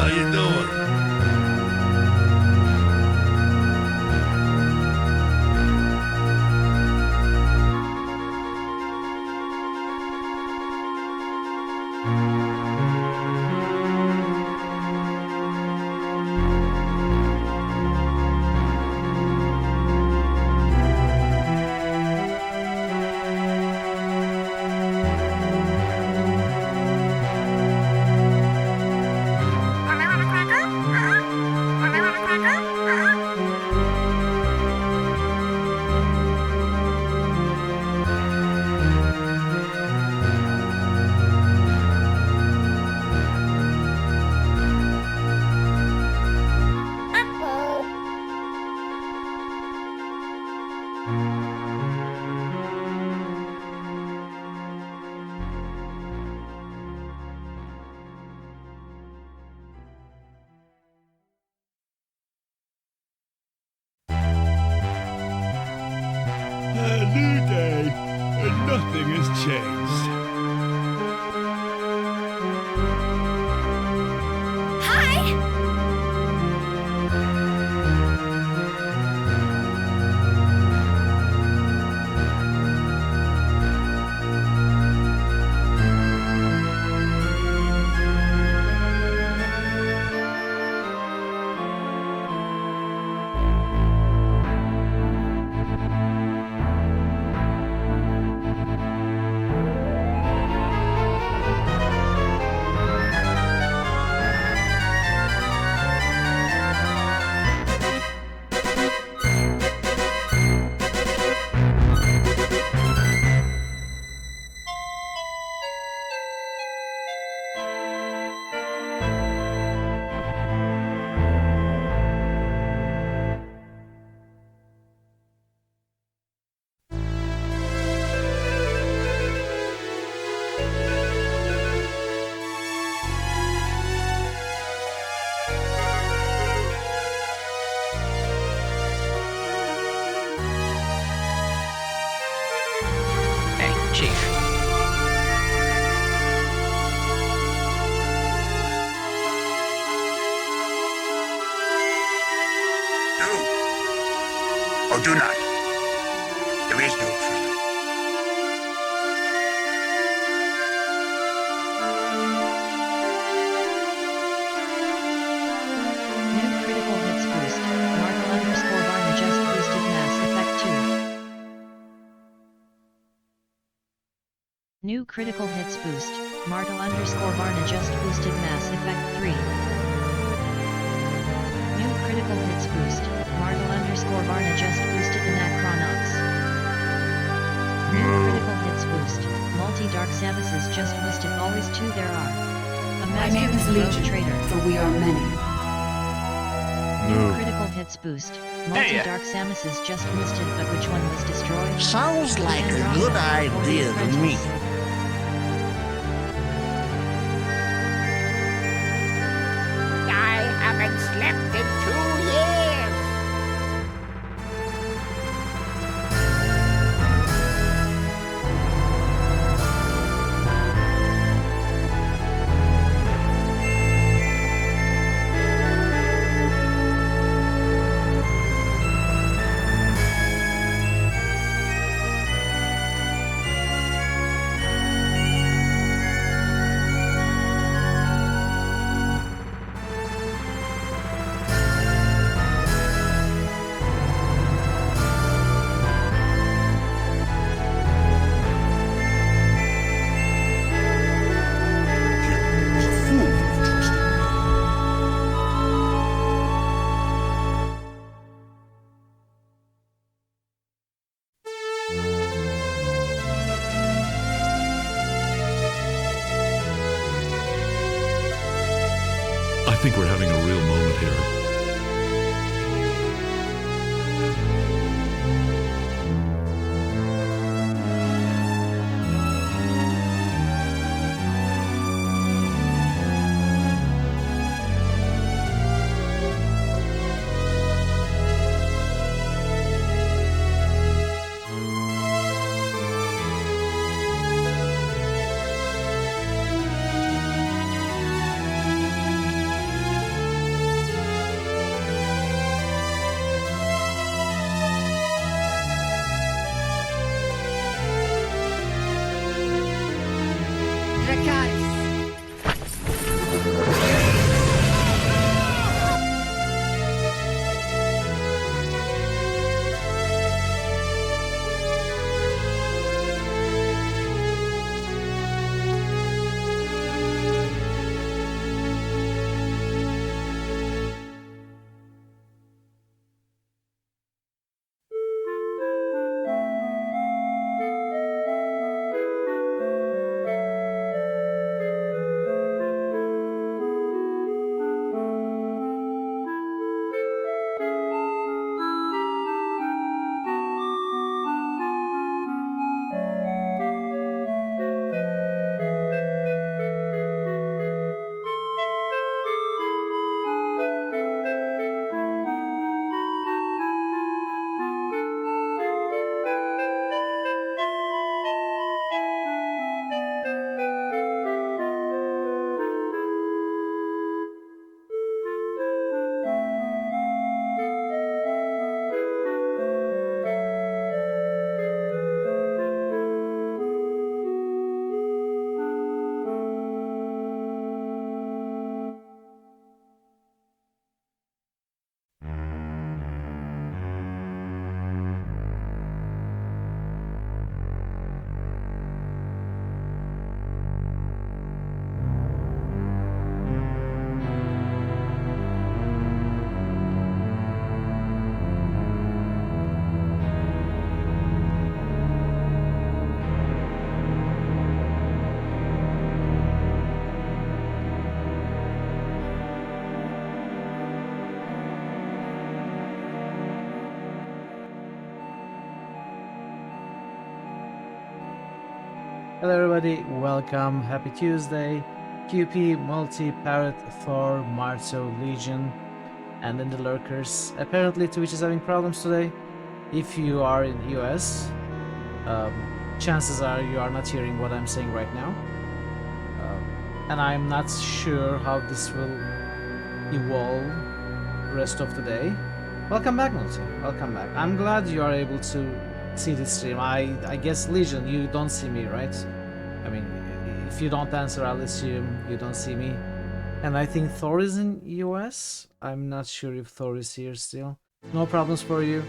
How you doing? A new day, and nothing has changed. Hi! Chief. Do or do not. There is no try. New critical hits boost. Marvel underscore Varna just boosted mass effect 2. New critical hits boost. Martel underscore Varna just boosted mass effect 3. New critical hits boost. Martel underscore Varna just boosted Anachronauts. New critical hits boost. Multi-dark Samuses just boosted always 2 there are. A My master name is rogue Legion, trader. for we are many. New critical hits boost. Multi-dark Samuses just boosted, but which one was destroyed? Sounds like a Andromeda good or the idea to me. Apprentice? I haven't slept in 2 years. I think we're having a real moment here. Hello everybody, welcome, happy Tuesday. QP, Multi, Parrot, Thor, Marto, Legion, and then the lurkers. Apparently Twitch is having problems today. If you are in US, chances are you are not hearing what I'm saying right now. And I'm not sure how this will evolve the rest of the day. Welcome back, Multi. Welcome back. I'm glad you are able to see this stream. I guess, Legion, you don't see me, right? I mean, if you don't answer, I'll assume you don't see me. And I think Thor is in US. I'm not sure if Thor is here still. No problems for you?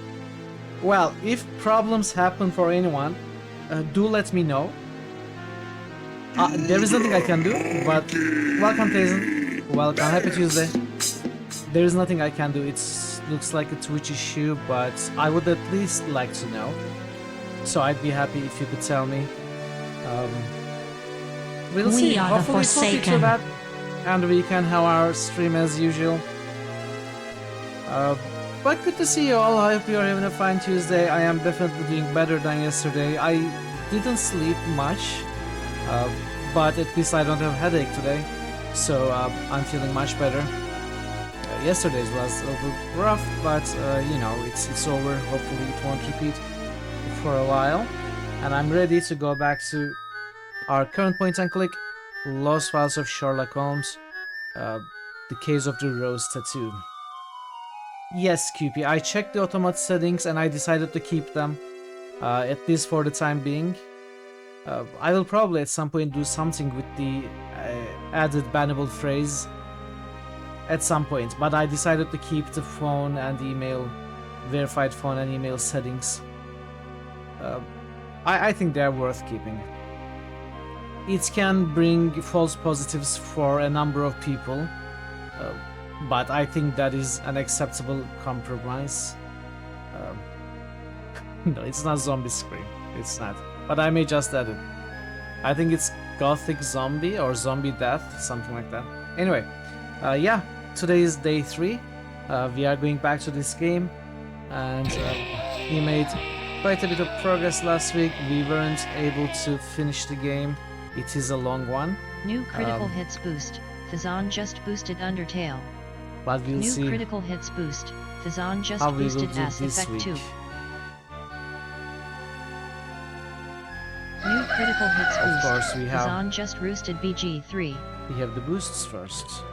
Well, if problems happen for anyone, do let me know. There is nothing I can do, but welcome, Tazen. Welcome, happy Tuesday. There is nothing I can do. It looks like a Twitch issue, but I would at least like to know. So I'd be happy if you could tell me. We'll see. Hopefully it's not too bad, and we can have our stream as usual. But good to see you all. I hope you're having a fine Tuesday. I am definitely doing better than yesterday. I didn't sleep much. But at least I don't have a headache today, so I'm feeling much better. Yesterday's was a little rough, but you know, it's over. Hopefully it won't repeat for a while. And I'm ready to go back to our current point and click, Lost Files of Sherlock Holmes, the case of the rose tattoo. Yes, QP, I checked the automatic settings and I decided to keep them, at least for the time being. I will probably at some point do something with the added bannable phrase at some point, but I decided to keep the phone and email, verified phone and email settings. I think they're worth keeping. It can bring false positives for a number of people, but I think that is an acceptable compromise. No, it's not Zombie Scream, it's not. But I may just add it. I think it's Gothic Zombie or Zombie Death, something like that. Anyway, yeah, today is day 3. We are going back to this game, and we made quite a bit of progress last week. We weren't able to finish the game. It is a long one. New critical hits boost. Fazan just boosted Undertale. But we'll see New critical hits boost. Fazan just how we will boosted do Ass this Effect week. 2. New critical hits Of boost. course, we have- Fazan just roosted BG3. We have the boosts first.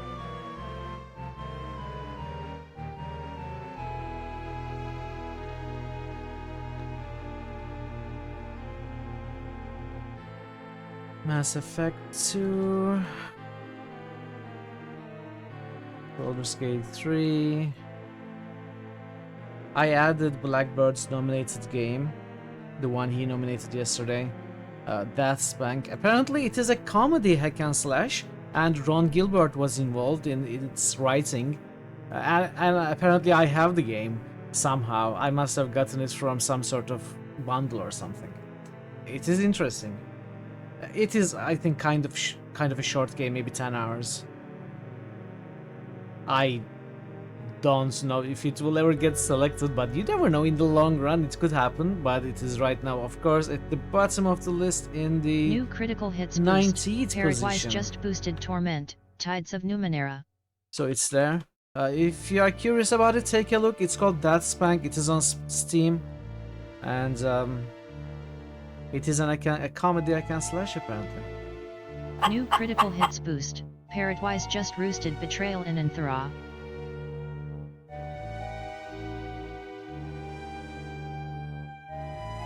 Mass Effect 2. Baldur's Gate 3. I added Blackbird's nominated game, the one he nominated yesterday. Death's Bank. Apparently it is a comedy hack and slash, and Ron Gilbert was involved in its writing. And apparently I have the game somehow. I must have gotten it from some sort of bundle or something. It is interesting. It is, I think, kind of a short game, maybe 10 hours. I don't know if it will ever get selected, but you never know. In the long run it could happen, but it is right now, of course, at the bottom of the list in the New critical hits 19th boost. Paradise position. just boosted Torment. Tides of Numenera. So it's there. If you are curious about it, take a look. It's called Death's Bank. It is on Steam, and it is a comedy hack and slash apparently. New critical hits boost. Paradise just roosted Betrayal in Anthra.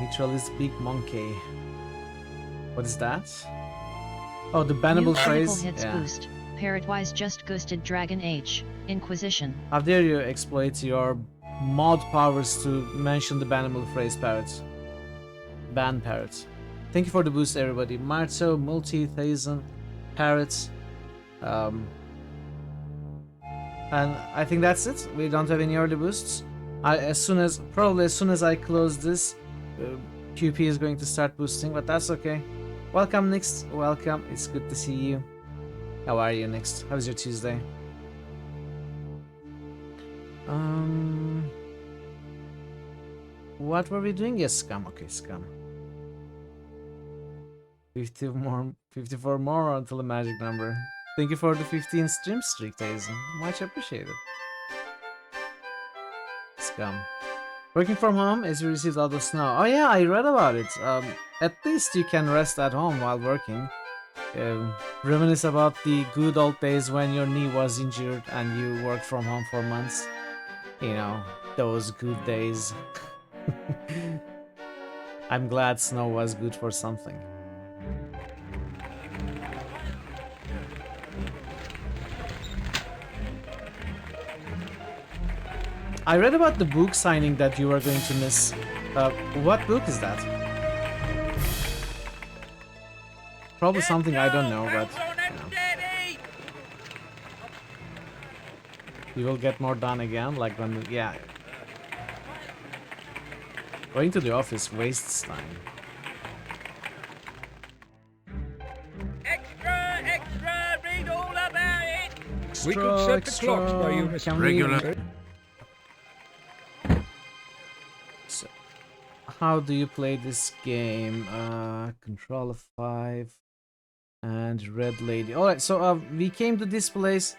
Neutralist Big Monkey. What is that? Oh, the bannable New critical phrase. hits Yeah. boost. Paradise just ghosted Dragon Age. Inquisition. How dare you exploit your mod powers to mention the bannable phrase, Parrot. Ban Parrot. Thank you for the boost, everybody. Marto, Multi, Thazen, Parrot. And I think that's it. We don't have any early boosts. Probably as soon as I close this, QP is going to start boosting, but that's okay. Welcome, Nix. Welcome. It's good to see you. How are you, Nix? How's your Tuesday? What were we doing? Yes, Scam. Okay, Scam. 54 more until the magic number. Thank you for the 15 stream streak, Tyson. Much appreciated. Scum. Working from home as you received all the snow. Oh yeah, I read about it. At least you can rest at home while working. Reminisce about the good old days when your knee was injured and you worked from home for months. You know, those good days. I'm glad snow was good for something. I read about the book signing that you were going to miss. What book is that? Probably something I don't know, but you will get more done again, like when, yeah. Going to the office wastes time. Extra, read all about it. We could set the clocks by you, Mr. Can we- Regular. So, how do you play this game? Control F5 and Red Lady. Alright, so we came to this place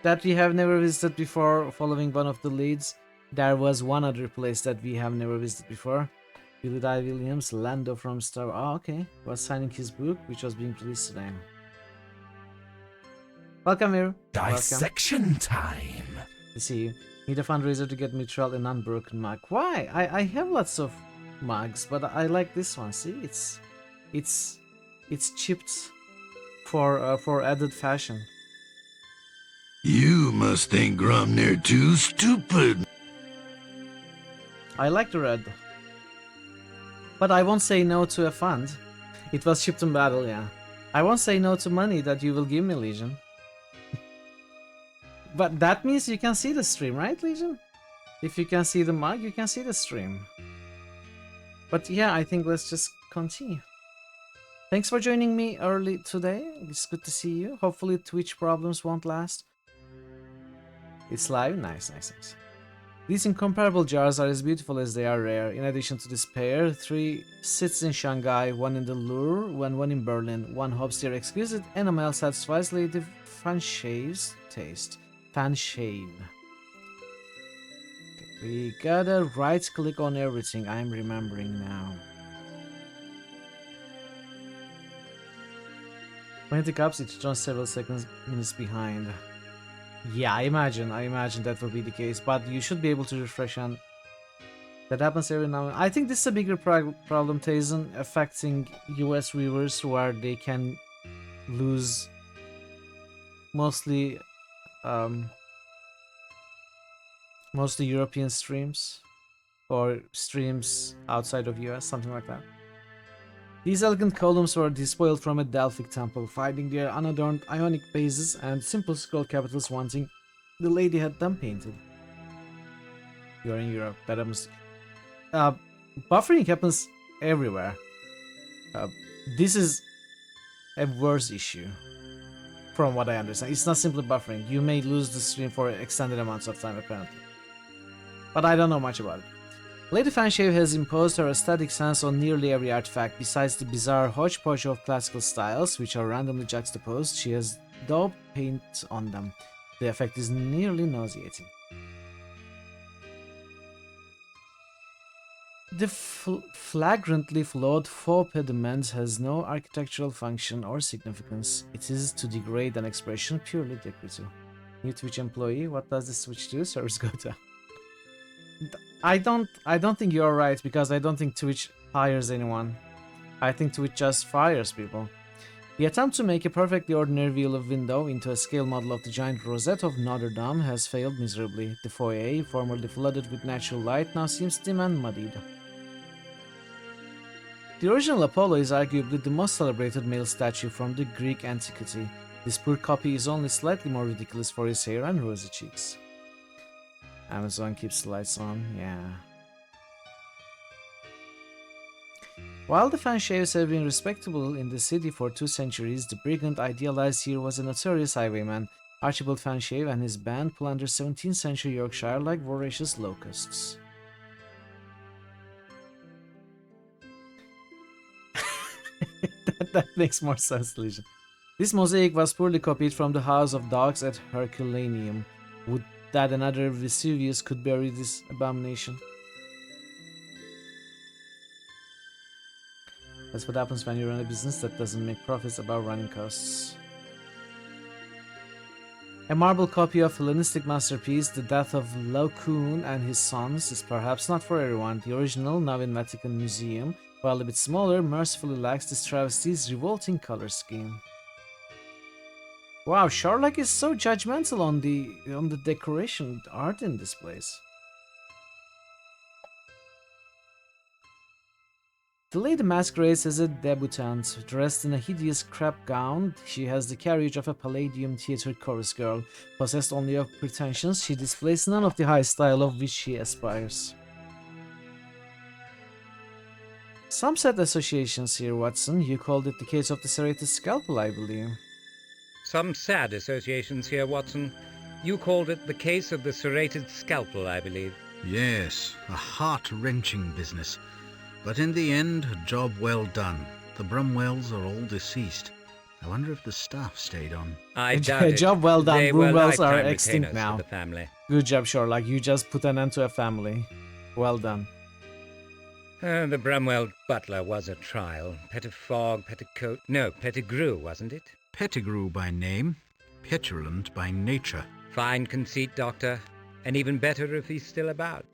that we have never visited before, following one of the leads. There was one other place that we have never visited before. Billy Dye Williams, Lando from Star. Oh, okay. Was signing his book, which was being released today. Welcome here. Dissection time. I see you. Need a fundraiser to get Mitchell an unbroken mug. Why? I have lots of mugs, but I like this one. See, it's chipped for added fashion. You must think Grumner too stupid. I like the red, but I won't say no to a fund. It was shipped in battle, yeah. I won't say no to money that you will give me, Legion. But that means you can see the stream, right, Legion? If you can see the mug, you can see the stream. But yeah, I think let's just continue. Thanks for joining me early today. It's good to see you. Hopefully Twitch problems won't last. It's live? Nice. These incomparable jars are as beautiful as they are rare. In addition to this pair, 3 sits in Shanghai, 1 in the Louvre, one in Berlin. One hopes their exquisite enamel satisfies Lady Fanshave's taste. Fanshave. Okay, we gotta right click on everything. I'm remembering now. 20 cups, each drawn several minutes behind. Yeah, I imagine that will be the case, but you should be able to refresh on. That happens every now and then. I think this is a bigger problem, Tazen, affecting US viewers where they can lose mostly European streams or streams outside of US, something like that. These elegant columns were despoiled from a Delphic temple, finding their unadorned Ionic bases and simple scroll capitals wanting the lady had them painted. You're in Europe, that happens. Buffering happens everywhere. This is a worse issue, from what I understand. It's not simply buffering. You may lose the stream for extended amounts of time, apparently. But I don't know much about it. Lady Fanshave has imposed her aesthetic sense on nearly every artifact. Besides the bizarre hodgepodge of classical styles, which are randomly juxtaposed, she has daubed paint on them. The effect is nearly nauseating. The flagrantly flawed faux pediment has no architectural function or significance. It is, to degrade an expression, purely decorative. New Twitch employee, what does the switch do? Service go to. I don't think you're right, because I don't think Twitch hires anyone. I think Twitch just fires people. The attempt to make a perfectly ordinary view of window into a scale model of the giant rosette of Notre Dame has failed miserably. The foyer, formerly flooded with natural light, now seems dim and muddied. The original Apollo is arguably the most celebrated male statue from the Greek antiquity. This poor copy is only slightly more ridiculous for his hair and rosy cheeks. Amazon keeps the lights on, yeah. While the Fanshaves have been respectable in the city for 2 centuries, the brigand idealized here was a notorious highwayman. Archibald Fanshave and his band plundered 17th century Yorkshire like voracious locusts. That makes more sense, Legion. This mosaic was poorly copied from the House of Dogs at Herculaneum. Would that another Vesuvius could bury this abomination? That's what happens when you run a business that doesn't make profits above running costs. A marble copy of Hellenistic masterpiece, The Death of Laocoon and His Sons, is perhaps not for everyone. The original, now in Vatican Museum, while a bit smaller, mercifully lacks this travesty's revolting color scheme. Wow, Sherlock is so judgmental on the decoration art in this place. The lady masquerades as a debutante. Dressed in a hideous crepe gown, she has the carriage of a Palladium theatre chorus girl. Possessed only of pretensions, she displays none of the high style of which she aspires. Some set associations here, Watson. You called it the case of the serrated scalpel, I believe. Some sad associations here, Watson. You called it the case of the serrated scalpel, I believe. Yes, a heart-wrenching business. But in the end, a job well done. The Brumwells are all deceased. I wonder if the staff stayed on. I doubt it. Job well done. They were Brumwells are lifetime extinct retainers now. of the family. Good job, Sherlock. You just put an end to a family. Well done. The Brumwell butler was a trial. Pettigrew, wasn't it? Pettigrew by name, petulant by nature. Fine conceit, Doctor. And even better if he's still about.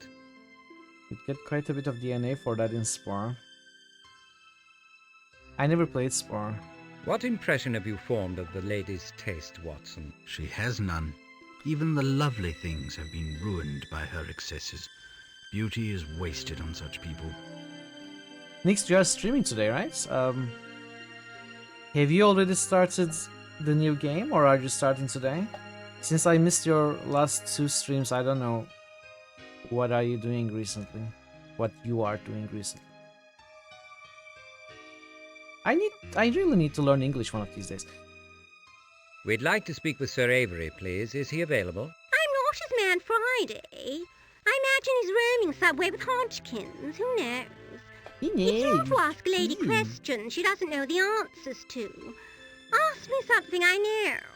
You'd get quite a bit of DNA for that in Spore. I never played Spore. What impression have you formed of the lady's taste, Watson? She has none. Even the lovely things have been ruined by her excesses. Beauty is wasted on such people. Nix, you are streaming today, right? Have you already started the new game, or are you starting today? Since I missed your last two streams, I don't know. What are you doing recently? What you are doing recently? I really need to learn English one of these days. We'd like to speak with Sir Avery, please. Is he available? I'm not his man Friday. I imagine he's roaming somewhere with Hodgkins. Who knows? It's not to ask a lady questions she doesn't know the answers to. Ask me something I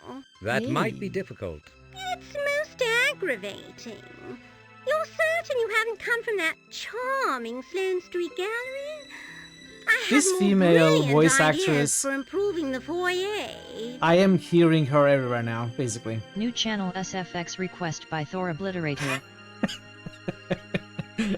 know. That might be difficult. It's most aggravating. You're certain you haven't come from that charming Sloane Street gallery? I have This more female brilliant voice ideas actress- for improving the foyer. I am hearing her everywhere now, basically. New channel SFX request by Thor Obliterator.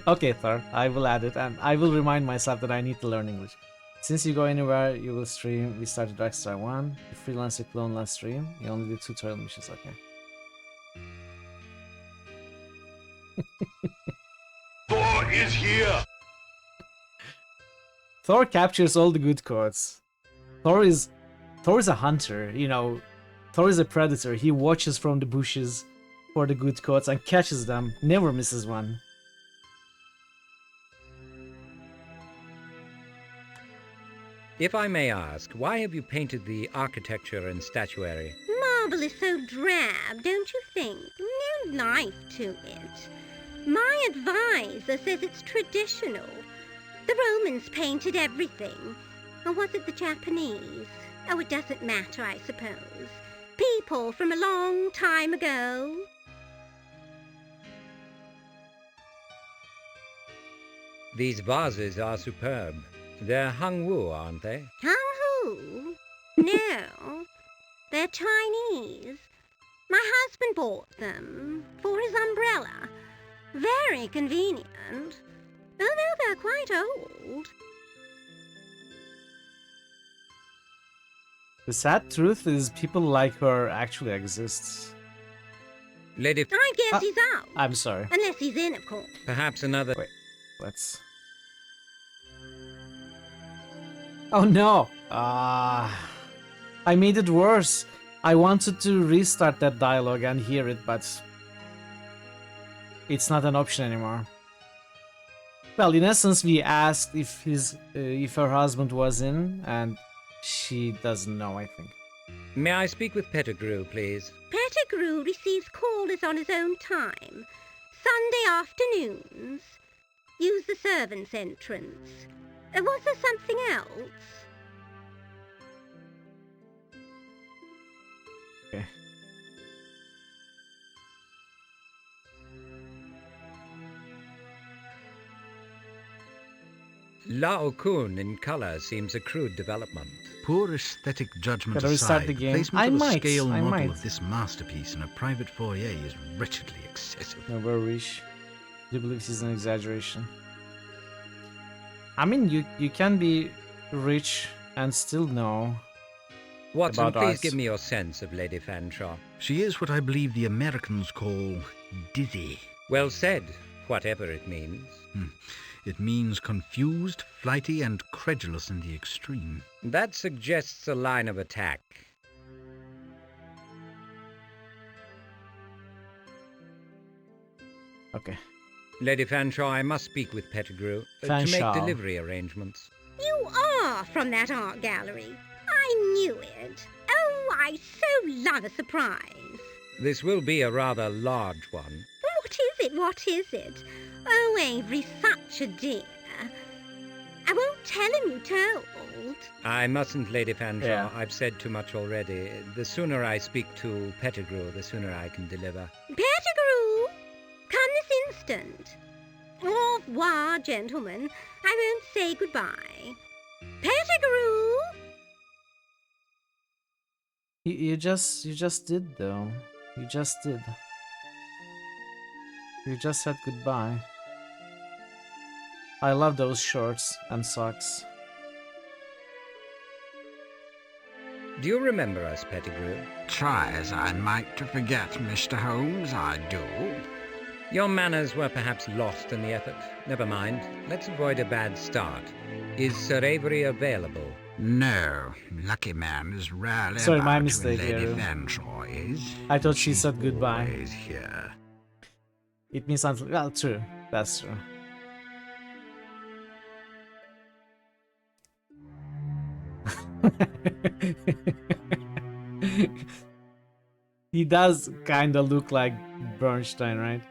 Okay, Thor, I will add it, and I will remind myself that I need to learn English. Since you go anywhere, you will stream. We started Darkstar 1. You freelance a clone last stream. You only did tutorial missions, okay. Thor is here! Thor captures all the good codes. Thor is a hunter, you know. Thor is a predator. He watches from the bushes for the good codes and catches them. Never misses one. If I may ask, why have you painted the architecture and statuary? Marble is so drab, don't you think? No life to it. My advisor says it's traditional. The Romans painted everything. Or was it the Japanese? Oh, it doesn't matter, I suppose. People from a long time ago. These vases are superb. They're Hangwu, aren't they? Hanghu? No, they're Chinese. My husband bought them for his umbrella. Very convenient. Although they're quite old. The sad truth is people like her actually exist. Lady, I guess he's out. I'm sorry. Unless he's in, of course. perhaps another... Wait, let's... Oh no! I made it worse. I wanted to restart that dialogue and hear it, but it's not an option anymore. Well, in essence, we asked if her husband was in, and she doesn't know, I think. May I speak with Pettigrew, please? Pettigrew receives callers on his own time. Sunday afternoons. Use the servants' entrance. Was there something else? Okay. Lao Kun in color seems a crude development. Poor aesthetic judgment Gotta restart aside, the the game. placement I of a might, scale I model might. of this masterpiece in a private foyer is wretchedly excessive. No, very rich. Do you believe this is an exaggeration? I mean, you can be rich and still know Watson, about please art. give me your sense of Lady Fanshawe. She is what I believe the Americans call dizzy. Well said, whatever it means. It means confused, flighty, and credulous in the extreme. That suggests a line of attack. Okay. Lady Fanshawe, I must speak with Pettigrew to make Fanshawe. delivery arrangements. You are from that art gallery. I knew it. Oh, I so love a surprise. This will be a rather large one. What is it? What is it? Oh, Avery, such a dear. I won't tell him you told. I mustn't, Lady Fanshawe. Yeah. I've said too much already. The sooner I speak to Pettigrew, the sooner I can deliver. Pettigrew, come this instant. Au revoir, gentlemen. I won't say goodbye. Pettigrew! You just did though. You just did. You just said goodbye. I love those shorts and socks. Do you remember us, Pettigrew? Try as I might to forget, Mr. Holmes, I do. Your manners were perhaps lost in the effort. Never mind. Let's avoid a bad start. Is Sir Avery available? No, lucky man is rarely Sorry, my about mistake when Lady here. Fanshawe is. I thought she said goodbye. Always here. It means something. Well, true. That's true. He does kind of look like Bernstein, right?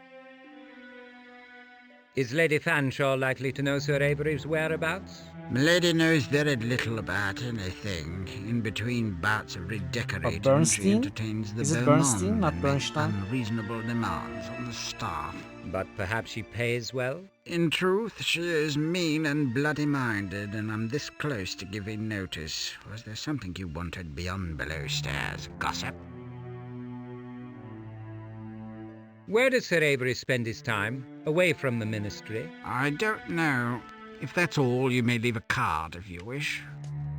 Is Lady Fanshawe likely to know Sir Avery's whereabouts? Milady knows very little about anything. In between bouts of redecorating, she Bernstein? entertains the Is it beau Bernstein, monde not and makes Bernstein? unreasonable demands on the staff. But perhaps she pays well? In truth, she is mean and bloody-minded, and I'm this close to giving notice. Was there something you wanted beyond below stairs, gossip? Where does Sir Avery spend his time? Away from the ministry? I don't know. If that's all, you may leave a card if you wish.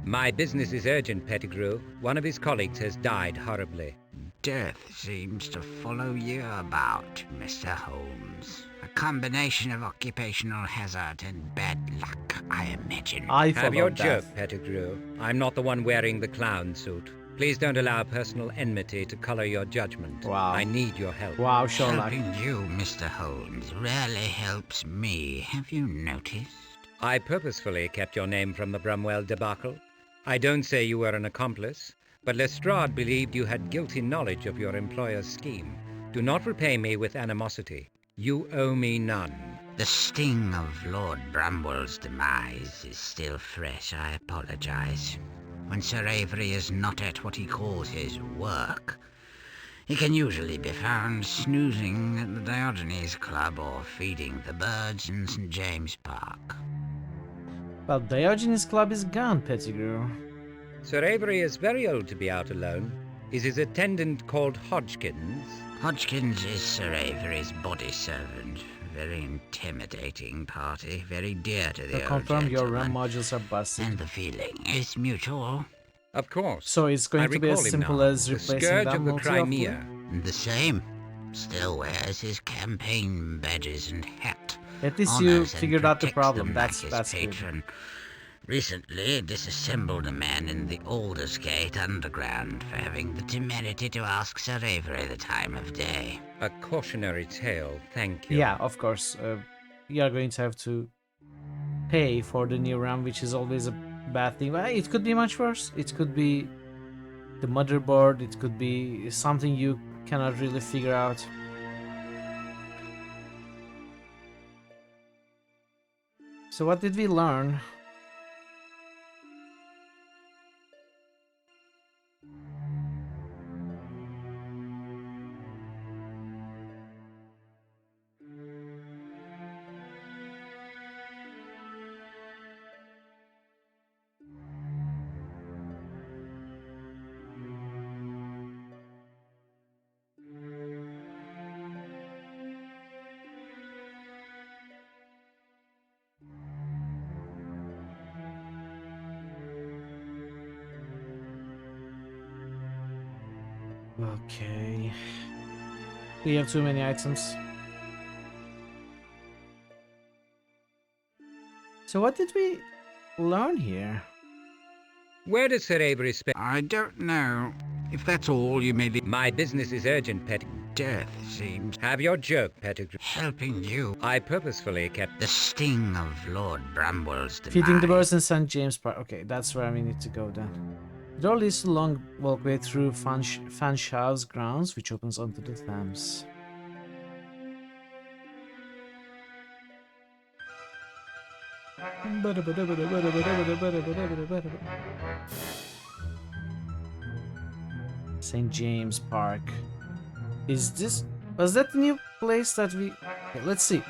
My business is urgent, Pettigrew. One of his colleagues has died horribly. Death seems to follow you about, Mr. Holmes. A combination of occupational hazard and bad luck, I imagine. I Have your followed joke, that. Pettigrew. I'm not the one wearing the clown suit. Please don't allow personal enmity to color your judgment. Wow. I need your help. Wow, Sherlock. Helping you, Mr. Holmes, rarely helps me. Have you noticed? I purposefully kept your name from the Brumwell debacle. I don't say you were an accomplice, but Lestrade believed you had guilty knowledge of your employer's scheme. Do not repay me with animosity. You owe me none. The sting of Lord Bramwell's demise is still fresh, I apologize. When Sir Avery is not at what he calls his work, he can usually be found snoozing at the Diogenes Club or feeding the birds in St. James Park. Well, Diogenes Club is gone, Pettigrew. Sir Avery is very old to be out alone. Is his attendant called Hodgkins? Hodgkins is Sir Avery's body servant. Very intimidating party, very dear to the To old confirm your RAM gentleman. modules are busted. And the feeling is mutual. Of course. So it's going I to be recall as him simple now. as The replacing scourge that of the multi-awful? Crimea. The same. Still wears his campaign badges and hat. At least you Honors and figured out the protects problem. them That's like his good. patron. Recently disassembled a man in the Aldersgate Underground for having the temerity to ask Sir Avery the time of day. A cautionary tale, thank you. Yeah, of course. You are going to have to pay for the new RAM, which is always a bad thing. Well, it could be much worse. It could be the motherboard. It could be something you cannot really figure out. So what did we learn? Okay. We have too many items. So what did we learn here? Where does Sir Avery spend? I don't know. If that's all, you may leave. My business is urgent, Death seems Have your joke, Pettigrew. helping you. I purposefully kept The sting of Lord Bramwell's demise. Feeding the birds in St. James Park. Okay, that's where we need to go then. The door leads to a long walkway through Fanshawe's grounds, which opens onto the Thames. St. James Park. Was that the new place that we... Okay, let's see.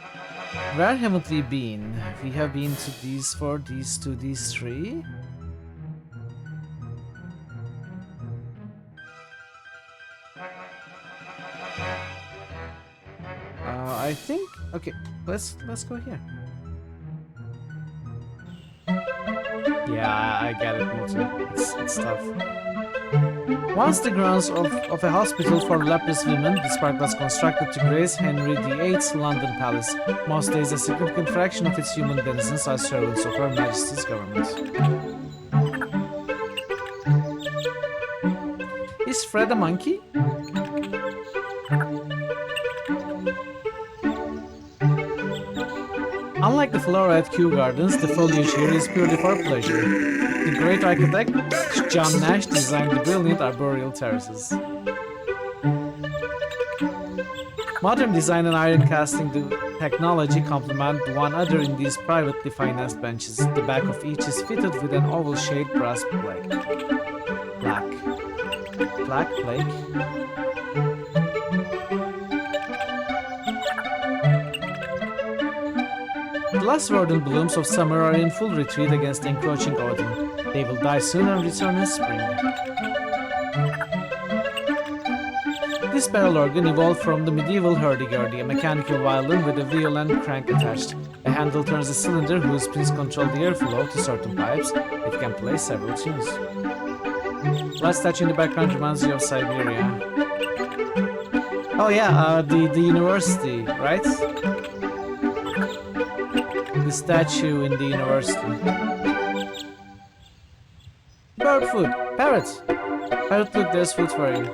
Where haven't we been? We have been to these 4, these 2, these 3. I think... Okay, let's go here. Yeah, I get it, Milton. It's tough. Once the grounds of a hospital for leprous women, this park was constructed to grace Henry VIII's London Palace. Most days, a significant fraction of its human denizens are servants of Her Majesty's government. Is Fred a monkey? Unlike the flora at Kew Gardens, the foliage here is purely for pleasure. The great architect, John Nash, designed the brilliant arboreal terraces. Modern design and iron casting technology complement one another in these privately financed benches. The back of each is fitted with an oval-shaped brass plate. Black plate. The last-verdant blooms of summer are in full retreat against the encroaching autumn. They will die soon and return in spring. This barrel organ evolved from the medieval hurdy-gurdy, a mechanical violin with a wheel and crank attached. A handle turns a cylinder whose pins control the airflow to certain pipes. It can play several tunes. Last statue in the background reminds you of Siberia. Oh yeah, the university, right? The statue in the university. Bird food. Parrot. Parrot, look, there's food for you.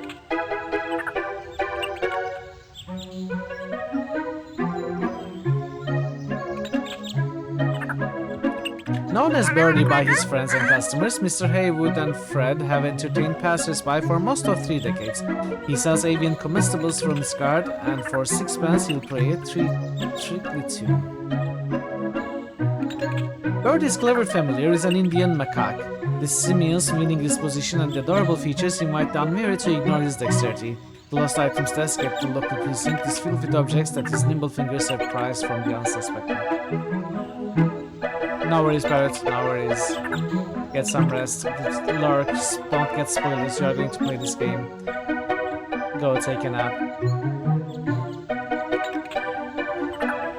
Known as Birdie by his friends and customers, Mr. Haywood and Fred have entertained passers-by for most of 3 decades. He sells avian comestibles from his cart, and for 6 pence he'll play a trickly tune. Birdie's clever familiar is an Indian macaque. The simian's winning disposition and the adorable features invite the unmarried to ignore his dexterity. The lost items desk at the local precinct is filled with objects that his nimble fingers have prized from the unsuspecting. No worries, Parrot, no worries. Get some rest. The lurks, don't get spoilers, you are going to play this game. Go take a nap.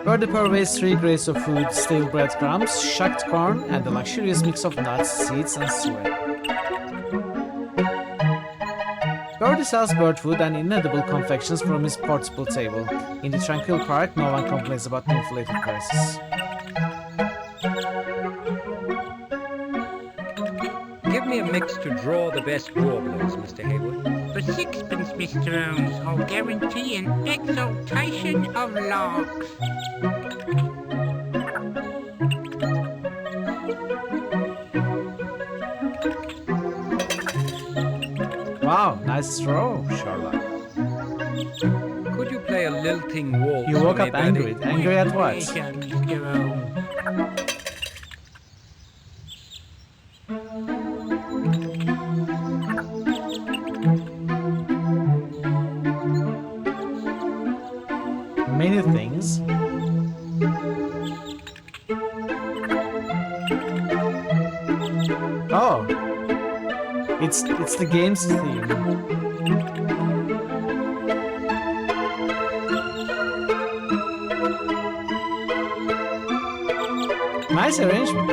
Birdie purveys 3 grades of food: stale breadcrumbs, shucked corn, and a luxurious mix of nuts, seeds, and sweat. Birdie sells bird food and inedible confections from his portable table. In the tranquil park, no one complains about the inflated prices. Give me a mix to draw the best warblers, Mr. Haywood. For 6 pence, Mr. Holmes, I'll guarantee an exaltation of larks. Wow, nice throw, Sherlock. Could you play a lilting waltz? You woke for me, up angry. Birdie? Angry at what? Mr. Holmes. Many things. Oh, it's the game's theme. Nice arrangement.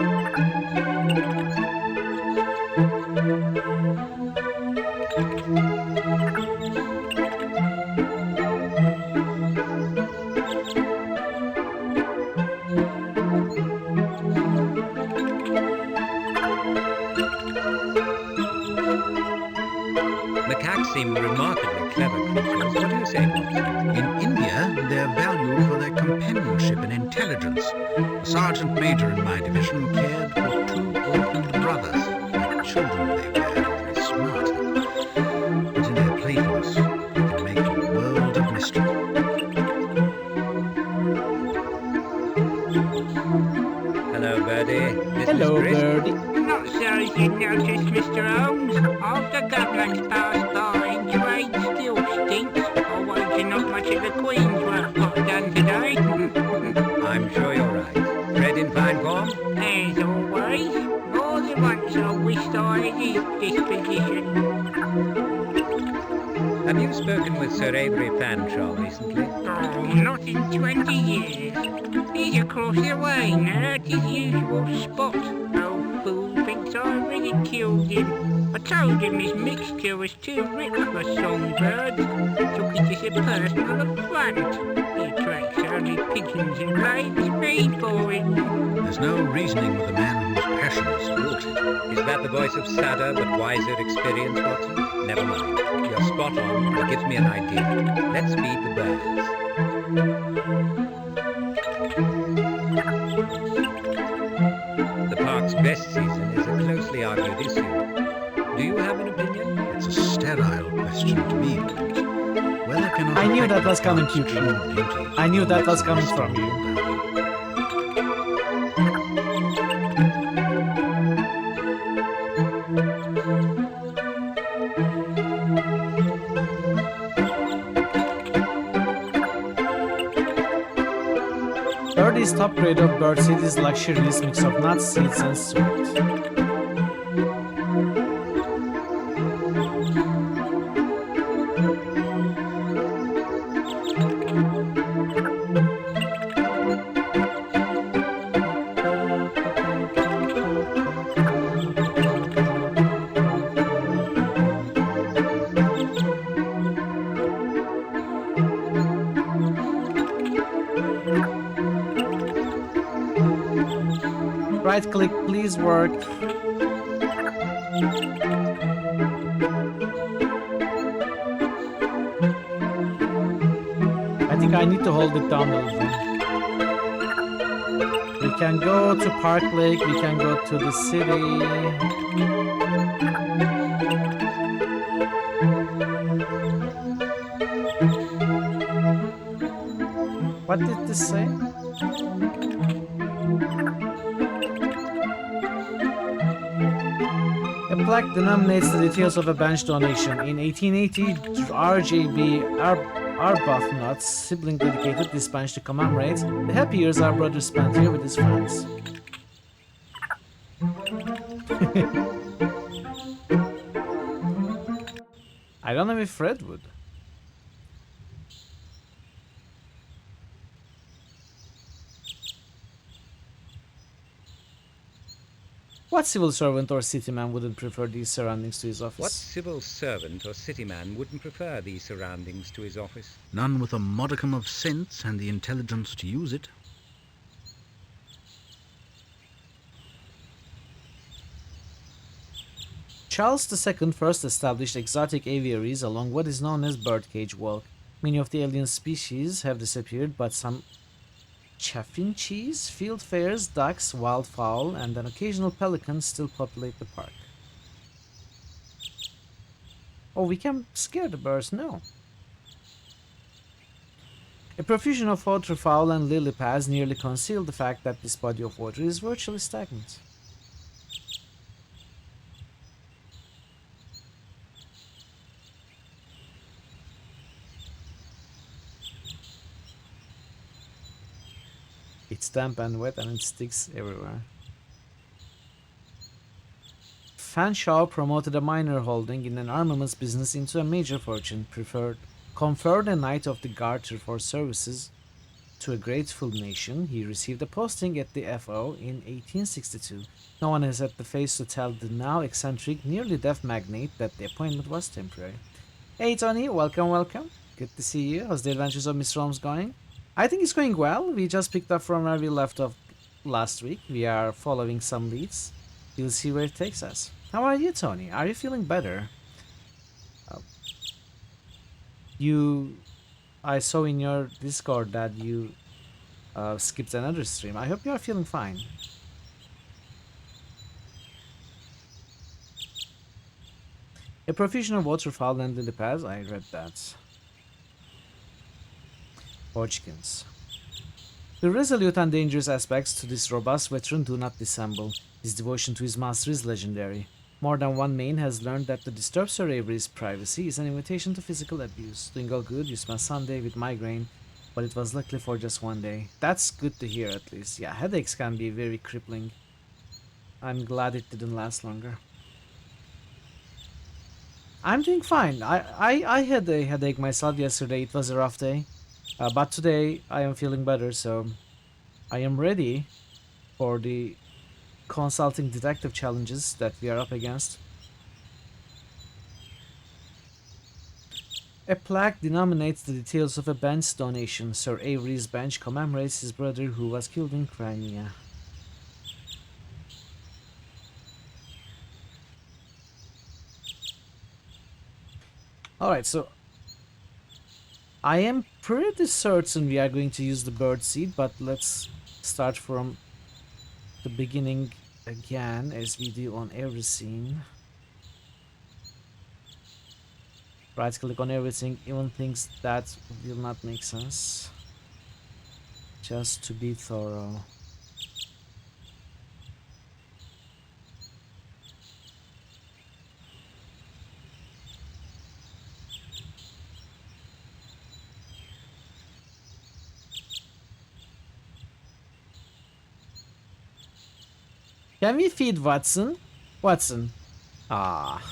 Macaques seem remarkably clever creatures. What do you say, Watson? In India, they're valued for their companionship and intelligence. A sergeant major in my division cared for 2 orphaned brothers. Like children they were, very smart. But in their playfulness, they can make a world of mischief. Hello, Birdie. Business Hello, brisk? Birdie. Not so as you noticed, Mr. Holmes. After Goblin's passed by, trade still stinks. I wager not much of the Queen's work got done today. I'm sure you're right. Fred in fine form? As always, more than once I wished I had his disposition. Have you spoken with Sir Avery Fanshawe recently? Oh, not in 20 years. He's across the way now at his usual spot. Old fool thinks I ridiculed him. I told him his mixture was too rich for songbirds. Took it as a personal affront. He attracts only pigeons and craves feed for it. There's no reasoning with a man whose passion is guilt. Is that the voice of sadder but wiser experience, Watson? Never mind. You're spot on. It gives me an idea. Let's feed the birds. The park's best season is a closely argued issue. Do you have an opinion? It's a sterile question to me, Holmes. Weather cannot I knew affect that was the coming plant's from you. true beauty. I knew that was coming from you. Birdie's top grade of birdseed is luxurious mix of nuts, seeds, and sweet. Right click, please work. I think I need to hold it down a little bit. We can go to Park Lake, we can go to the city. What did this say? A plaque denominates the details of a bench donation. In 1880, RJB Arbuthnot's sibling dedicated this bench to commemorate the happy years our brother spent here with his friends. I don't know if Fred would. What civil servant or city man wouldn't prefer these surroundings to his office? What civil servant or city man wouldn't prefer these surroundings to his office? None with a modicum of sense and the intelligence to use it. Charles II first established exotic aviaries along what is known as Birdcage Walk. Many of the alien species have disappeared, but some chaffinches, fieldfares, ducks, wildfowl, and an occasional pelican still populate the park. Oh, we can scare the birds? No. A profusion of waterfowl and lily pads nearly conceal the fact that this body of water is virtually stagnant. It's damp and wet and it sticks everywhere. Fanshawe promoted a minor holding in an armaments business into a major fortune, conferred a Knight of the Garter for services to a grateful nation. He received a posting at the FO in 1862. No one has had the face to tell the now eccentric, nearly deaf magnate that the appointment was temporary. Hey Tony, welcome, welcome. Good to see you. How's the adventures of Mr. Holmes going? I think it's going well. We just picked up from where we left off last week. We are following some leads. We'll see where it takes us. How are you, Tony? Are you feeling better? I saw in your Discord that you skipped another stream. I hope you are feeling fine. A profusion of waterfowl and lily pads. I read that. Hodgkins. The resolute and dangerous aspects to this robust veteran do not dissemble. His devotion to his master is legendary. More than one Maine has learned that to disturb Sir Avery's privacy is an invitation to physical abuse. Doing all good, you spent Sunday with migraine, but it was luckily for just one day. That's good to hear at least. Yeah, headaches can be very crippling. I'm glad it didn't last longer. I'm doing fine. I had a headache myself yesterday. It was a rough day. But today I am feeling better, so I am ready for the consulting detective challenges that we are up against. A plaque denominates the details of a bench donation. Sir Avery's bench commemorates his brother who was killed in Crimea. Alright, so I am pretty certain we are going to use the bird seed, but let's start from the beginning again as we do on every scene. Right click on everything, even things that will not make sense. Just to be thorough. Can we feed Watson? Watson. Ah.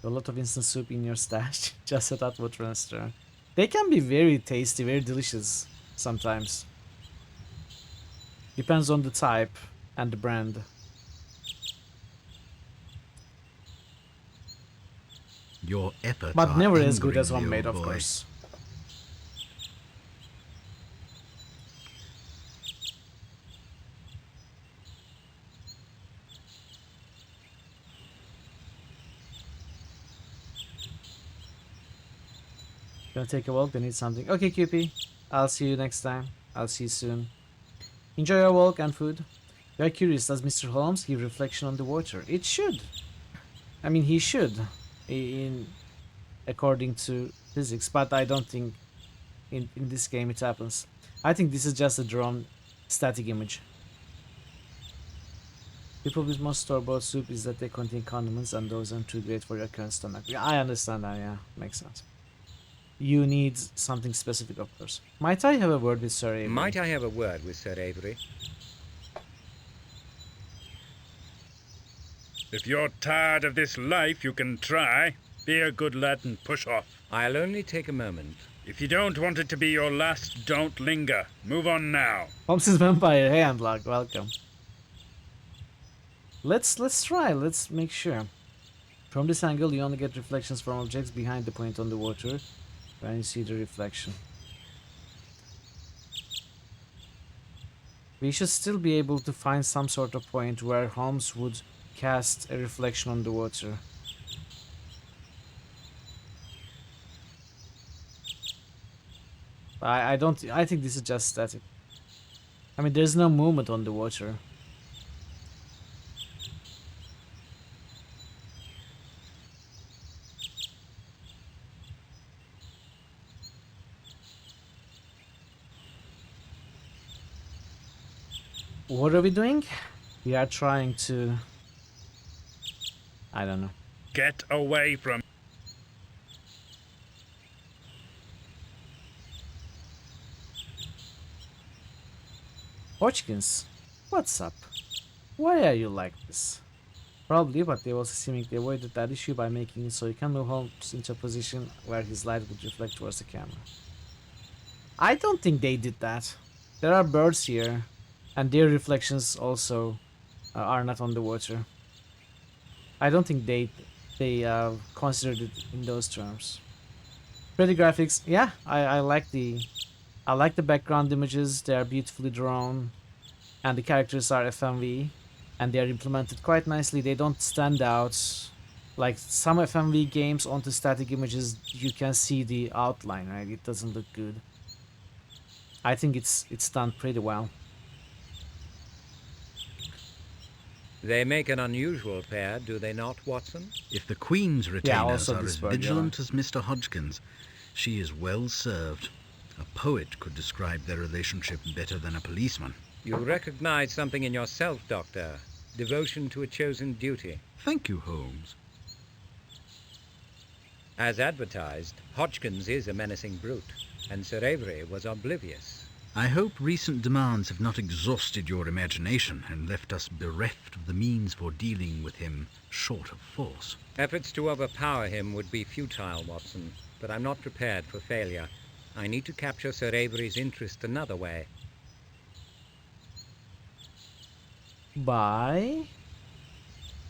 A lot of instant soup in your stash. Just at that water restaurant. They can be very tasty, very delicious sometimes. Depends on the type and the brand. Your efforts But are never as good angry, as homemade, little of boy. course. Gonna take a walk, they need something. Okay, QP. I'll see you next time. I'll see you soon. Enjoy your walk and food. You're curious, does Mr. Holmes give reflection on the water? It should. I mean, he should. In according to physics, but I don't think in this game it happens. I think this is just a drawn static image. The problem with most store-bought soup is that they contain condiments and those aren't too great for your current stomach. Yeah, I understand that, yeah. Makes sense. You need something specific, of course. Might I have a word with Sir Avery? Might I have a word with Sir Avery? If you're tired of this life, you can try. Be a good lad and push off. I'll only take a moment. If you don't want it to be your last, don't linger. Move on now. Holmes' vampire. Hey, Unlock. Welcome. Let's try. Let's make sure. From this angle, you only get reflections from objects behind the point on the water when you see the reflection. We should still be able to find some sort of point where Holmes would cast a reflection on the water. I think this is just static. I mean, there's no movement on the water. What are we doing? We are trying to... I don't know. Get away from... Hodgkins, what's up? Why are you like this? Probably, but they also seemingly avoided that issue by making it so you can move Holmes into a position where his light would reflect towards the camera. I don't think they did that. There are birds here, and their reflections also are not on the water. I don't think they considered it in those terms. Pretty graphics, yeah. I like the background images. They are beautifully drawn, and the characters are FMV. and they are implemented quite nicely. They don't stand out like some FMV games. Onto static images you can see the outline, right? It doesn't look good. I think it's done pretty well. They make an unusual pair, do they not, Watson? If the Queen's retainers also are this as bird, yeah. vigilant as Mr. Hodgkins, she is well served. A poet could describe their relationship better than a policeman. You recognize something in yourself, Doctor. Devotion to a chosen duty. Thank you, Holmes. As advertised, Hodgkins is a menacing brute, and Sir Avery was oblivious. I hope recent demands have not exhausted your imagination and left us bereft of the means for dealing with him short of force. Efforts to overpower him would be futile, Watson, but I'm not prepared for failure. I need to capture Sir Avery's interest another way. By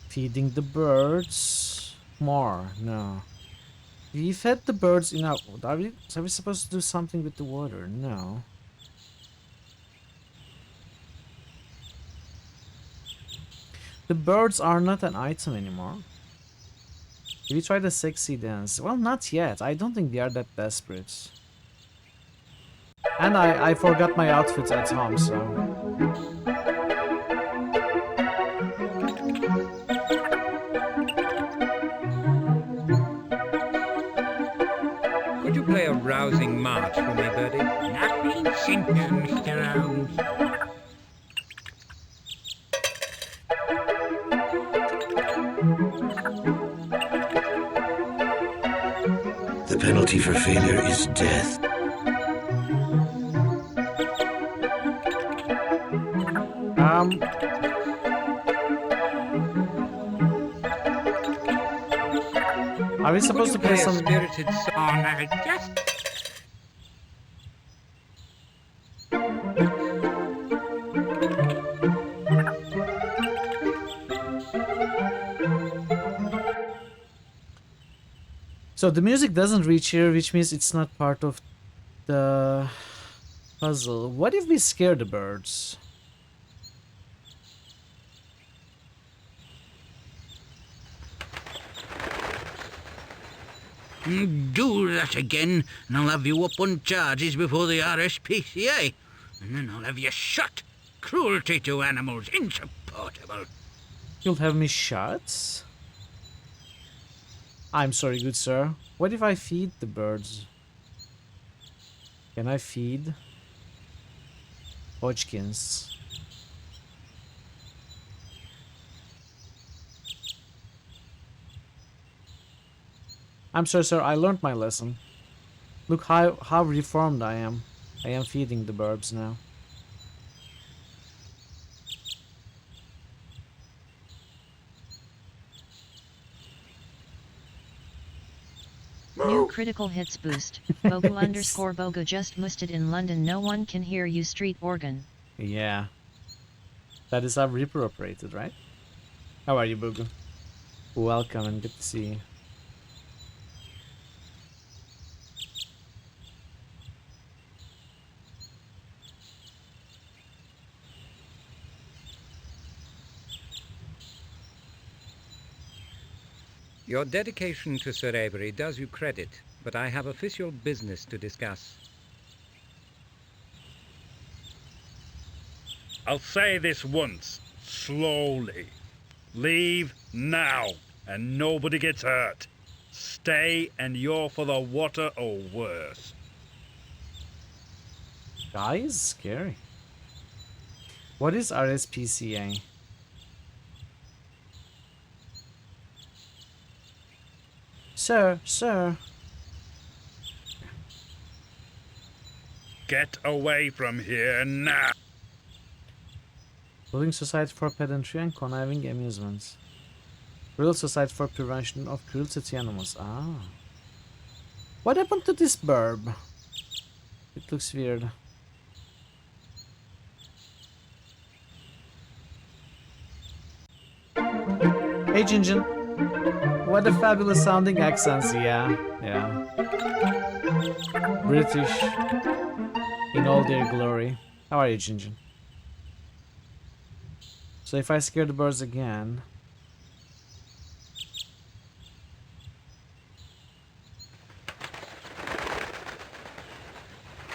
feeding the birds more. No. We fed the birds enough. Are we supposed to do something with the water? No. The birds are not an item anymore. Did we try the sexy dance? Well, not yet. I don't think they are that desperate. And I forgot my outfit at home, so... Could you play a rousing march for me, Birdie? Nothing simple, Mr. Holmes. The penalty for failure is death. Are we supposed to play some spirited song? Oh, no, just... So the music doesn't reach here, which means it's not part of the puzzle. What if we scare the birds? Do that again, and I'll have you up on charges before the RSPCA. And then I'll have you shot. Cruelty to animals, insupportable. You'll have me shot? I'm sorry, good sir. What if I feed the birds? Can I feed Hodgkins? I'm sorry, sir. I learned my lesson. Look how reformed I am. I am feeding the birds now. New critical hits boost. Bogu underscore Boga just musted in London. No one can hear you, street organ. Yeah. That is how Reaper operated, right? How are you, Bogu? Welcome and good to see you. Your dedication to Sir Avery does you credit, but I have official business to discuss. I'll say this once, slowly. Leave now, and nobody gets hurt. Stay, and you're for the water or worse. Guy is scary. What is RSPCA? Sir. Get away from here now. Building Society for Pedantry and Conniving Amusements. Royal Society for Prevention of Cruelty to Animals. Ah. What happened to this burb? It looks weird. Hey, Jinjin. What a fabulous sounding accents, yeah. British in all their glory. How are you, Jinjin? So if I scare the birds again...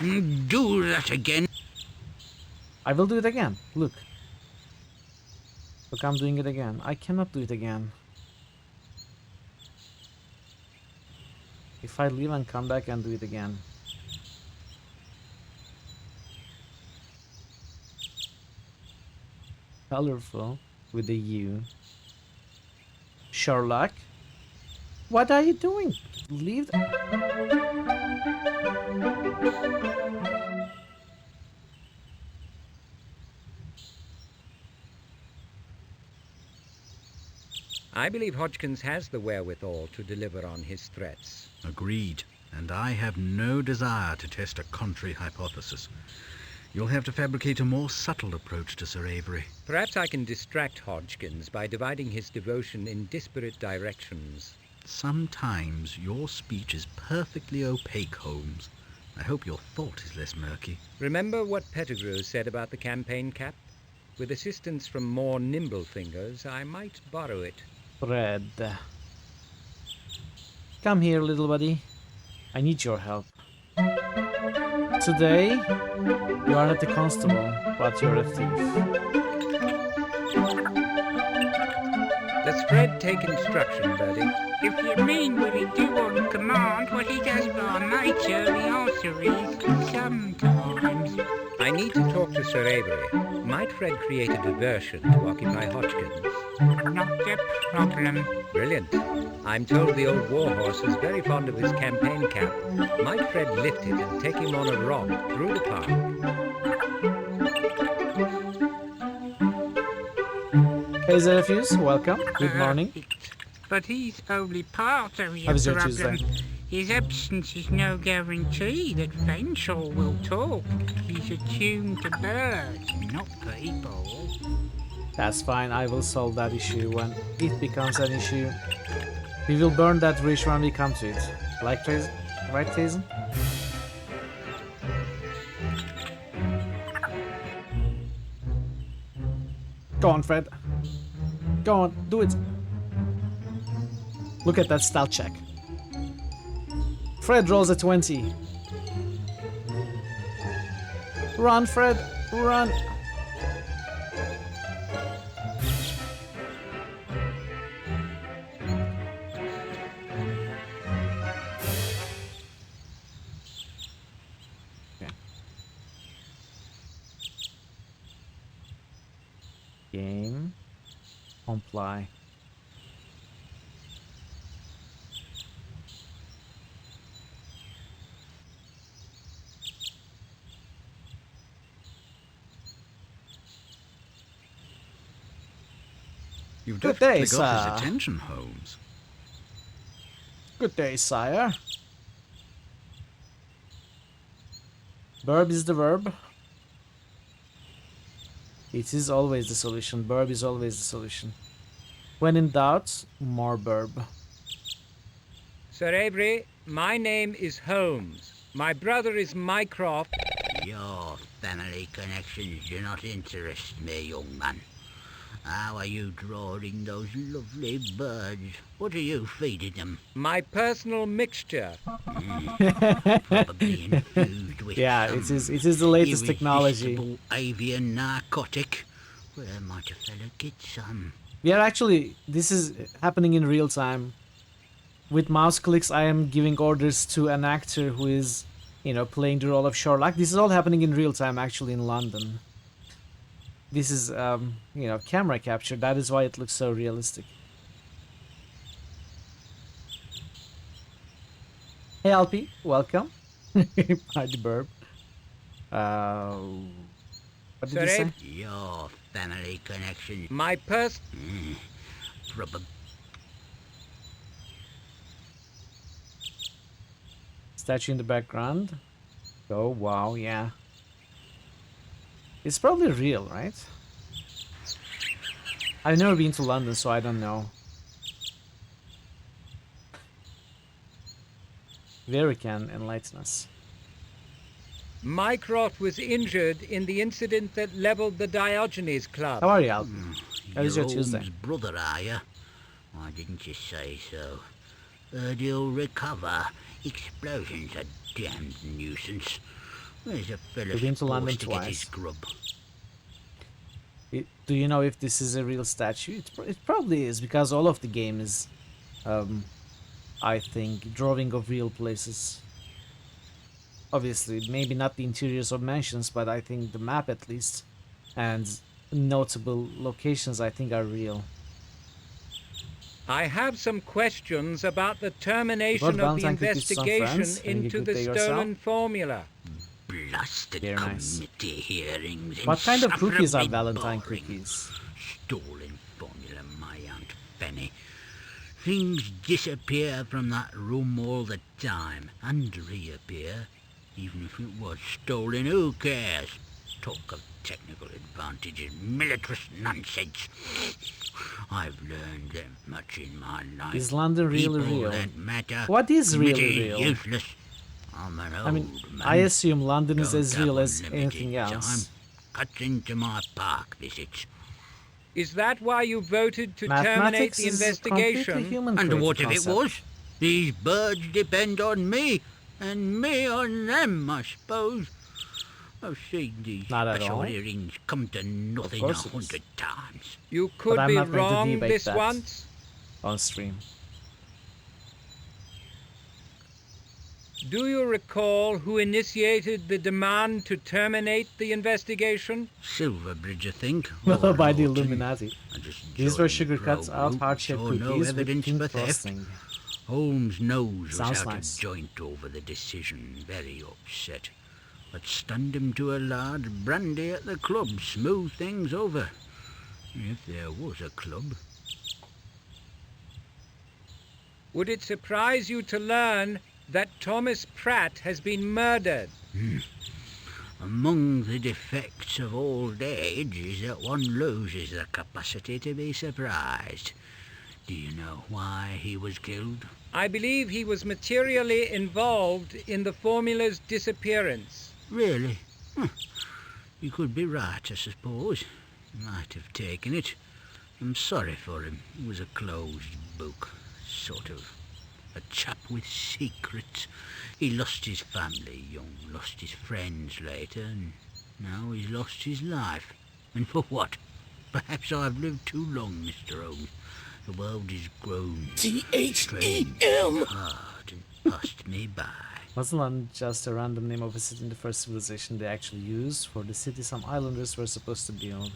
Do that again. I will do it again. Look. Look, I'm doing it again. I cannot do it again. If I leave and come back and do it again. Colorful with a U. Sherlock? What are you doing? Leave. I believe Hodgkins has the wherewithal to deliver on his threats. Agreed. And I have no desire to test a contrary hypothesis. You'll have to fabricate a more subtle approach to Sir Avery. Perhaps I can distract Hodgkins by dividing his devotion in disparate directions. Sometimes your speech is perfectly opaque, Holmes. I hope your thought is less murky. Remember what Pettigrew said about the campaign cap? With assistance from more nimble fingers, I might borrow it. Fred. Come here, little buddy. I need your help. Today, you are not a constable, but you're a thief. Does Fred take instruction, Birdie? If you mean will he do on command what he does by nature, the answer is sometimes. I need to talk to Sir Avery. Might Fred create a diversion to occupy Hodgkins? Not a problem. Brilliant. I'm told the old warhorse is very fond of his campaign cap. Might Fred lift it and take him on a romp through the park? Hey Zerefuse, welcome. Good morning. But he's only part of your How was your problem. Tuesday? His absence is no guarantee that Fanshawe will talk. He's attuned to birds, not people. That's fine, I will solve that issue when it becomes an issue. We will burn that bridge when we come to it. Like Trazen? Right, Trazen? Go on, Fred. Go on, do it. Look at that stealth check. Fred rolls a 20. Run, Fred, run. Game. Comply. You've Good definitely day, got sir. his attention, Holmes. Good day, sire. Verb is the verb. It is always the solution. Verb is always the solution. When in doubt, more verb. Sir Avery, my name is Holmes. My brother is Mycroft. Your family connections do not interest me, young man. How are you drawing those lovely birds? What are you feeding them? My personal mixture. Probably infused with Yeah, some it is the latest technology. irresistible avian narcotic. Where might a fella get some? We are actually, this is happening in real time. With mouse clicks, I am giving orders to an actor who is, you know, playing the role of Sherlock. This is all happening in real time, actually, in London. This is, you know, camera capture. That is why it looks so realistic. Hey, Alpi, welcome. By the burp. What did Sir you say? Abe? Your family connections. My Probably. Statue in the background. Oh, wow, yeah. It's probably real, right? I've never been to London, so I don't know. Very can enlighten us. Mycroft was injured in the incident that leveled the Diogenes Club. How are you, Al? How is You're your Tuesday? Holmes' brother, are you? Why didn't you say so? Heard you'll recover. Explosions are damned nuisance. Where's a fella We've been to London supposed to get his twice. grub? Do you know if this is a real statue? It probably is, because all of the game is, I think, drawing of real places. Obviously, maybe not the interiors of mansions, but I think the map at least, and notable locations I think are real. I have some questions about the termination of the Valentine cookies to some investigation friends. Having a into good the day yourself? stolen formula. Blasted Very nice. committee hearings. What kind of cookies are insufferably Valentine boring. cookies? Stolen formula, my Aunt Fanny. Things disappear from that room all the time and reappear. Even if it was stolen, who cares? Talk of technical advantages, militarist nonsense. I've learned that much in my life. Is London really People real? that matter. What is really Committee real? Useless. I'm an old I mean, man. I assume London is Don't as have real as unlimited anything else. time. Cuts into my park visits. Is that why you voted to terminate Mathematics the is completely investigation? human And created what if it concept. was? These birds depend on me, and me on them, I suppose. I've seen these Not at special all. hearings come to nothing course it is. 100 times. You could I'm be not going to wrong debate this that. once. On stream. Do you recall who initiated the demand to terminate the investigation? Silverbridge, I think. Well, or by the Lawton. Illuminati. I just These were joined sugar the cuts out, pro-group, heart-shaped saw cookies no with evidence pink for theft. frosting. Holmes' nose was Sounds out nice. of joint over the decision, very upset. But stunned him to a large brandy at the club, smooth things over. If there was a club. Would it surprise you to learn that Thomas Pratt has been murdered? Among the defects of old age is that one loses the capacity to be surprised. Do you know why he was killed? I believe he was materially involved in the formula's disappearance. Really? You could be right, I suppose. Might have taken it. I'm sorry for him. It was a closed book. Sort of a chap with secrets. He lost his family young, lost his friends later, and now he's lost his life. And for what? Perhaps I've lived too long, Mr. Holmes. The world has grown T-H-E-M. hard and passed me by. Wasn't London just a random name of a city in the first civilization they actually used for the city some islanders were supposed to build?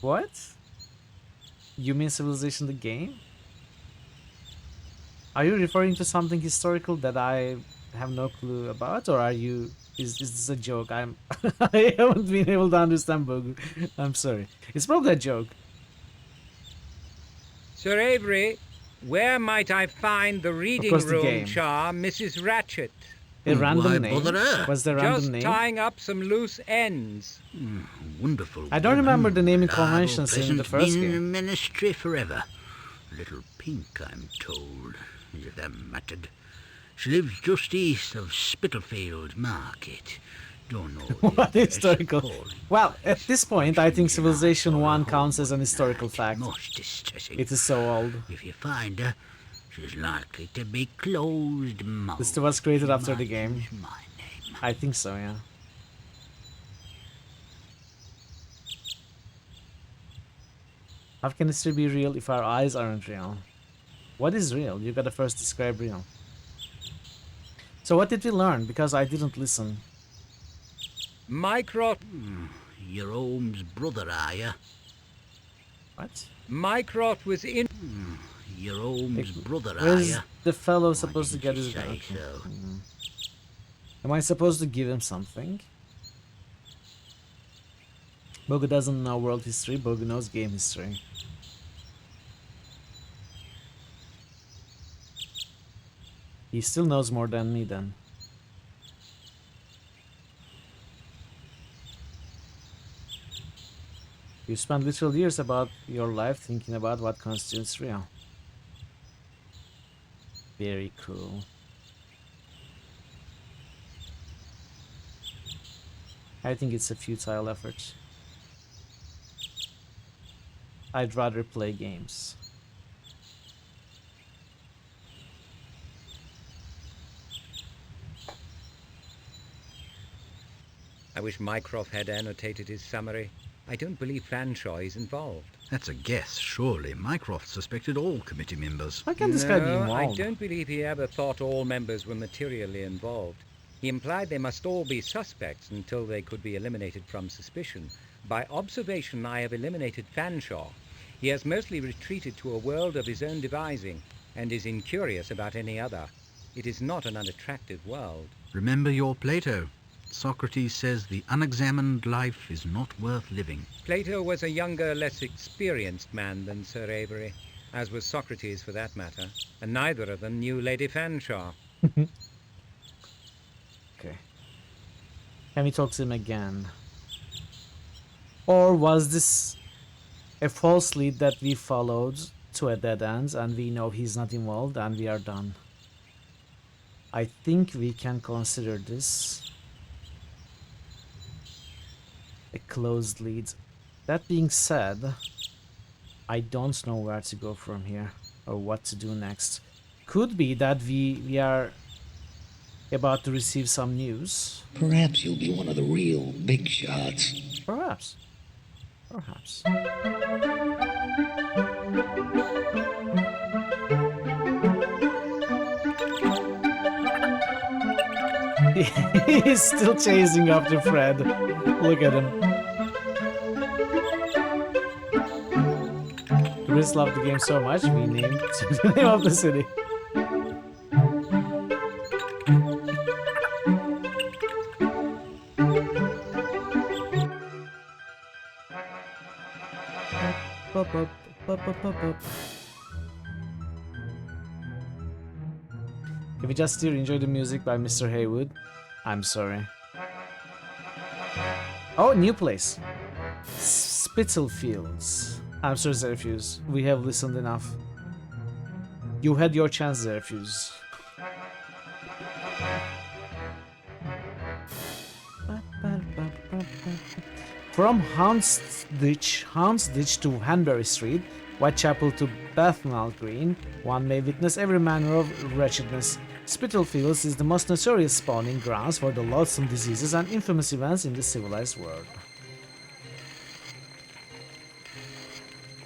What? You mean Civilization the game? Are you referring to something historical that I have no clue about, or are you... Is this a joke? I haven't been able to understand Bogu. I'm sorry. It's probably a joke. Sir Avery, where might I find the reading course, the room game. charm, Mrs. Ratchet? A Why random name? bother her? Was there a random Just name? tying up some loose ends. Wonderful. I don't woman. remember the naming Reliable, conventions in the pleasant, first been in the game. ministry forever. A little pink, I'm told, as if that mattered. She lives just east of Spitalfield Market. Don't know. the What address. historical? Appalling. Well, at this point, I think Civilization 1 counts as an historical Night, fact. Most distressing. It is so old. If you find her, she's likely to be closed mouthed. This was created She after the might game. use my name. I think so, yeah. How can history be real if our eyes aren't real? What is real? You gotta first describe real. So what did we learn? Because I didn't listen. Mycroft Your Holmes' brother, are you? What? Mycroft was in... Your Holmes' brother, are Where's you? the fellow Why supposed to didn't get you his say gun? so? Am I supposed to give him something? Bogu doesn't know world history, Bogu knows game history. He still knows more than me then. You spent literal years about your life thinking about what constitutes real. Very cool. I think it's a futile effort. I'd rather play games. I wish Mycroft had annotated his summary. I don't believe Fanshawe is involved. That's a guess, surely. Mycroft suspected all committee members. How can this guy be No, I involved? don't believe he ever thought all members were materially involved. He implied they must all be suspects until they could be eliminated from suspicion. By observation, I have eliminated Fanshawe. He has mostly retreated to a world of his own devising, and is incurious about any other. It is not an unattractive world. Remember your Plato. Socrates says the unexamined life is not worth living. Plato was a younger, less experienced man than Sir Avery, as was Socrates for that matter, and neither of them knew Lady Fanshawe. Okay. Can we talk to him again? Or was this a false lead that we followed to a dead end and we know he's not involved and we are done? I think we can consider this a closed lead. That being said, I don't know where to go from here or what to do next. Could be that we are about to receive some news. Perhaps you'll be one of the real big shots. Perhaps. Perhaps. He's still chasing after Fred. Look at him. Chris loved the game so much, we named the name of the city. If you just here enjoy the music by Mr. Haywood, I'm sorry. Oh, new place. Spitalfields. I'm sorry, Zerfuse. We have listened enough. You had your chance, Zerfuse. From Houndsditch to Hanbury Street, Whitechapel to Bethnal Green, one may witness every manner of wretchedness. Spitalfields is the most notorious spawning grounds for the loathsome diseases and infamous events in the civilized world.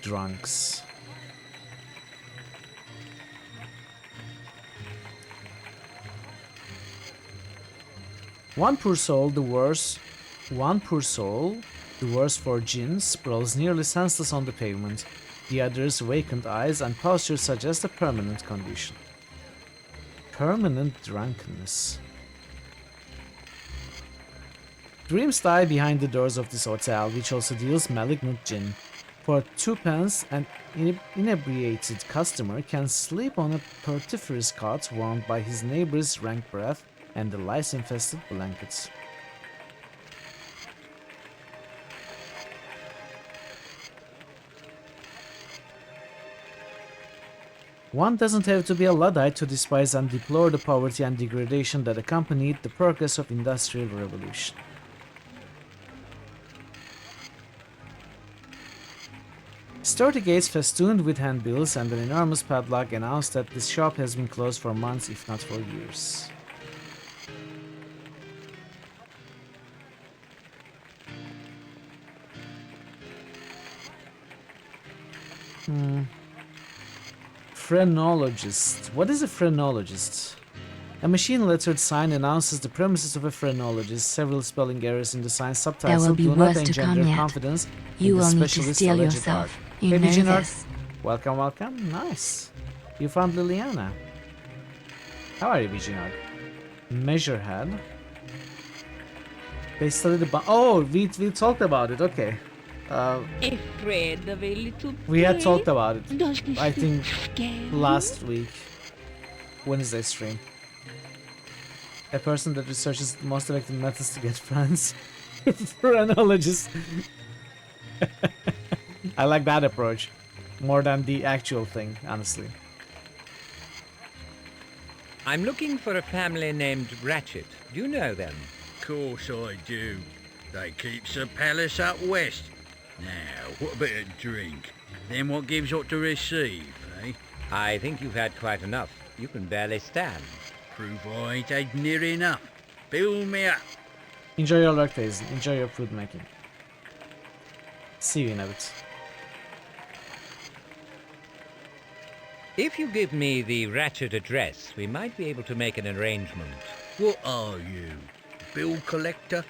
Drunks. One poor soul, the worse for gin, sprawls nearly senseless on the pavement. The other's vacant eyes and posture suggest a permanent condition. Permanent drunkenness. Dreams die behind the doors of this hotel, which also deals malignant gin. For 2p, an inebriated customer can sleep on a purtiferous cot warmed by his neighbor's rank breath and the lice-infested blankets. One doesn't have to be a Luddite to despise and deplore the poverty and degradation that accompanied the progress of Industrial Revolution. Sturdy gates festooned with handbills and an enormous padlock announced that this shop has been closed for months, if not for years. Phrenologist. What is a phrenologist? A machine-lettered sign announces the premises of a phrenologist. Several spelling errors in the sign's subtitle do not engender confidence in the specialist's alleged art. Hey, Viginard. Welcome, welcome. Nice. You found Liliana. How are you, Viginard? Measurehead. They studied the oh, we talked about it. Okay. Afraid of a little We had talked about it. Does this I think scare last week. Wednesday stream. A person that researches the most effective methods to get friends. Phrenologist. I like that approach more than the actual thing, honestly. I'm looking for a family named Ratchet. Do you know them? Course I do. They keeps the palace up west. Now, what about a drink? Then what gives ought to receive, eh? I think you've had quite enough. You can barely stand. Prove I ain't had near enough. Build me up. Enjoy your work days. Enjoy your food making. See you in a bit. If you give me the Ratchet address, we might be able to make an arrangement. What are you? Bill collector?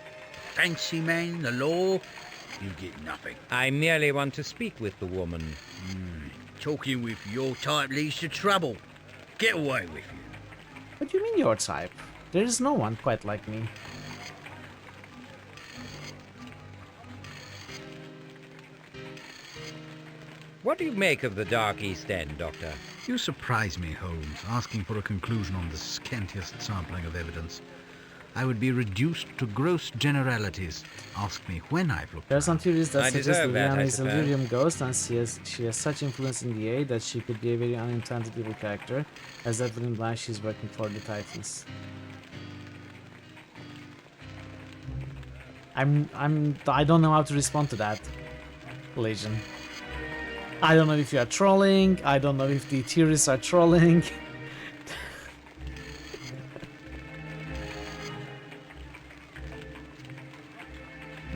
Fancy man? The law? You get nothing. I merely want to speak with the woman. Talking with your type leads to trouble. Get away with you. What do you mean your type? There is no one quite like me. What do you make of the Dark East End, Doctor? You surprise me, Holmes, asking for a conclusion on the scantiest sampling of evidence. I would be reduced to gross generalities. Ask me when I've looked. There are some theories that I suggest deserve that, Liliana I is a suppose. lyrium ghost, and she has such influence in the A that she could be a very unintended evil character, as that would imply she's working for the Titans. I don't know how to respond to that, Legion. I don't know if you are trolling. I don't know if the theorists are trolling.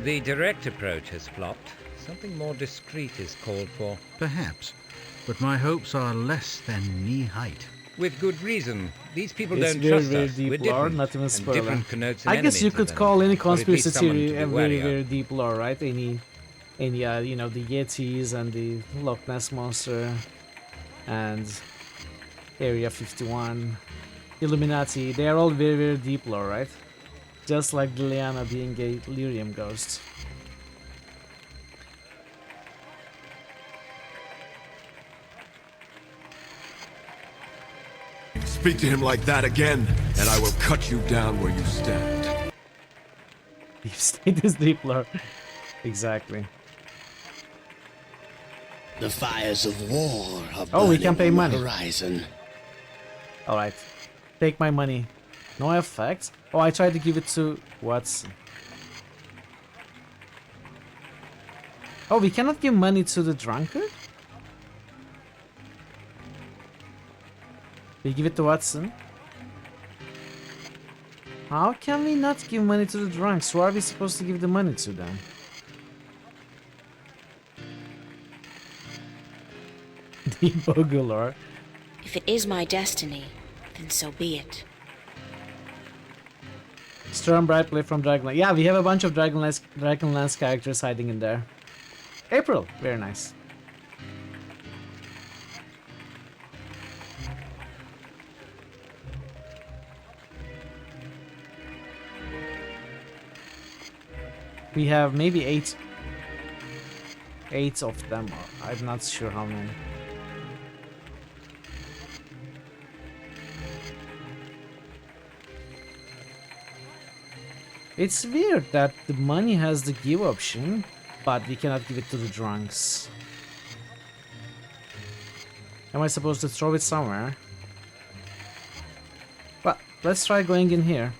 The direct approach has flopped. Something more discreet is called for. Perhaps, but my hopes are less than knee-height. With good reason. These people It's don't very, trust very us. deep We're lore, different, not even and spoiler. different connotes an I guess enemy you to could them, call any or at conspiracy least someone theory to be a wary very, of. very deep lore, right? Any you know, the Yetis and the Loch Ness Monster and Area 51, Illuminati, they are all very, very deep lore, right? Just like Liliana being a lyrium ghost. Speak to him like that again, and I will cut you down where you stand. Deep state is deep lore. Exactly. The fires of war are Oh, we burning can pay on the money. horizon. Alright. Take my money. No effect? Oh, I tried to give it to Watson. Oh, we cannot give money to the drunkard? We give it to Watson? How can we not give money to the drunks? Who are we supposed to give the money to then? The Bogulor. If it is my destiny, then so be it. Storm Brightplay from Dragonlance. Yeah, we have a bunch of Dragonlance characters hiding in there. April, very nice. We have maybe eight of them. I'm not sure how many. It's weird that the money has the give option, but we cannot give it to the drunks. Am I supposed to throw it somewhere? Well, let's try going in here.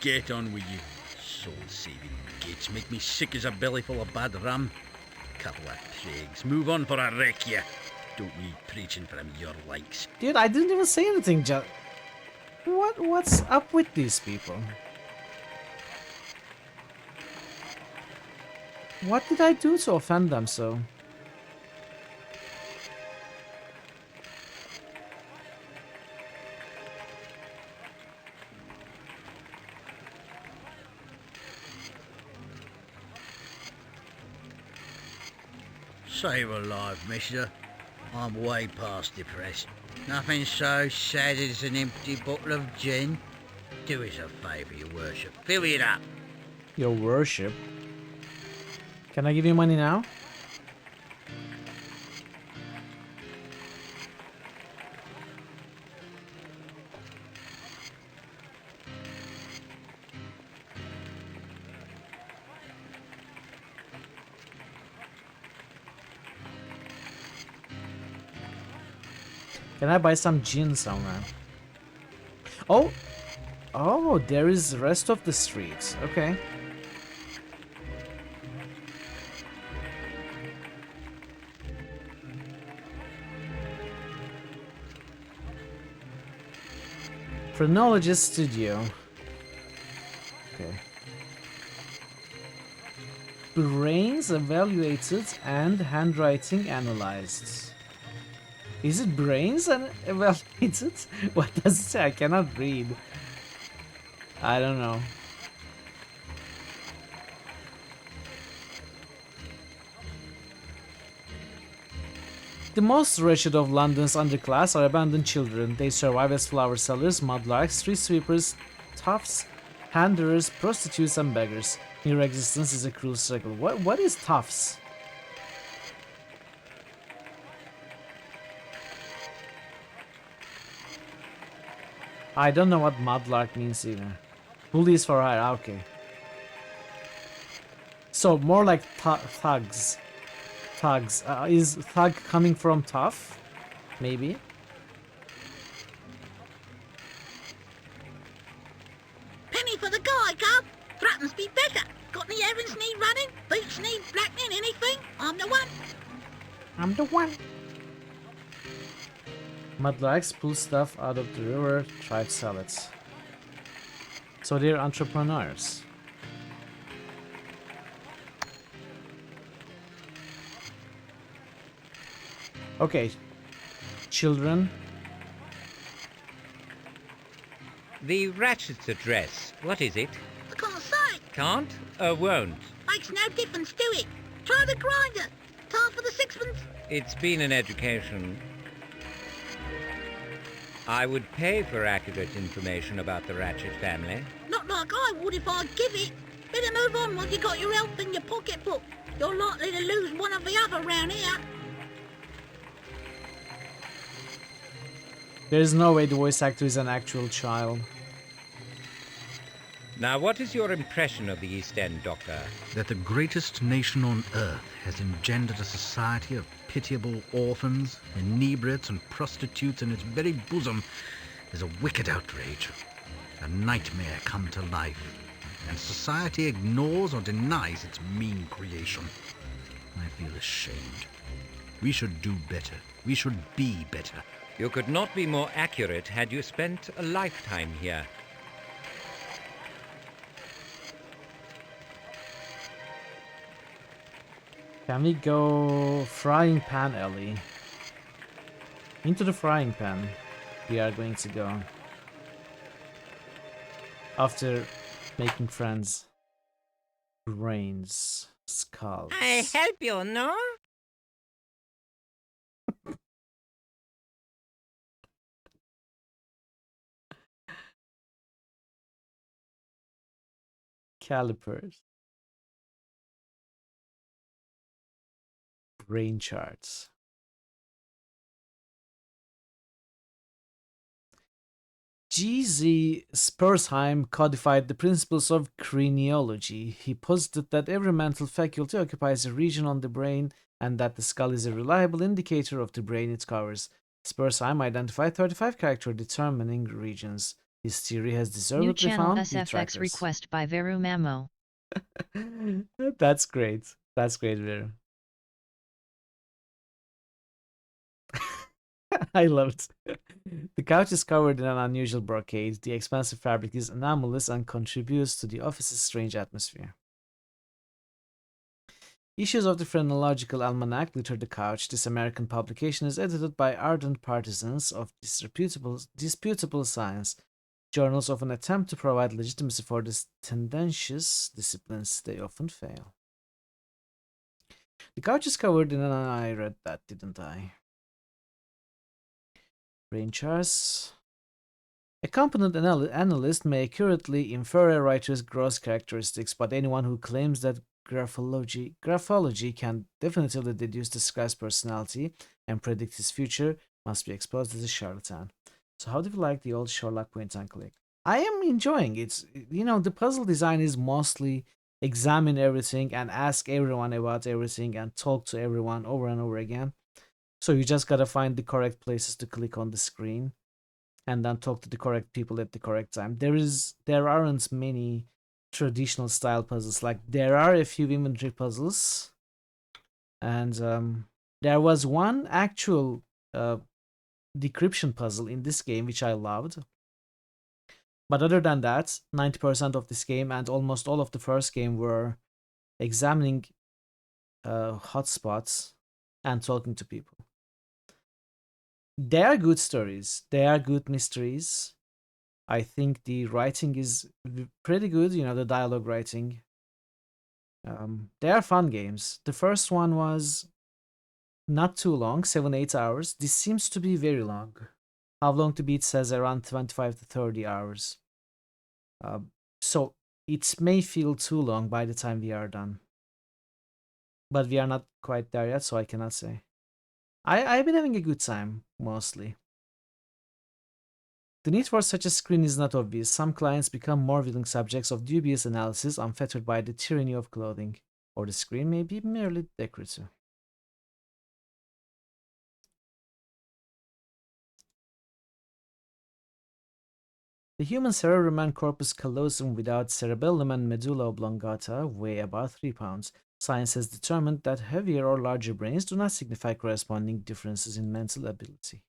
Get on with you. Soul-saving gits make me sick as a belly full of bad rum. Couple of prigs. Move on for I wreck ya. Don't need preaching from your likes. Dude, I didn't even say anything, What's up with these people? What did I do to offend them so? Save a life, mister. I'm way past depressed. Nothing so sad as an empty bottle of gin. Do us a favour, your worship. Fill it up. Your worship? Can I give you money now? Can I buy some gin somewhere? Oh! Oh, there is the rest of the streets. Okay. Phrenologist Studio. Okay. Brains evaluated and handwriting analyzed. Is it brains and evaluated? What does it say? I cannot read. I don't know. The most wretched of London's underclass are abandoned children. They survive as flower sellers, mudlarks, street sweepers, toughs, handlers, prostitutes, and beggars. Mere existence is a cruel circle. What is toughs? I don't know what mudlark means either. Bullies for hire, okay. So more like thugs. Thugs. Is thug coming from tough? Maybe. Penny for the guy, Gov. Threatens be better. Got any errands need running? Boots need blackening? Anything? I'm the one. I'm the one. Mudlarks pull stuff out of the river, try to sell it. So they're entrepreneurs. Okay, children. The Ratchet's address, what is it? I can't say. Can't or won't? Makes no difference, do it. Try the grinder. Time for the sixpence. It's been an education. I would pay for accurate information about the Ratchet family. Not like I would if I give it. Better move on while you got your health in your pocketbook. You're likely to lose one or the other round here. There's no way the voice actor is an actual child. Now, what is your impression of the East End, Doctor? That the greatest nation on earth has engendered a society of pitiable orphans, inebriates and prostitutes in its very bosom is a wicked outrage, a nightmare come to life, and society ignores or denies its mean creation. I feel ashamed. We should do better. We should be better. You could not be more accurate had you spent a lifetime here. Can we go frying pan alley? Into the frying pan we are going to go. After making friends. Brains. Skulls. I help you, no? Calipers. Brain charts. G.Z. Spursheim codified the principles of craniology. He posited that every mental faculty occupies a region on the brain and that the skull is a reliable indicator of the brain it covers. Spursheim identified 35 character determining regions. His theory has deservedly New channel found SFX detractors. request by Veru Mamo. That's great. That's great, Veru. I love it. The couch is covered in an unusual brocade. The expensive fabric is anomalous and contributes to the office's strange atmosphere. Issues of the Phrenological Almanac litter the couch. This American publication is edited by ardent partisans of disputable science. Journals often attempt to provide legitimacy for these tendentious disciplines. They often fail. The couch is covered in an... I read that, didn't I? Brain charts. A competent analyst may accurately infer a writer's gross characteristics, but anyone who claims that graphology can definitively deduce this guy's personality and predict his future must be exposed as a charlatan. So how do you like the old Sherlock point and click? I am enjoying it. You know, the puzzle design is mostly examine everything and ask everyone about everything and talk to everyone over and over again. So you just gotta find the correct places to click on the screen and then talk to the correct people at the correct time. There aren't many traditional style puzzles. Like there are a few inventory puzzles, and there was one actual decryption puzzle in this game which I loved. But other than that, 90% of this game and almost all of the first game were examining hotspots and talking to people. They are good stories. They are good mysteries. I think the writing is pretty good, the dialogue writing. They are fun games. The first one was not too long, 7-8 hours. This seems to be very long. How long to beat says around 25 to 30 hours. So it may feel too long by the time we are done. But we are not quite there yet, so I cannot say. I've been having a good time, mostly. The need for such a screen is not obvious. Some clients become more willing subjects of dubious analysis, unfettered by the tyranny of clothing. Or the screen may be merely decorative. The human cerebrum and corpus callosum without cerebellum and medulla oblongata weigh about 3 pounds. Science has determined that heavier or larger brains do not signify corresponding differences in mental ability.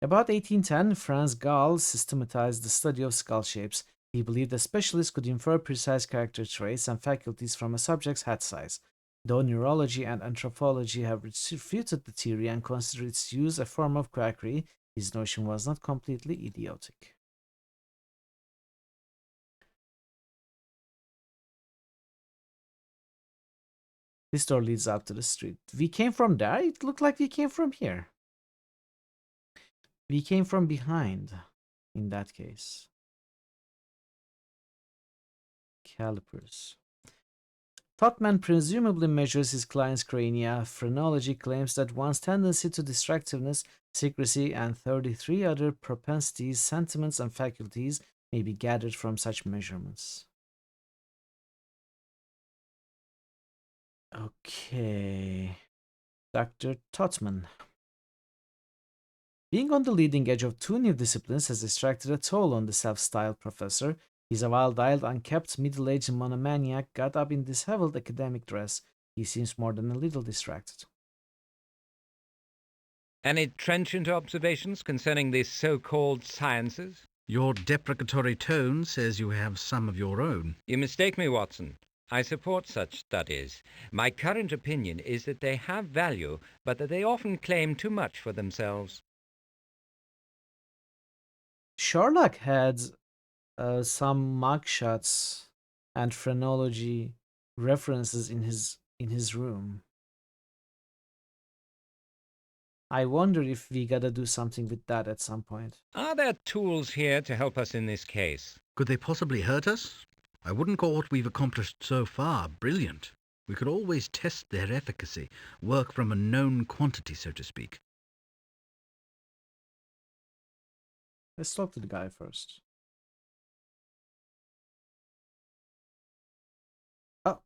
About 1810, Franz Gall systematized the study of skull shapes. He believed that specialists could infer precise character traits and faculties from a subject's head size. Though neurology and anthropology have refuted the theory and considered its use a form of quackery, his notion was not completely idiotic. This door leads out to the street. We came from there? It looked like we came from here. We came from behind, in that case. Calipers. Totman presumably measures his client's crania. Phrenology claims that one's tendency to distractiveness, secrecy, and 33 other propensities, sentiments, and faculties may be gathered from such measurements. Okay. Dr. Totman. Being on the leading edge of 2 new disciplines has extracted a toll on the self-styled professor. He's a wild-eyed, unkempt, middle-aged monomaniac got up in disheveled academic dress. He seems more than a little distracted. Any trenchant observations concerning the so-called sciences? Your deprecatory tone says you have some of your own. You mistake me, Watson. I support such studies. My current opinion is that they have value, but that they often claim too much for themselves. Sherlock had some mugshots and phrenology references in his room. I wonder if we gotta do something with that at some point. Are there tools here to help us in this case? Could they possibly hurt us? I wouldn't call what we've accomplished so far brilliant. We could always test their efficacy, work from a known quantity, so to speak. Let's talk to the guy first. Oh.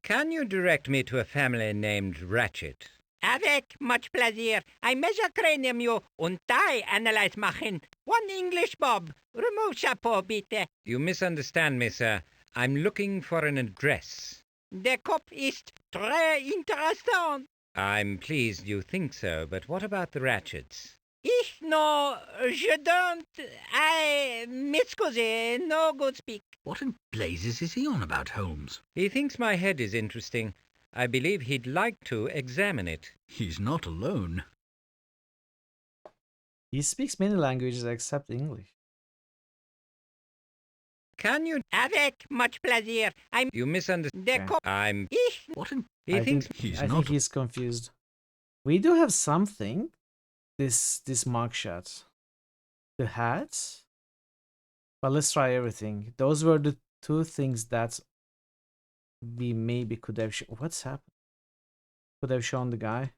Can you direct me to a family named Ratchet? Avec much pleasure. I measure cranium you und I analyze machen. One English bob. Remove chapeau, bitte. You misunderstand me, sir. I'm looking for an address. Der Kopf ist très interessant. I'm pleased you think so, but what about the Ratchets? Ich je don't. M'excuse, no good speak. What in blazes is he on about, Holmes? He thinks my head is interesting. I believe he'd like to examine it. He's not alone. He speaks many languages except English. Can you... Avec much pleasure. You misunderstand. Okay. I'm... What in... I think he's confused. We do have something. This mugshot. The hat. But let's try everything. Those were the 2 things that we maybe could have... What's happened? Could have shown the guy.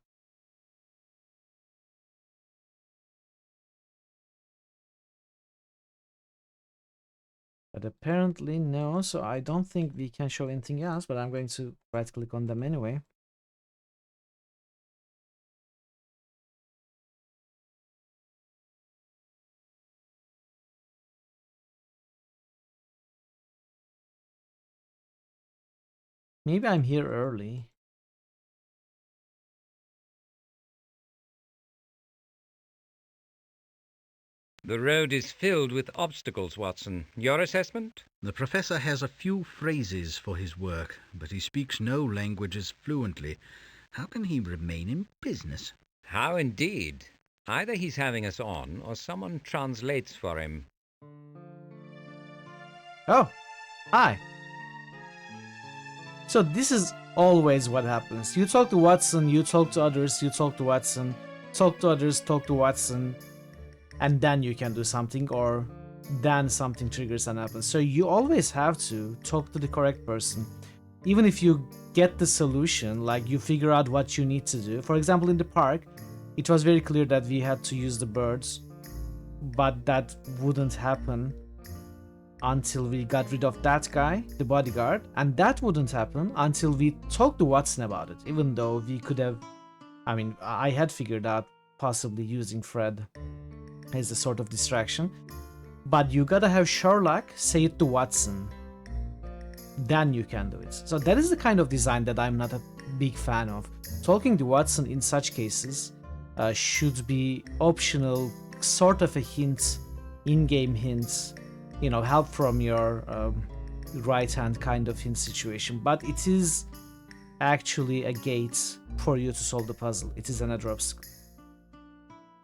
But apparently no, so I don't think we can show anything else, but I'm going to right click on them anyway. Maybe I'm here early. The road is filled with obstacles, Watson. Your assessment? The professor has a few phrases for his work, but he speaks no languages fluently. How can he remain in business? How indeed. Either he's having us on, or someone translates for him. Oh, hi. So this is always what happens. You talk to Watson, you talk to others, you talk to Watson, talk to others, talk to Watson, and then you can do something, or then something triggers and happens. So you always have to talk to the correct person. Even if you get the solution, like you figure out what you need to do. For example, in the park, it was very clear that we had to use the birds, but that wouldn't happen until we got rid of that guy, the bodyguard, and that wouldn't happen until we talked to Watson about it, even though we could have, I mean, I had figured out possibly using Fred as a sort of distraction, but you gotta have Sherlock say it to Watson, then you can do it. So that is the kind of design that I'm not a big fan of. Talking to Watson in such cases should be optional, sort of a hint, in-game hint, you know, help from your right hand kind of hint situation, but it is actually a gate for you to solve the puzzle. It is another obstacle.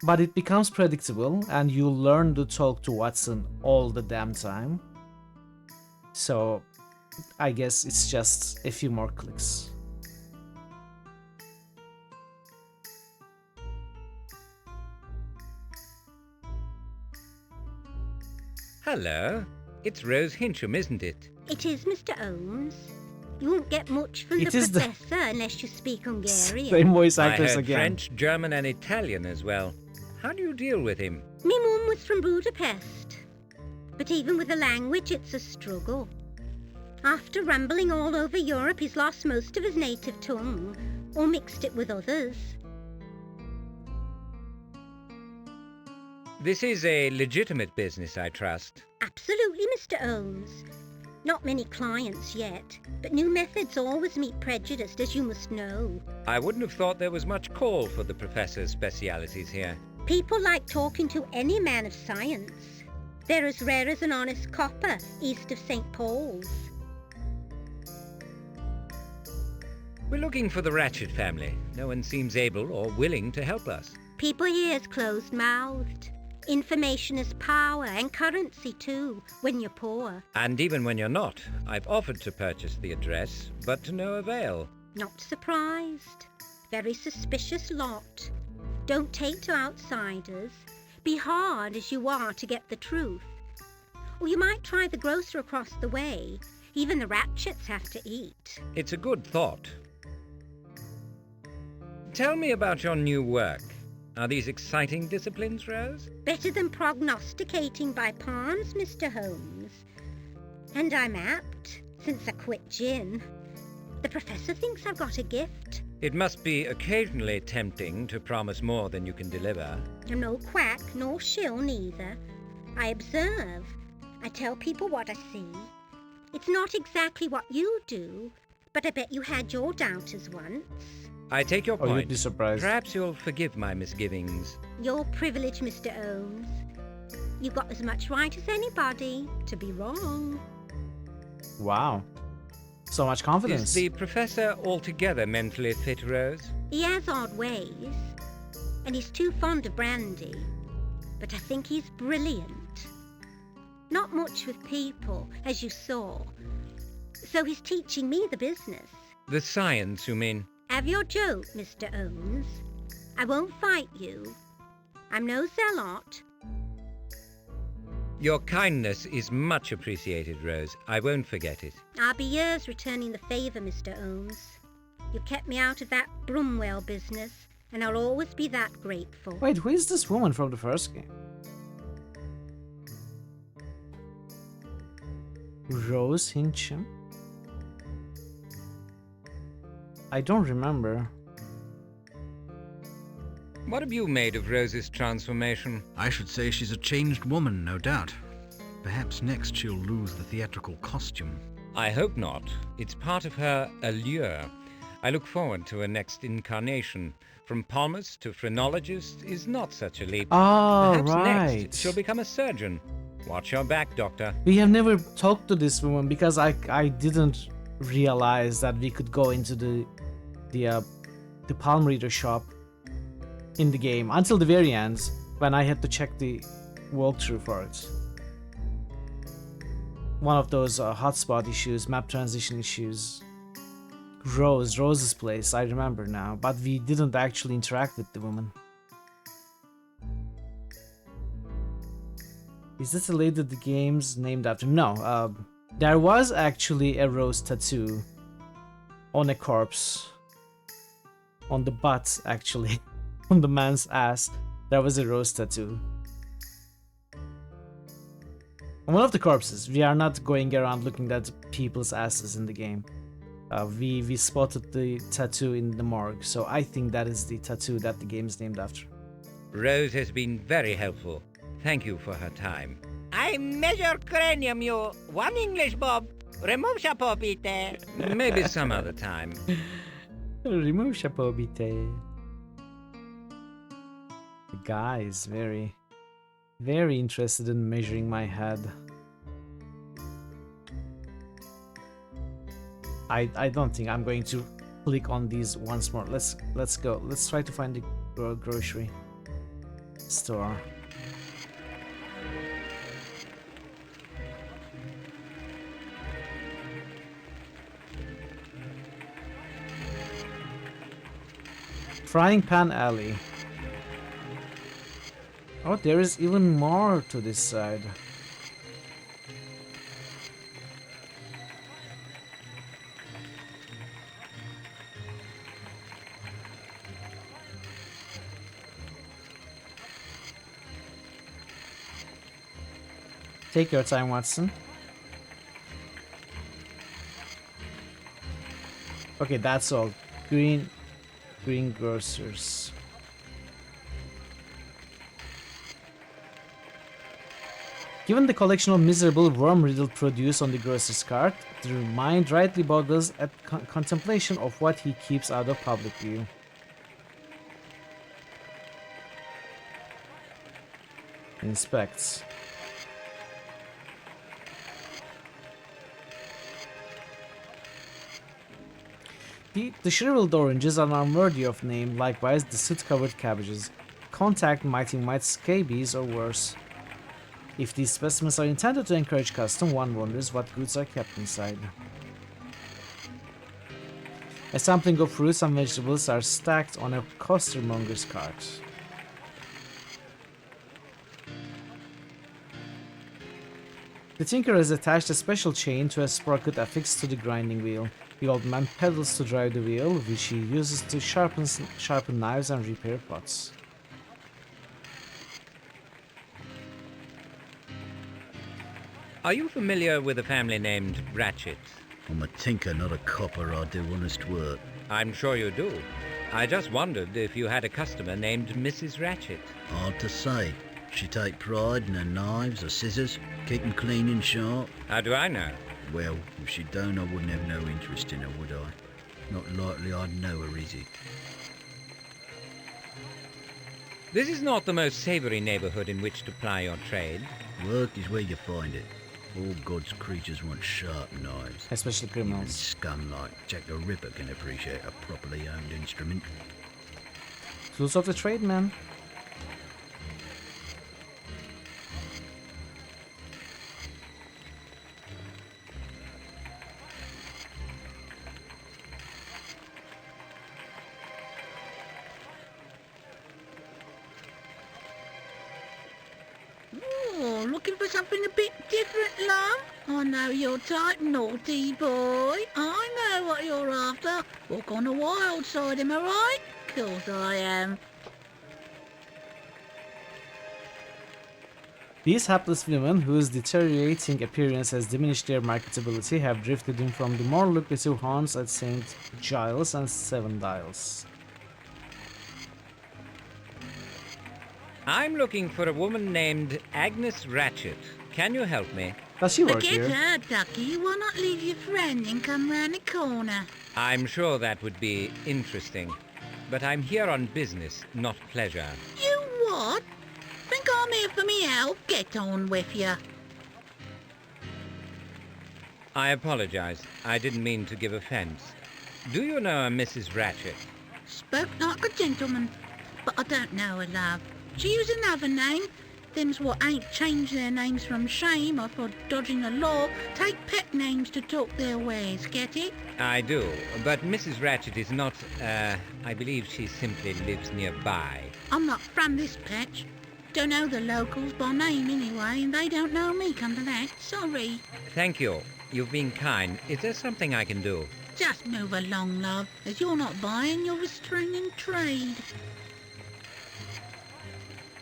But it becomes predictable and you learn to talk to Watson all the damn time. So I guess it's just a few more clicks. Hello. It's Rose Hincham, isn't it? It is, Mr. Holmes. You won't get much from It the is the professor unless you speak Hungarian. same voice I actors heard again. French, German, and Italian as well. How do you deal with him? Me mum was from Budapest. But even with the language, it's a struggle. After rambling all over Europe, he's lost most of his native tongue, or mixed it with others. This is a legitimate business, I trust. Absolutely, Mr. Holmes. Not many clients yet, but new methods always meet prejudice, as you must know. I wouldn't have thought there was much call for the professor's specialities here. People like talking to any man of science. They're as rare as an honest copper east of St. Paul's. We're looking for the Ratchet family. No one seems able or willing to help us. People here is closed-mouthed. Information is power, and currency too, when you're poor. And even when you're not, I've offered to purchase the address, but to no avail. Not surprised. Very suspicious lot. Don't take to outsiders. Be hard as you are to get the truth. Or you might try the grocer across the way. Even the Ratchets have to eat. It's a good thought. Tell me about your new work. Are these exciting disciplines, Rose? Better than prognosticating by palms, Mr. Holmes. And I'm apt, since I quit gin. The professor thinks I've got a gift. It must be occasionally tempting to promise more than you can deliver. I'm no quack, nor shill neither. I observe. I tell people what I see. It's not exactly what you do, but I bet you had your doubters once. I take your point. Oh, you'd be surprised. Perhaps you'll forgive my misgivings. Your privilege, Mr. Holmes. You've got as much right as anybody to be wrong. Wow. So much confidence. Is the professor altogether mentally fit, Rose? He has odd ways, and he's too fond of brandy. But I think he's brilliant. Not much with people, as you saw. So he's teaching me the business. The science, you mean? Have your joke, Mr. Holmes. I won't fight you. I'm no zealot. Your kindness is much appreciated, Rose. I won't forget it. I'll be years returning the favour, Mr. Holmes. You kept me out of that Brumwell business, and I'll always be that grateful. Wait, who is this woman from the first game? Rose Hincham? I don't remember. What have you made of Rose's transformation? I should say she's a changed woman, no doubt. Perhaps next she'll lose the theatrical costume. I hope not. It's part of her allure. I look forward to her next incarnation. From palmist to phrenologist is not such a leap. Oh, Perhaps right. next she'll become a surgeon. Watch your back, Doctor. We have never talked to this woman because I didn't realize that we could go into the palm reader shop in the game until the very end when I had to check the walkthrough for it. One of those hotspot issues, map transition issues. Rose's place, I remember now, but we didn't actually interact with the woman. Is this the lady the game's named after? No, there was actually a rose tattoo on a corpse. On the butt, actually. On the man's ass, there was a rose tattoo. On one of the corpses. We are not going around looking at people's asses in the game. We spotted the tattoo in the morgue, so I think that is the tattoo that the game is named after. Rose has been very helpful. Thank you for her time. I measure cranium, you. One English, Bob. Remove chapeau bite. Maybe some other time. Remove chapeau bite. The guy is very interested in measuring my head. I don't think I'm going to click on these once more. Let's go. Let's try to find the grocery store. Frying Pan Alley. Oh, there is even more to this side. Take your time, Watson. Okay, that's all. Green grocers. Given the collection of miserable worm-riddled produce on the grocer's cart, the mind rightly boggles at contemplation of what he keeps out of public view. Inspects. The shriveled oranges are unworthy of name, likewise the soot-covered cabbages. Contact mighty scabies or worse. If these specimens are intended to encourage custom, one wonders what goods are kept inside. A sampling of fruits and vegetables are stacked on a costermonger's cart. The tinker has attached a special chain to a sprocket affixed to the grinding wheel. The old man pedals to drive the wheel, which he uses to sharpen knives and repair pots. Are you familiar with a family named Ratchet? I'm a tinker, not a copper. I do honest work. I'm sure you do. I just wondered if you had a customer named Mrs. Ratchet. Hard to say. She take pride in her knives, her scissors, keep 'em clean and sharp. How do I know? Well, if she don't, I wouldn't have no interest in her, would I? Not likely I'd know her, is it? This is not the most savoury neighbourhood in which to ply your trade. Work is where you find it. All God's creatures want sharp knives. Especially Even criminals. scum like Jack the Ripper can appreciate a properly owned instrument. Tools of the trade, man. Oh, looking for something a bit different, love? I know your type, naughty boy. I know what you're after. Walk on the wild side, am I right? Course I am. These hapless women, whose deteriorating appearance has diminished their marketability, have drifted in from the more lucrative haunts at St. Giles and Seven Dials. I'm looking for a woman named Agnes Ratchet. Can you help me? Does she work Forget here? her, Ducky. Why not leave your friend and come round the corner? I'm sure that would be interesting. But I'm here on business, not pleasure. You what? Think I'm here for me help? Get on with you. I apologize. I didn't mean to give offense. Do you know a Mrs. Ratchet? Spoke like a gentleman, but I don't know her, love. She used another name. Them's what ain't changed their names from shame or for dodging the law take pet names to talk their ways, get it? I do, but Mrs. Ratchet is not, I believe she simply lives nearby. I'm not from this patch. Don't know the locals by name anyway, and they don't know me, come to that. Sorry. Thank you. You've been kind. Is there something I can do? Just move along, love. As you're not buying, you're restraining trade.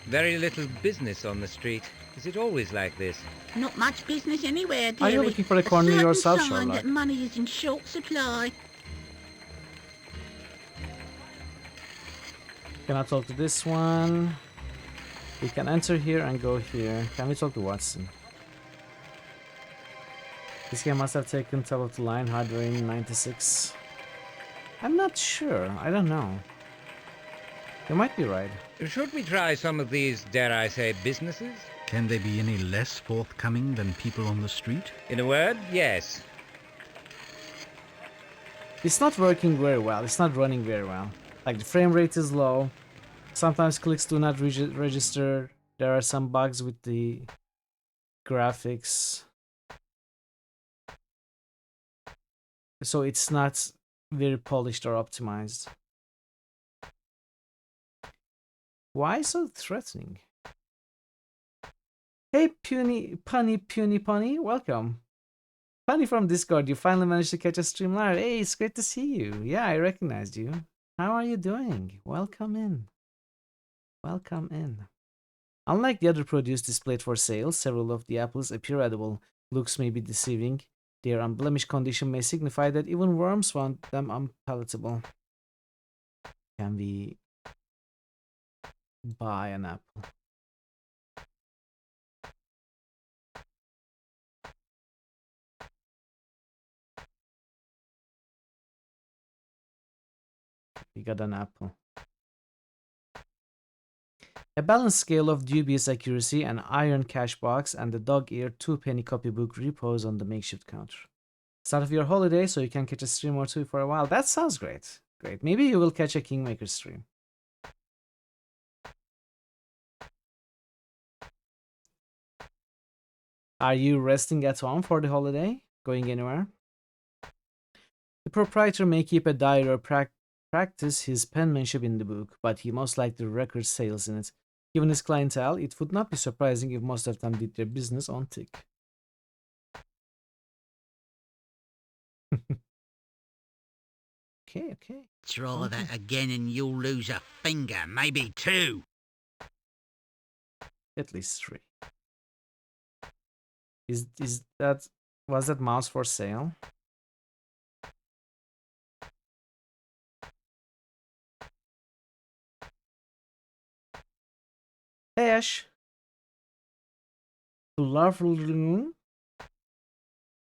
Very little business on the street. Is it always like this? Not much business anywhere, dearie. Are you looking for a corner certain yourself, sign Sherlock? that money is in short supply. Can I talk to this one? We can enter here and go here. Can we talk to Watson? This game must have taken top of the line hardware in 96. I'm not sure. I don't know. You might be right. Should we try some of these, dare I say, businesses? Can they be any less forthcoming than people on the street? In a word, yes. It's not working very well. It's not running very well. Like, the frame rate is low. Sometimes clicks do not register. There are some bugs with the graphics. So it's not very polished or optimized. Why so threatening? Hey, puny, welcome. Punny from Discord, you finally managed to catch a stream live. Hey, it's great to see you. Yeah, I recognized you. How are you doing? Welcome in. Welcome in. Unlike the other produce displayed for sale, several of the apples appear edible. Looks may be deceiving. Their unblemished condition may signify that even worms found them unpalatable. Can we buy an apple? We got an apple. A balanced scale of dubious accuracy, an iron cash box, and the dog-eared 2-penny copybook repose on the makeshift counter. Start of your holiday, so you can catch a stream or two for a while. That sounds great. Great. Maybe you will catch a Kingmaker stream. Are you resting at home for the holiday? Going anywhere? The proprietor may keep a diary or practice his penmanship in the book, but he most likely records sales in it. Given his clientele, it would not be surprising if most of them did their business on tick. Okay. Try that again and you'll lose a finger, maybe two. At least 3. Was that mouse for sale? Hey Ash. Lovely.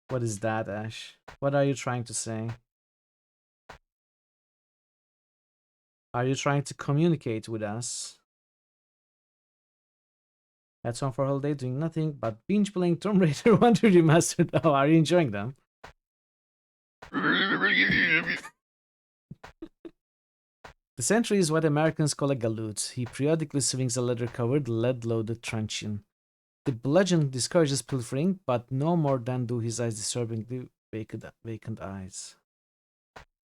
What is that, Ash? What are you trying to say? Are you trying to communicate with us? At home for holiday, doing nothing but binge playing Tomb Raider 1 Remastered. Oh, are you enjoying them? The Sentry is what Americans call a galoot. He periodically swings a leather-covered, lead-loaded truncheon. The bludgeon discourages pilfering, but no more than do his eyes disturbingly vacant eyes.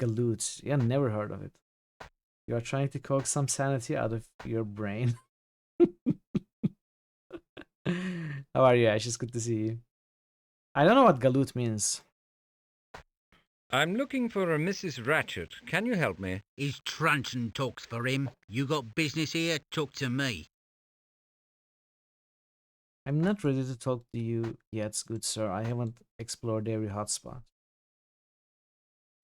Galoot. Yeah, never heard of it. You are trying to coax some sanity out of your brain. How are you, Ash? It's good to see you. I don't know what galoot means. I'm looking for a Mrs. Ratchet. Can you help me? His truncheon talks for him. You got business here? Talk to me. I'm not ready to talk to you yet, good sir. I haven't explored every hotspot.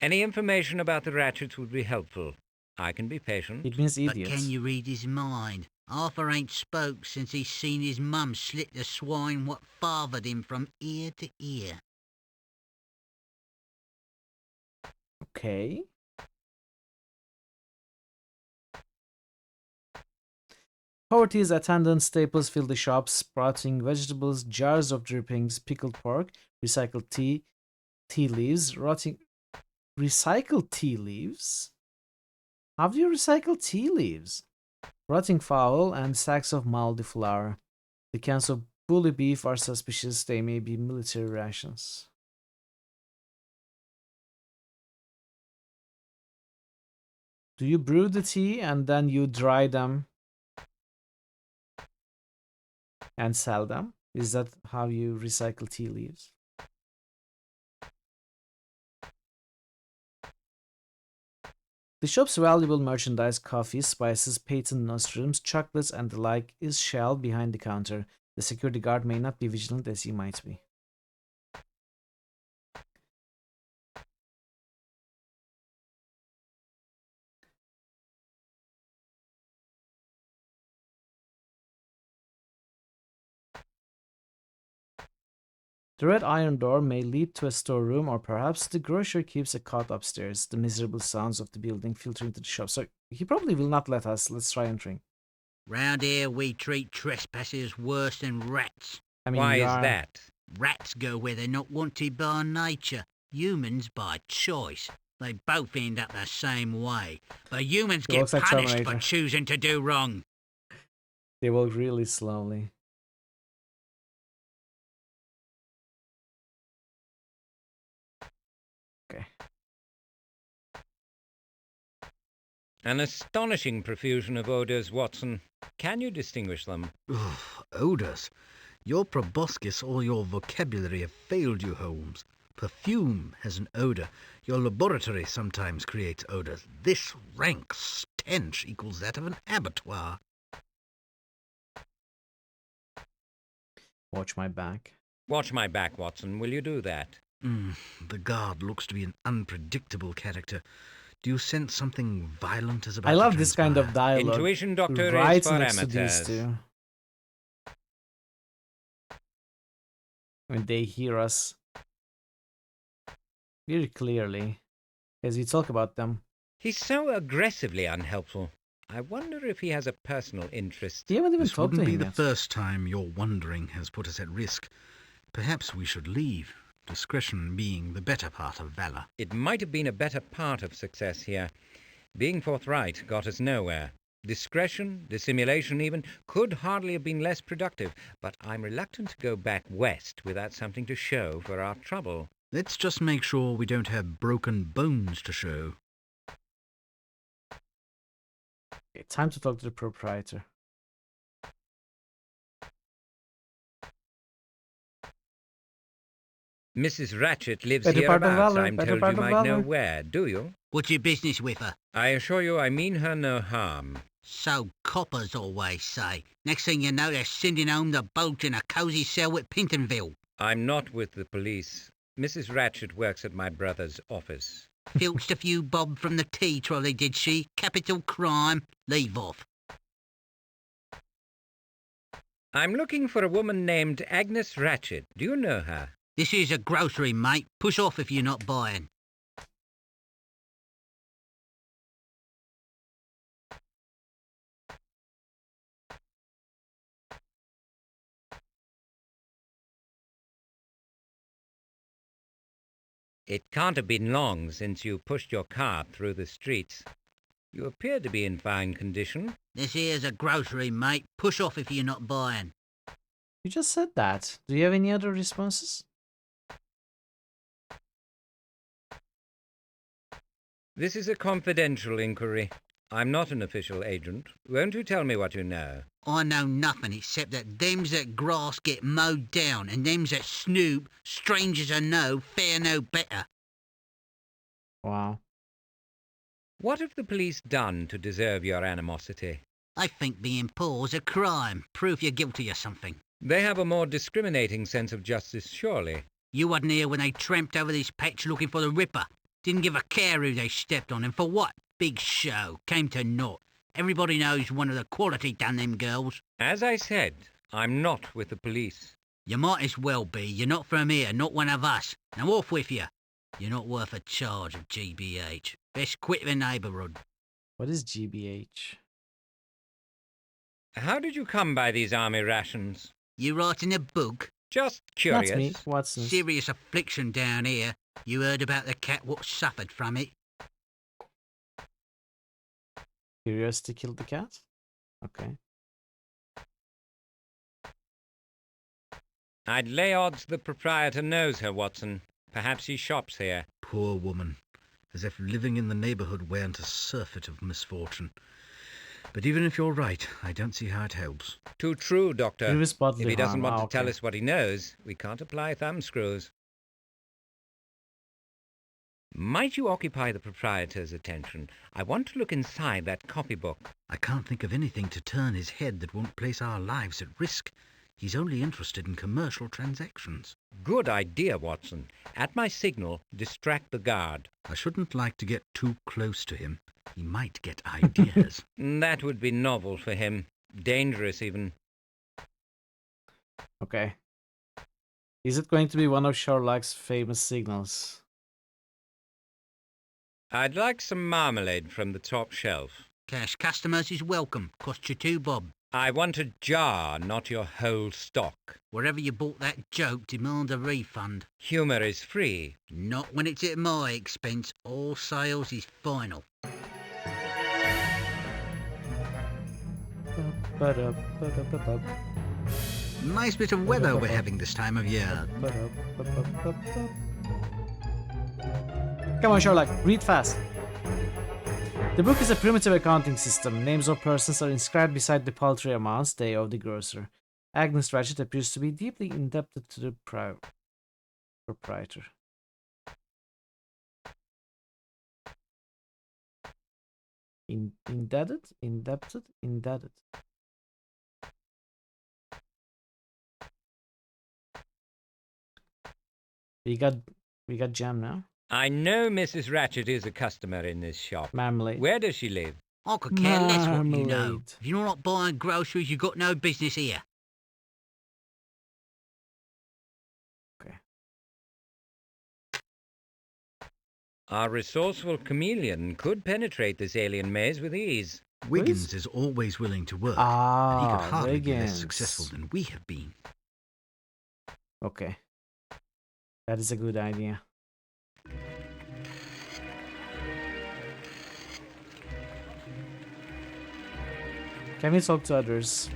Any information about the Ratchets would be helpful. I can be patient. It means But idiot. can you read his mind? Arthur ain't spoke since he's seen his mum slit the swine what fathered him from ear to ear. Okay. Poverty's attendant staples fill the shops, sprouting vegetables, jars of drippings, pickled pork, recycled tea leaves, rotting... Recycled tea leaves? How do you recycle tea leaves? Rotting fowl and sacks of mouldy flour. The cans of bully beef are suspicious. They may be military rations. Do you brew the tea and then you dry them and sell them? Is that how you recycle tea leaves? The shop's valuable merchandise, coffee, spices, patent nostrums, chocolates, and the like, is shelved behind the counter. The security guard may not be vigilant as he might be. The red iron door may lead to a storeroom, or perhaps the grocer keeps a cot upstairs. The miserable sounds of the building filter into the shop. So he probably will not let us. Let's try entering. Round here we treat trespassers worse than rats. I mean, why is that? Rats go where they're not wanted by nature. Humans by choice. They both end up the same way. But humans He get looks like punished Terminator. for choosing to do wrong. They walk really slowly. Okay. An astonishing profusion of odors, Watson. Can you distinguish them? Odours? Your proboscis or your vocabulary have failed you, Holmes. Perfume has an odour. Your laboratory sometimes creates odours. This rank stench equals that of an abattoir. Watch my back. Watch my back, Watson. Will you do that? The guard looks to be an unpredictable character. Do you sense something violent is about I to love this kind of transpire? dialogue. Intuition, Doctor, Right is for next to these amateurs. two. When they hear us very clearly as we talk about them. He's so aggressively unhelpful. I wonder if he has a personal interest. You haven't even This talked to wouldn't be him the yet. first time your wandering has put us at risk. Perhaps we should leave, discretion being the better part of valor. It might have been a better part of success here. Being forthright got us nowhere. Discretion, dissimulation even, could hardly have been less productive, but I'm reluctant to go back west without something to show for our trouble. Let's just make sure we don't have broken bones to show. Okay, time to talk to the proprietor. Mrs. Ratchet lives Better part of hereabouts. valor, I'm better told part you of might know valor. where, do you? What's your business with her? I assure you I mean her no harm. So coppers always say. Next thing you know, they're sending home the boat in a cosy cell at Pintonville. I'm not with the police. Mrs. Ratchet works at my brother's office. Filched a few bob from the tea trolley, did she? Capital crime. Leave off. I'm looking for a woman named Agnes Ratchet. Do you know her? This is a grocery, mate. Push off if you're not buying. It can't have been long since you pushed your cart through the streets. You appear to be in fine condition. This here's a grocery, mate. Push off if you're not buying. You just said that. Do you have any other responses? This is a confidential inquiry. I'm not an official agent. Won't you tell me what you know? I know nothing except that thems that grass get mowed down and thems that snoop, strangers I know, fare no better. Wow. What have the police done to deserve your animosity? I think being poor's a crime. Proof you're guilty of something. They have a more discriminating sense of justice, surely. You wasn't here when they tramped over this patch looking for the Ripper. Didn't give a care who they stepped on and for what. Big show. Came to naught. Everybody knows one of the quality done them girls. As I said, I'm not with the police. You might as well be. You're not from here, not one of us. Now off with you. You're not worth a charge of GBH. Best quit the neighbourhood. What is GBH? How did you come by these army rations? You writing a book? Just curious. That's me, Watson. Serious affliction down here. You heard about the cat what suffered from it? Curiosity killed the cat? Okay. I'd lay odds the proprietor knows her, Watson. Perhaps he shops here. Poor woman. As if living in the neighbourhood weren't a surfeit of misfortune. But even if you're right, I don't see how it helps. Too true, Doctor. Grievous bodily If he doesn't harm. want to tell Okay. us what he knows, we can't apply thumbscrews. Might you occupy the proprietor's attention? I want to look inside that copybook. I can't think of anything to turn his head that won't place our lives at risk. He's only interested in commercial transactions. Good idea, Watson. At my signal, distract the guard. I shouldn't like to get too close to him. He might get ideas. That would be novel for him. Dangerous, even. Okay. Is it going to be one of Sherlock's famous signals? I'd like some marmalade from the top shelf. Cash customers is welcome. Cost you £2 bob. I want a jar, not your whole stock. Wherever you bought that joke, demand a refund. Humour is free. Not when it's at my expense. All sales is final. Nice bit of weather we're having this time of year. Come on, Sherlock, read fast. The book is a primitive accounting system. Names of persons are inscribed beside the paltry amounts they owe the grocer. Agnes Ratchet appears to be deeply indebted to the proprietor. Indebted? Indebted? Indebted. We got jam now. I know Mrs. Ratchet is a customer in this shop. Marmalade. Where does she live? I could care less what you know. Marmalade. If you're not buying groceries, you've got no business here. Okay. Our resourceful chameleon could penetrate this alien maze with ease. Wiggins is always willing to work, and he could hardly be less Wiggins. successful than we have been. Okay. That is a good idea. Can we talk to others?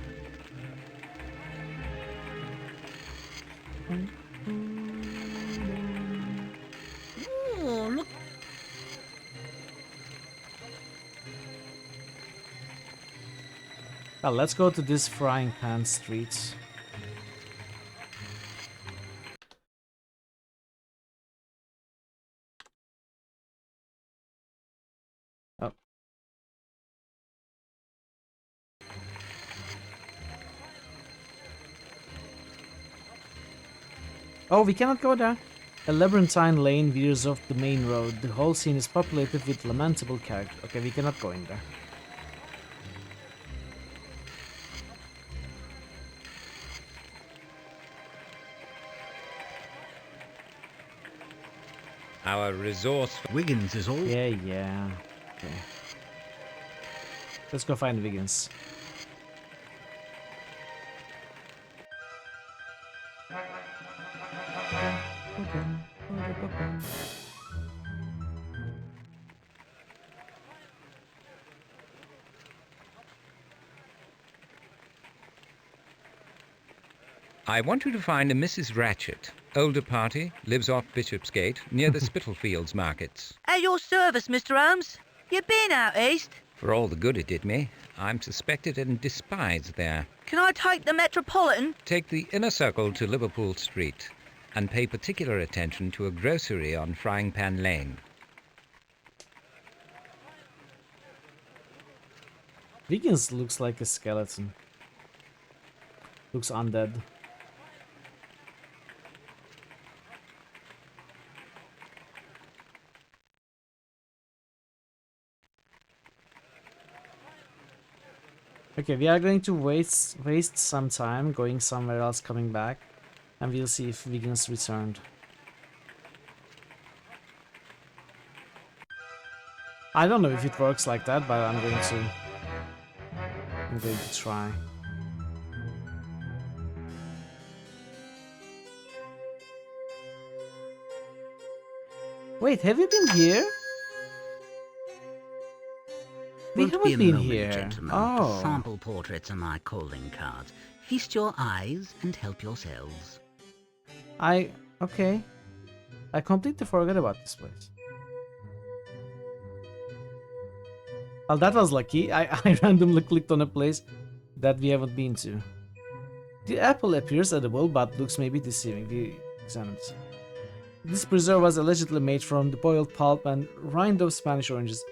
Oh, look. Well, let's go to this frying pan street. Oh. Oh, we cannot go there. A labyrinthine lane veers off the main road. The whole scene is populated with lamentable characters. Okay, we cannot go in there. Our resource... Wiggins is all... Yeah. Okay. Let's go find Wiggins. I want you to find a Mrs. Ratchet. Older party, lives off Bishopsgate, near the Spitalfields markets. At your service, Mr. Holmes. You been out east? For all the good it did me, I'm suspected and despised there. Can I take the Metropolitan? Take the inner circle to Liverpool Street and pay particular attention to a grocery on Frying Pan Lane. Wiggins looks like a skeleton. Looks undead. Okay, we are going to waste some time going somewhere else, coming back, and we'll see if Wiggins returned. I don't know if it works like that, but I'm going to try. Wait, have you been here? We Won't be haven't a been moment, here. gentlemen. Oh. The sample portraits are my calling cards. Feast your eyes and help yourselves. Okay. I completely forgot about this place. Well, that was lucky. I randomly clicked on a place that we haven't been to. The apple appears edible, but looks maybe deceiving. We examined it. This preserve was allegedly made from the boiled pulp and rind of Spanish oranges.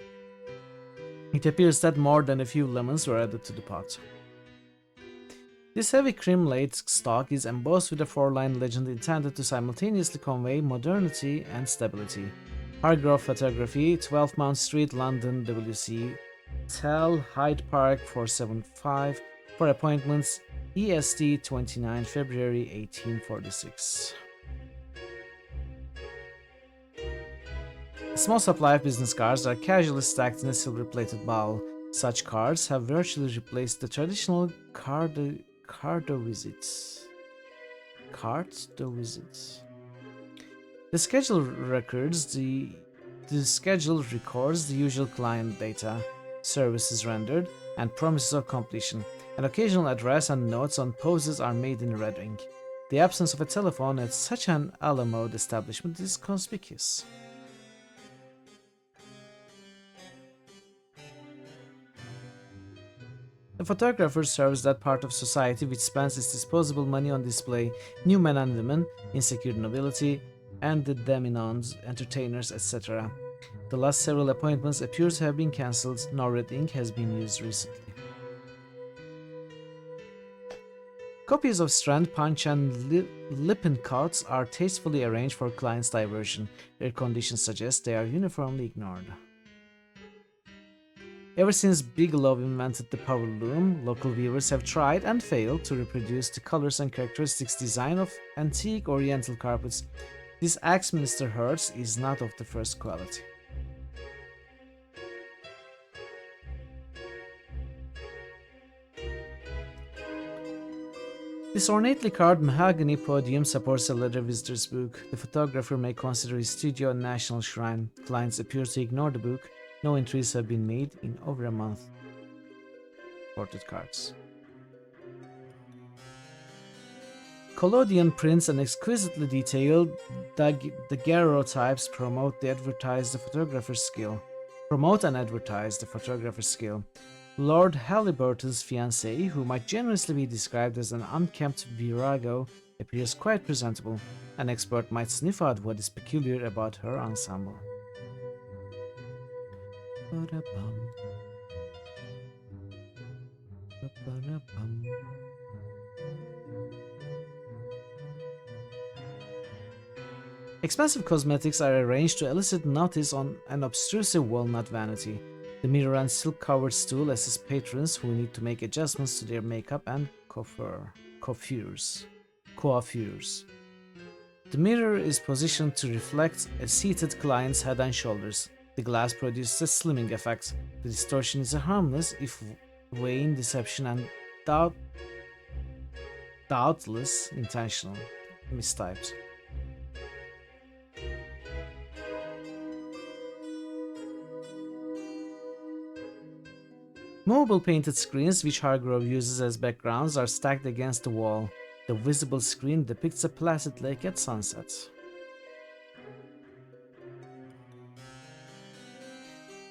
It appears that more than a few lemons were added to the pot. This heavy cream-laid stock is embossed with a four-line legend intended to simultaneously convey modernity and stability. Hargrove Photography, 12 Mount Street, London, WC. Tell Hyde Park 475 for appointments EST 29 February 1846. A small supply of business cards are casually stacked in a silver-plated bowl. Such cards have virtually replaced the traditional cardo visits. The schedule records the schedule records the usual client data, services rendered, and promises of completion. An occasional address and notes on poses are made in red ink. The absence of a telephone at such an a la mode establishment is conspicuous. The photographer serves that part of society which spends its disposable money on display, new men and women, insecure nobility, and the deminons, entertainers, etc. The last several appointments appears to have been cancelled. No red ink has been used recently. Copies of Strand, Punch, and Lippincott are tastefully arranged for clients' diversion. Their conditions suggest they are uniformly ignored. Ever since Bigelow invented the power loom, local weavers have tried and failed to reproduce the colors and characteristics design of antique oriental carpets. This Axminster Hertz is not of the first quality. This ornately carved mahogany podium supports a leather visitor's book. The photographer may consider his studio a national shrine. Clients appear to ignore the book. No entries have been made in over a month. Portrait cards. Collodion prints and exquisitely detailed daguerreotypes promote and advertise the photographer's skill. Lord Halliburton's fiancée, who might generously be described as an unkempt virago, appears quite presentable. An expert might sniff out what is peculiar about her ensemble. Expensive cosmetics are arranged to elicit notice on an obtrusive walnut vanity. The mirror and silk-covered stool assist patrons who need to make adjustments to their makeup and coiffures. The mirror is positioned to reflect a seated client's head and shoulders. The glass produces a slimming effect. The distortion is harmless if vain deception and doubtless intentional. Mistyped. Movable painted screens, which Hargrove uses as backgrounds, are stacked against the wall. The visible screen depicts a placid lake at sunset.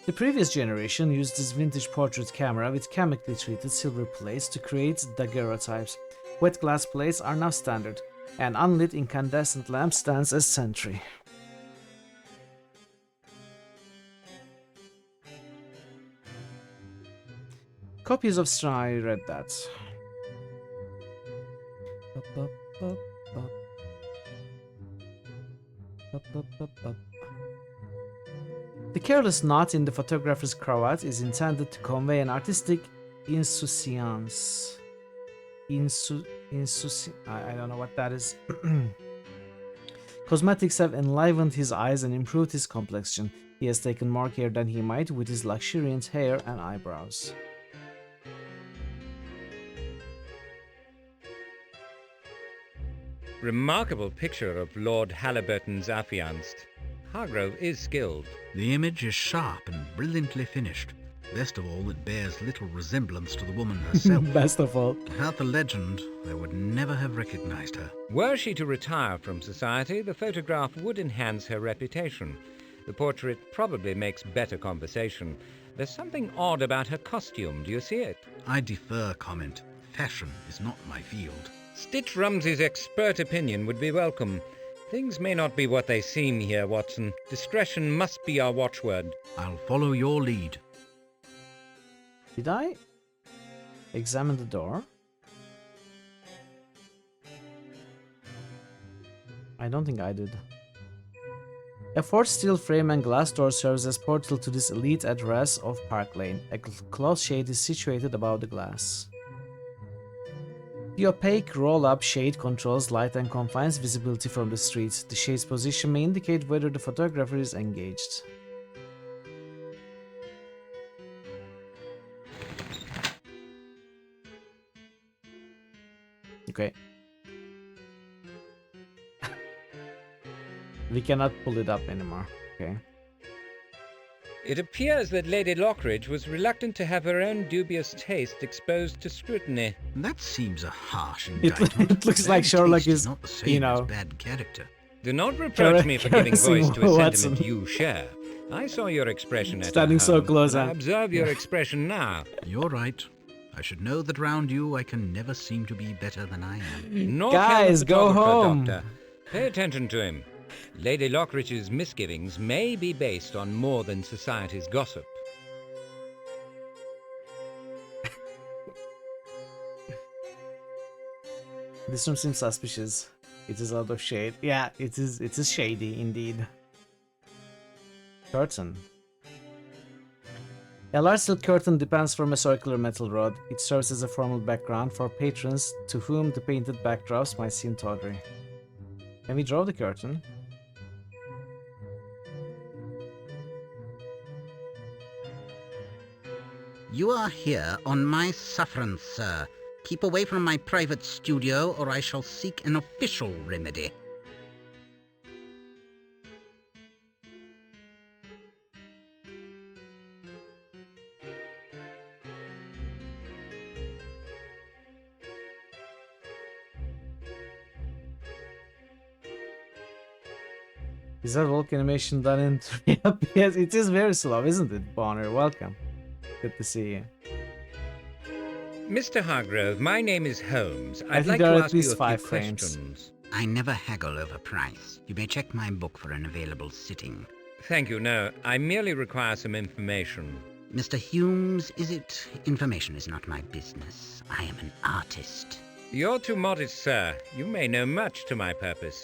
The previous generation used this vintage portrait camera with chemically treated silver plates to create daguerreotypes. Wet glass plates are now standard. An unlit incandescent lamp stands as sentry. Copies of I read that. The careless knot in the photographer's cravat is intended to convey an artistic insouciance. I don't know what that is. Cosmetics have enlivened his eyes and improved his complexion. He has taken more care than he might with his luxuriant hair and eyebrows. Remarkable picture of Lord Halliburton's affianced. Hargrove is skilled. The image is sharp and brilliantly finished. Best of all, it bears little resemblance to the woman herself. Best of all. Without the legend, they would never have recognized her. Were she to retire from society, the photograph would enhance her reputation. The portrait probably makes better conversation. There's something odd about her costume. Do you see it? I defer comment. Fashion is not my field. Stitch Rumsey's expert opinion would be welcome. Things may not be what they seem here, Watson. Discretion must be our watchword. I'll follow your lead. Did I examine the door? I don't think I did. A forged steel frame and glass door serves as portal to this elite address of Park Lane. A closed shade is situated above the glass. The opaque roll-up shade controls light and confines visibility from the street. The shade's position may indicate whether the photographer is engaged. Okay. We cannot pull it up anymore. Okay. It appears that Lady Lockridge was reluctant to have her own dubious taste exposed to scrutiny. That seems a harsh indictment. It looks like Sherlock is, not the same you know, as bad character. Do not reproach me for giving voice to a Watson. sentiment you share. I saw your expression at Standing so home, close, and I huh? observe your expression now. You're right. I should know that round you I can never seem to be better than I am. Nor Guys, can the go photographer, home. Doctor. Pay attention to him. Lady Lockridge's misgivings may be based on more than society's gossip. This room seems suspicious. It is out of shade. Yeah, it is shady indeed. Curtain. A large silk curtain depends from a circular metal rod. It serves as a formal background for patrons to whom the painted backdrops might seem tawdry. Can we draw the curtain? You are here on my sufferance, sir. Keep away from my private studio, or I shall seek an official remedy. Is that Volk animation done in 3 FPS? It is very slow, isn't it, Bonner? Welcome. Good to see you. Mr. Hargrove, my name is Holmes. I I'd think like there to are at ask you least a 5 few frames. questions. I never haggle over price. You may check my book for an available sitting. Thank you, no. I merely require some information. Mr. Holmes, is it? Information is not my business. I am an artist. You're too modest, sir. You may know much to my purpose.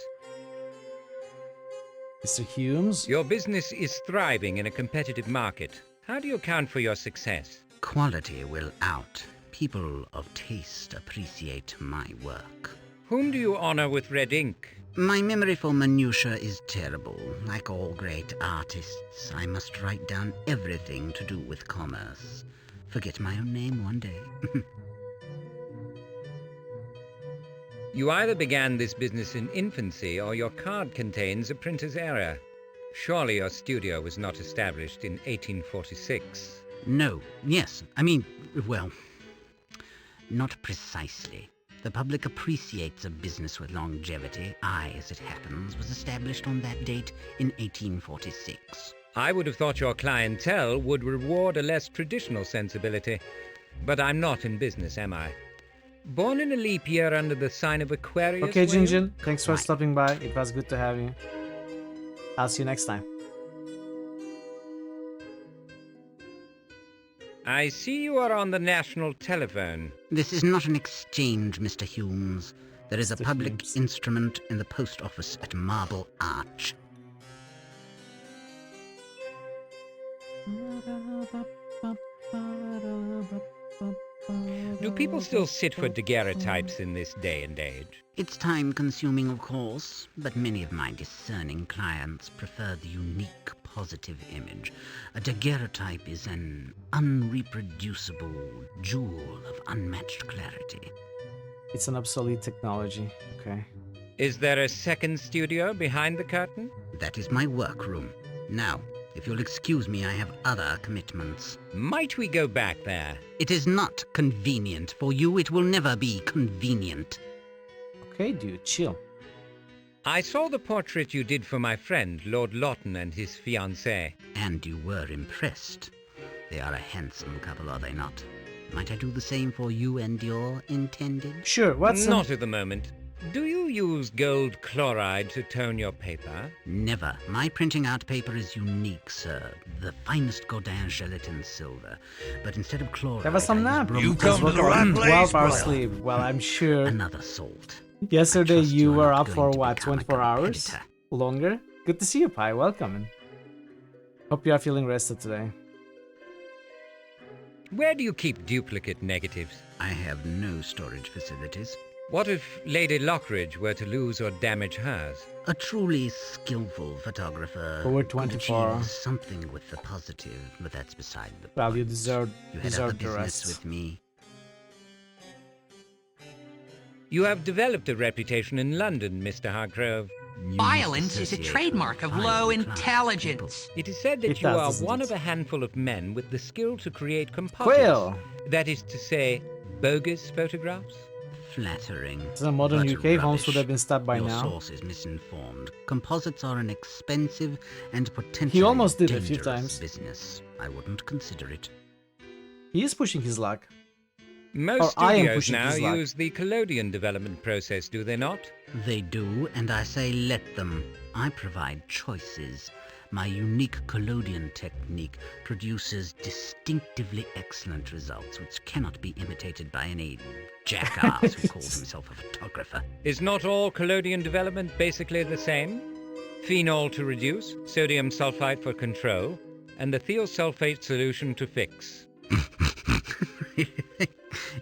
Mr. Holmes? Your business is thriving in a competitive market. How do you account for your success? Quality will out. People of taste appreciate my work. Whom do you honor with red ink? My memory for minutiae is terrible. Like all great artists, I must write down everything to do with commerce. Forget my own name one day. You either began this business in infancy or your card contains a printer's error. Surely your studio was not established in 1846. No, yes. I mean, well, not precisely. The public appreciates a business with longevity. I, as it happens, was established on that date in 1846. I would have thought your clientele would reward a less traditional sensibility. But I'm not in business, am I? Born in a leap year under the sign of Aquarius. Okay, were you? Jinjin, thanks for stopping by. It was good to have you. I'll see you next time. I see you are on the national telephone. This is not an exchange, Mr. Holmes. There is a Mr. public Holmes. instrument in the post office at Marble Arch. Do people still sit for daguerreotypes in this day and age? It's time-consuming, of course, but many of my discerning clients prefer the unique positive image. A daguerreotype is an unreproducible jewel of unmatched clarity. It's an obsolete technology, okay. Is there a second studio behind the curtain? That is my workroom. Now, if you'll excuse me, I have other commitments. Might we go back there? It is not convenient for you. It will never be convenient. Okay, dude, chill. I saw the portrait you did for my friend, Lord Lawton, and his fiancée. And you were impressed. They are a handsome couple, are they not? Might I do the same for you and your intended? Sure, what's Not at the moment. Do you use gold chloride to tone your paper? Never. My printing out paper is unique, sir. The finest Godin gelatin silver. But instead of chloride, Have us some I use nap. You come to the right place, 12 hours brother. sleep. Well, I'm sure. Another salt. Yesterday I trust you are were not up going for to what, become a 24 hours? competitor. Longer? Good to see you, Pi. Welcome. Hope you are feeling rested today. Where do you keep duplicate negatives? I have no storage facilities. What if Lady Lockridge were to lose or damage hers? A truly skillful photographer Over could 24. achieve something with the positive, but that's beside the point. Well, you deserve You had other the business rest. with me. You have developed a reputation in London, Mr. Hargrove. You Violence is a associate trademark with of low violent class intelligence. It is said that It you does, are doesn't one it? of a handful of men with the skill to create composites. Quill! That is to say, bogus photographs? Flattering. This is a modern but UK. Holmes rubbish. would have been stabbed by Your now. source is misinformed. Composites are an expensive and potentially almost did it a few dangerous times. business. I wouldn't consider it. He is pushing his luck. Most Or I am studios pushing now his luck. use the collodion development process, do they not? They do, and I say let them. I provide choices. My unique collodion technique produces distinctively excellent results which cannot be imitated by any jackass who calls himself a photographer. Is not all collodion development basically the same? Phenol to reduce, sodium sulfite for control, and the thiosulfate solution to fix.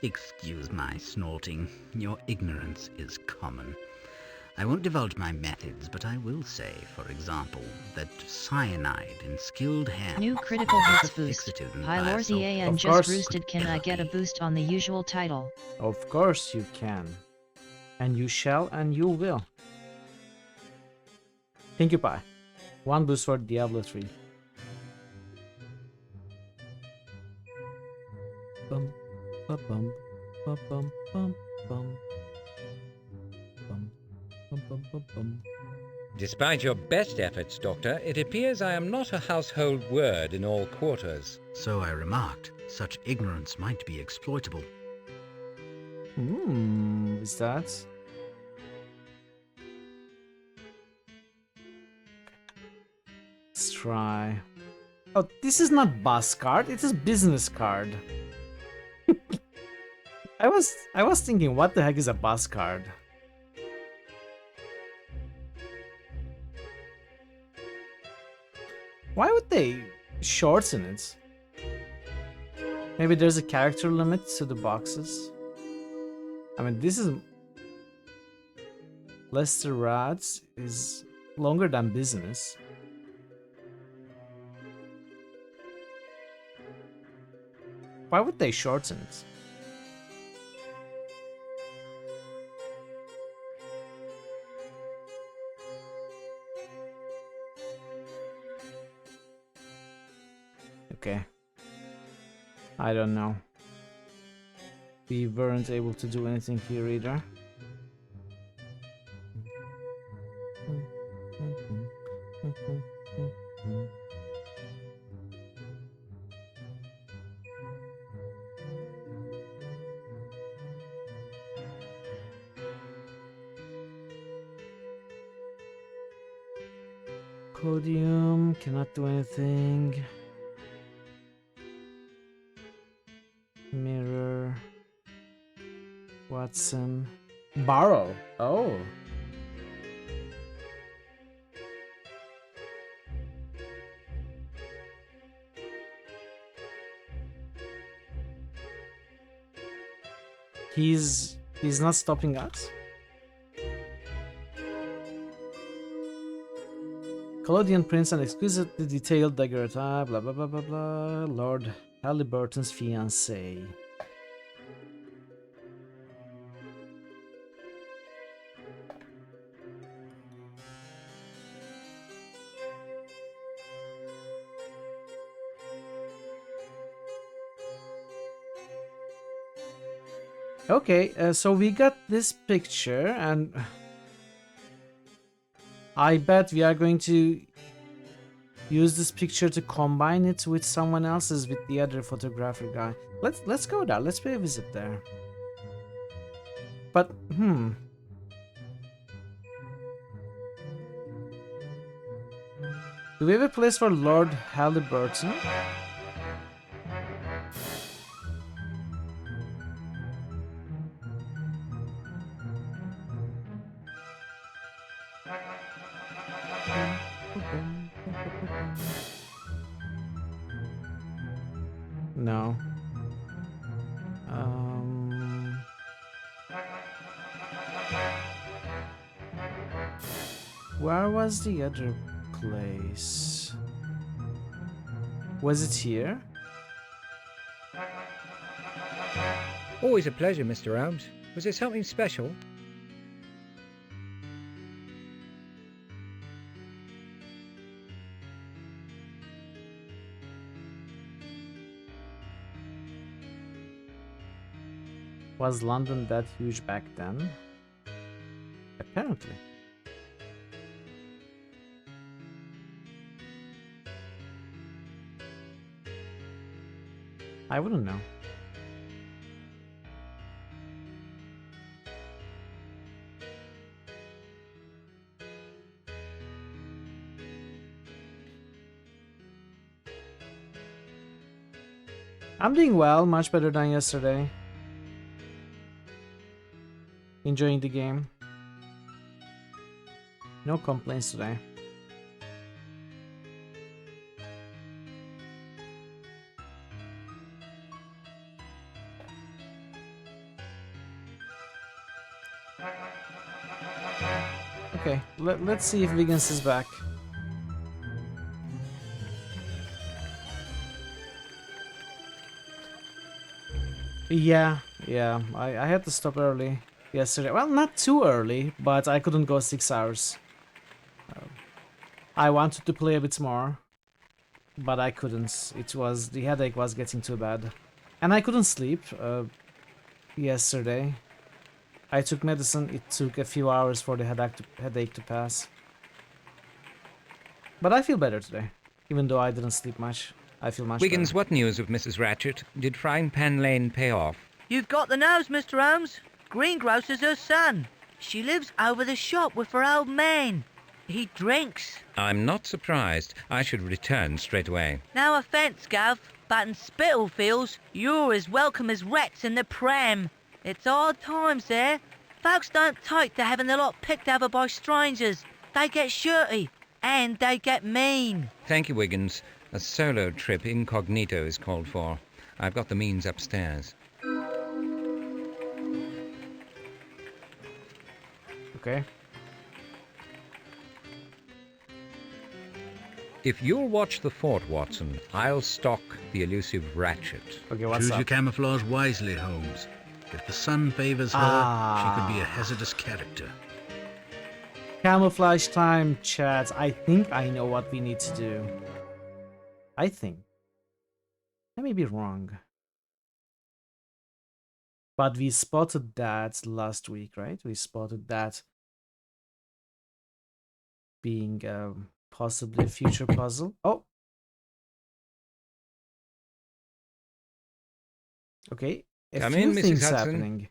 Excuse my snorting. Your ignorance is common. I won't divulge my methods, but I will say, for example, that cyanide in skilled hands... New critical hits boost. fixative and Hi Lorzie biosol- and Of just course. roosted. Can I get a boost on the usual title? Of course you can. And you shall and you will. Thank you, Pi. One boost for Diablo 3. Bum, ba bum, ba bum, bum, bum. Bum, bum, bum, bum, bum. Despite your best efforts, Doctor, it appears I am not a household word in all quarters. So I remarked, such ignorance might be exploitable. Is that? Let's try. Oh, this is not bus card, it is business card. I was thinking, what the heck is a bus card? Why would they shorten it? Maybe there's a character limit to the boxes. I mean, this is Lester Rats is longer than business. Why would they shorten it? Okay. I don't know. We weren't able to do anything here either. Codium cannot do anything. Mirror. Watson. Borrow. Oh. He's not stopping us? Collodian prince and exquisitely detailed daguerreotype, blah blah blah blah blah. Lord Halliburton's fiancée. Okay, so we got this picture, and I bet we are going to use this picture to combine it with someone else's, with the other photographer guy. Let's go there. Let's pay a visit there. But do we have a place for Lord Halliburton? No. Where was the other place? Was it here? Always a pleasure, Mr. Holmes. Was there something special? Was London that huge back then? Apparently. I wouldn't know. I'm doing well, much better than yesterday. Enjoying the game. No complaints today. Okay, let's see if Wiggins is back. Yeah, I had to stop early yesterday. Well, not too early, but I couldn't go 6 hours. I wanted to play a bit more, but I couldn't. The headache was getting too bad. And I couldn't sleep yesterday. I took medicine. It took a few hours for the headache to pass. But I feel better today, even though I didn't sleep much. I feel much Wiggins, better. what news of Mrs. Ratchet? Did Frying Pan Lane pay off? You've got the nose, Mr. Holmes. Greengrocer's her son. She lives over the shop with her old man. He drinks. I'm not surprised. I should return straight away. No offence, Gov, but in Spitalfields, you're as welcome as rats in the pram. It's odd times there. Folks don't take to having their lot picked over by strangers. They get shirty, and they get mean. Thank you, Wiggins. A solo trip incognito is called for. I've got the means upstairs. Okay. If you'll watch the fort, Watson, I'll stalk the elusive Ratchet. Okay, what's Choose up? your camouflage wisely, Holmes. If the sun favors her, she could be a hazardous character. Camouflage time, chat. I think I know what we need to do. I think. I may be wrong. But we spotted that last week, right? We spotted that being possibly a future puzzle. Oh! Okay. A Come few in, Mrs. things Hudson. happening.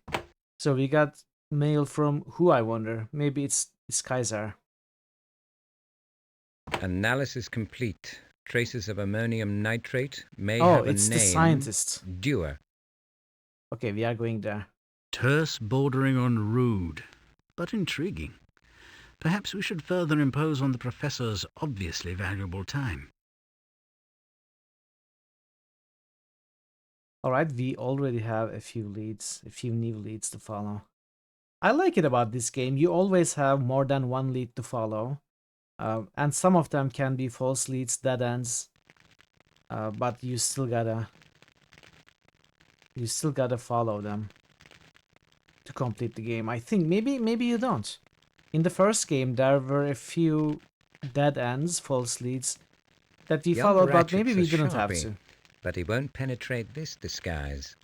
So we got mail from who, I wonder? Maybe it's Kaiser. Analysis complete. Traces of ammonium nitrate may Oh, have a name. it's the scientist. Dewar. Okay, we are going there. Terse, bordering on rude, but intriguing. Perhaps we should further impose on the professor's obviously valuable time. Alright, we already have a few leads, a few new leads to follow. I like it about this game. You always have more than one lead to follow. And some of them can be false leads, dead ends. But you still gotta follow them to complete the game. I think maybe you don't. In the first game there were a few dead ends, false leads that we Young followed, but maybe Ratchet's a we didn't have sharpie, to. but he won't penetrate this disguise.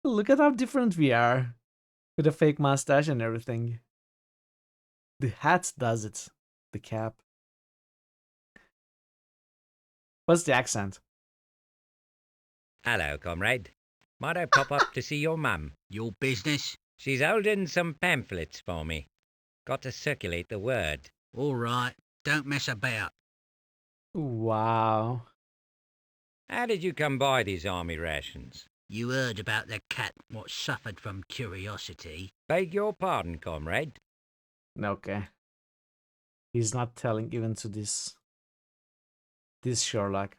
Look at how different we are with a fake mustache and everything. The hat does it. The cap. What's the accent? Hello, comrade. Might I pop up to see your mum? Your business? She's holding some pamphlets for me. Got to circulate the word. All right, don't mess about. Wow. How did you come by these army rations? You heard about the cat what suffered from curiosity. Beg your pardon, comrade. Okay. He's not telling even to this Sherlock.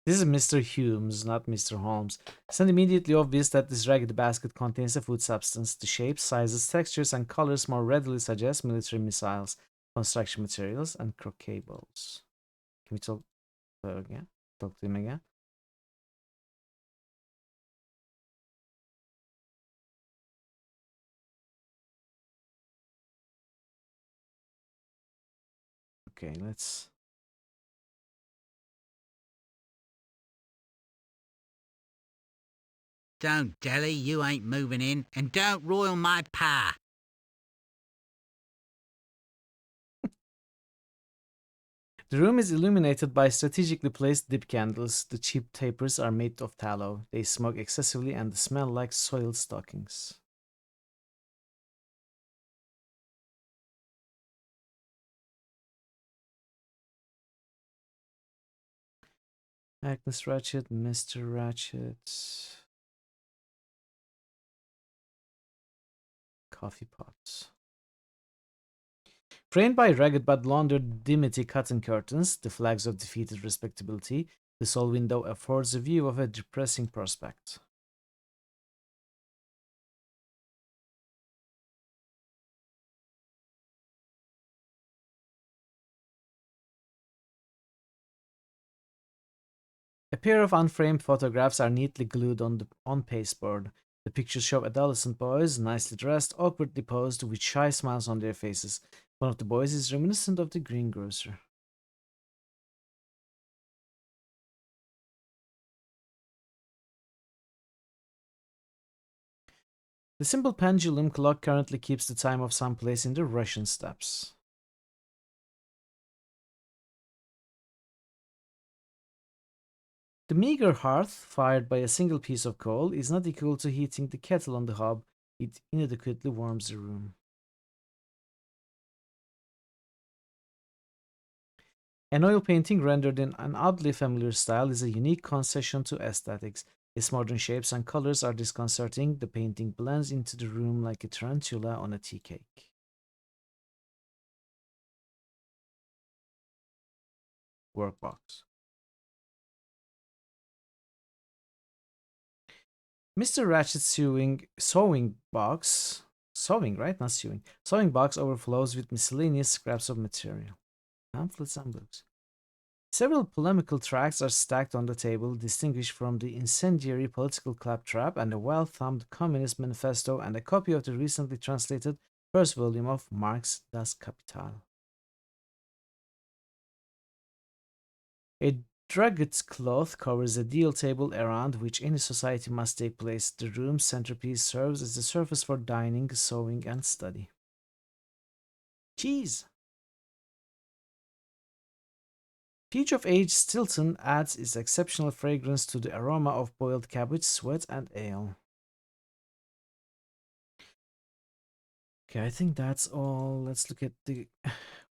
This is Mr. Holmes, not Mr. Holmes. It's immediately obvious that this ragged basket contains a food substance. The shapes, sizes, textures, and colors more readily suggest military missiles, construction materials, and croquet balls. Can we talk again? Talk to him again? Okay, let's... Don't dally, you ain't moving in, and don't roil my pie. The room is illuminated by strategically placed dip candles. The cheap tapers are made of tallow. They smoke excessively and smell like soiled stockings. Agnes Ratchet, Mr. Ratchet. Coffee pots. Framed by ragged but laundered dimity cotton curtains, the flags of defeated respectability, the sole window affords a view of a depressing prospect. A pair of unframed photographs are neatly glued on the pasteboard. The pictures show adolescent boys, nicely dressed, awkwardly posed, with shy smiles on their faces. One of the boys is reminiscent of the greengrocer. The simple pendulum clock currently keeps the time of some place in the Russian steppes. The meager hearth, fired by a single piece of coal, is not equal to heating the kettle on the hob. It inadequately warms the room. An oil painting rendered in an oddly familiar style is a unique concession to aesthetics. Its modern shapes and colors are disconcerting. The painting blends into the room like a tarantula on a tea cake. Workbox. Mr. Ratchet's sewing box, right? Not sewing. Sewing box overflows with miscellaneous scraps of material. Pamphlets and books. Several polemical tracts are stacked on the table, distinguished from the incendiary political claptrap and a well-thumbed communist manifesto and a copy of the recently translated first volume of Marx Das Kapital. A drugget cloth covers a deal table around which any society must take place. The room's centerpiece serves as the surface for dining, sewing, and study. Cheese! Peach of aged Stilton adds its exceptional fragrance to the aroma of boiled cabbage, sweat, and ale. Okay, I think that's all. Let's look at the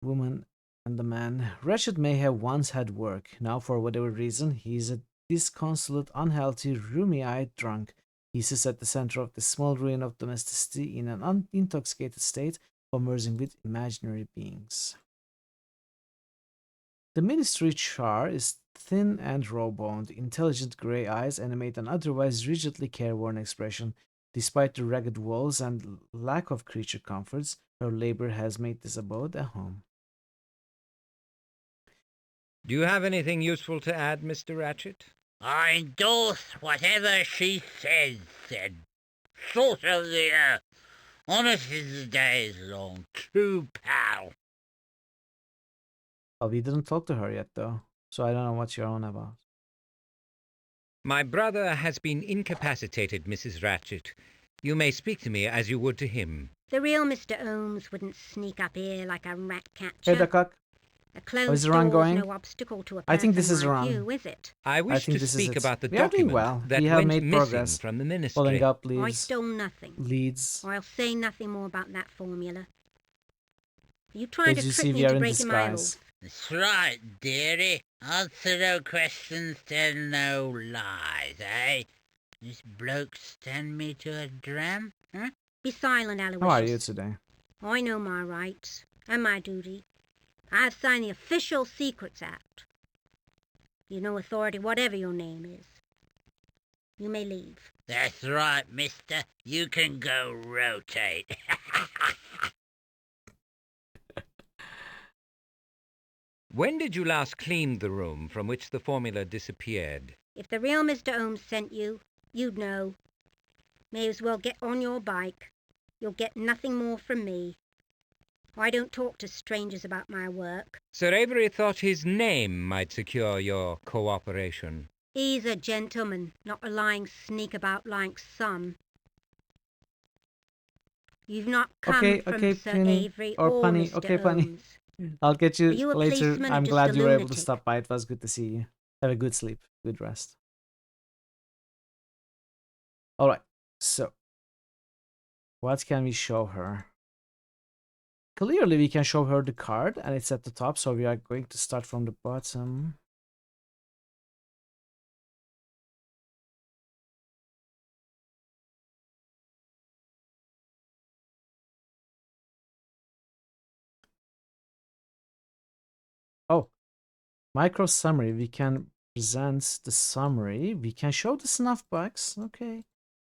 woman and the man. Ratchet may have once had work. Now, for whatever reason, he is a disconsolate, unhealthy, rheumy-eyed drunk. He sits at the center of the small ruin of domesticity in an unintoxicated state, conversing with imaginary beings. The ministry char is thin and raw-boned. Intelligent grey eyes animate an otherwise rigidly careworn expression. Despite the ragged walls and lack of creature comforts, her labor has made this abode a home. Do you have anything useful to add, Mr. Ratchet? I endorse whatever she said. Salt of the earth. Honest as the day is long. True pal. Oh, we didn't talk to her yet, though, so I don't know what you're on about. My brother has been incapacitated, Mrs. Ratchet. You may speak to me as you would to him. The real Mr. Holmes wouldn't sneak up here like a rat catcher. Hey, Duckcock. A closed is the run door's going? no obstacle to a I think this person is like wrong. you, is it? I wish to speak about the we are doing document well. that We have went made missing progress. from the ministry. Following up I leads, stole nothing. leads. I'll say nothing more about that formula. Are you trying As to you trick see, me we are into in breaking my disguise. oath? That's right, dearie. Answer no questions, tell no lies, eh? This bloke stand me to a dram, huh? Be silent, Aloysius. How are you today? I know my rights and my duty. I have signed the Official Secrets Act. You know authority, whatever your name is. You may leave. That's right, mister. You can go rotate. When did you last clean the room from which the formula disappeared? If the real Mr. Holmes sent you, you'd know. May as well get on your bike. You'll get nothing more from me. I don't talk to strangers about my work. Sir Avery thought his name might secure your cooperation. He's a gentleman, not a lying sneak about like some. You've not come from Sir Penny, Avery or or Punny. Mr. Okay, Punny. Holmes. I'll get Are you you a later. policeman or I'm just glad a you were able to lunatic? stop by. It was good to see you. Have a good sleep, good rest. Alright, so what can we show her? Clearly we can show her the card and it's at the top, so we are going to start from the bottom. Oh, micro summary. We can present the summary. We can show the snuff box. Okay.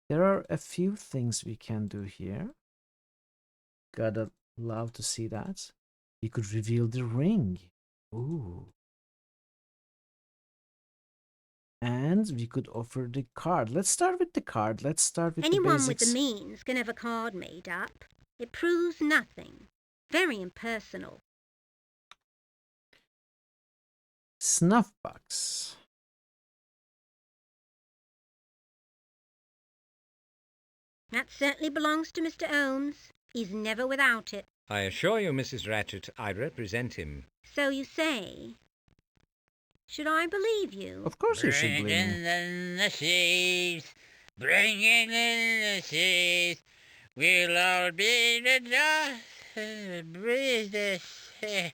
There are a few things we can do here. Gotta love to see that. We could reveal the ring. Ooh. And we could offer the card. Let's start with the card. Let's start with Anyone the with basics. the means can have a card made up. It proves nothing. Very impersonal. Snuff box. That certainly belongs to Mr. Holmes. He's never without it. I assure you, Mrs. Ratchet, I represent him. So you say. Should I believe you? Of course you should Bring believe me. in the seas, bring in the seas. We'll all be the dust and breathe the sea.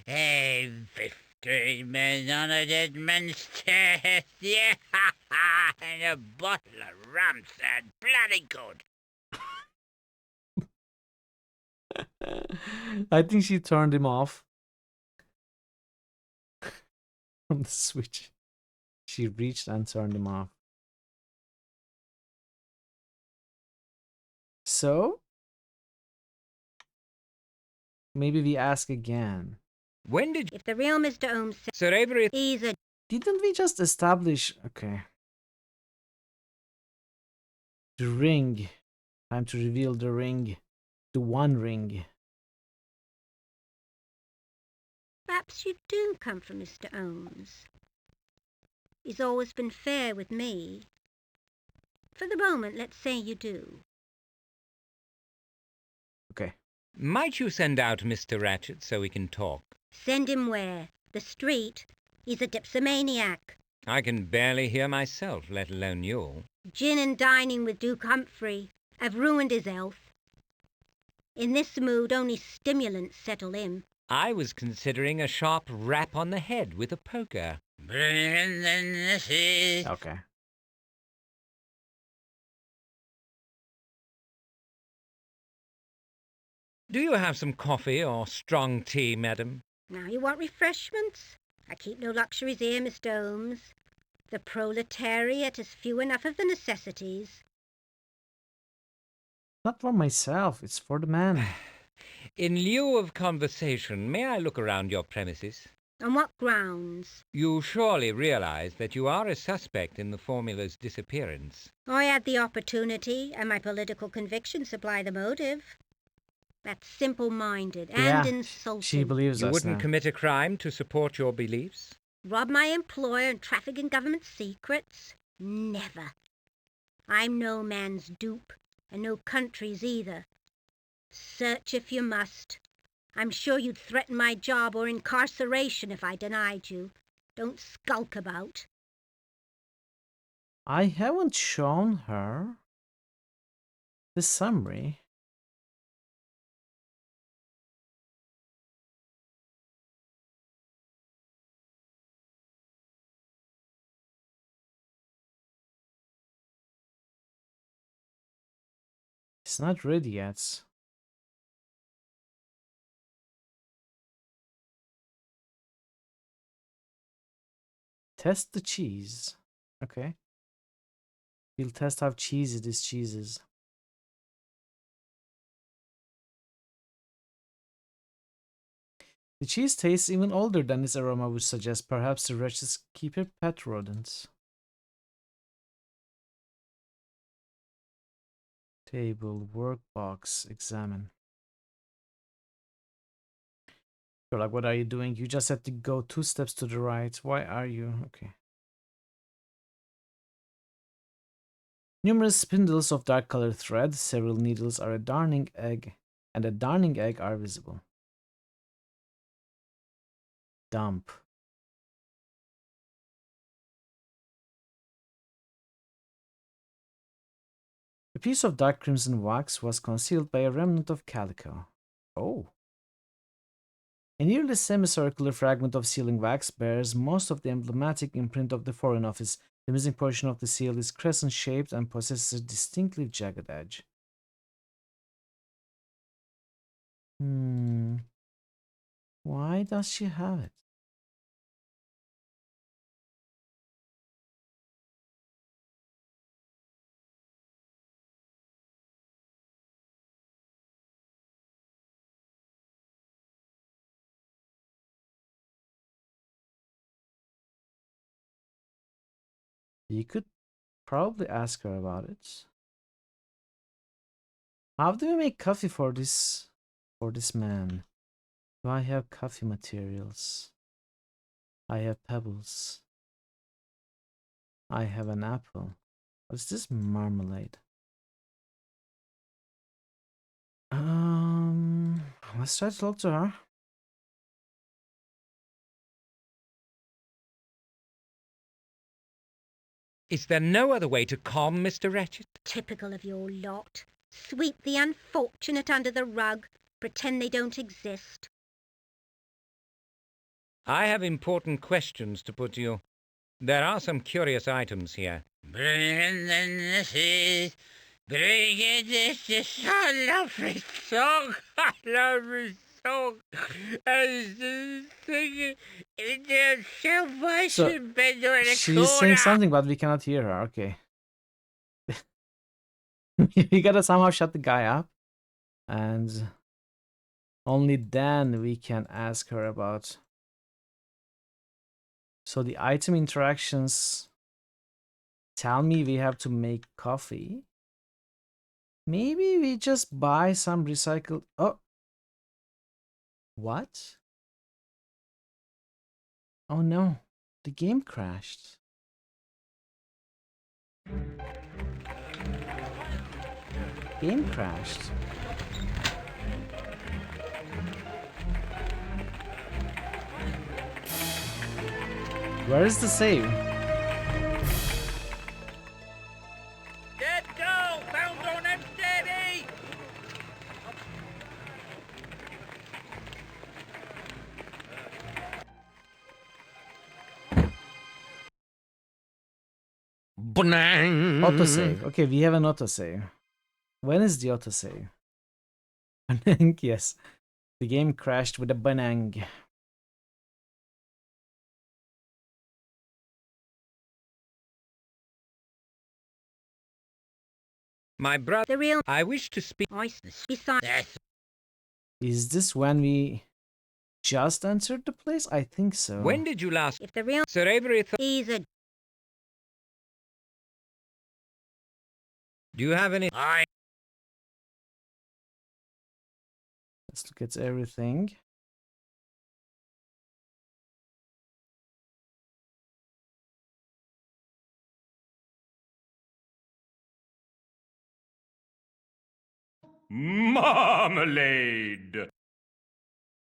Hey, 15 men on a dead man's chest, yeah, and a bottle of rum sound bloody good. I think she turned him off from the switch. She reached and turned him off. So, maybe we ask again. When did If the real Mr. Holmes said Sir Avery... he's a... Didn't we just establish... Okay. The ring. Time to reveal the ring. The one ring. Perhaps you do come from Mr. Holmes. He's always been fair with me. For the moment, let's say you do. Okay. Might you send out Mr. Ratchet so we can talk? Send him where? The street? He's a dipsomaniac. I can barely hear myself, let alone you. Gin and dining with Duke Humphrey have ruined his health. In this mood, only stimulants settle him. I was considering a sharp rap on the head with a poker. Okay. Do you have some coffee or strong tea, madam? Now you want refreshments? I keep no luxuries here, Mr. Holmes. The proletariat has few enough of the necessities. Not for myself, it's for the man. In lieu of conversation, may I look around your premises? On what grounds? You surely realize that you are a suspect in the formula's disappearance. I had the opportunity, and my political convictions supply the motive. That's simple-minded and insulting. She believes You us wouldn't now. commit a crime to support your beliefs? Rob my employer and traffic in government secrets? Never. I'm no man's dupe, and no country's either. Search if you must. I'm sure you'd threaten my job or incarceration if I denied you. Don't skulk about. I haven't shown her the summary. It's not ready yet. Test the cheese. Okay. We'll test how cheesy this cheese is. The cheese tastes even older than its aroma would suggest. Perhaps the wretches keep a pet rodent. Table, workbox, examine. Sherlock, what are you doing? You just had to go 2 steps to the right. Why are you? Okay. Numerous spindles of dark-colored thread, several needles are a darning egg, and a darning egg are visible. Dump. A piece of dark crimson wax was concealed by a remnant of calico. Oh. A nearly semicircular fragment of sealing wax bears most of the emblematic imprint of the Foreign Office. The missing portion of the seal is crescent-shaped and possesses a distinctly jagged edge. Why does she have it? You could probably ask her about it. How do we make coffee for this man? Do I have coffee materials? I have pebbles. I have an apple. What's this marmalade? Let's try to talk to her. Is there no other way to calm Mr. Ratchet? Typical of your lot. Sweep the unfortunate under the rug. Pretend they don't exist. I have important questions to put to you. There are some curious items here. Bring in the cheese. Bring in this. I love this song. I love this song. And singing in the salvation bed or the She's saying something, but we cannot hear her. Okay. We gotta somehow shut the guy up. And only then we can ask her about... So the item interactions tell me we have to make coffee. Maybe we just buy some recycled... Oh! What? Oh no, the game crashed. Game crashed. Where is the save? Let go! Bound on and steady! Autosave. Okay, we have an autosave. When is the autosave? Banang, yes. The game crashed with a banang. My brother, The real I wish to speak. Besides, Is this when we just entered the place? I think so. When did you last? if the real Sir Avery, he's a do you have any? Let's look at everything. Marmalade!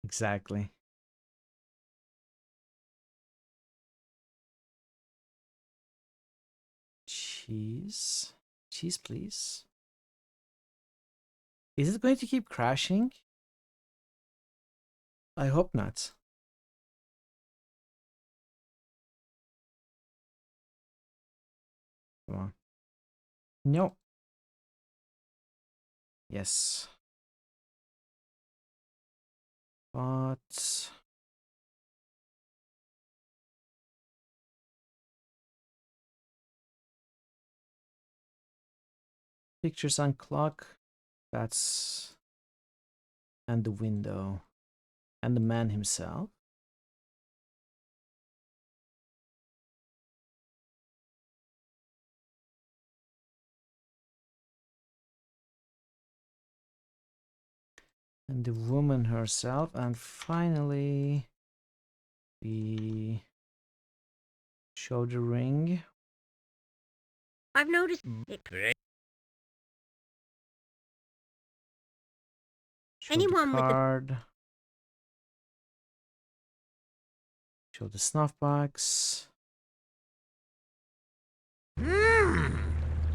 Exactly. Cheese. Cheese, please. Is it going to keep crashing? I hope not. Come on. No. Yes. But pictures on clock. That's and the window and the man himself. And the woman herself, and finally we show the ring. I've noticed it. Show Anyone the with the card. Show the snuff box.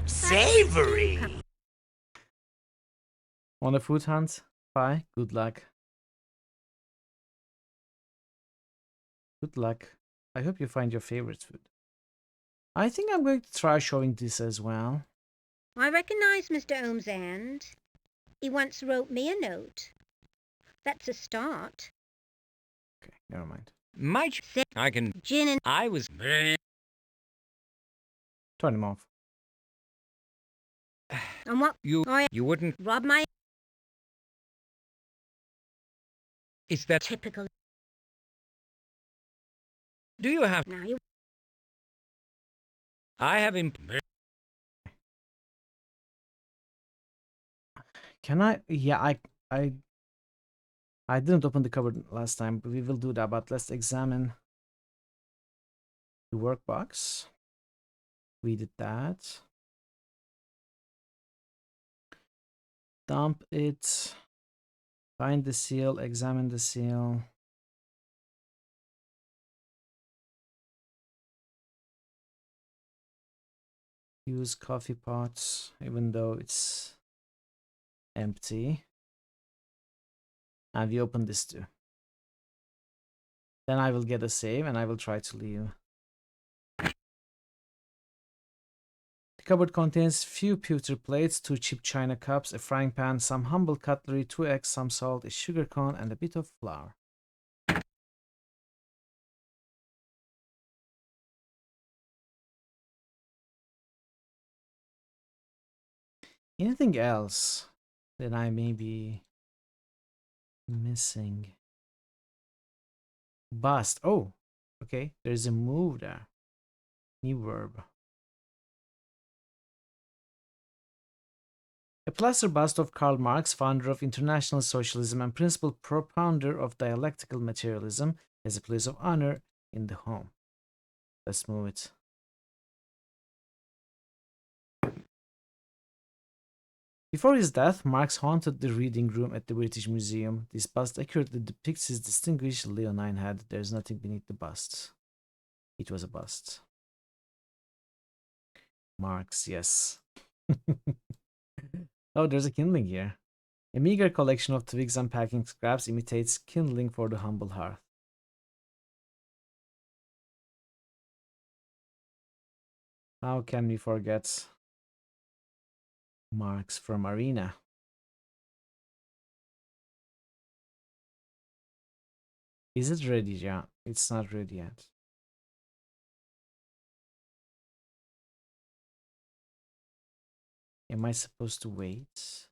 Savory! On a food hunt? Bye. Good luck. Good luck. I hope you find your favorite food. I think I'm going to try showing this as well. I recognize Mr. Holmes' hand. He once wrote me a note. That's a start. Okay, never mind. I can. Gin and I was. Turn him off. and what You wouldn't. rob my Is that typical. Do you have? Now you I have him. Can I? Yeah, I didn't open the cupboard last time, but we will do that. But let's examine the workbox. We did that. Dump it. Find the seal. Examine the seal. Use coffee pots, even though it's empty. And we open this too. Then I will get a save and I will try to leave. The cupboard contains few pewter plates, 2 cheap china cups, a frying pan, some humble cutlery, 2 eggs, some salt, a sugar cone, and a bit of flour. Anything else that I may be missing? Bust. Oh, okay. There's a move there. New verb. A plaster bust of Karl Marx, founder of international socialism and principal propounder of dialectical materialism, has a place of honor in the home. Let's move it. Before his death, Marx haunted the reading room at the British Museum. This bust accurately depicts his distinguished leonine head. There is nothing beneath the bust. It was a bust. Marx, yes. Oh, there's a kindling here. A meager collection of twigs and packing scraps imitates kindling for the humble hearth. How can we forget Marks from Arena? Is it ready? Yeah, it's not ready yet. Am I supposed to wait?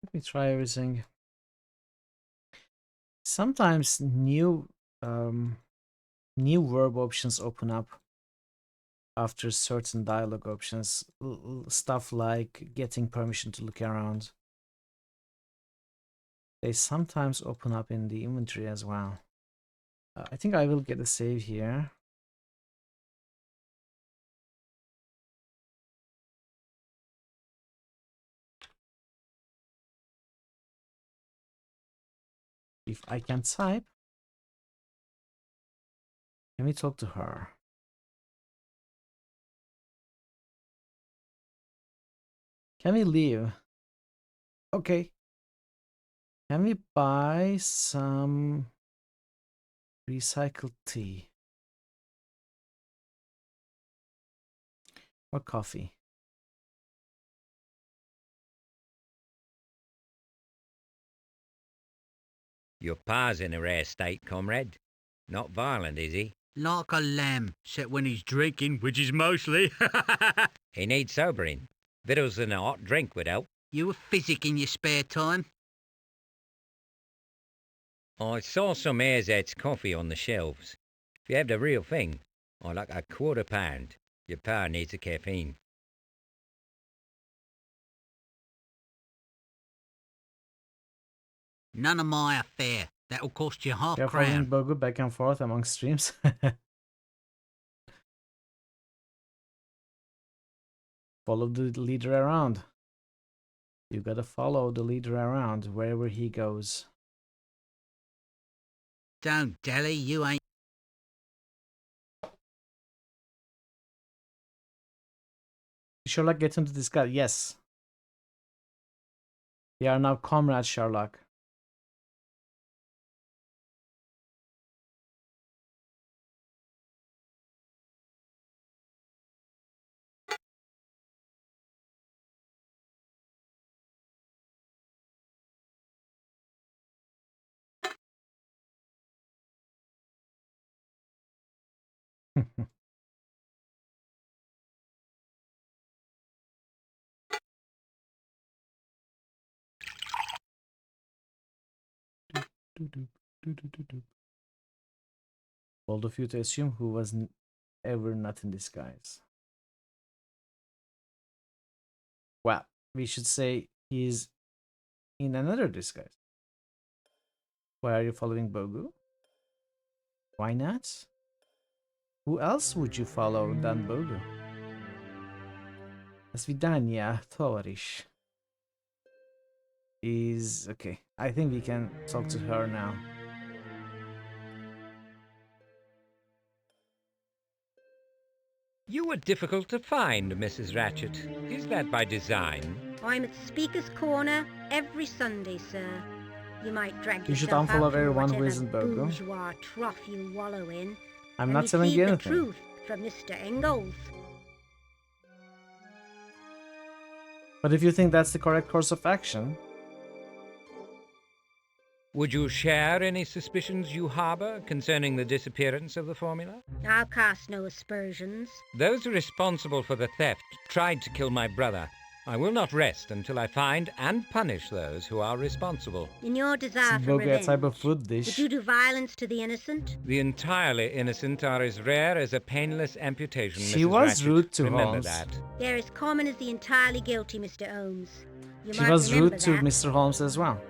Let me try everything. Sometimes new verb options open up after certain dialogue options. Stuff like getting permission to look around. They sometimes open up in the inventory as well. I think I will get a save here. If I can type, can we talk to her? Can we leave? Okay. Can we buy some recycled tea? Or coffee? Your pa's in a rare state, comrade. Not violent, is he? Like a lamb, except when he's drinking, which is mostly. He needs sobering. Victuals and a hot drink would help. You a physic in your spare time? I saw some Airs coffee on the shelves. If you have the real thing, I'd like a £1/4. Your pa needs a caffeine. None of my affair. That'll cost you half You're following crown. Bogu back and forth among streams. Follow the leader around. You gotta follow the leader around wherever he goes. Don't dally, you ain't. Sherlock, get into this guy. Yes. They are now comrades, Sherlock. Bold of you to assume who was ever not in disguise. Well, we should say he's in another disguise. Why are you following Bogu? Why not? Who else would you follow than Bogu? Svidania, Tovarish. Is okay. I think we can talk to her now. You were difficult to find, Mrs. Ratchet. Is that by design? I'm at Speaker's Corner every Sunday, sir. You might drag You should yourself unfollow out from everyone who whatever isn't Bogu. bourgeois trough you wallow in. I'm and not telling you receive the anything. truth from Mr. Ingalls. But if you think that's the correct course of action, Would you share any suspicions you harbor concerning the disappearance of the formula? I'll cast no aspersions. Those responsible for the theft tried to kill my brother. I will not rest until I find and punish those who are responsible. In your desire for Bogu a type of revenge, food would dish. you do violence to the innocent? The entirely innocent are as rare as a painless amputation, She Mrs. was Ratchet. rude to Remember Holmes. that. They're as common as the entirely guilty, Mr. Holmes. You She might was remember rude to that. Mr. Holmes as well.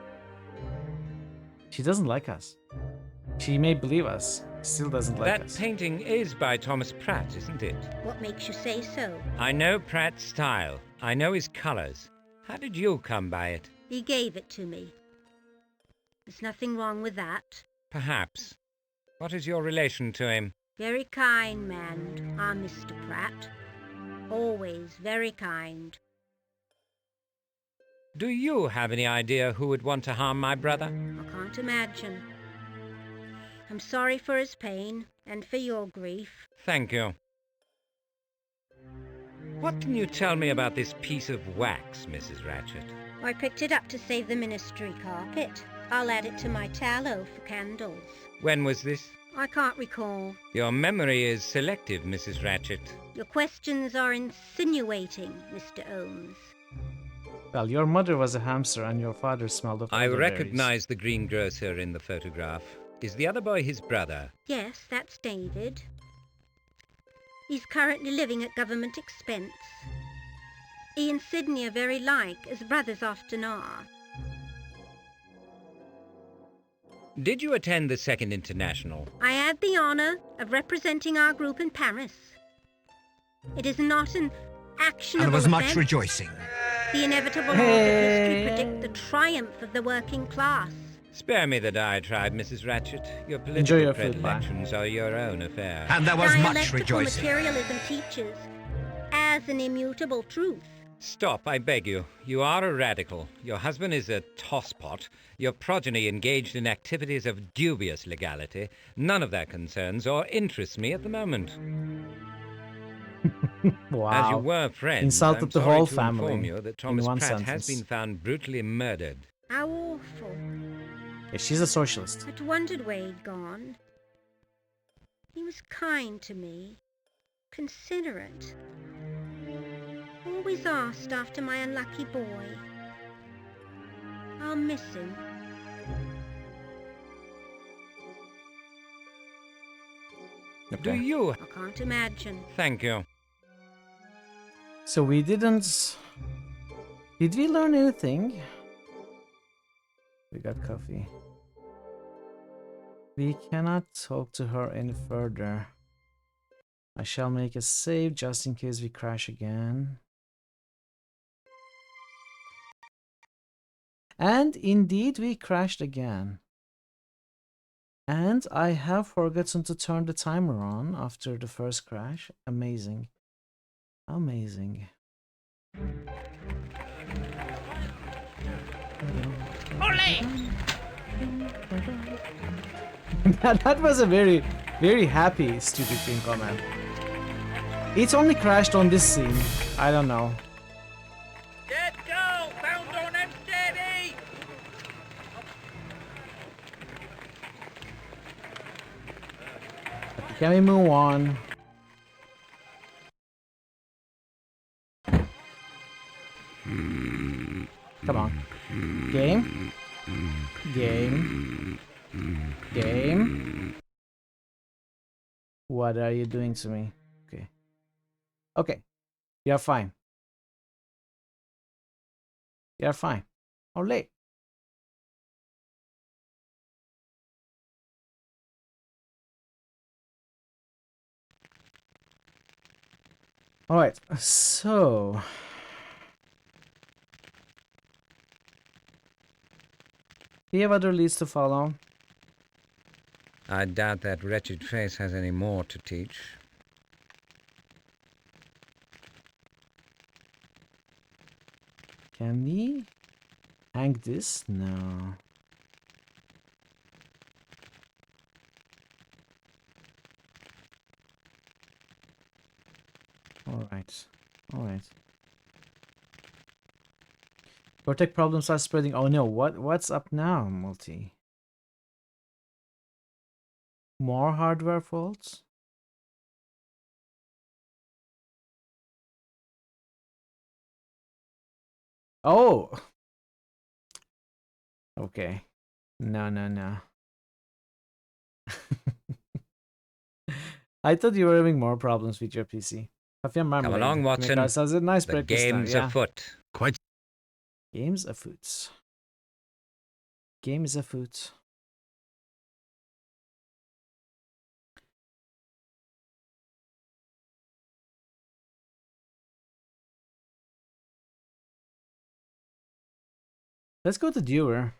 She doesn't like us. She may believe us. Still doesn't like That us. painting is by Thomas Pratt, isn't it? What makes you say so? I know Pratt's style. I know his colors. How did you come by it? He gave it to me. There's nothing wrong with that. Perhaps. What is your relation to him? Very kind man, our Mr. Pratt. Always very kind. Do you have any idea who would want to harm my brother? I can't imagine. I'm sorry for his pain and for your grief. Thank you. What can you tell me about this piece of wax, Mrs. Ratchet? I picked it up to save the ministry carpet. I'll add it to my tallow for candles. When was this? I can't recall. Your memory is selective, Mrs. Ratchet. Your questions are insinuating, Mr. Holmes. Well, your mother was a hamster and your father smelled of I elderberries. recognize the greengrocer in the photograph. Is the other boy his brother? Yes, that's David. He's currently living at government expense. He and Sydney are very like, as brothers often are. Did you attend the Second International? I had the honour of representing our group in Paris. It is not an actionable And there was much event. rejoicing. The inevitable laws of history predict the triumph of the working class. Spare me the diatribe, Mrs. Ratchet. Your Enjoy political your food, bye. predilections are your own affair. And there was much Dialectical rejoicing. materialism teaches as an immutable truth. Stop, I beg you. You are a radical. Your husband is a tosspot. Your progeny engaged in activities of dubious legality. None of that concerns or interests me at the moment. Wow. As you were friends, Insulted I'm the sorry whole to family inform you that in Thomas one Pratt has sentence. been found brutally murdered. How awful. Yeah, she's a socialist. I'd wondered where he'd gone. He was kind to me, considerate. Always asked after my unlucky boy. I'll miss him. Do you? I can't imagine. Thank you. So we didn't... Did we learn anything? We got coffee. We cannot talk to her any further. I shall make a save just in case we crash again. And indeed we crashed again. And I have forgotten to turn the timer on after the first crash. Amazing. Amazing. That was a very, very happy stupid thing comment. It's only crashed on this scene. I don't know. Dead go! Found on him steady! Can we move on? Come on. Game? Game? Game? What are you doing to me? Okay. Okay. You're fine. You're fine. Ole. Alright, so... Do you have other leads to follow? I doubt that wretched face has any more to teach. Can we hang this? No. Alright. Alright. Protect problems are spreading. Oh no, what's up now, Multi? More hardware faults? Oh! Okay. No, no, no. I thought you were having more problems with your PC. Come along, Watson. Make ourselves a nice The breakfast now, game's yeah. afoot. Quite. Game's afoot. Game is afoot. Let's go to Dewar.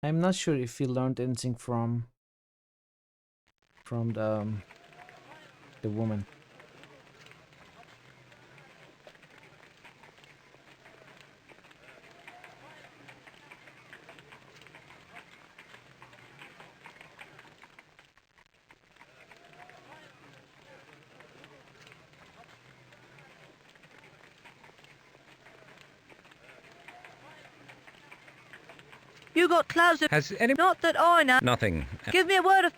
I'm not sure if he learned anything from the woman. You got clouds of... Has any... Not that I know. Nothing. Give me a word of...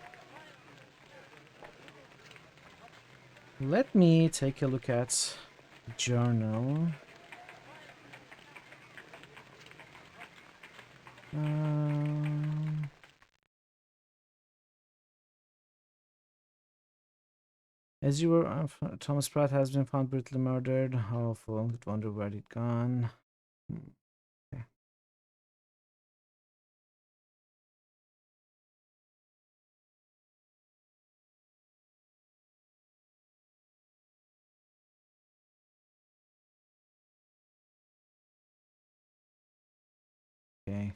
Let me take a look at the journal. As you were, Thomas Pratt has been found brutally murdered. How awful. I wonder where it gone. Okay. Okay.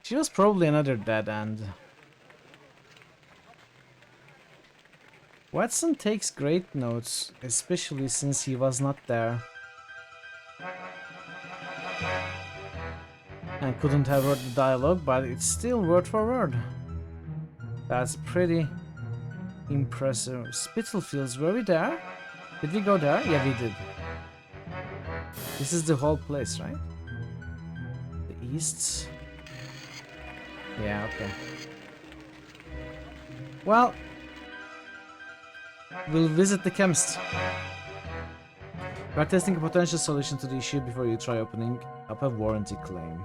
She was probably another dead end. Watson takes great notes, especially since he was not there and couldn't have heard the dialogue, but it's still word for word. That's pretty impressive. Spitalfields, were we there? Did we go there? Yeah, we did. This is the whole place, right? The east. Yeah, okay. Well, we'll visit the chemist. We are testing a potential solution to the issue before you try opening up a warranty claim.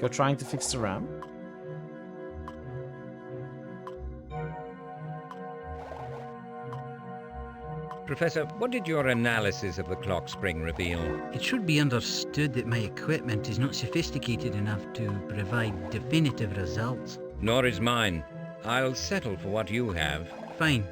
You're trying to fix the RAM? Professor, what did your analysis of the clock spring reveal? It should be understood that my equipment is not sophisticated enough to provide definitive results. Nor is mine. I'll settle for what you have. Fine.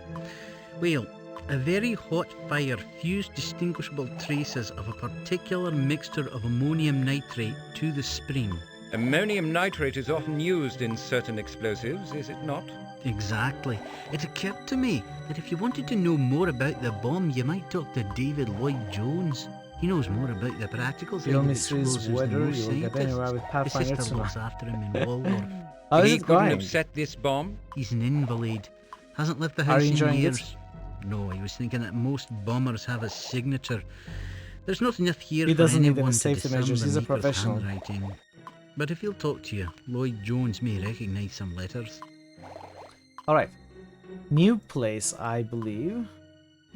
Well, a very hot fire fused distinguishable traces of a particular mixture of ammonium nitrate to the spring. Ammonium nitrate is often used in certain explosives, is it not? Exactly. It occurred to me that if you wanted to know more about the bomb, you might talk to David Lloyd-Jones. He knows more about the practical side of explosives than whether most you will get anywhere with scientists. His Pathfinder sister looks after him in Waldorf. How is He it couldn't going? have set this bomb? He's an invalid. Hasn't left the Are house you in enjoying years. it? No, he was thinking that most bombers have a signature. There's not enough here He for doesn't need any anyone to safety discern measures. the He's a maker's professional. handwriting. But if he'll talk to you, Lloyd-Jones may recognise some letters. Alright. New place, I believe.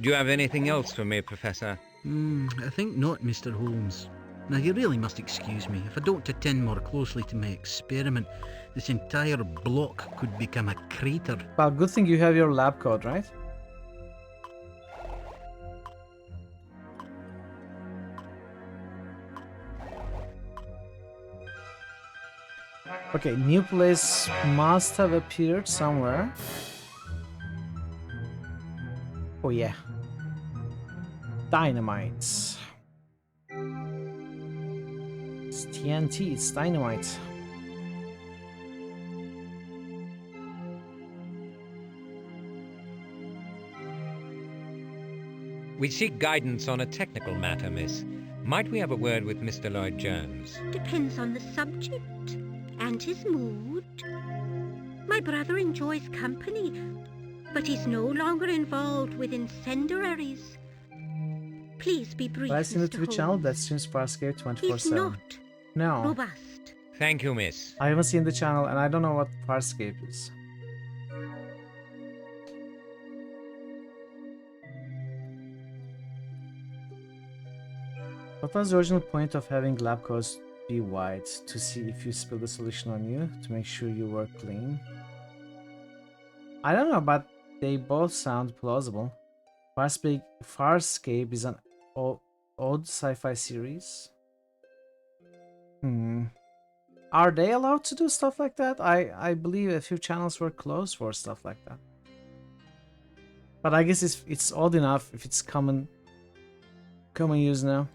Do you have anything else for me, Professor? I think not, Mr. Holmes. Now, you really must excuse me. If I don't attend more closely to my experiment, this entire block could become a crater. Well, good thing you have your lab coat, right? Okay, new place must have appeared somewhere. Oh yeah. Dynamite. It's TNT, it's dynamite. We seek guidance on a technical matter, miss. Might we have a word with Mr. Lloyd-Jones? Depends on the subject and his mood. My brother enjoys company, but he's no longer involved with incendiaries. Please be brief, Well, I seen the Mr. Twitch channel Holmes. that streams Farscape 24/7. He's not No, robust. Thank you, miss. I haven't seen the channel and I don't know what Farscape is. What was the original point of having lab coats be white? To see if you spill the solution on you, to make sure you work clean? I don't know, but they both sound plausible. Farscape is an odd sci-fi series. Are they allowed to do stuff like that? I believe a few channels were closed for stuff like that. But I guess it's odd enough if it's common use now.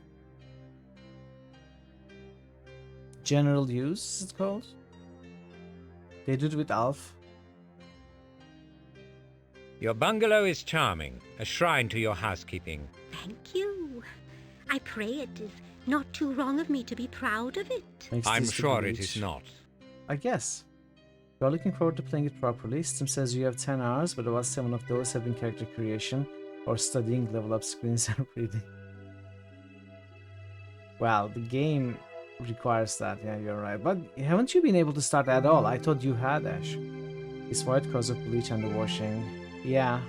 General use, is it called? They do it with Alf. Your bungalow is charming, a shrine to your housekeeping. Thank you. I pray it is not too wrong of me to be proud of it. I'm sure it is not. I guess. You're looking forward to playing it properly. Steam says you have 10 hours, but about 7 of those have been character creation or studying level up screens and reading. Well, the game requires that. Yeah, you're right. But haven't you been able to start at all? I thought you had, Ash. It's white because of bleach and the washing. Yeah.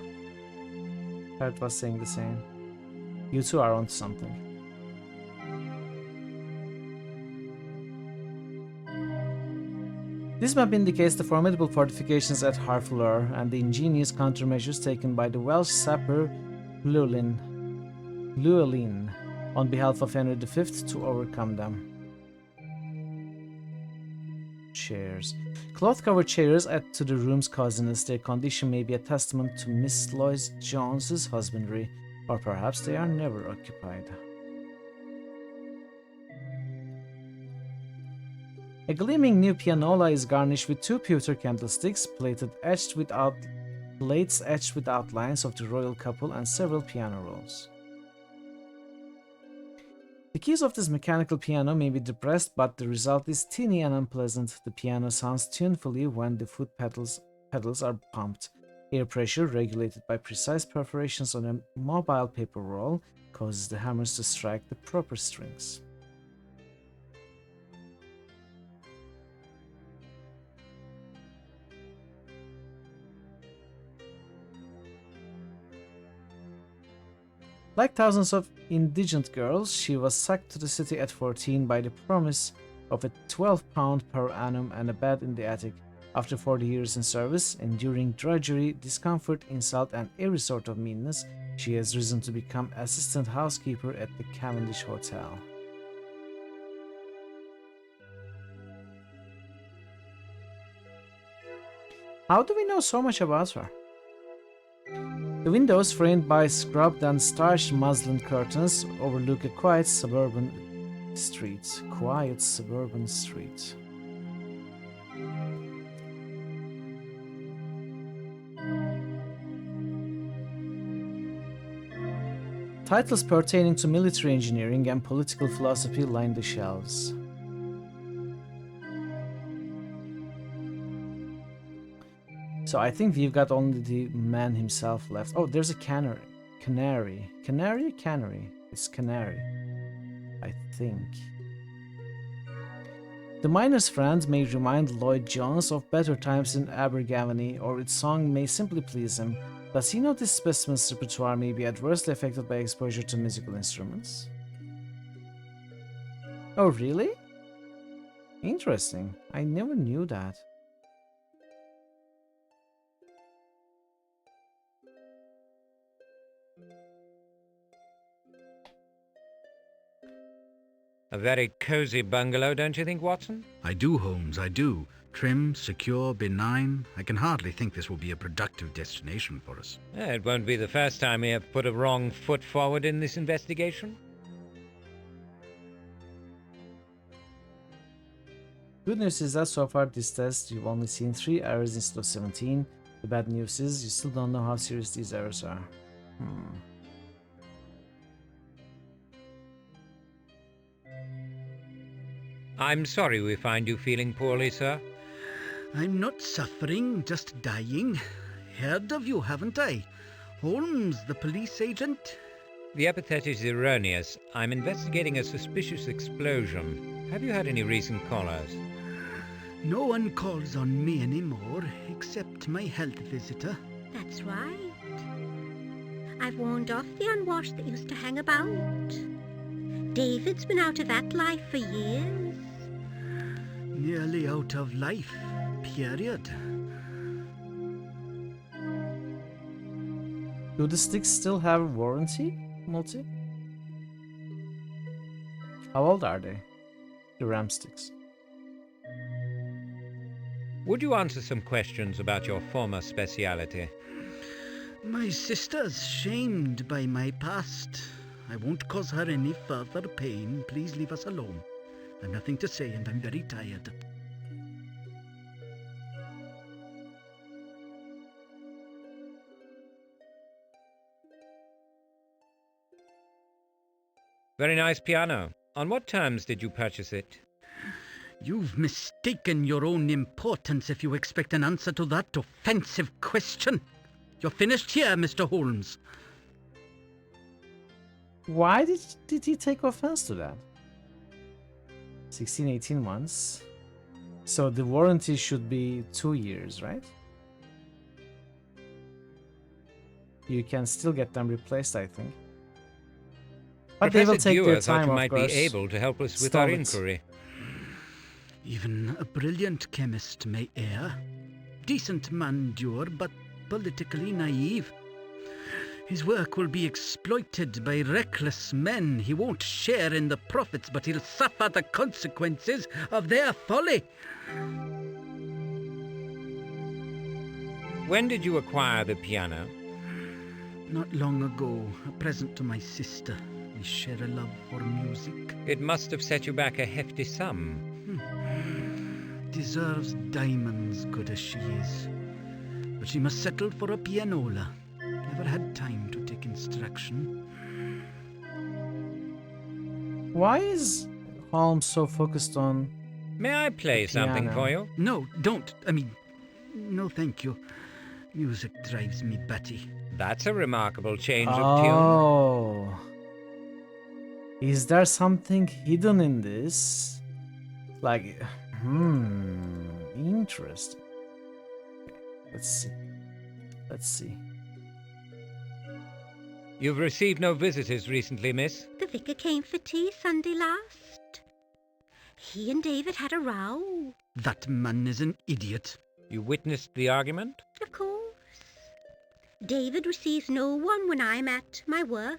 Parrot was saying the same. You two are onto something. This map indicates the formidable fortifications at Harfleur and the ingenious countermeasures taken by the Welsh sapper Llewellyn on behalf of Henry V to overcome them. Chairs. Cloth-covered chairs add to the room's coziness. Their condition may be a testament to Miss Lois Jones's husbandry, or perhaps they are never occupied. A gleaming new pianola is garnished with 2 pewter candlesticks, plates etched with outlines of the royal couple and several piano rolls. The keys of this mechanical piano may be depressed, but the result is teeny and unpleasant. The piano sounds tunefully when the foot pedals are pumped. Air pressure, regulated by precise perforations on a mobile paper roll, causes the hammers to strike the proper strings. Like thousands of indigent girls, she was sacked to the city at 14 by the promise of a £12 per annum and a bed in the attic. After 40 years in service, enduring drudgery, discomfort, insult, and every sort of meanness, she has risen to become assistant housekeeper at the Cavendish Hotel. How do we know so much about her? The windows, framed by scrubbed and starched muslin curtains, overlook a quiet suburban street. Titles pertaining to military engineering and political philosophy line the shelves. So I think we've got only the man himself left. Oh, there's a canary. Canary? It's canary, I think. The miner's friend may remind Lloyd Jones of better times in Abergavenny, or its song may simply please him. Does he know this specimen's repertoire may be adversely affected by exposure to musical instruments? Oh, really? Interesting. I never knew that. A very cozy bungalow, don't you think, Watson? I do, Holmes, I do. Trim, secure, benign. I can hardly think this will be a productive destination for us. It won't be the first time we have put a wrong foot forward in this investigation. Good news is that so far this test you've only seen 3 errors instead of 17. The bad news is you still don't know how serious these errors are. I'm sorry we find you feeling poorly, sir. I'm not suffering, just dying. Heard of you, haven't I? Holmes, the police agent? The epithet is erroneous. I'm investigating a suspicious explosion. Have you had any recent callers? No one calls on me anymore, except my health visitor. That's right. I've warned off the unwashed that used to hang about. David's been out of that life for years. Nearly out of life, period. Do the sticks still have warranty, Multi? How old are they? The Ramsticks. Would you answer some questions about your former speciality? My sister's shamed by my past. I won't cause her any further pain. Please leave us alone. I've nothing to say and I'm very tired. Very nice piano. On what terms did you purchase it? You've mistaken your own importance if you expect an answer to that offensive question. You're finished here, Mr. Holmes. Why did he take offense to that? 16, 18 months. So the warranty should be 2 years, right? You can still get them replaced, I think. But Professor they will take Dewar their time, thought you of might course. be able to help us with our Stall it. inquiry. Even a brilliant chemist may err. Decent man, Dewar, but politically naive. His work will be exploited by reckless men. He won't share in the profits, but he'll suffer the consequences of their folly. When did you acquire the piano? Not long ago, a present to my sister. We share a love for music. It must have set you back a hefty sum. Deserves diamonds, good as she is. But she must settle for a pianola. Never had time to take instruction. Why is Holmes so focused on... May I play something for you? No, don't. No thank you. Music drives me batty. That's a remarkable change of Oh. Is there something hidden in this? Like, interesting. Let's see. Let's see. You've received no visitors recently, miss? The vicar came for tea Sunday last. He and David had a row. That man is an idiot. You witnessed the argument? Of course. David receives no one when I'm at my work.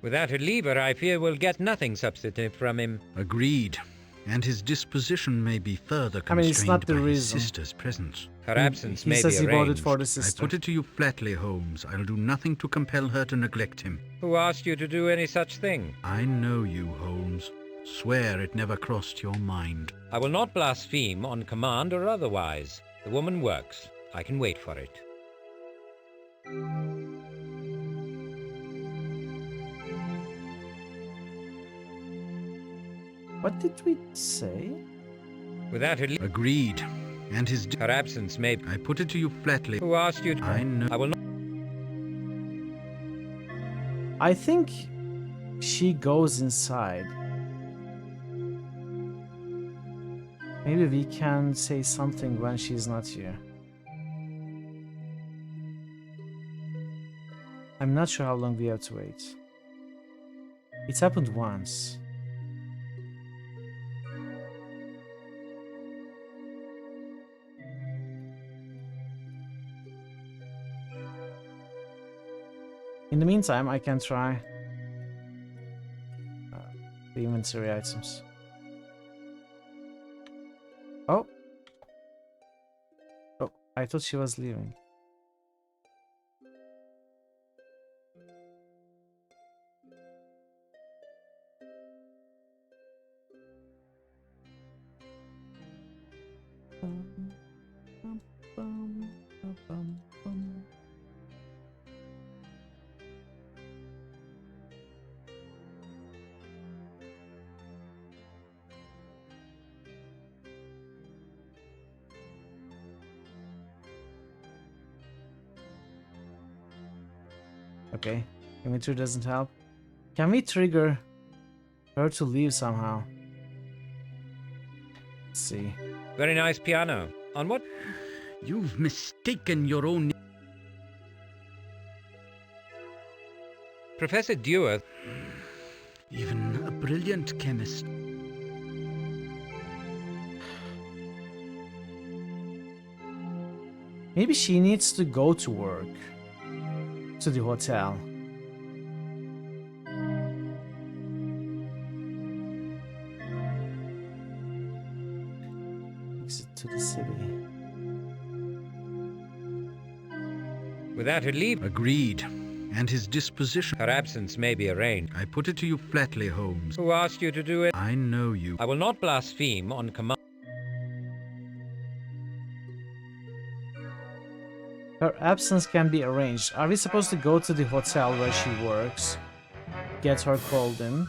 Without a lever, I fear we'll get nothing substantive from him. Agreed. And his disposition may be further I mean, constrained it's not the by his reason. sister's presence. Her absence He may says be he voted arranged. for the I sister. put it to you flatly, Holmes. I'll do nothing to compel her to neglect him. Who asked you to do any such thing? I know you, Holmes. Swear it never crossed your mind. I will not blaspheme on command or otherwise. The woman works. I can wait for it. What did we say? Without a lever... Agreed. And his... Her absence may... I put it to you flatly. Who asked you to... I know... I will not... I think she goes inside. Maybe we can say something when she's not here. I'm not sure how long we have to wait. It's happened once. In the meantime, I can try the inventory items. Oh. Oh, I thought she was leaving. Okay, inventory doesn't help. Can we trigger her to leave somehow? Let's see. Very nice piano. On what? You've mistaken your own... Professor Dewar... Even a brilliant chemist. Maybe she needs to go to work. To the hotel. Exit to the city. Without her leave. Agreed. And his disposition. Her absence may be arranged. I put it to you flatly, Holmes. Who asked you to do it? I know you. I will not blaspheme on command. Her absence can be arranged. Are we supposed to go to the hotel where she works? Get her called in?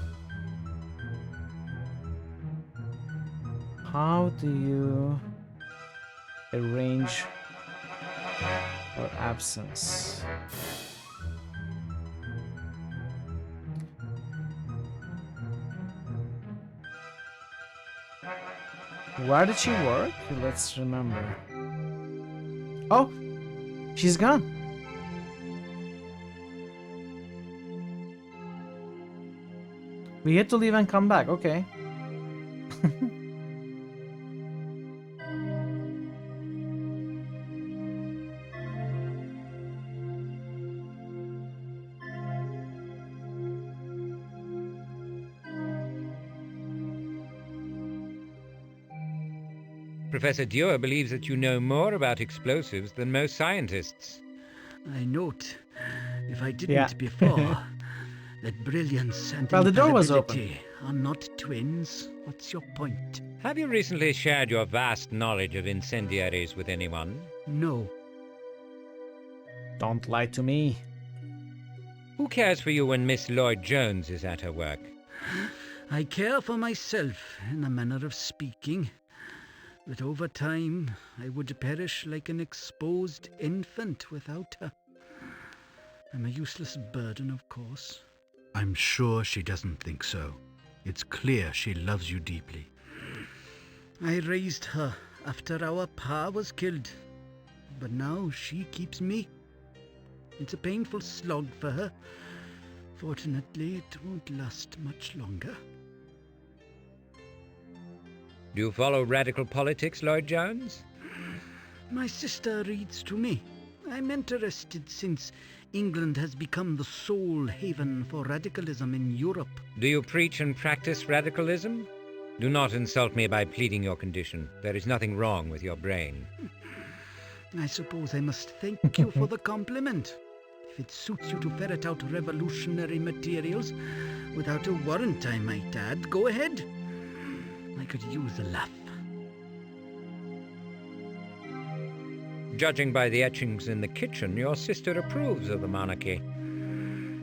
How do you arrange her absence? Where did she work? Let's remember. Oh! She's gone. We had to leave and come back. Okay. Professor Dewar believes that you know more about explosives than most scientists. I note, if I didn't before, that brilliance and well, the door was open. Are not twins. What's your point? Have you recently shared your vast knowledge of incendiaries with anyone? No. Don't lie to me. Who cares for you when Miss Lloyd-Jones is at her work? I care for myself, in a manner of speaking. But over time, I would perish like an exposed infant without her. I'm a useless burden, of course. I'm sure she doesn't think so. It's clear she loves you deeply. I raised her after our pa was killed. But now she keeps me. It's a painful slog for her. Fortunately, it won't last much longer. Do you follow radical politics, Lloyd-Jones? My sister reads to me. I'm interested since England has become the sole haven for radicalism in Europe. Do you preach and practice radicalism? Do not insult me by pleading your condition. There is nothing wrong with your brain. I suppose I must thank you for the compliment. If it suits you to ferret out revolutionary materials, without a warrant, I might add, go ahead. I could use a laugh. Judging by the etchings in the kitchen, your sister approves of the monarchy.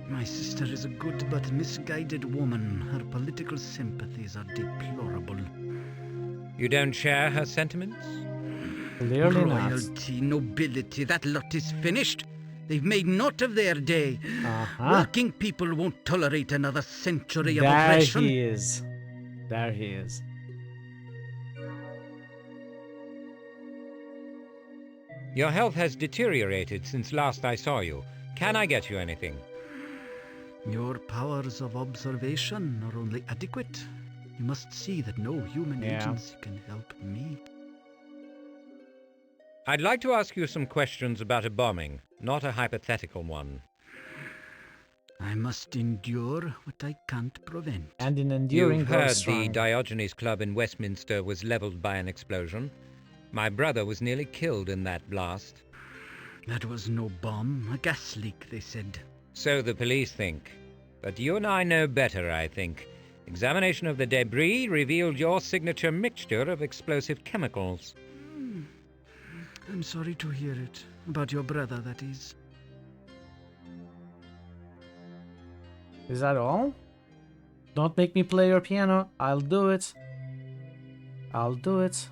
My sister is a good but misguided woman. Her political sympathies are deplorable. You don't share her sentiments? Clearly not. Royalty, nobility, that lot is finished. They've made naught of their day. Working people won't tolerate another century of oppression. There he is. There he is. Your health has deteriorated since last I saw you. Can I get you anything? Your powers of observation are only adequate. You must see that no human agency can help me. I'd like to ask you some questions about a bombing, not a hypothetical one. I must endure what I can't prevent. And in enduring You've heard strong. the Diogenes Club in Westminster was leveled by an explosion. My brother was nearly killed in that blast. That was no bomb, a gas leak, they said. So the police think. But you and I know better, I think. Examination of the debris revealed your signature mixture of explosive chemicals. I'm sorry to hear it. About your brother, that is. Is that all? Don't make me play your piano. I'll do it. I'll do it.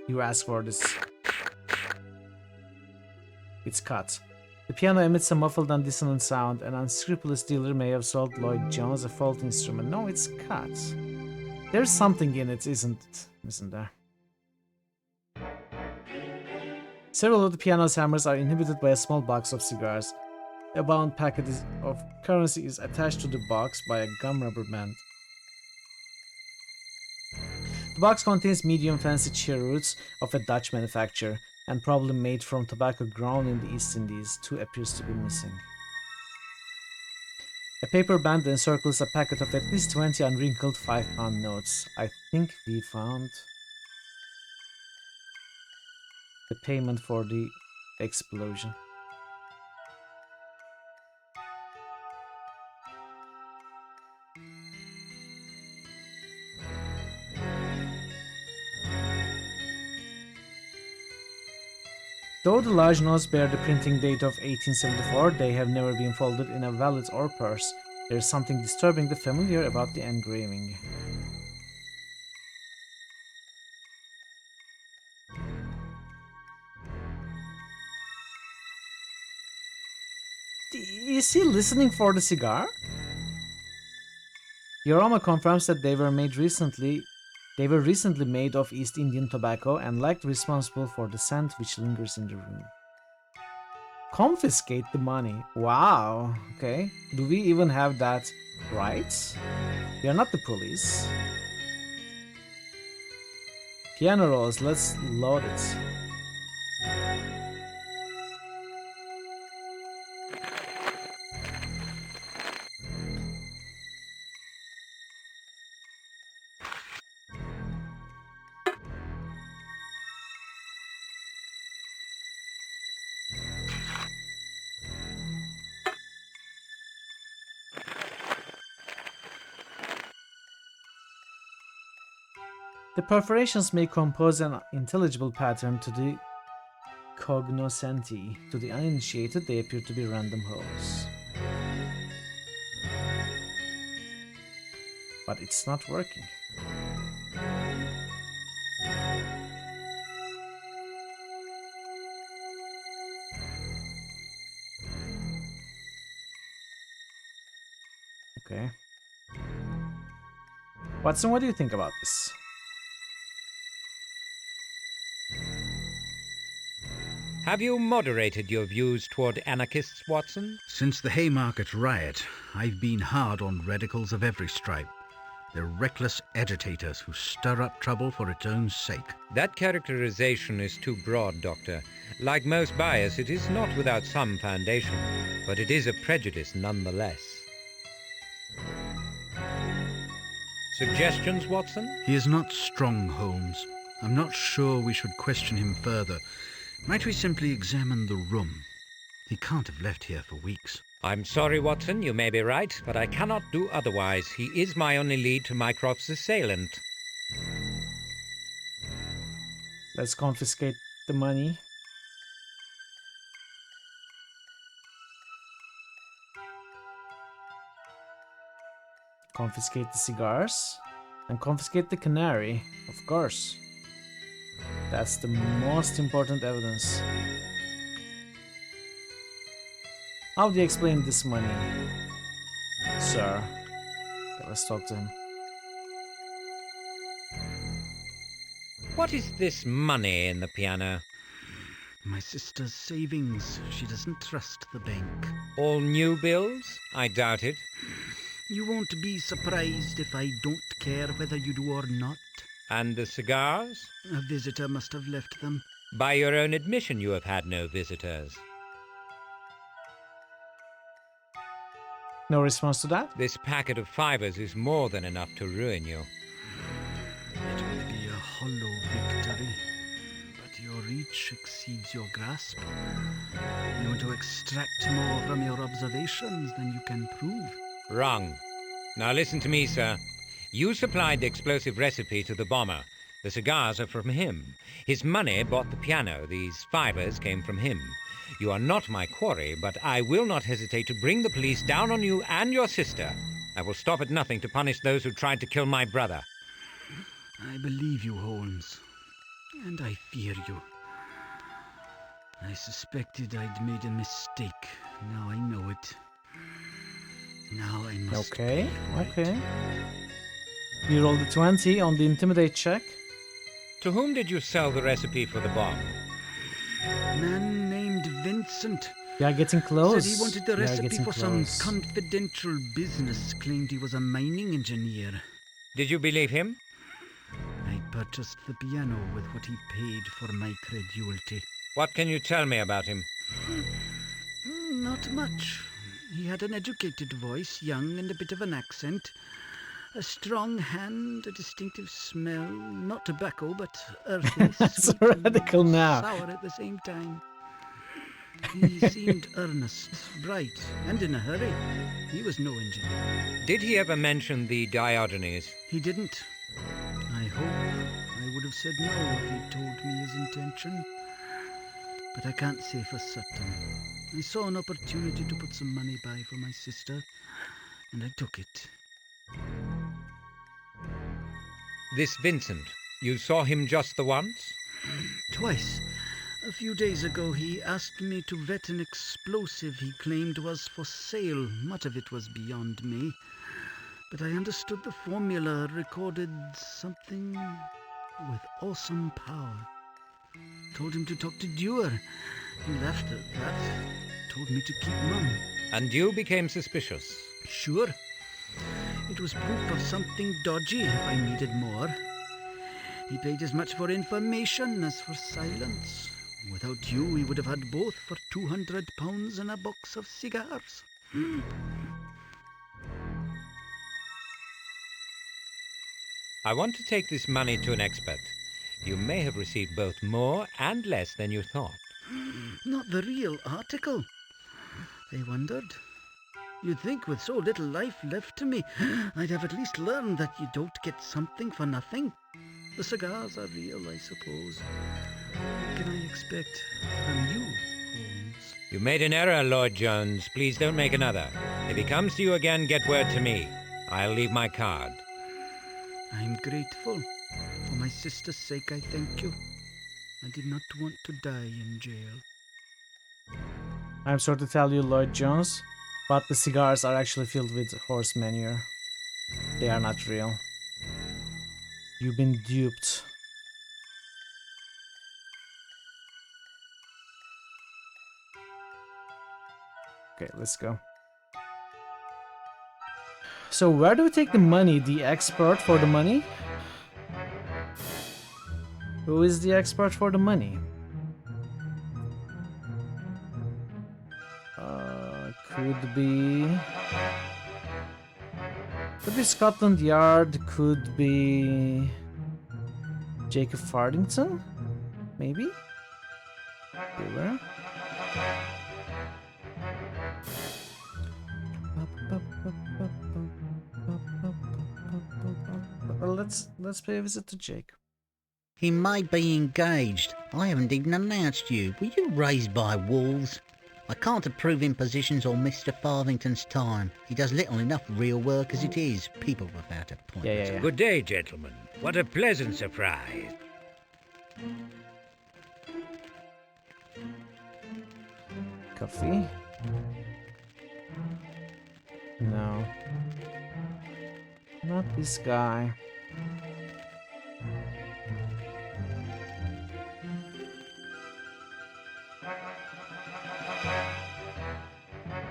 You asked for this. It's cut. The piano emits a muffled and dissonant sound. An unscrupulous dealer may have sold Lloyd-Jones a faulty instrument. No, it's cut. There's something in it, isn't there? Several of the piano's hammers are inhibited by a small box of cigars. A bound packet of currency is attached to the box by a gum rubber band. The box contains medium fancy cheroots of a Dutch manufacture, and probably made from tobacco grown in the East Indies. 2 appears to be missing. A paper band encircles a packet of at least 20 unwrinkled 5-pound notes. I think we found the payment for the explosion. Though the large notes bear the printing date of 1874, they have never been folded in a wallet or purse. There is something disturbingly familiar about the engraving. Is he listening for the cigar? The aroma confirms that they were recently made of East Indian tobacco and likely responsible for the scent which lingers in the room. Confiscate the money. Wow. Okay. Do we even have that right? We are not the police. Piano rolls. Let's load it. The perforations may compose an intelligible pattern to the cognoscenti. To the uninitiated, they appear to be random holes. But it's not working. Okay. Watson, what do you think about this? Have you moderated your views toward anarchists, Watson? Since the Haymarket riot, I've been hard on radicals of every stripe. They're reckless agitators who stir up trouble for its own sake. That characterization is too broad, Doctor. Like most bias, it is not without some foundation, but it is a prejudice nonetheless. Suggestions, Watson? He is not strong, Holmes. I'm not sure we should question him further. Might we simply examine the room? He can't have left here for weeks. I'm sorry, Watson, you may be right, but I cannot do otherwise. He is my only lead to Mycroft's assailant. Let's confiscate the money. Confiscate the cigars. And confiscate the canary, of course. That's the most important evidence. How do you explain this money, sir? Okay, let's talk to him. What is this money in the piano? My sister's savings. She doesn't trust the bank. All new bills? I doubt it. You won't be surprised if I don't care whether you do or not. And the cigars? A visitor must have left them. By your own admission, you have had no visitors. No response to that? This packet of fivers is more than enough to ruin you. It will be a hollow victory, but your reach exceeds your grasp. You want to extract more from your observations than you can prove. Wrong. Now listen to me, sir. You supplied the explosive recipe to the bomber. The cigars are from him. His money bought the piano. These fivers came from him. You are not my quarry, but I will not hesitate to bring the police down on you and your sister. I will stop at nothing to punish those who tried to kill my brother. I believe you, Holmes. And I fear you. I suspected I'd made a mistake. Now I know it. Now I must Okay, pay for it. You rolled a 20 on the intimidate check. To whom did you sell the recipe for the bomb? Man named Vincent. You are getting close. Said he wanted the You are recipe getting for close. some confidential business. Claimed he was a mining engineer. Did you believe him? I purchased the piano with what he paid for my credulity. What can you tell me about him? Not much. He had an educated voice, young and a bit of an accent. A strong hand, a distinctive smell, not tobacco, but earthy, That's sweet, radical and now. sour at the same time. He seemed earnest, bright, and in a hurry. He was no engineer. Did he ever mention the Diogenes? He didn't. I hope I would have said no if he'd told me his intention. But I can't say for certain. I saw an opportunity to put some money by for my sister, and I took it. This Vincent, you saw him just the once? Twice. A few days ago he asked me to vet an explosive he claimed was for sale. Much of it was beyond me. But I understood the formula recorded something with awesome power. Told him to talk to Dewar. He laughed at that. Told me to keep mum. And you became suspicious? Sure. It was proof of something dodgy if I needed more. He paid as much for information as for silence. Without you, he would have had both for £200 and a box of cigars. I want to take this money to an expert. You may have received both more and less than you thought. Not the real article. I wondered. You'd think with so little life left to me, I'd have at least learned that you don't get something for nothing. The cigars are real, I suppose. What can I expect from you, Holmes? You made an error, Lord Jones. Please don't make another. If he comes to you again, get word to me. I'll leave my card. I'm grateful. For my sister's sake, I thank you. I did not want to die in jail. I'm sorry to tell you, Lloyd Jones, but the cigars are actually filled with horse manure. They are not real. You've been duped. Okay, let's go. So where do we take the money? The expert for the money? Who is the expert for the money? Could be Scotland Yard, could be Jacob Fardington, maybe? Where? Well, let's pay a visit to Jake. He may be engaged. I haven't even announced you. Were you raised by wolves? I can't approve impositions on Mr. Farthington's time. He does little enough real work as it is. People without appointments. Yeah. Good day, gentlemen. What a pleasant surprise. Coffee? No. Not this guy.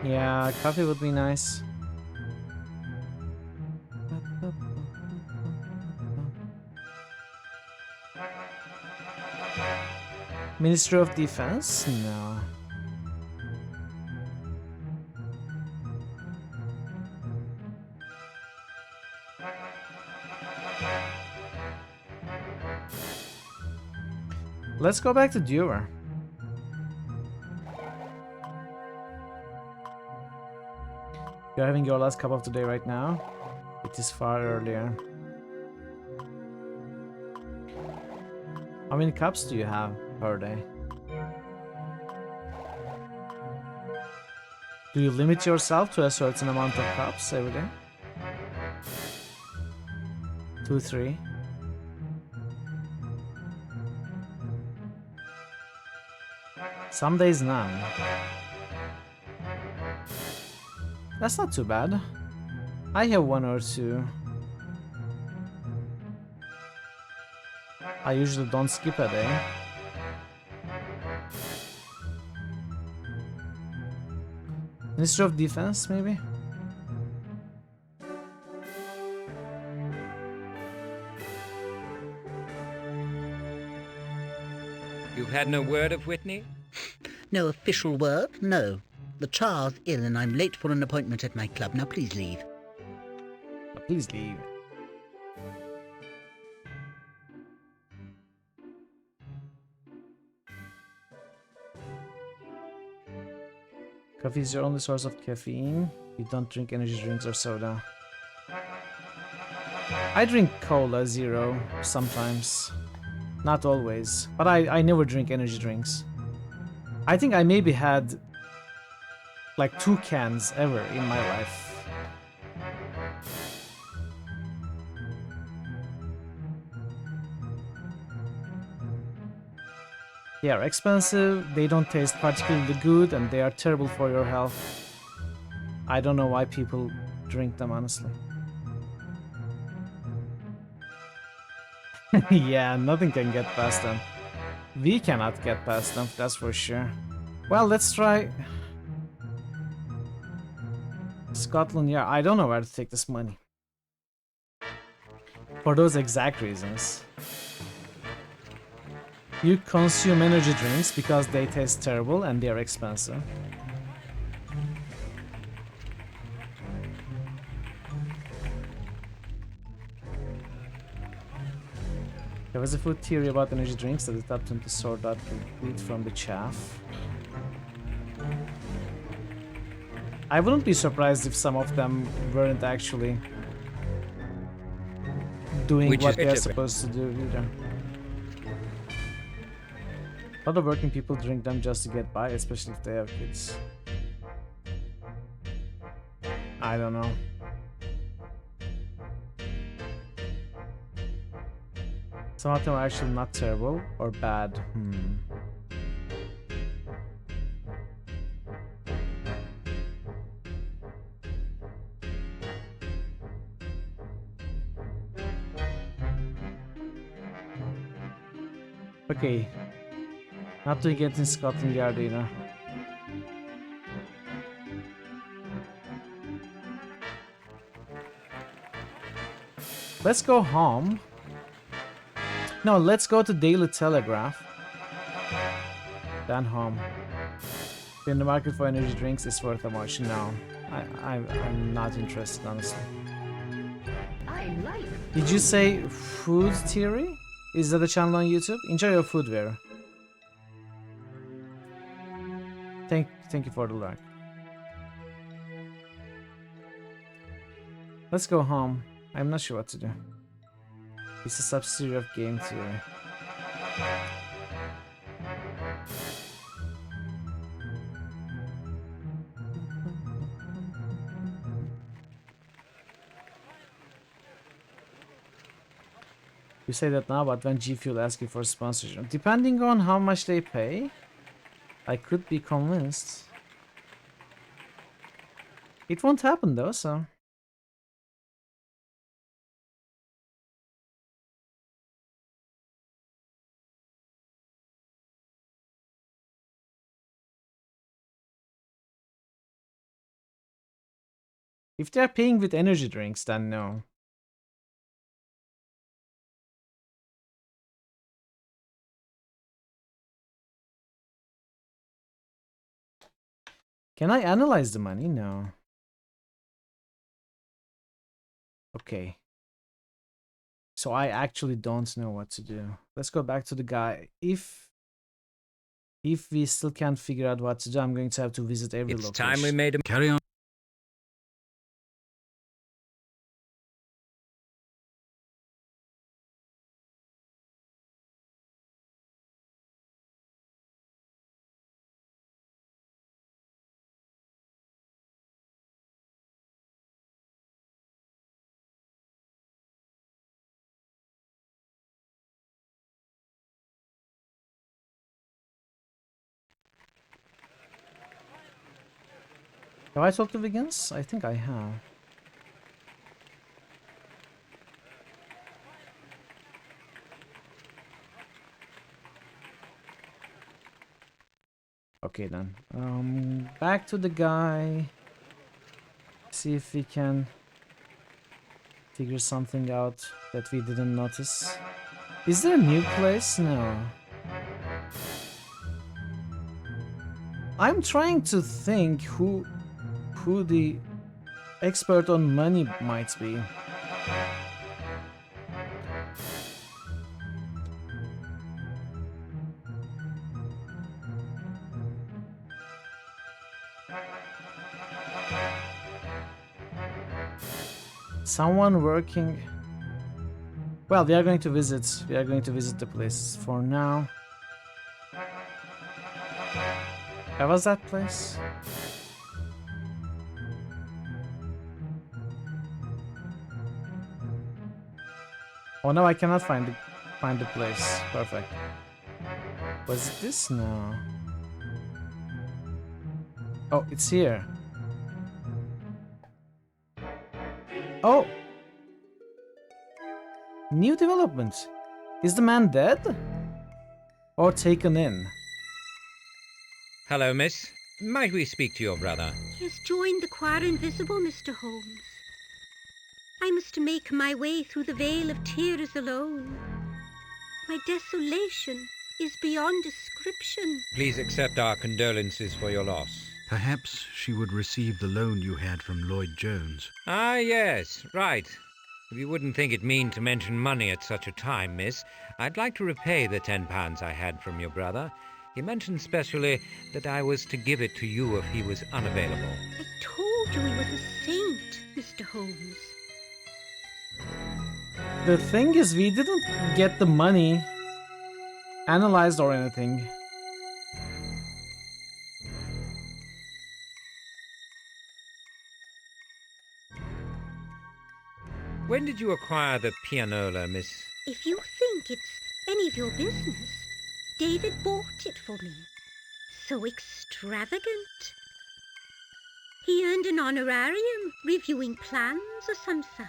Yeah, coffee would be nice. Minister of Defense? No. Let's go back to Dewar. You're having your last cup of the day right now. It is far earlier. How many cups do you have per day? Do you limit yourself to a certain amount of cups every day? 2, 3. Some days none. That's not too bad. I have 1 or 2. I usually don't skip a day. Minister of Defense, maybe? had no word of Whitney? No official word, no. The child's ill and I'm late for an appointment at my club. Now please leave. Please leave. Coffee is your only source of caffeine. You don't drink energy drinks or soda. I drink cola zero sometimes. Not always. But I never drink energy drinks. I think I maybe had like 2 cans ever in my life. They are expensive, they don't taste particularly good, and they are terrible for your health. I don't know why people drink them, honestly. Yeah, nothing can get past them. We cannot get past them, that's for sure. Well, let's try... Scotland, yeah, I don't know where to take this money. For those exact reasons. You consume energy drinks because they taste terrible and they are expensive. There was a food theory about energy drinks that it helped them to sort out the wheat from the chaff. I wouldn't be surprised if some of them weren't actually doing what they're supposed to do either. A lot of working people drink them just to get by, especially if they have kids. I don't know. Some of them are actually not terrible or bad. Okay. Not doing it in Scotland Yard either. Let's go home. No, let's go to Daily Telegraph. Then home. In the market for energy drinks is worth a watch. No, I'm not interested, honestly. Did you say food theory? Is that a channel on YouTube? Enjoy your foodware. Thank you for the luck. Let's go home. I'm not sure what to do. It's a subsidiary of game theory. You say that now, but when G Fuel asks you for sponsorship, depending on how much they pay, I could be convinced. It won't happen though, so. If they're paying with energy drinks, then no. Can I analyze the money? No. Okay. So I actually don't know what to do. Let's go back to the guy. If we still can't figure out what to do, I'm going to have to visit every location. It's time we made him carry on. Have I talked to Vegans? I think I have. Okay then. Back to the guy. See if we can figure something out that we didn't notice. Is there a new place? No. I'm trying to think who the expert on money might be. Someone working. Well, we are going to visit. We are going to visit the place for now. Where was that place? Oh no, I cannot find the place. Perfect. Was it this? No. Oh, it's here. Oh! New development. Is the man dead? Or taken in? Hello, miss. Might we speak to your brother? He has joined the choir invisible, Mr. Holmes. I must make my way through the vale of tears alone. My desolation is beyond description. Please accept our condolences for your loss. Perhaps she would receive the loan you had from Lloyd Jones. Ah, yes, right. If you wouldn't think it mean to mention money at such a time, miss, I'd like to repay the £10 I had from your brother. He mentioned specially that I was to give it to you if he was unavailable. I told you he was a saint, Mr. Holmes. The thing is, we didn't get the money analyzed or anything. When did you acquire the pianola, miss? If you think it's any of your business, David bought it for me. So extravagant. He earned an honorarium reviewing plans or some such.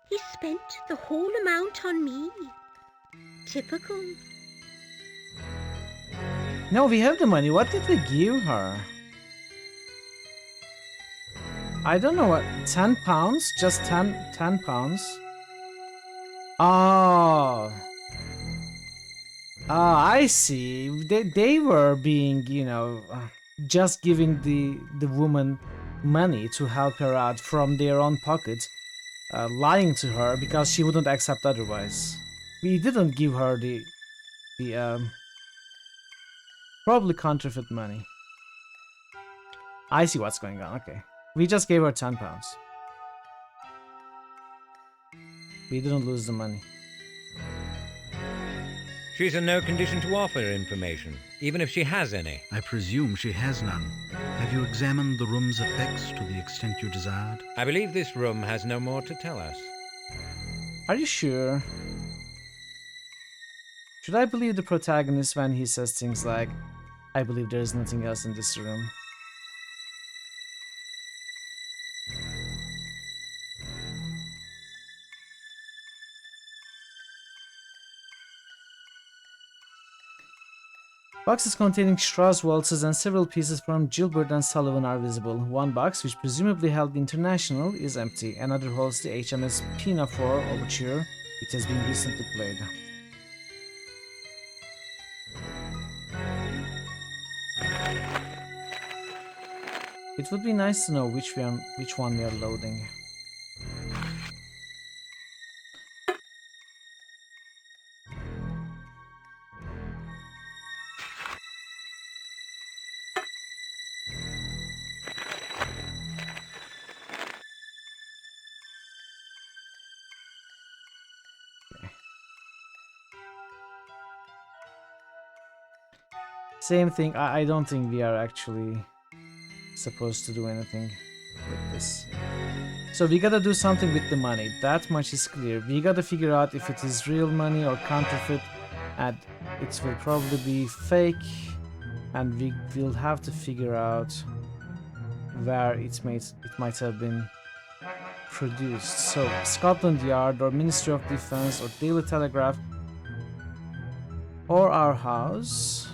He spent the whole amount on me. Typical. No, we have the money. What did we give her? I don't know what. £10? Just 10 pounds? Oh. Ah, I see. They were being, you know, just giving the woman money to help her out from their own pocket, lying to her because she wouldn't accept otherwise. We didn't give her the probably counterfeit money. I see what's going on. Okay, we just gave her £10. We didn't lose the money. She's in no condition to offer information, even if she has any. I presume she has none. Have you examined the room's effects to the extent you desired? I believe this room has no more to tell us. Are you sure? Should I believe the protagonist when he says things like, I believe there is nothing else in this room? Boxes containing straws, waltzes, and several pieces from Gilbert and Sullivan are visible. One box, which presumably held the International, is empty. Another holds the HMS Pinafore Overture. It has been recently played. It would be nice to know which one we are loading. Same thing. I don't think we are actually supposed to do anything with this. So we gotta do something with the money. That much is clear. We gotta figure out if it is real money or counterfeit, and it will probably be fake, and we will have to figure out where it might have been produced. So Scotland Yard or Ministry of Defense or Daily Telegraph or our house.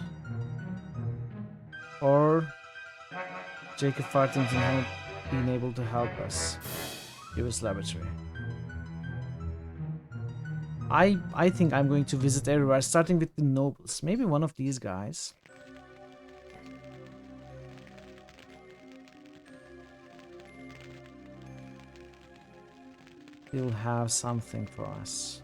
Or Jacob Farthington haven't been able to help us. US Laboratory. I think I'm going to visit everywhere, starting with the nobles. Maybe one of these guys. He'll have something for us.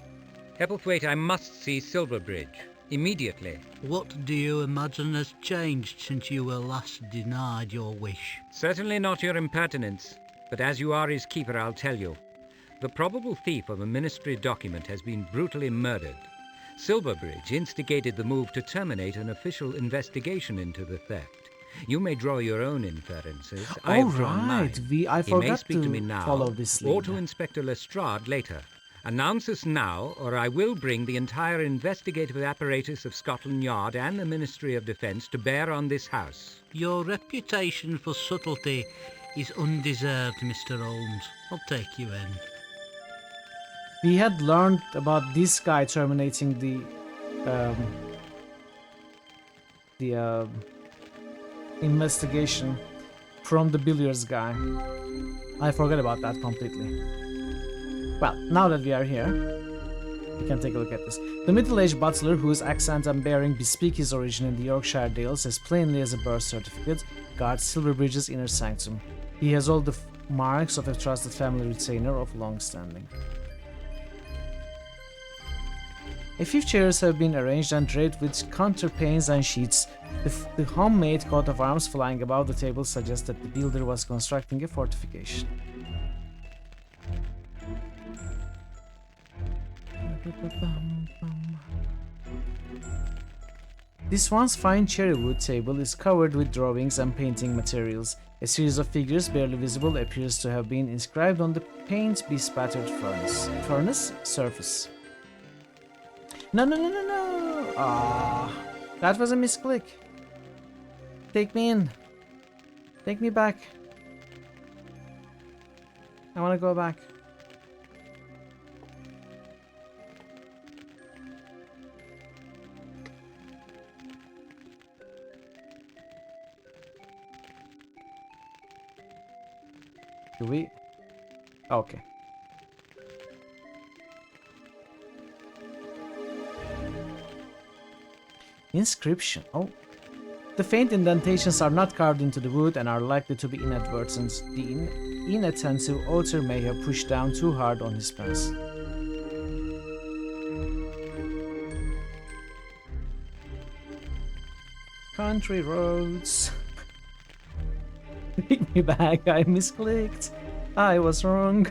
Hepplethwaite, I must see Silverbridge. Immediately. What do you imagine has changed since you were last denied your wish? Certainly not your impertinence, but as you are his keeper, I'll tell you. The probable thief of a ministry document has been brutally murdered. Silverbridge instigated the move to terminate an official investigation into the theft. You may draw your own inferences. I've drawn mine. I He may forgot speak to to me now, follow this or lead. to Inspector Lestrade later. Announce us now, or I will bring the entire investigative apparatus of Scotland Yard and the Ministry of Defence to bear on this house. Your reputation for subtlety is undeserved, Mr. Holmes. I'll take you in. We had learned about this guy terminating the investigation from the billiards guy. I forgot about that completely. Well, now that we are here, we can take a look at this. The middle-aged butler, whose accent and bearing bespeak his origin in the Yorkshire Dales as plainly as a birth certificate, guards Silverbridge's inner sanctum. He has all the marks of a trusted family retainer of long standing. A few chairs have been arranged and draped with counterpanes and sheets. The homemade coat of arms flying above the table suggests that the builder was constructing a fortification. This once fine cherry wood table is covered with drawings and painting materials. A series of figures, barely visible, appears to have been inscribed on the paint-bespattered furnace surface. No! Ah, that was a misclick. Take me in. Take me back. I want to go back. Do we? Okay. Inscription. Oh. The faint indentations are not carved into the wood and are likely to be inadvertent. The inattentive author may have pushed down too hard on his pencil. Country roads. Take me back, I misclicked. I was wrong.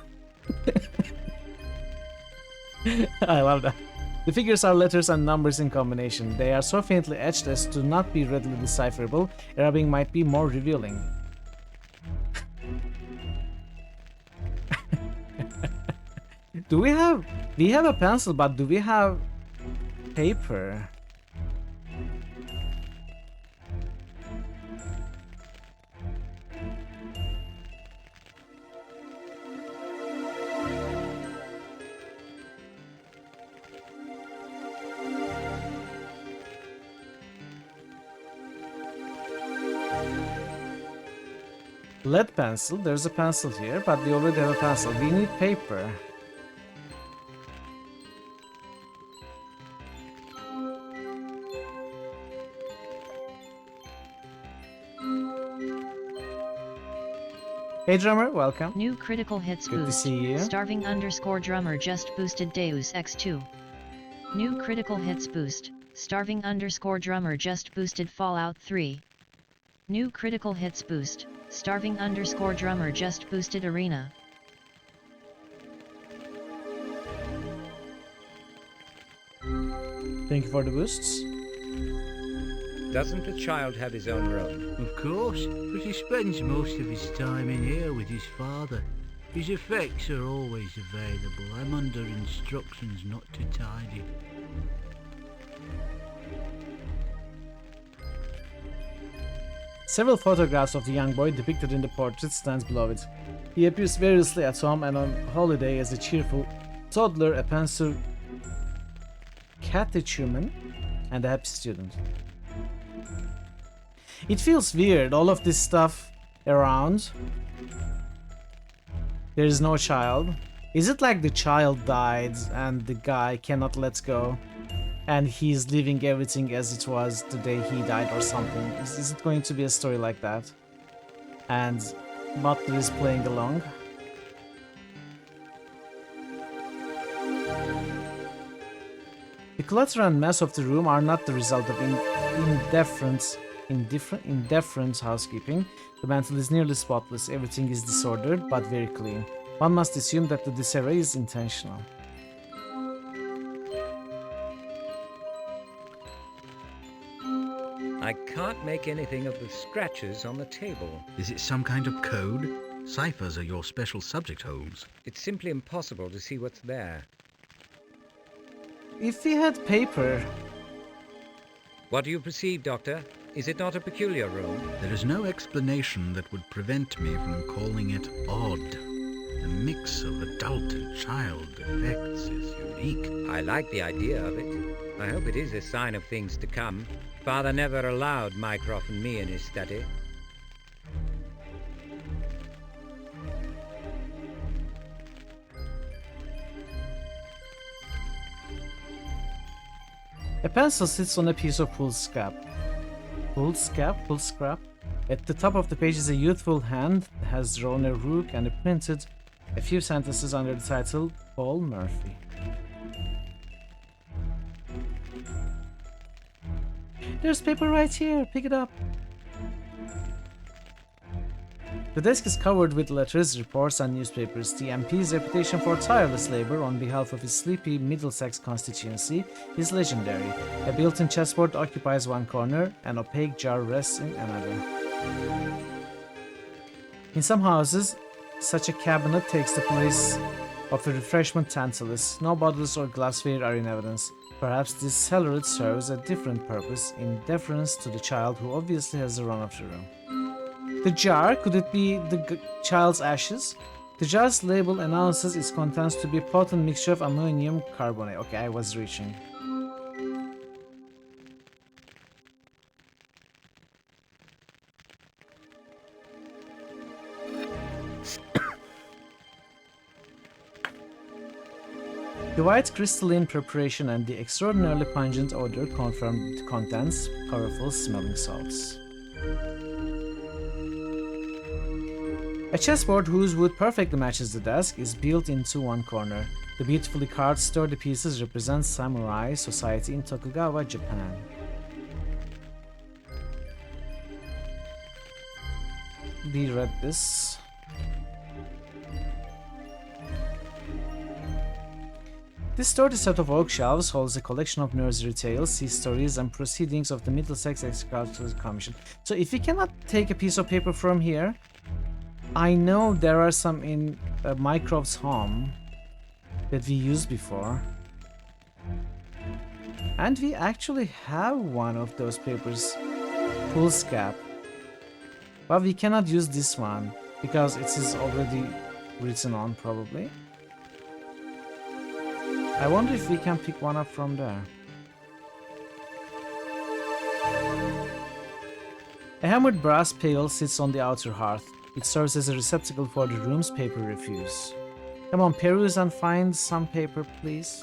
I love that. The figures are letters and numbers in combination. They are so faintly etched as to not be readily decipherable. Rubbing might be more revealing. We have a pencil, but do we have paper? Lead pencil, there's a pencil here, but we already have a pencil. We need paper. Hey drummer, welcome. New critical hits Good boost. to see you. Starving _ drummer just boosted Deus Ex 2. New critical hits boost. Starving _ drummer just boosted Fallout 3. New critical hits boost. Starving _ drummer just boosted Arena. Thank you for the boosts. Doesn't the child have his own room? Of course, but he spends most of his time in here with his father. His effects are always available. I'm under instructions not to tidy. Several photographs of the young boy depicted in the portrait stands below it. He appears variously at home and on holiday as a cheerful toddler, a pensive catechumen, and a happy student. It feels weird, all of this stuff around. There is no child. Is it like the child died and the guy cannot let go? And he's leaving everything as it was the day he died or something? Is it going to be a story like that? And Butler is playing along? clutter and mess of the room are not the result of indifferent housekeeping. The mantle is nearly spotless, everything is disordered but very clean. One must assume that the disarray is intentional. I can't make anything of the scratches on the table. Is it some kind of code? Ciphers are your special subject, Holmes. It's simply impossible to see what's there. If we had paper... What do you perceive, Doctor? Is it not a peculiar room? There is no explanation that would prevent me from calling it odd. The mix of adult and child effects is unique. I like the idea of it. I hope it is a sign of things to come. Father never allowed Mycroft and me in his study. A pencil sits on a piece of foolscap. Foolscap? At the top of the page is a youthful hand that has drawn a rook and printed a few sentences under the title Paul Murphy. There's paper right here, pick it up. The desk is covered with letters, reports, and newspapers. The MP's reputation for tireless labor on behalf of his sleepy Middlesex constituency is legendary. A built-in chessboard occupies one corner, an opaque jar rests in another. In some houses, such a cabinet takes the place of the refreshment tantalus. No bottles or glassware are in evidence. Perhaps this cellaret serves a different purpose in deference to the child who obviously has the run of the room. The jar, could it be the child's ashes? The jar's label announces its contents to be a potent mixture of ammonium carbonate. Okay, I was reaching. The white crystalline preparation and the extraordinarily pungent odor confirm it contains powerful smelling salts. A chessboard whose wood perfectly matches the desk is built into one corner. The beautifully carved sturdy pieces represent samurai society in Tokugawa, Japan. We read this. This sturdy set of oak shelves holds a collection of nursery tales, sea stories, and proceedings of the Middlesex Agricultural Commission. So if we cannot take a piece of paper from here, I know there are some in Mycroft's home that we used before. And we actually have one of those papers, foolscap. But we cannot use this one because it is already written on, probably. I wonder if we can pick one up from there. A hammered brass pail sits on the outer hearth. It serves as a receptacle for the room's paper refuse. Come on, peruse and find some paper, please.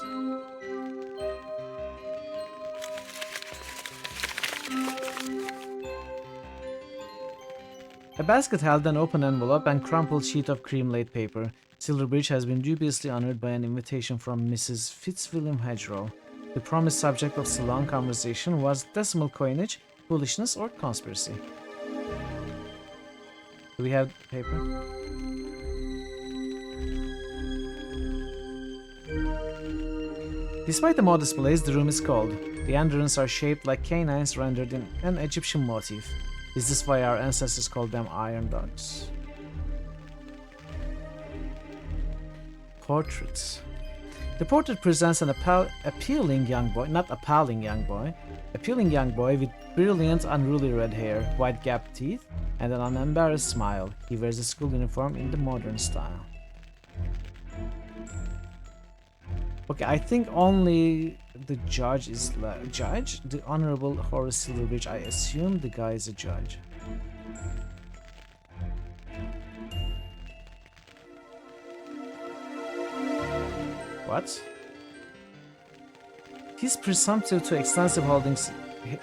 A basket held an open envelope and crumpled sheet of cream-laid paper. Silverbridge has been dubiously honored by an invitation from Mrs. Fitzwilliam Hedgerow. The promised subject of so long conversation was decimal coinage, foolishness, or conspiracy. Do we have paper? Despite the modest blaze, the room is cold. The entrance are shaped like canines rendered in an Egyptian motif. Is this why our ancestors called them iron dogs? Portraits. The portrait presents an appealing young boy with brilliant, unruly red hair, wide gapped teeth, and an unembarrassed smile. He wears a school uniform in the modern style. Okay, I think only the judge is judge. The Honorable Horace Silverbridge. I assume the guy is a judge. What? He's presumptive to extensive holdings.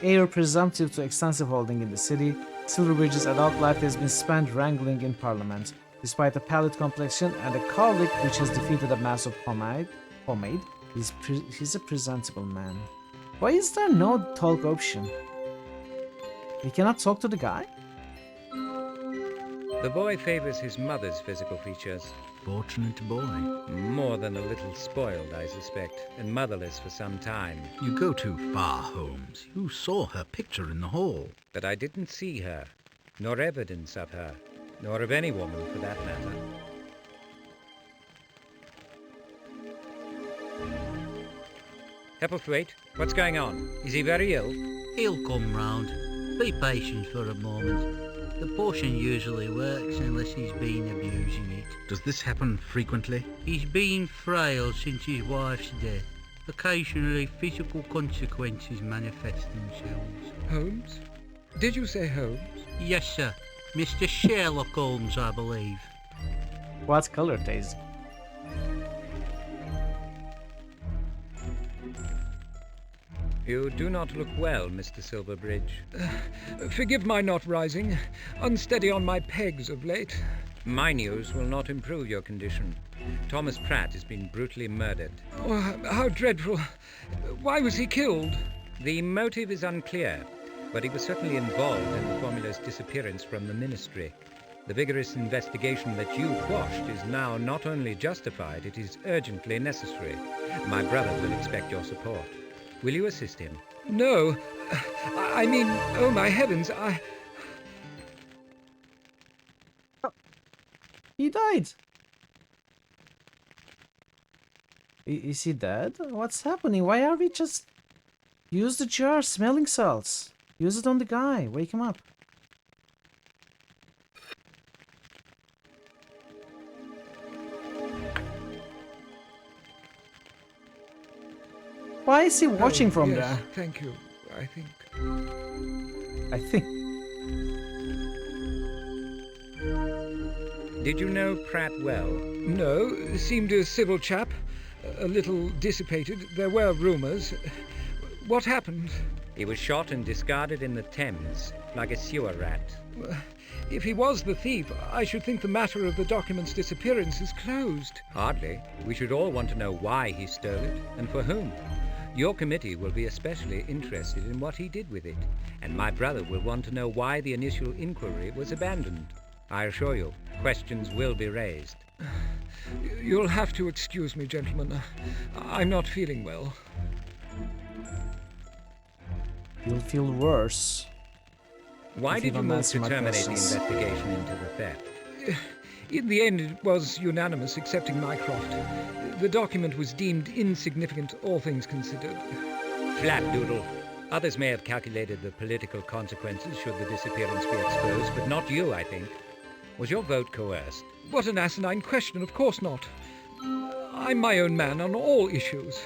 Heir presumptive to extensive holding in the city. Silverbridge's adult life has been spent wrangling in Parliament. Despite a pallid complexion and a colic which has defeated a mass of pomade, He's a presentable man. Why is there no talk option? We cannot talk to the guy? The boy favors his mother's physical features. Fortunate boy. More than a little spoiled, I suspect, and motherless for some time. You go too far, Holmes. You saw her picture in the hall. But I didn't see her, nor evidence of her, nor of any woman for that matter. Hepplethwaite, what's going on? Is he very ill? He'll come round. Be patient for a moment. The potion usually works unless he's been abusing it. Does this happen frequently? He's been frail since his wife's death. Occasionally physical consequences manifest themselves. Holmes? Did you say Holmes? Yes, sir. Mr. Sherlock Holmes, I believe. What color, Daisy? You do not look well, Mr. Silverbridge. Forgive my not rising. Unsteady on my pegs of late. My news will not improve your condition. Thomas Pratt has been brutally murdered. Oh, how dreadful. Why was he killed? The motive is unclear, but he was certainly involved in the formula's disappearance from the Ministry. The vigorous investigation that you quashed is now not only justified, it is urgently necessary. My brother will expect your support. Will you assist him? No. I mean, oh my heavens, He died. Is he dead? What's happening? Why are we just... Use the jar, smelling salts. Use it on the guy. Wake him up. Why is he watching from yes, there? Thank you, I think. Did you know Pratt well? No, seemed a civil chap. A little dissipated. There were rumours. What happened? He was shot and discarded in the Thames, like a sewer rat. If he was the thief, I should think the matter of the document's disappearance is closed. Hardly. We should all want to know why he stole it, and for whom. Your committee will be especially interested in what he did with it, and my brother will want to know why the initial inquiry was abandoned. I assure you, questions will be raised. You'll have to excuse me, gentlemen. I'm not feeling well. You'll feel worse. Why did you move to terminate the investigation into the theft? In the end, it was unanimous accepting Mycroft. The document was deemed insignificant, all things considered. Flapdoodle. Others may have calculated the political consequences should the disappearance be exposed, but not you, I think. Was your vote coerced? What an asinine question, of course not. I'm my own man on all issues.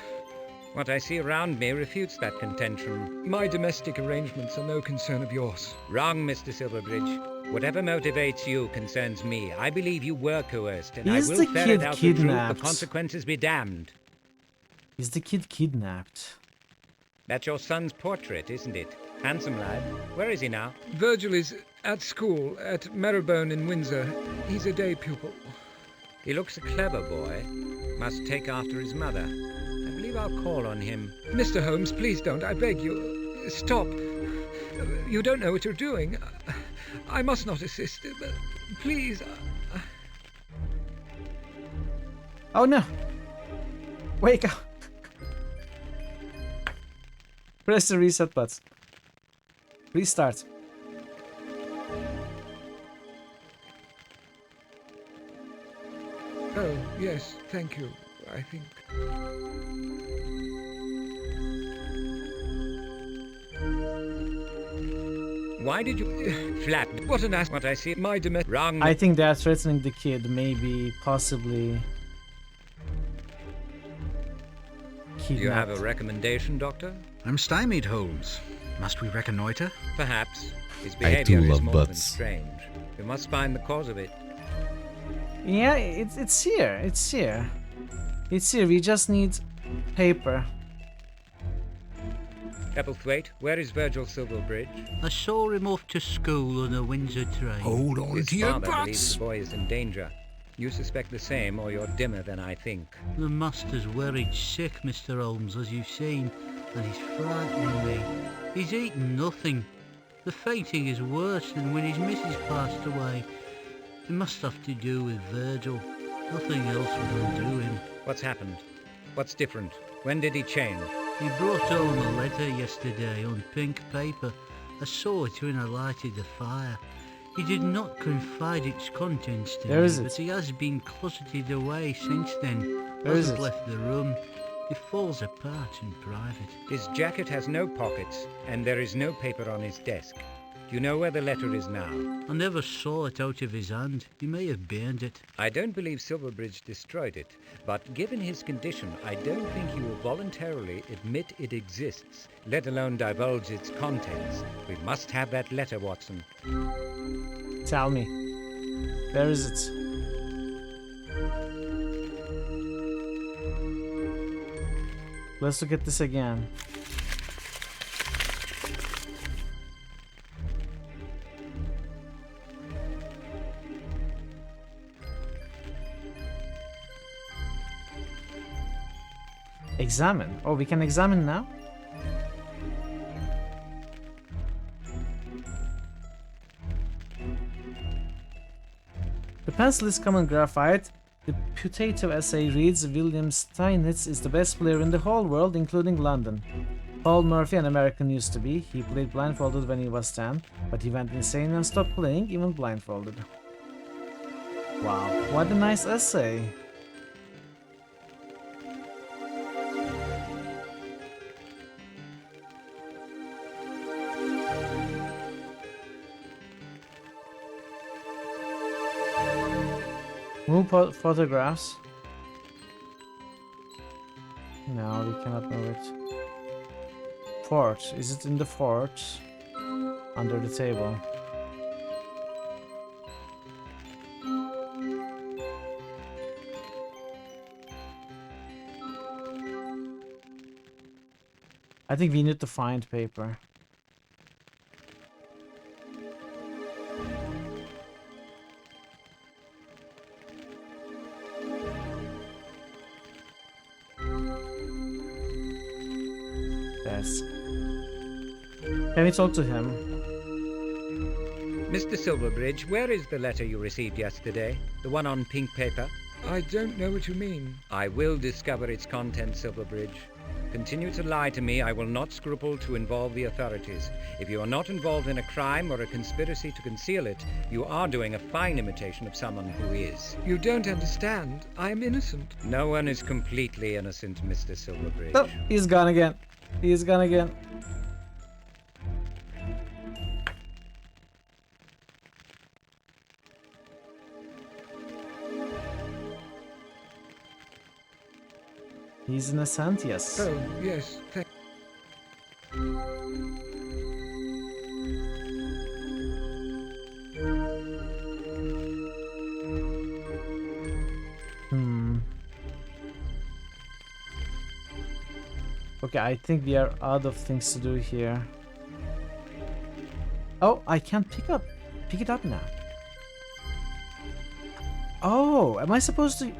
What I see around me refutes that contention. My domestic arrangements are no concern of yours. Wrong, Mr. Silverbridge. Whatever motivates you concerns me. I believe you were coerced, and I will ferret out the truth. The consequences be damned. Is the kid kidnapped? That's your son's portrait, isn't it? Handsome lad. Where is he now? Virgil is at school at Marylebone in Windsor. He's a day pupil. He looks a clever boy. Must take after his mother. I believe I'll call on him. Mr. Holmes, please don't. I beg you. Stop. You don't know what you're doing. I must not assist. Please. Oh no. Wake up. Press the reset button. Restart. Oh, yes, thank you, I think. Why did you... Flat. What an ass... What I see... My domestic... Wrong. I think they're threatening the kid, maybe, possibly... Do you have a recommendation, Doctor? I'm stymied, Holmes. Must we reconnoiter? Perhaps. His behavior is more than strange. We must find the cause of it. Yeah, it's here. It's here. It's here. We just need paper. Hepplethwaite, where is Virgil Silverbridge? I saw him off to school on a Windsor train. Hold on His to your father believes butts. the boy is in danger. You suspect the same, or you're dimmer than I think. The master's worried sick, Mr. Holmes, as you've seen, and he's frightening me. He's eaten nothing. The fainting is worse than when his missus passed away. It must have to do with Virgil. Nothing else will undo him. What's happened? What's different? When did he change? He brought home a letter yesterday on pink paper. I saw it when I lighted the fire. He did not confide its contents to me, but he has been closeted away since then. Hasn't left the room. It falls apart in private. His jacket has no pockets, and there is no paper on his desk. Do you know where the letter is now? I never saw it out of his hand. He may have burned it. I don't believe Silverbridge destroyed it, but given his condition, I don't think he will voluntarily admit it exists, let alone divulge its contents. We must have that letter, Watson. Tell me. Where is it? Let's look at this again. Examine. Oh, we can examine now? The pencil is common graphite. The putative essay reads, William Steinitz is the best player in the whole world, including London. Paul Murphy, an American, used to be. He played blindfolded when he was 10, but he went insane and stopped playing, even blindfolded. Wow, what a nice essay. Move photographs. No, we cannot move it. Fort. Is it in the fort? Under the table. I think we need to find paper. Can we talk to him? Mr. Silverbridge, where is the letter you received yesterday? The one on pink paper? I don't know what you mean. I will discover its contents, Silverbridge. Continue to lie to me. I will not scruple to involve the authorities. If you are not involved in a crime or a conspiracy to conceal it, you are doing a fine imitation of someone who is. You don't understand. I am innocent. No one is completely innocent, Mr. Silverbridge. Oh, he's gone again. He's gone again. He's innocent, yes. Oh, yes. Okay, I think we are out of things to do here. Oh, I can't pick it up now. Oh, am I supposed to?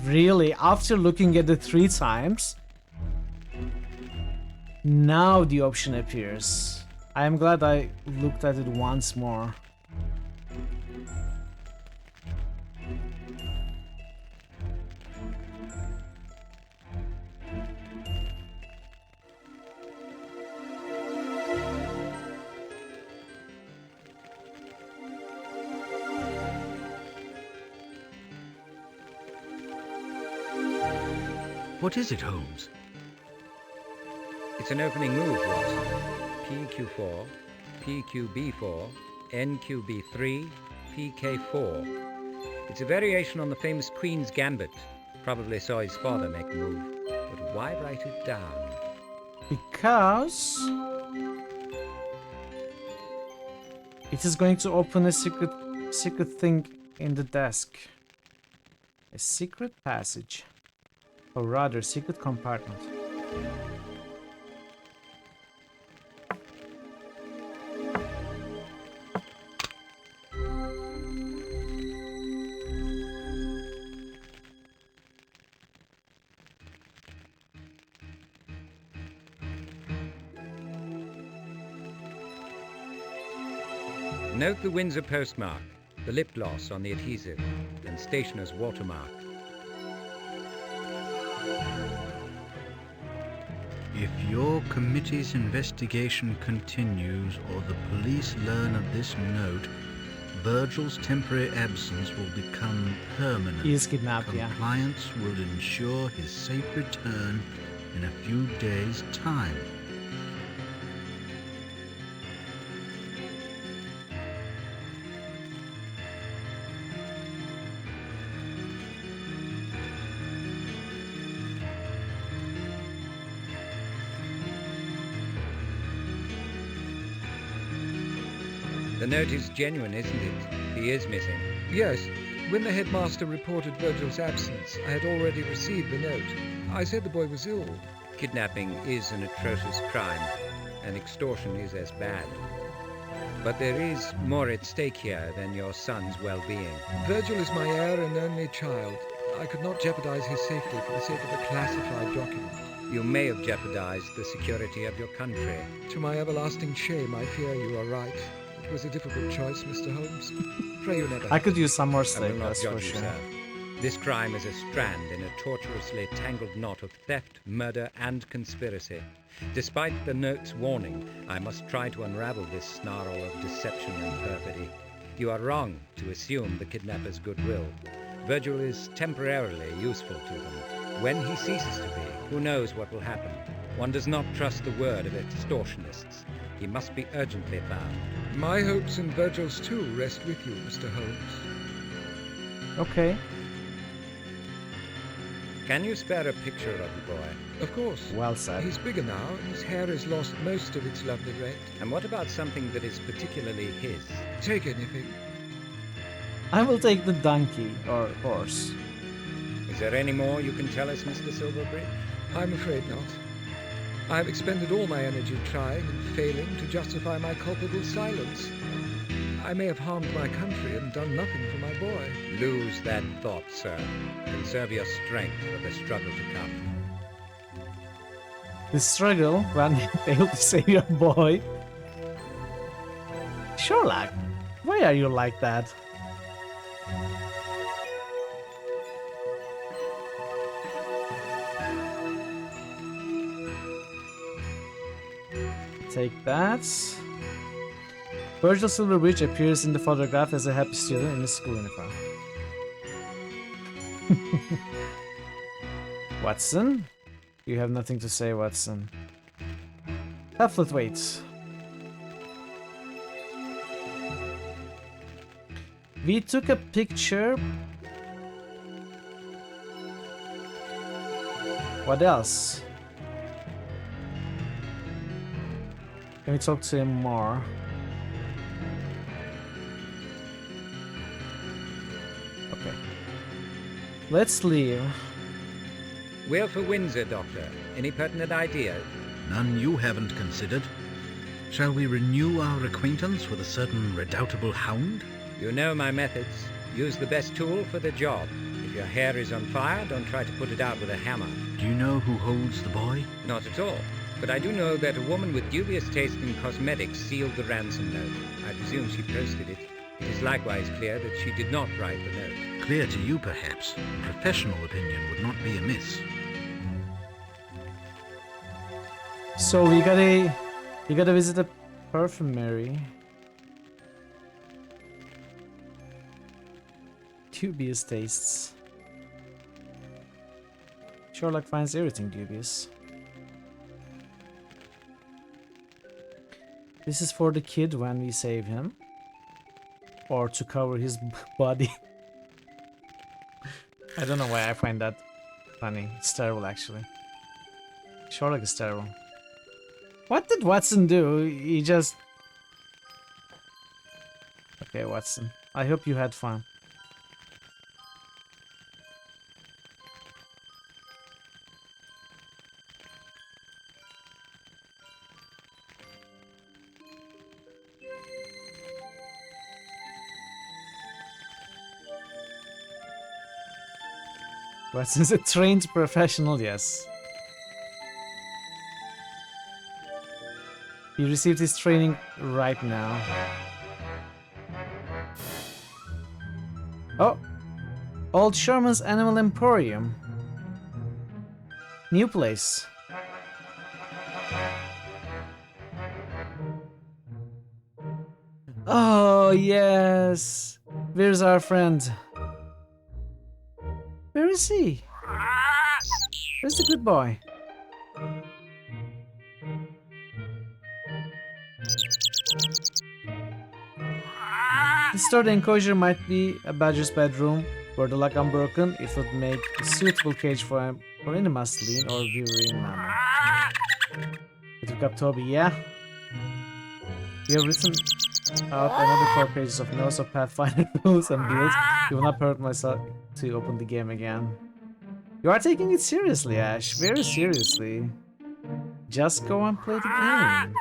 Really? After looking at it 3 times? Now the option appears. I am glad I looked at it once more. What is it, Holmes? It's an opening move, Watson. PQ4, PQB4, NQB3, PK4. It's a variation on the famous Queen's Gambit. Probably saw his father make the move. But why write it down? Because it is going to open a secret thing in the desk. A secret passage. Or rather, secret compartment. Note the Windsor postmark, the lip gloss on the adhesive, and stationer's watermark. If your committee's investigation continues or the police learn of this note, Virgil's temporary absence will become permanent. He is kidnapped, yeah. Compliance will ensure his safe return in a few days' time. The note is genuine, isn't it? He is missing. Yes. When the headmaster reported Virgil's absence, I had already received the note. I said the boy was ill. Kidnapping is an atrocious crime, and extortion is as bad. But there is more at stake here than your son's well-being. Virgil is my heir and only child. I could not jeopardize his safety for the sake of a classified document. You may have jeopardized the security of your country. To my everlasting shame, I fear you are right. It was a difficult choice, Mr. Holmes. Pray you never. I could use some more I will sleep, not that's for judge you, sure. sir. This crime is a strand in a tortuously tangled knot of theft, murder, and conspiracy. Despite the note's warning, I must try to unravel this snarl of deception and perfidy. You are wrong to assume the kidnapper's goodwill. Virgil is temporarily useful to them. When he ceases to be, who knows what will happen? One does not trust the word of extortionists. He must be urgently found. My hopes and Virgil's too rest with you, Mr. Holmes. Okay. Can you spare a picture of the boy? Of course. Well said. He's bigger now, and his hair has lost most of its lovely red. And what about something that is particularly his? Take anything. I will take the donkey, or horse. Is there any more you can tell us, Mr. Silverbridge? I'm afraid not. I have expended all my energy trying and failing to justify my culpable silence. I may have harmed my country and done nothing for my boy. Lose that thought, sir. Conserve your strength for the struggle to come. The struggle when you fail to save your boy. Sherlock, why are you like that? Take that. Virgil Silverbridge appears in the photograph as a happy student in his school uniform. Watson? You have nothing to say, Watson. Pamphlet waits. We took a picture. What else? Can we talk to him more? Okay. Let's leave. We're for Windsor, Doctor. Any pertinent ideas? None you haven't considered. Shall we renew our acquaintance with a certain redoubtable hound? You know my methods. Use the best tool for the job. If your hair is on fire, don't try to put it out with a hammer. Do you know who holds the boy? Not at all. But I do know that a woman with dubious taste in cosmetics sealed the ransom note. I presume she posted it. It is likewise clear that she did not write the note. Clear to you, perhaps. Professional opinion would not be amiss. So we gotta visit a perfumery. Dubious tastes. Sherlock finds everything dubious. This is for the kid when we save him. Or to cover his body. I don't know why I find that funny. It's terrible, actually. Sherlock is terrible. What did Watson do? He just... Okay, Watson. I hope you had fun. Watson's a trained professional, yes. He received his training right now. Oh! Old Sherman's Animal Emporium. New place. Oh, yes! Where's our friend? Where is he? Where's the good boy? This third enclosure might be a badger's bedroom. Were the lock unbroken, it would make a suitable cage for him or any muslin or viewing mammal. We took up Toby, yeah? You have written out another 4 pages of notes of Pathfinder rules and builds. You will not permit myself to open the game again. You are taking it seriously, Ash. Very seriously. Just go and play the game.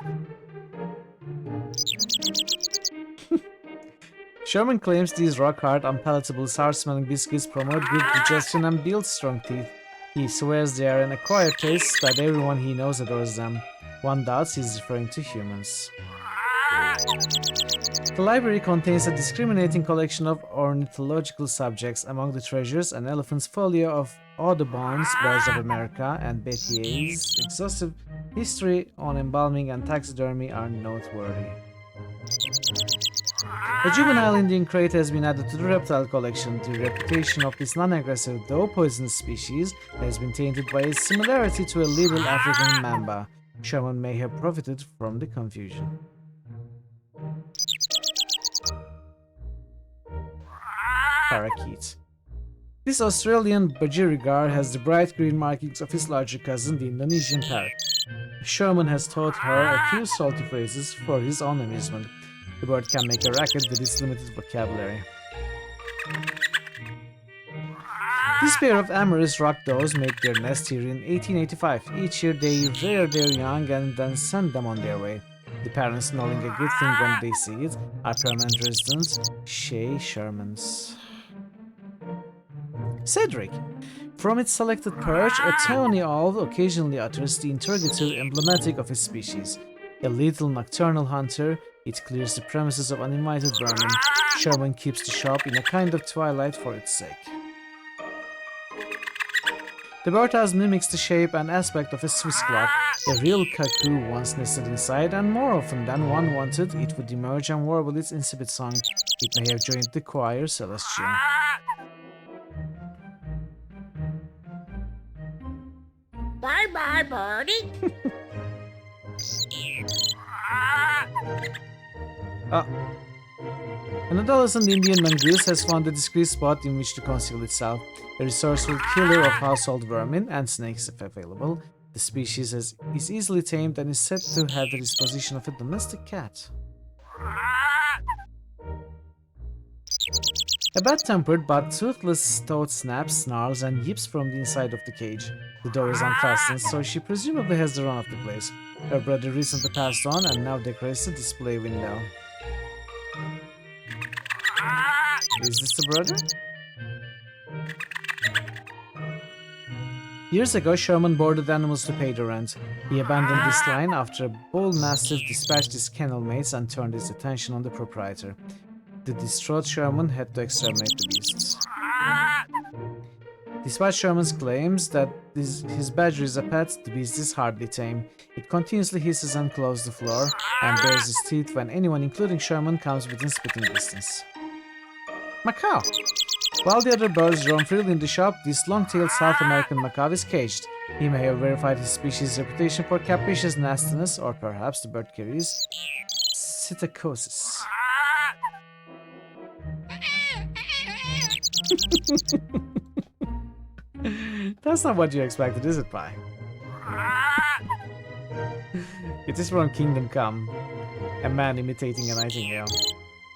Sherman claims these rock-hard, unpalatable, sour-smelling biscuits promote good digestion and build strong teeth. He swears they are an acquired taste that everyone he knows adores them. One doubts he's referring to humans. The library contains a discriminating collection of ornithological subjects. Among the treasures, an elephant's folio of Audubon's Birds of America and Bettier's exhaustive history on embalming and taxidermy are noteworthy. A juvenile Indian crate has been added to the reptile collection. The reputation of this non-aggressive, though poisonous species has been tainted by its similarity to a little African mamba. Sherman may have profited from the confusion. Parakeet. This Australian budgerigar has the bright green markings of his larger cousin, the Indonesian parrot. Sherman has taught her a few salty phrases for his own amusement. The bird can make a racket with its limited vocabulary. This pair of amorous rock doves make their nest here in 1885. Each year they rear their young and then send them on their way. The parents, knowing a good thing when they see it, are permanent residents, Shay Shermans. Cedric. From its selected perch, a tawny owl occasionally utters the interrogative emblematic of its species. A little nocturnal hunter, it clears the premises of uninvited vermin. Sherman keeps the shop in a kind of twilight for its sake. The birdhouse mimics the shape and aspect of a Swiss clock. A real cuckoo once nested inside, and more often than one wanted, it would emerge and warble its insipid song. It may have joined the choir celestial. Bye-bye, birdie. An adolescent Indian mongoose has found a discreet spot in which to conceal itself. A resourceful killer of household vermin and snakes if available, the species is easily tamed and is said to have the disposition of a domestic cat. A bad-tempered but toothless toad snaps, snarls, and yips from the inside of the cage. The door is unfastened, so she presumably has the run of the place. Her brother recently passed on and now decorates the display window. Is this the brother? Years ago, Sherman boarded animals to pay the rent. He abandoned this line after a bull mastiff dispatched his kennel mates and turned his attention on the proprietor. The distraught Sherman had to exterminate the beasts. Despite Sherman's claims that his badger is a pet, the beast is hardly tame. It continuously hisses and claws the floor, and bares its teeth when anyone, including Sherman, comes within spitting distance. Macaw! While the other birds roam freely in the shop, this long-tailed South American macaw is caged. He may have verified his species' reputation for capricious nastiness, or perhaps the bird carries psittacosis. That's not what you expected, is it, Pi? It is from Kingdom Come, a man imitating a nightingale.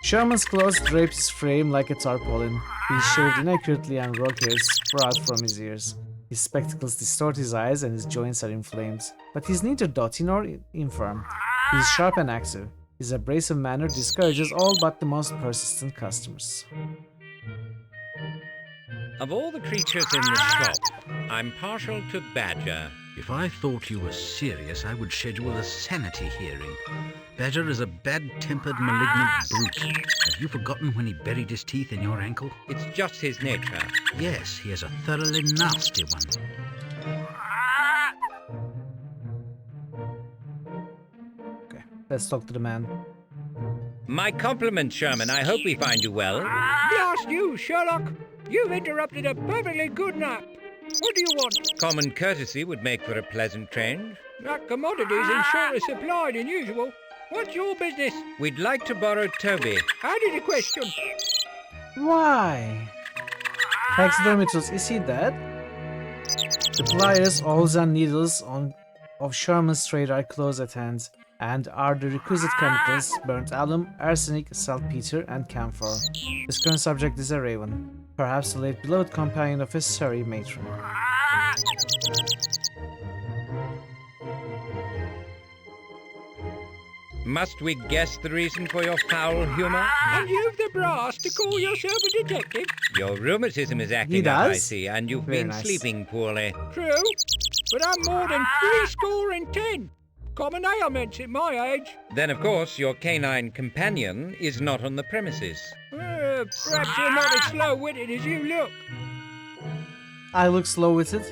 Sherman's clothes drape his frame like a tarpaulin. He is shaved inaccurately and rock hairs sprout from his ears. His spectacles distort his eyes and his joints are inflamed. But he's neither doughty nor infirm. He is sharp and active. His abrasive manner discourages all but the most persistent customers. Of all the creatures in the shop, I'm partial to badger. If I thought you were serious, I would schedule a sanity hearing. Badger is a bad-tempered, malignant brute. Have you forgotten when he buried his teeth in your ankle? It's just his nature. Yes, he is a thoroughly nasty one. Okay, let's talk to the man. My compliments, Sherman. I hope we find you well. Blast you, Sherlock! You've interrupted a perfectly good nap. What do you want? Common courtesy would make for a pleasant change. That commodity's in shorter supply than usual. What's your business? We'd like to borrow Toby. Added a question. Why? Taxidermitus, is he dead? The pliers, awls and needles of Sherman's trade are close at hand, and are the requisite chemicals: burnt alum, arsenic, saltpeter, and camphor. His current subject is a raven, perhaps the late beloved companion of his Surrey matron. Must we guess the reason for your foul humor? And you've the brass to call yourself a detective? Your rheumatism is acting up, I see, and you've been sleeping poorly. True, but I'm more than 70. Common ailments at my age. Then, of course, your canine companion is not on the premises. Perhaps you're not as slow-witted as you look. I look slow-witted.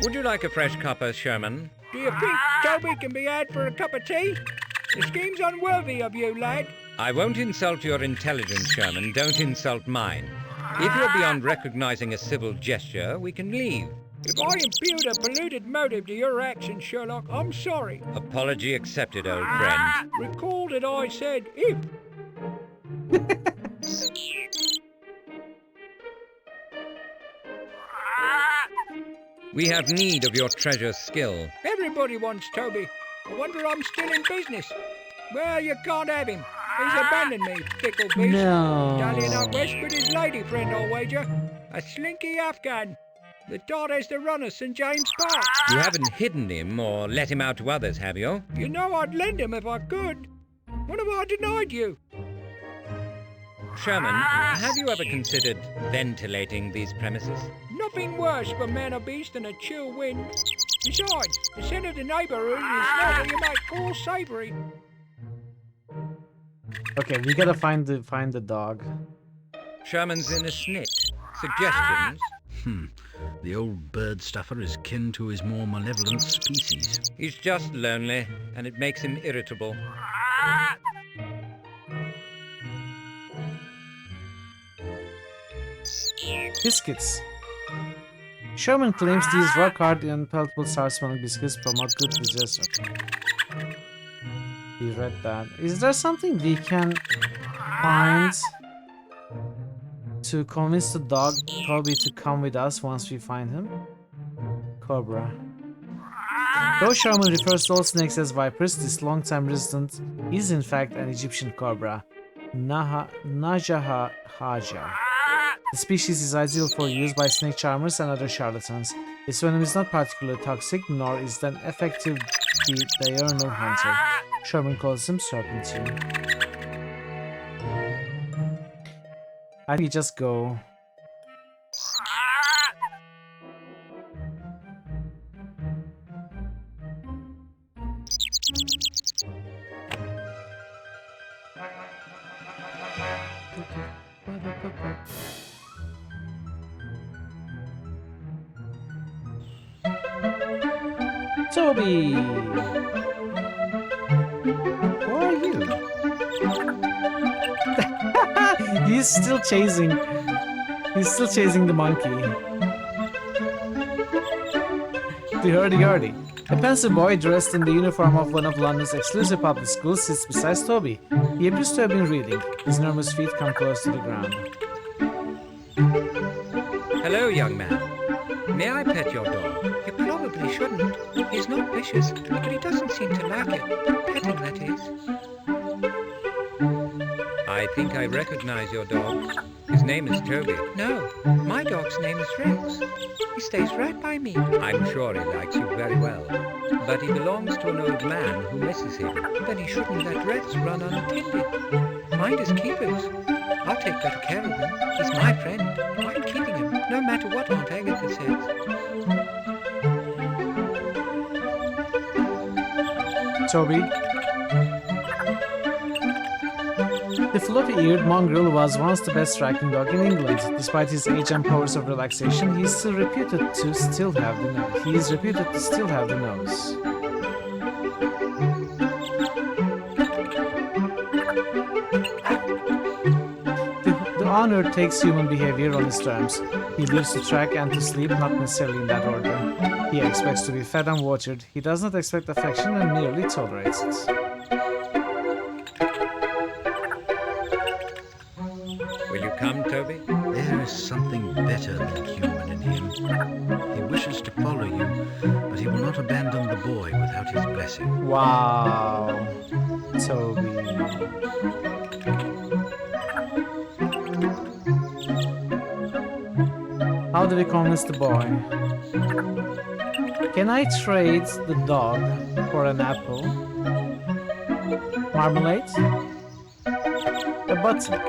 Would you like a fresh cuppa, Sherman? Do you think Toby can be had for a cup of tea? The scheme's unworthy of you, lad. I won't insult your intelligence, Sherman. Don't insult mine. If you're beyond recognizing a civil gesture, we can leave. If I impute a polluted motive to your actions, Sherlock, I'm sorry. Apology accepted, old friend. Recall that I said if. We have need of your treasure's skill. Everybody wants Toby. I wonder I'm still in business. Well, you can't have him. He's abandoned me, fickle beast. No. Dallying out west with his lady friend, I'll wager. A slinky Afghan. The dot has to run us St. James Park. You haven't hidden him or let him out to others, have you? You know I'd lend him if I could. When have I denied you? Sherman, have you ever considered ventilating these premises? Nothing worse for man or beast than a chill wind. Besides, the scent of the neighbourhood is not what you might call savoury. Okay, we gotta find the dog. Sherman's in a snit. Suggestions? The old bird stuffer is kin to his more malevolent species. He's just lonely, and it makes him irritable. Biscuits. Sherman claims these rock-hard and palatable sour-smelling biscuits promote good digestion. We read that. Is there something we can find to convince the dog Toby to come with us once we find him? Cobra. Though Sherman refers to all snakes as vipers, this long-time resident is in fact an Egyptian cobra, Najaha Haja. The species is ideal for use by snake charmers and other charlatans. Its venom is not particularly toxic, nor is it an effective diurnal hunter. Sherman calls him Serpentine. I think we just go. Toby! Who are you? He's still chasing the monkey. The hurdy-hurdy. A pensive boy dressed in the uniform of one of London's exclusive public schools sits beside Toby. He appears to have been reading. His enormous feet come close to the ground. Hello, young man. May I pet your dog? You probably shouldn't. He's not vicious, but he doesn't seem to like it. Petting, that is. I think I recognize your dog. His name is Toby. No, my dog's name is Rex. He stays right by me. I'm sure he likes you very well. But he belongs to an old man who misses him. Then he shouldn't let Rex run unattended. Mind his keepers. I'll take better care of him. He's my friend. I'm keeping him, no matter what Aunt Agatha says. Toby. The floppy-eared mongrel was once the best tracking dog in England. Despite his age and powers of relaxation, he is reputed to still have the nose. The honor takes human behavior on his terms. He lives to track and to sleep, not necessarily in that order. He expects to be fed and watered. He does not expect affection and merely tolerates it. Will you come, Toby? There is something better than human in him. He wishes to follow you, but he will not abandon the boy without his blessing. Wow. Toby. How do we convince the boy? Can I trade the dog for an apple? Marmalade? A button?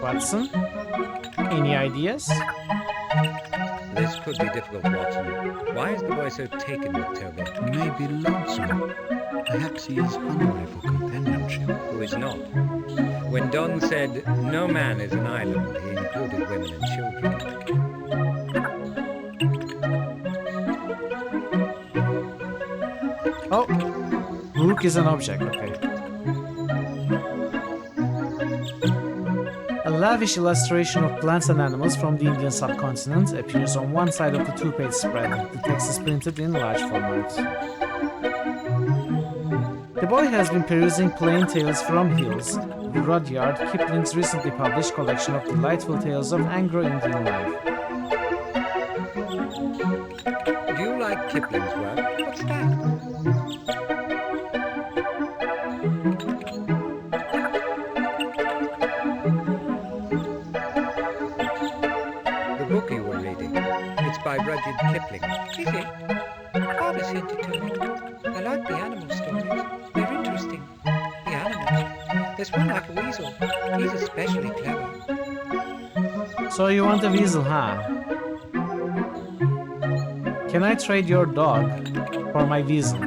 Watson? Any ideas? This could be difficult, Watson. Why is the boy so taken with Toby? He may be lonesome. Perhaps he is hungry for companionship. Who is not? When Don said, no man is an island, he included women and children. Oh! Rook is an object, okay. A lavish illustration of plants and animals from the Indian subcontinent appears on one side of the two-page spread. The text is printed in large format. The boy has been perusing Plain Tales from Hills, Rudyard Kipling's recently published collection of delightful tales of Anglo-Indian life. Do you like Kipling's work? What's that? Book you were reading. It's by Rudyard Kipling. Is it? Father sent it to me. I like the animal stories. They're interesting. The animals. There's one like a weasel. He's especially clever. So you want a weasel, huh? Can I trade your dog for my weasel?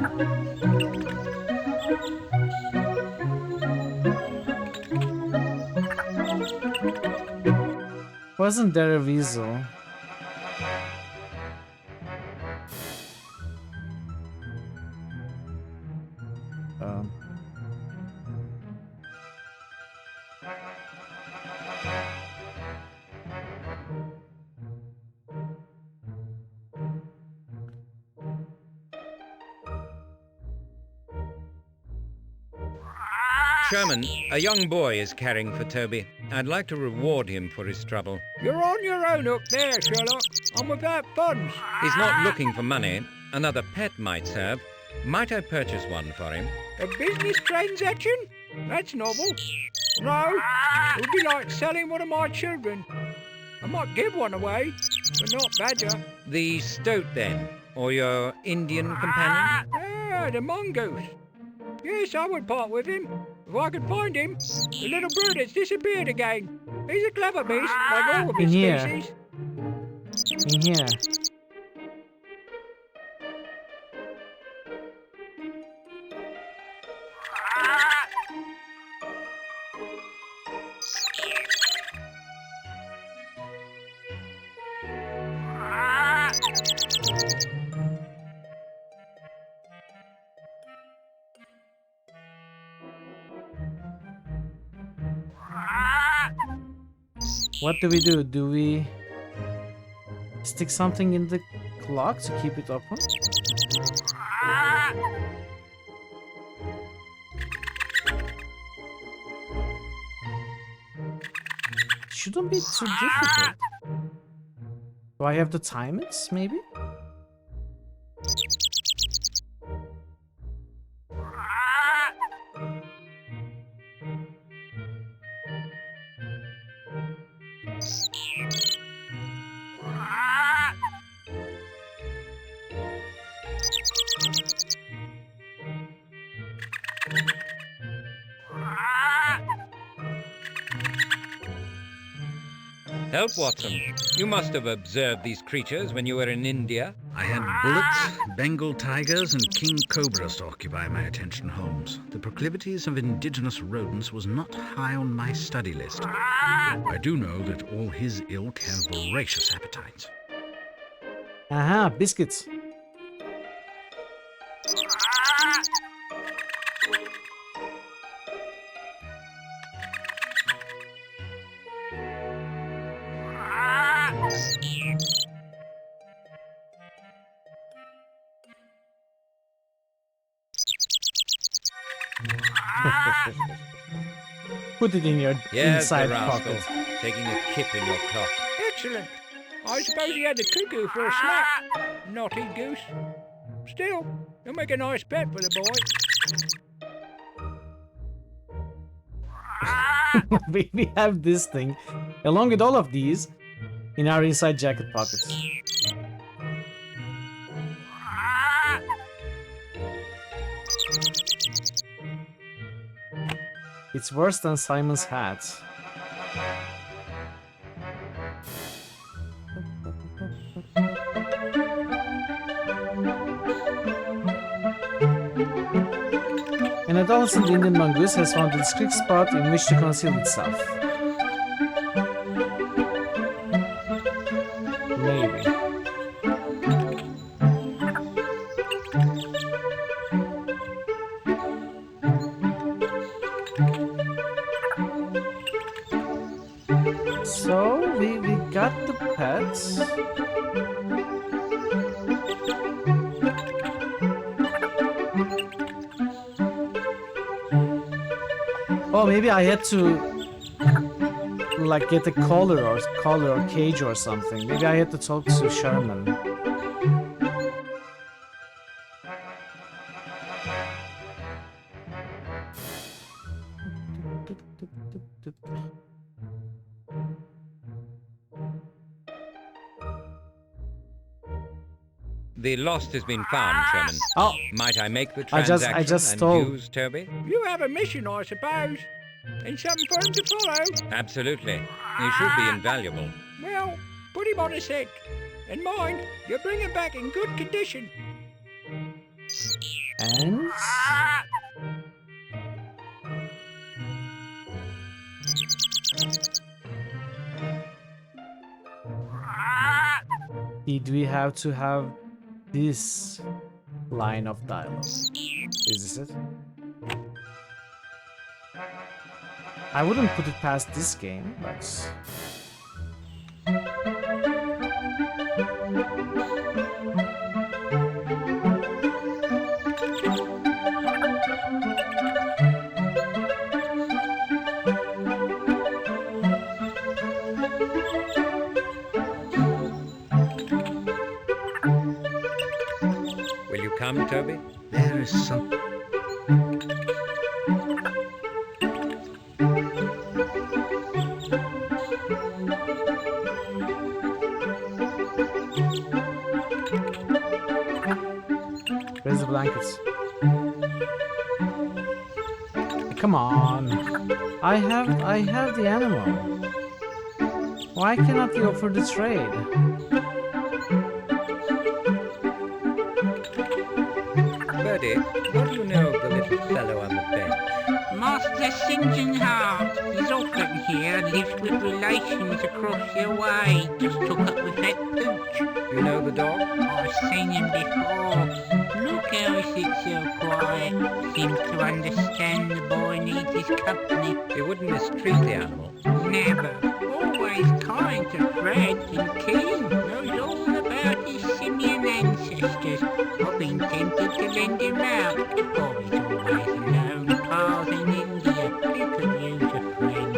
Wasn't there a weasel? Sherman, a young boy is caring for Toby. I'd like to reward him for his trouble. You're on your own up there, Sherlock. I'm without funds. He's not looking for money. Another pet might serve. Might I purchase one for him? A business transaction? That's novel. No, it would be like selling one of my children. I might give one away, but not Badger. The stoat, then? Or your Indian companion? Ah, the mongoose. Yes, I would part with him. If I could find him. The little bird has disappeared again. He's a clever beast, like all of his species. In here. What do we do? Do we stick something in the clock to keep it open? Shouldn't be too difficult. Do I have to time it, maybe? Help, Watson. You must have observed these creatures when you were in India. I had bullets, Bengal tigers, and king cobras to occupy my attention, Holmes. The proclivities of indigenous rodents was not high on my study list. I do know that all his ilk have voracious appetites. Aha, biscuits. Put it in your inside pocket. Taking a kip in your clock. Excellent. I suppose he had the cuckoo for a snack. Naughty goose. Still, you'll make a nice pet for the boy. We have this thing, along with all of these, in our inside jacket pockets. It's worse than Simon's hat. An adolescent Indian mongoose has found a discreet spot in which to conceal itself. Maybe. So, we got the pets. Oh, maybe I had to like get a collar or cage or something. Maybe I had to talk to Sherman. The lost has been found, Sherman. Oh, might I make the transaction I just stole. And use Toby? You have a mission, I suppose. And something for him to follow. Absolutely. He should be invaluable. Well, put him on a set. And mind, you bring him back in good condition. And? Did we have to have this line of dialogue? Is this it? I wouldn't put it past this game, but... Will you come, Toby? There is some... Where's the blankets? Come on. I have the animal. Why cannot we offer the trade? Birdie, what do you know of the little fellow on the bench? Master St. John Hart. He's often here, lives with relations across the way. Just took up with that pooch. You know the dog? I've seen him before. Look how he sits so quiet. Seems to understand the boy needs his company. He wouldn't mistreat the animal. Never. Always kind to Fred and keen. Knows all about his simian ancestors. I've been tempted to lend him out. The boy's always alone. Pa's in India. He could use a friend.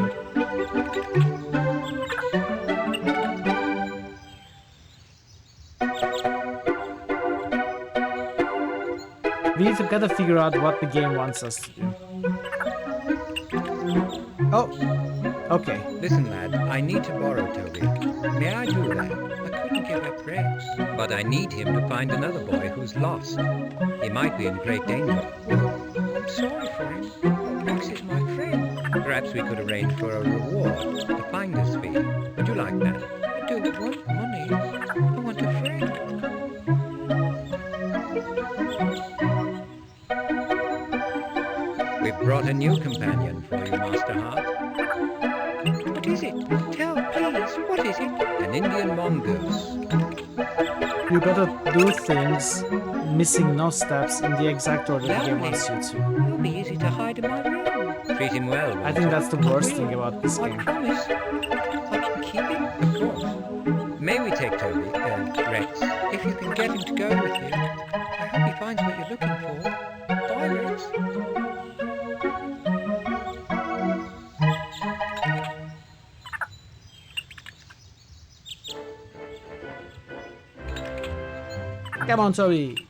We've got to figure out what the game wants us to do. Oh, okay. Listen, lad, I need to borrow Toby. May I do that? A couldn't give up Rex. But I need him to find another boy who's lost. He might be in great danger. Well, I'm sorry for him. Rex is my friend. Perhaps we could arrange for a reward, a finder's fee. Would you like that? I don't want money. I want a friend. We've brought a new companion for you, Master Hart. What is it? Tell, please. What is it? An Indian mongoose. You gotta do things missing no steps in the exact order the game wants you to. It'll be easy to hide in my room. Treat him well. I think that's the worst thing about this I game. promise. I can keep him. Of course. May we take Toby, Rex? If you can get him to go with you. I hope he finds what you're looking for. Bye, Rex. Come on, Toby.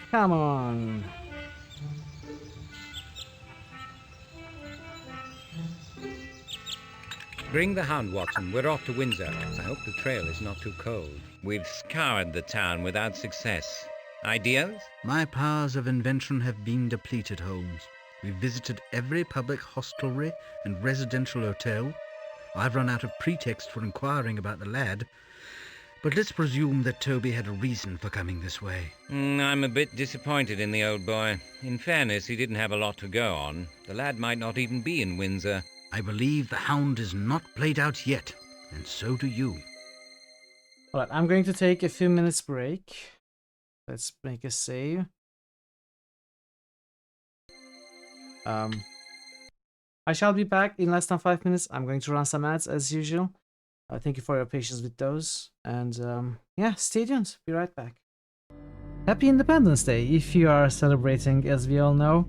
Come on. Bring the hound, Watson. We're off to Windsor. I hope the trail is not too cold. We've scoured the town without success. Ideas? My powers of invention have been depleted, Holmes. We've visited every public hostelry and residential hotel. I've run out of pretext for inquiring about the lad. But let's presume that Toby had a reason for coming this way. I'm a bit disappointed in the old boy. In fairness, he didn't have a lot to go on. The lad might not even be in Windsor. I believe the hound is not played out yet, and so do you. Alright, I'm going to take a few minutes break. Let's make a save. I shall be back in less than 5 minutes. I'm going to run some ads as usual. Thank you for your patience with those. And yeah, stay tuned. Be right back. Happy Independence Day if you are celebrating, as we all know.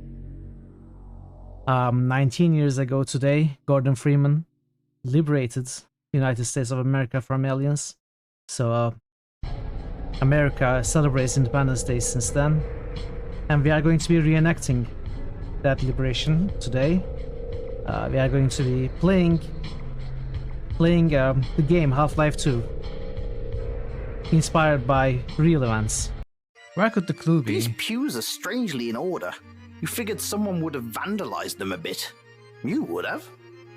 19 years ago today, Gordon Freeman liberated the United States of America from aliens. So America celebrates Independence Day since then. And we are going to be reenacting that liberation today. We are going to be playing the game Half-Life 2, inspired by real events. Where could the clue be? These pews are strangely in order. You figured someone would have vandalized them a bit. You would have.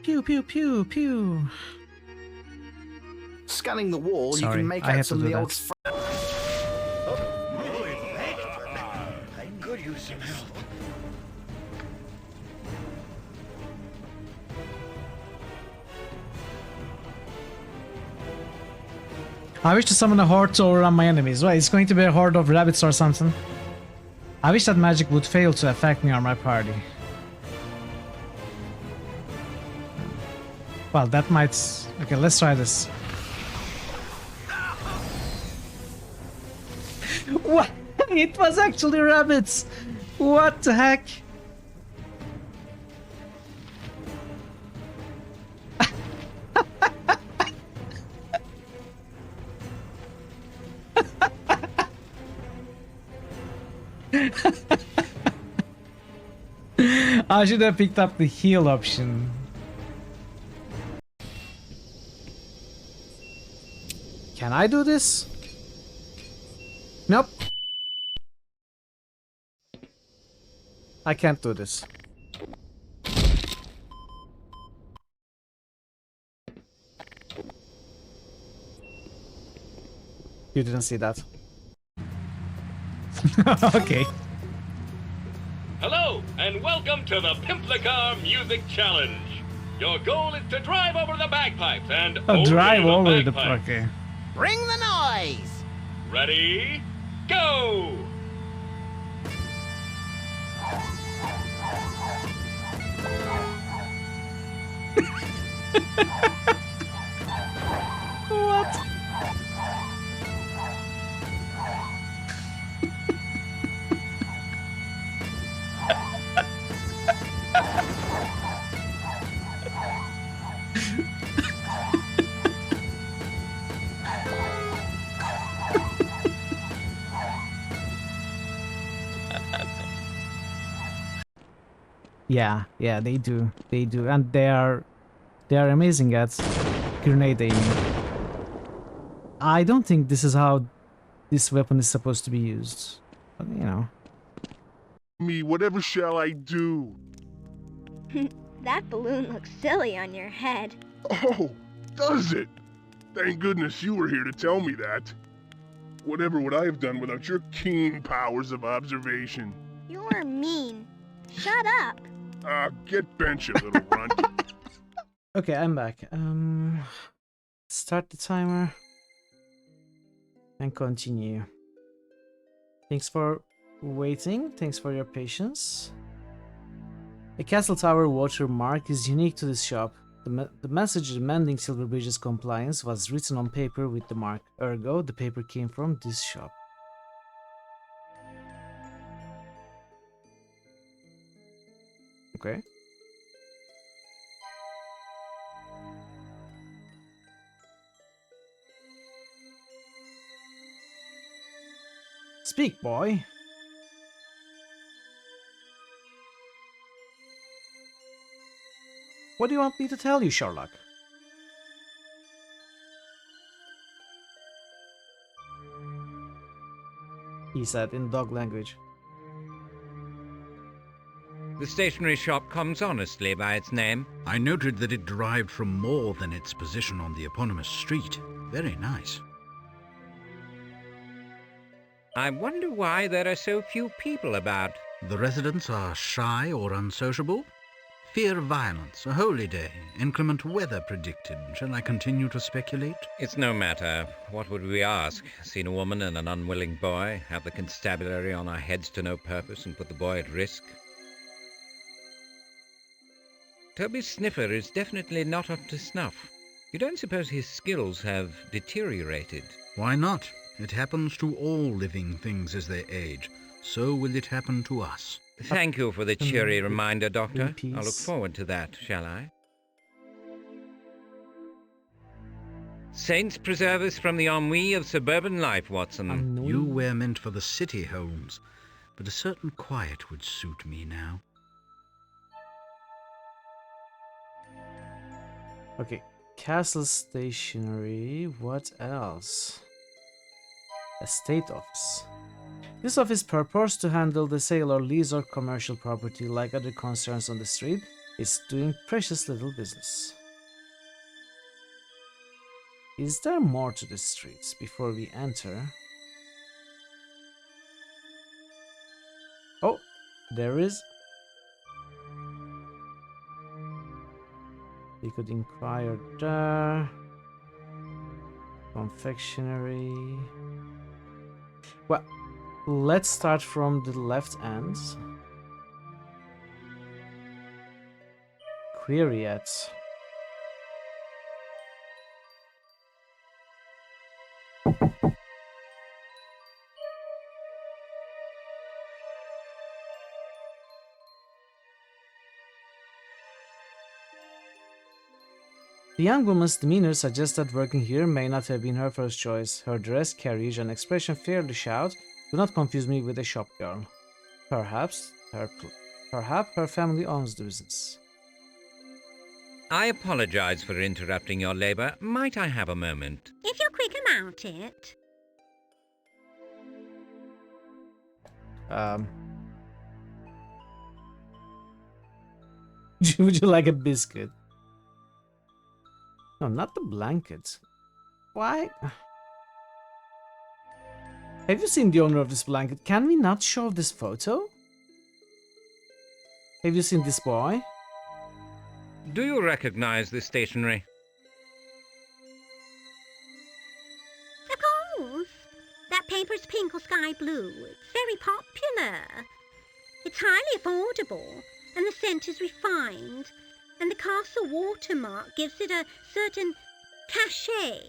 Pew, pew, pew, pew. Scanning the wall, Sorry, you can make I out have to some of do the that. old... Could use some help. I wish to summon a horde to overrun my enemies. Right, it's going to be a horde of rabbits or something. I wish that magic would fail to affect me or my party. Well, that might... Okay, let's try this. What? It was actually rabbits! What the heck? I should have picked up the heal option. Can I do this? Nope. I can't do this. You didn't see that. Okay. Hello, and welcome to the Pimplicar Music Challenge. Your goal is to drive over the bagpipes and Drive the over the... bagpipes. Okay. Bring the noise! Ready, go! What? Yeah, they do, and they are amazing at grenade aiming. I don't think this is how this weapon is supposed to be used. But, you know. Me, whatever shall I do? That balloon looks silly on your head. Oh, does it? Thank goodness you were here to tell me that. Whatever would I have done without your keen powers of observation? You're mean. Shut up. Get bent, you little runt. Okay, I'm back. Start the timer. And continue. Thanks for waiting. Thanks for your patience. A castle tower watermark is unique to this shop. The message demanding Silverbridge's compliance was written on paper with the mark. Ergo, the paper came from this shop. Okay. Speak, boy. What do you want me to tell you, Sherlock? He said in dog language. The stationery shop comes honestly by its name. I noted that it derived from more than its position on the eponymous street. Very nice. I wonder why there are so few people about. The residents are shy or unsociable? Fear violence, a holy day, inclement weather predicted. Shall I continue to speculate? It's no matter. What would we ask? Seen a woman and an unwilling boy, have the constabulary on our heads to no purpose and put the boy at risk? Toby's sniffer is definitely not up to snuff. You don't suppose his skills have deteriorated? Why not? It happens to all living things as they age. So will it happen to us. Thank you for the cheery reminder, Doctor. I'll look forward to that, shall I? Saints preserve us from the ennui of suburban life, Watson. You were meant for the city, Holmes, but a certain quiet would suit me now. Okay, castle stationery. What else? Estate office. This office purports to handle the sale or lease or commercial property like other concerns on the street. It's doing precious little business. Is there more to the streets before we enter? Oh, there is. We could inquire there. Confectionery. Well, let's start from the left end. Queriet. The young woman's demeanor suggests that working here may not have been her first choice. Her dress, carriage, and expression fairly shout, "Do not confuse me with a shop girl." Perhaps her family owns the business. I apologize for interrupting your labor. Might I have a moment? If you're quick about it. Would you like a biscuit? No, not the blanket. Why? Have you seen the owner of this blanket? Can we not show this photo? Have you seen this boy? Do you recognize this stationery? Of course. That paper's pink or sky blue. It's very popular. It's highly affordable, and the scent is refined. And the castle watermark gives it a certain cachet.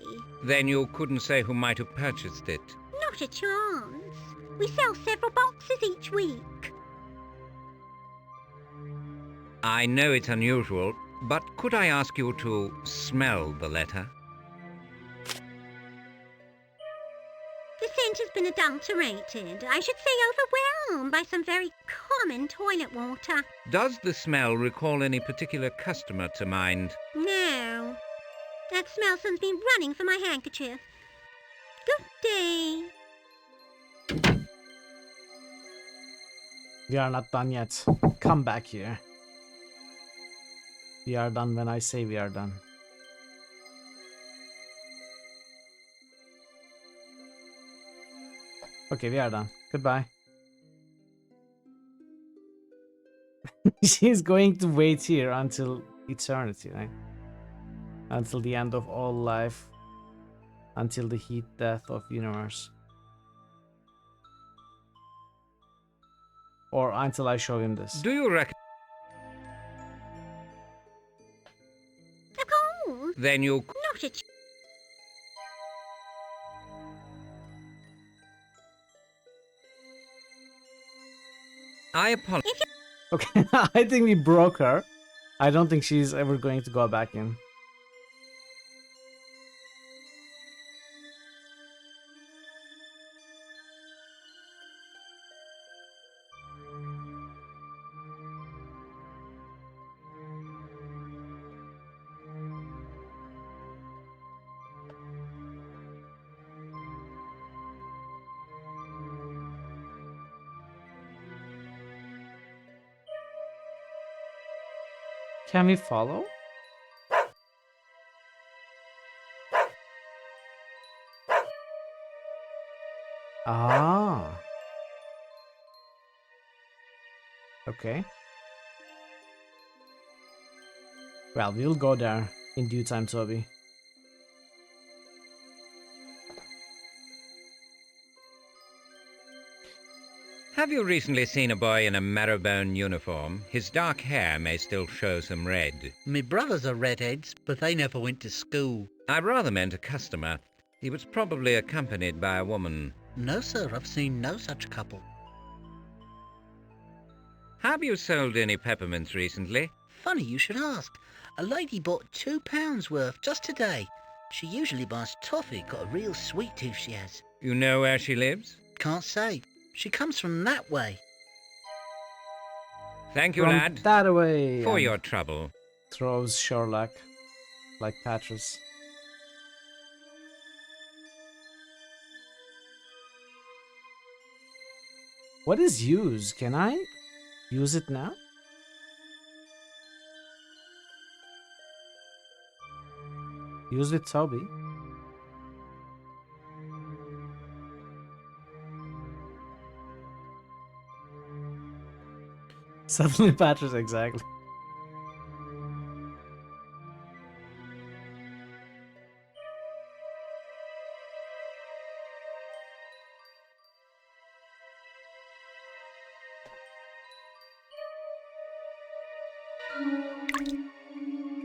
Then you couldn't say who might have purchased it? Not a chance. We sell several boxes each week. I know it's unusual, but could I ask you to smell the letter? The scent has been adulterated. I should say overwhelmed by some very common toilet water. Does the smell recall any particular customer to mind? No. That smell sends me running for my handkerchief. day. We are not done yet. Come back here. We are done when I say we are done. Okay, we are done. Goodbye. She's going to wait here until eternity, right? Until the end of all life. Until the heat death of universe. Or until I show him this. Do you reckon? Of course. Then you... Not a I apologize. Okay, I think we broke her. I don't think she's ever going to go back in. Can we follow? Ah. Okay. Well, we'll go there in due time, Toby. Have you recently seen a boy in a marrowbone uniform? His dark hair may still show some red. Me brothers are redheads, but they never went to school. I rather meant a customer. He was probably accompanied by a woman. No, sir, I've seen no such couple. Have you sold any peppermints recently? Funny you should ask. A lady bought £2 worth just today. She usually buys toffee, got a real sweet tooth she has. You know where she lives? Can't say. She comes from that way. Thank you, From lad. that way. For your trouble. Throws Sherlock like Patras. What is use? Can I use it now? Use with Toby. Suddenly Patras, exactly.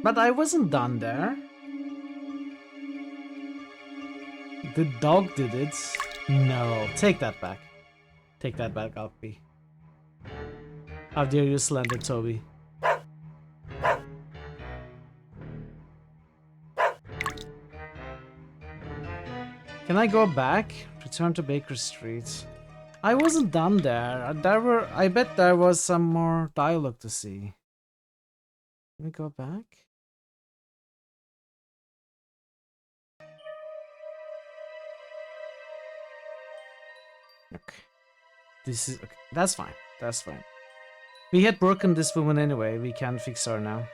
But I wasn't done there. The dog did it. No, take that back. Take that back, Alfie. How dare you slander Toby? Can I go back? Return to Baker Street. I wasn't done there. I bet there was some more dialogue to see. Can we go back? Okay. This is okay. That's fine. That's fine. We had broken this woman anyway. We can fix her now.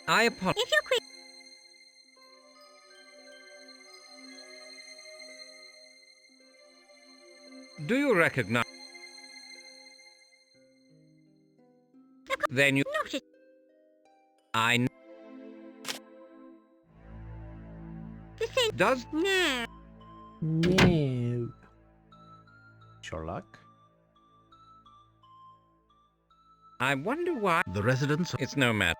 I apologize. If you're quick. Do you recognize? Then you. Not a... I know. Does. No. No. Sherlock? I wonder why. The residents. It's no matter.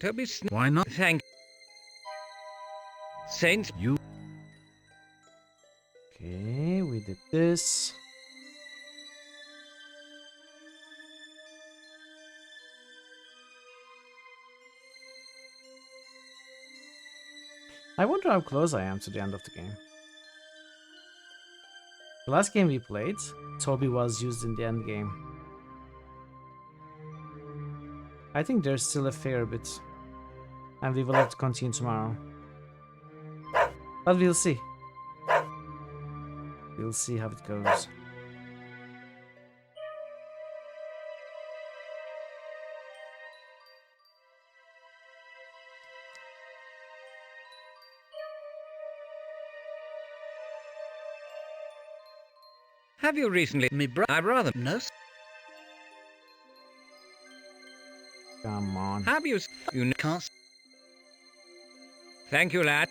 Toby Why not? Thank Saints. You. Okay, we did this. I wonder how close I am to the end of the game. The last game we played, Toby was used in the end game. I think there's still a fair bit, and we will have to continue tomorrow. But we'll see. We'll see how it goes. Have you recently... I rather... No. Come on. Have you... You can't... Thank you, lad.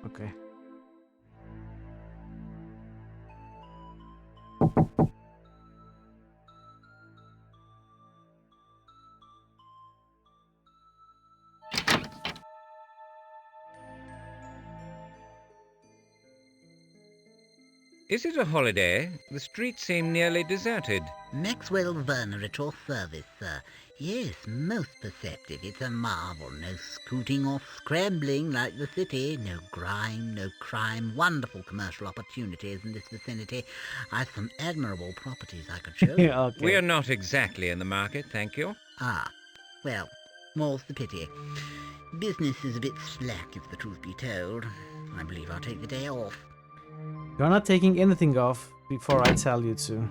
Okay. Is it a holiday? The streets seem nearly deserted. Maxwell Werner at your service, sir. Yes, most perceptive. It's a marvel. No scooting or scrambling like the city. No grime, no crime. Wonderful commercial opportunities in this vicinity. I've some admirable properties I could show you. Okay. We're not exactly in the market, thank you. Ah, well, more's the pity. Business is a bit slack, if the truth be told. I believe I'll take the day off. You're not taking anything off before I tell you to.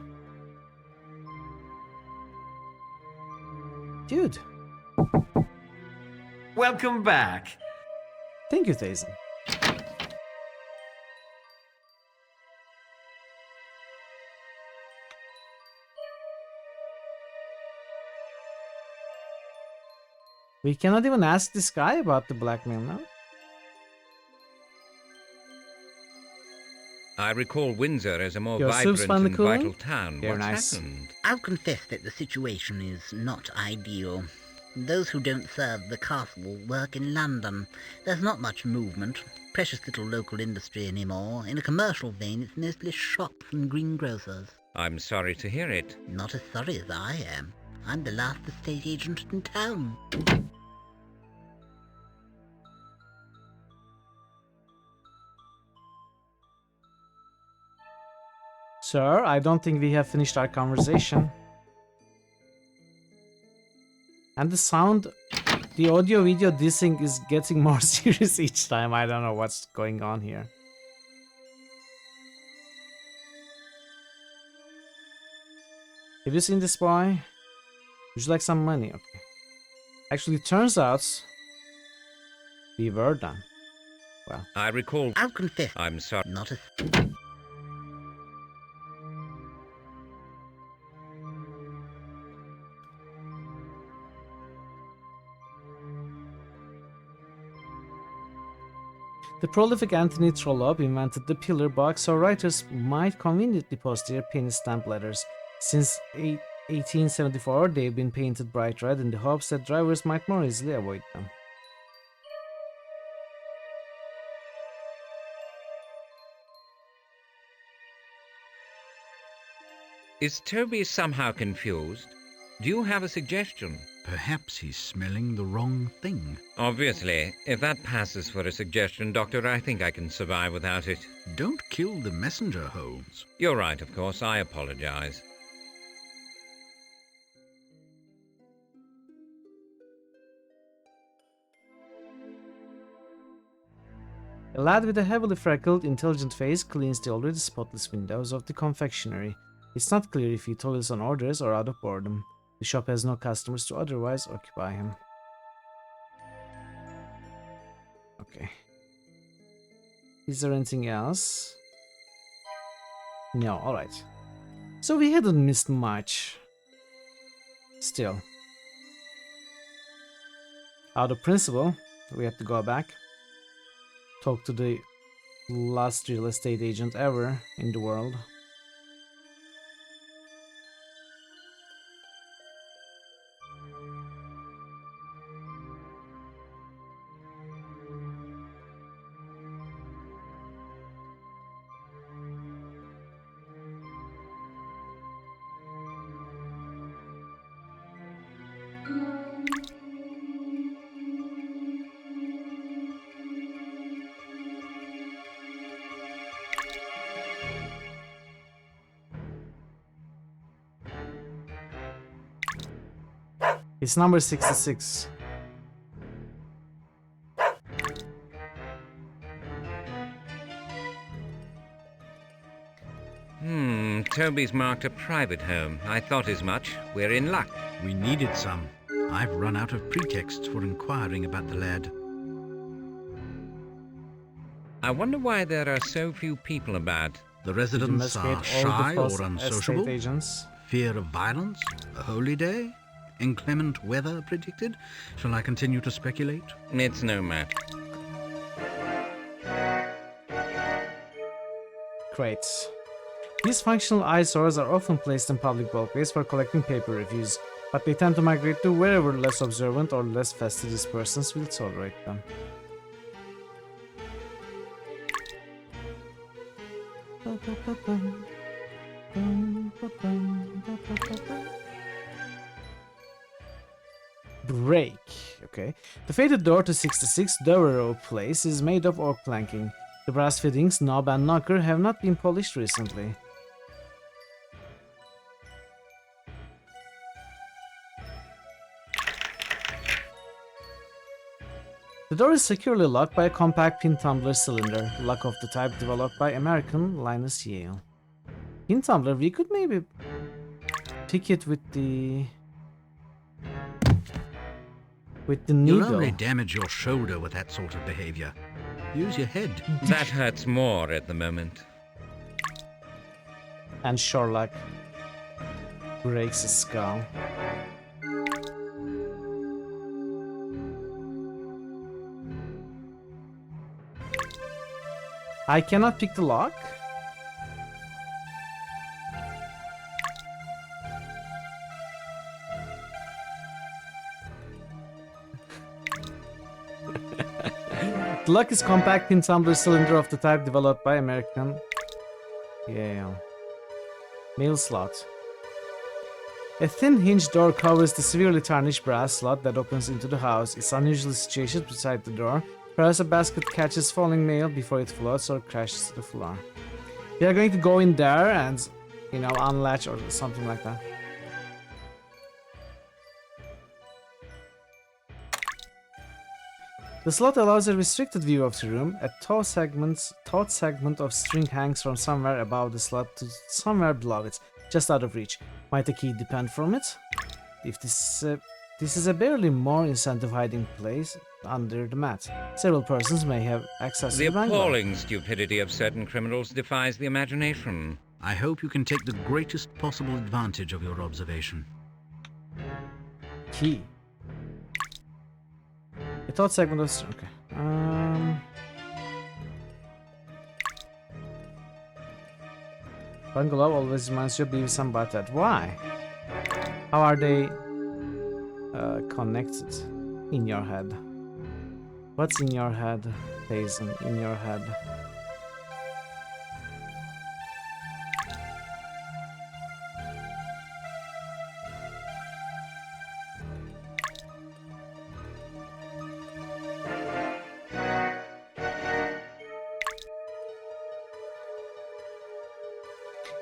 Dude. Welcome back. Thank you, Thazen. We cannot even ask this guy about the blackmail now. I recall Windsor as a more Your soup's vibrant and finally vital town. Very What's nice. happened? I'll confess that the situation is not ideal. Those who don't serve the castle work in London. There's not much movement. Precious little local industry anymore. In a commercial vein, it's mostly shops and greengrocers. I'm sorry to hear it. Not as sorry as I am. I'm the last estate agent in town. Sir, I don't think we have finished our conversation. And the sound, the audio video dissing is getting more serious each time. I don't know what's going on here. Have you seen this boy? Would you like some money? Okay. Actually, it turns out we were done. Well, I recall... I'll confess. I'm sorry. Not a... the prolific Anthony Trollope invented the pillar box so writers might conveniently post their penny stamp letters. Since 1874, they've been painted bright red in the hopes that drivers might more easily avoid them. Is Toby somehow confused? Do you have a suggestion? Perhaps he's smelling the wrong thing. Obviously. If that passes for a suggestion, Doctor, I think I can survive without it. Don't kill the messenger, Holmes. You're right, of course. I apologize. A lad with a heavily freckled, intelligent face cleans the already spotless windows of the confectionery. It's not clear if he toils on orders or out of boredom. The shop has no customers to otherwise occupy him. Okay. Is there anything else? No, alright. So we hadn't missed much. Still. Out of principle, we have to go back. Talk to the last real estate agent ever in the world. It's number 66. Toby's marked a private home. I thought as much. We're in luck. We needed some. I've run out of pretexts for inquiring about the lad. I wonder why there are so few people about. The residents are shy or unsociable, agents. fear of violence, a holy day, inclement weather predicted. Shall I continue to speculate? It's no matter. Crates. These functional eyesores are often placed in public bulkways for collecting paper reviews, but they tend to migrate to wherever less observant or less fastidious persons will tolerate them. Break. Okay. The faded door to 66 Devereux Place is made of oak planking. The brass fittings, knob and knocker have not been polished recently. The door is securely locked by a compact pin tumbler cylinder, lock of the type developed by American Linus Yale. Pin tumbler, we could maybe pick it with the needle. You'll only damage your shoulder with that sort of behavior. Use your head. That hurts more at the moment. And Sherlock breaks his skull. I cannot pick the lock. The lock is compact pin tumbler cylinder of the type developed by American Yale. Mail slot. A thin hinged door covers the severely tarnished brass slot that opens into the house. It's unusually situated beside the door. Perhaps a basket catches falling mail before it floats or crashes to the floor. We are going to go in there and, you know, unlatch or something like that. The slot allows a restricted view of the room. A taut segment of string hangs from somewhere above the slot to somewhere below it, just out of reach. Might the key depend from it? If this is a barely more incentive hiding place under the mat. Several persons may have access to the the bank. The appalling stupidity of certain criminals defies the imagination. I hope you can take the greatest possible advantage of your observation. Key. A taut segment of... Okay. Bungalow always reminds you of Beavis and Butthead. Why? How are they connected in your head? What's in your head, Payson? In your head?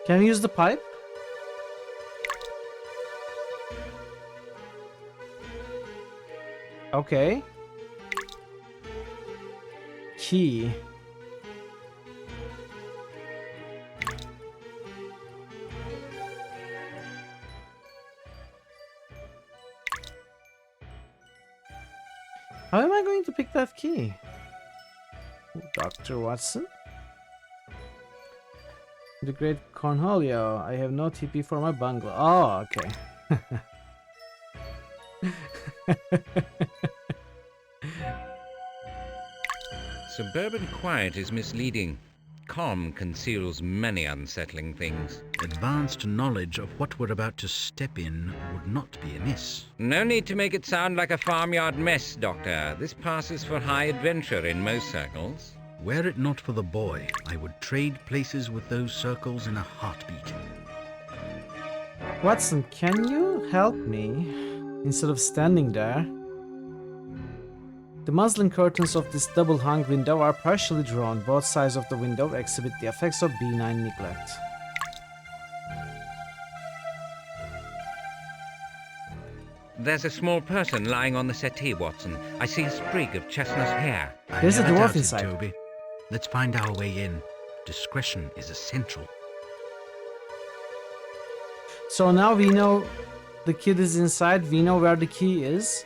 Can we use the pipe? Okay. Key. How am I going to pick that key? Dr. Watson? The Great Cornholio. I have no TP for my bungalow. Oh, okay. Suburban quiet is misleading. Calm conceals many unsettling things. Advanced knowledge of what we're about to step in would not be amiss. No need to make it sound like a farmyard mess, Doctor. This passes for high adventure in most circles. Were it not for the boy, I would trade places with those circles in a heartbeat. Watson, can you help me instead of standing there? The muslin curtains of this double-hung window are partially drawn. Both sides of the window exhibit the effects of benign neglect. There's a small person lying on the settee, Watson. I see a sprig of chestnut hair. There's a never dwarf doubted, inside. Toby. Let's find our way in. Discretion is essential. So now we know the kid is inside, we know where the key is.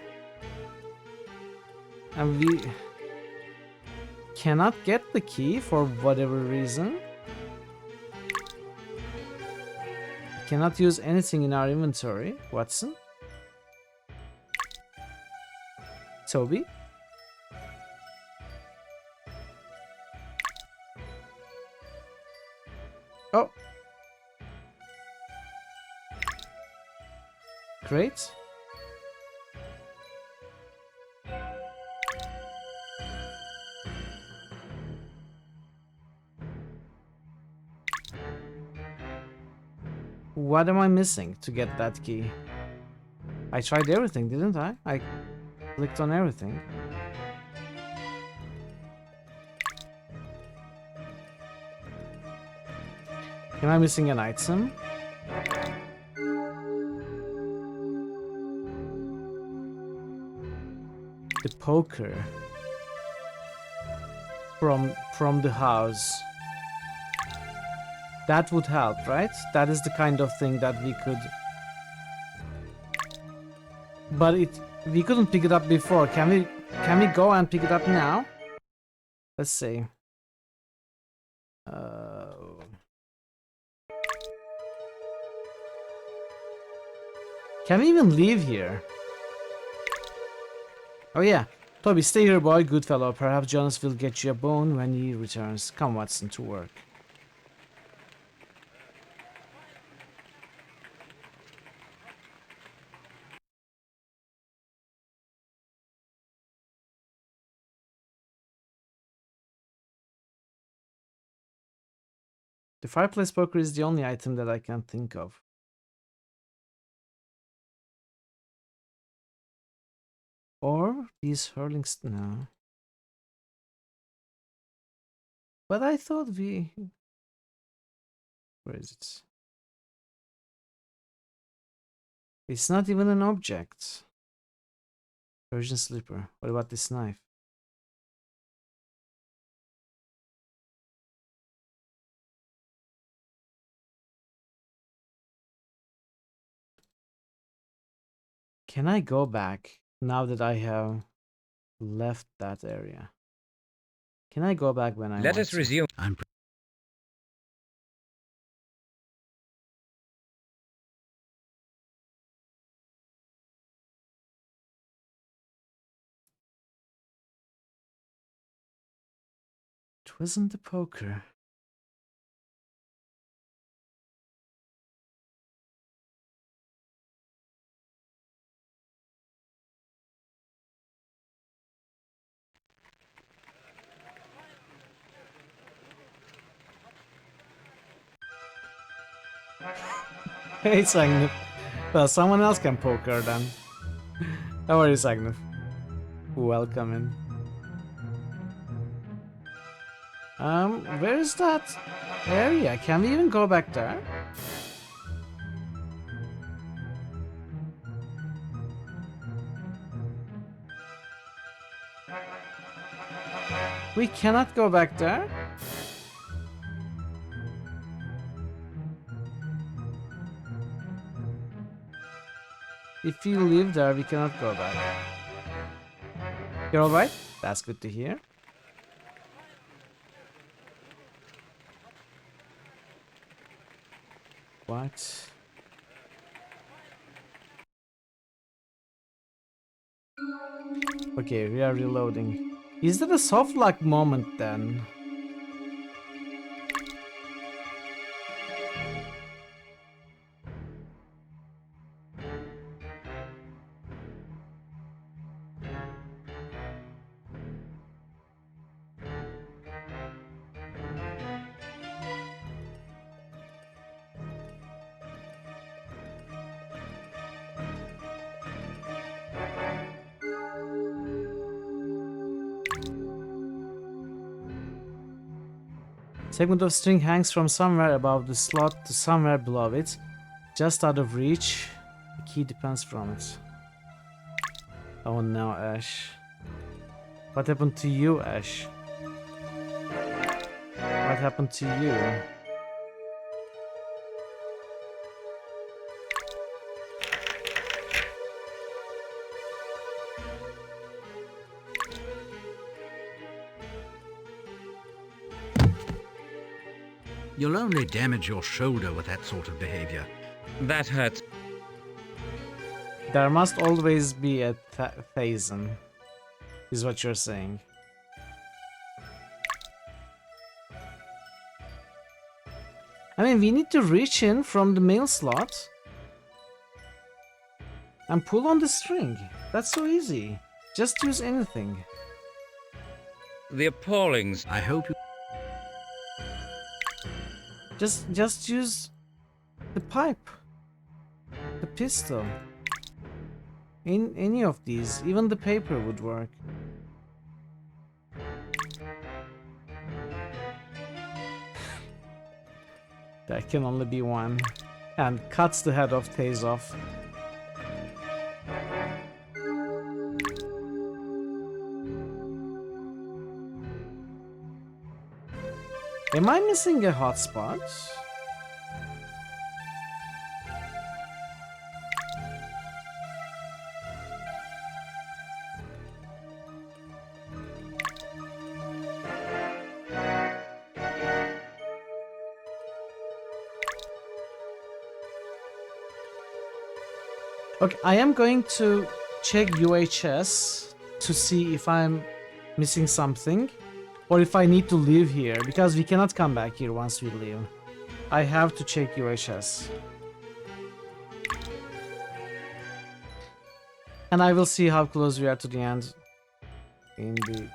And we cannot get the key for whatever reason. We cannot use anything in our inventory. Watson? Toby? Oh. Great. What am I missing to get that key? I tried everything, didn't I? I clicked on everything. Am I missing an item? The poker from the house. That would help, right? That is the kind of thing that we could. But we couldn't pick it up before. Can we go and pick it up now? Let's see. Can we even leave here? Oh yeah. Toby, stay here, boy. Good fellow. Perhaps Jonas will get you a bone when he returns. Come, Watson, to work. The fireplace poker is the only item that I can think of. Or these hurling no. But I thought we. Where is it? It's not even an object. Persian slipper. What about this knife? Can I go back now that I have left that area? Can I go back when I Let want us to? resume. It wasn't the poker. Hey, Sagnif. Well, someone else can poker then. How are you, Sagnif? Welcome in. Where is that area? Can we even go back there? We cannot go back there? If you live there, we cannot go back. You're alright? That's good to hear. What? Okay, we are reloading. Is that a soft lock moment then? Segment of string hangs from somewhere above the slot to somewhere below it, just out of reach. The key depends from it. Oh no, Ash. What happened to you, Ash? What happened to you? You'll only damage your shoulder with that sort of behavior. That hurts. There must always be a Thazen, is what you're saying. I mean, we need to reach in from the mail slot and pull on the string. That's so easy. Just use anything. The appallings. I hope you... Just use the pipe, the pistol. In any of these, even the paper would work. There can only be one, and cuts the head of Taze off. Am I missing a hotspot? Okay, I am going to check UHS to see if I'm missing something or if I need to leave here, because we cannot come back here once we leave. I have to check UHS. And I will see how close we are to the end in the...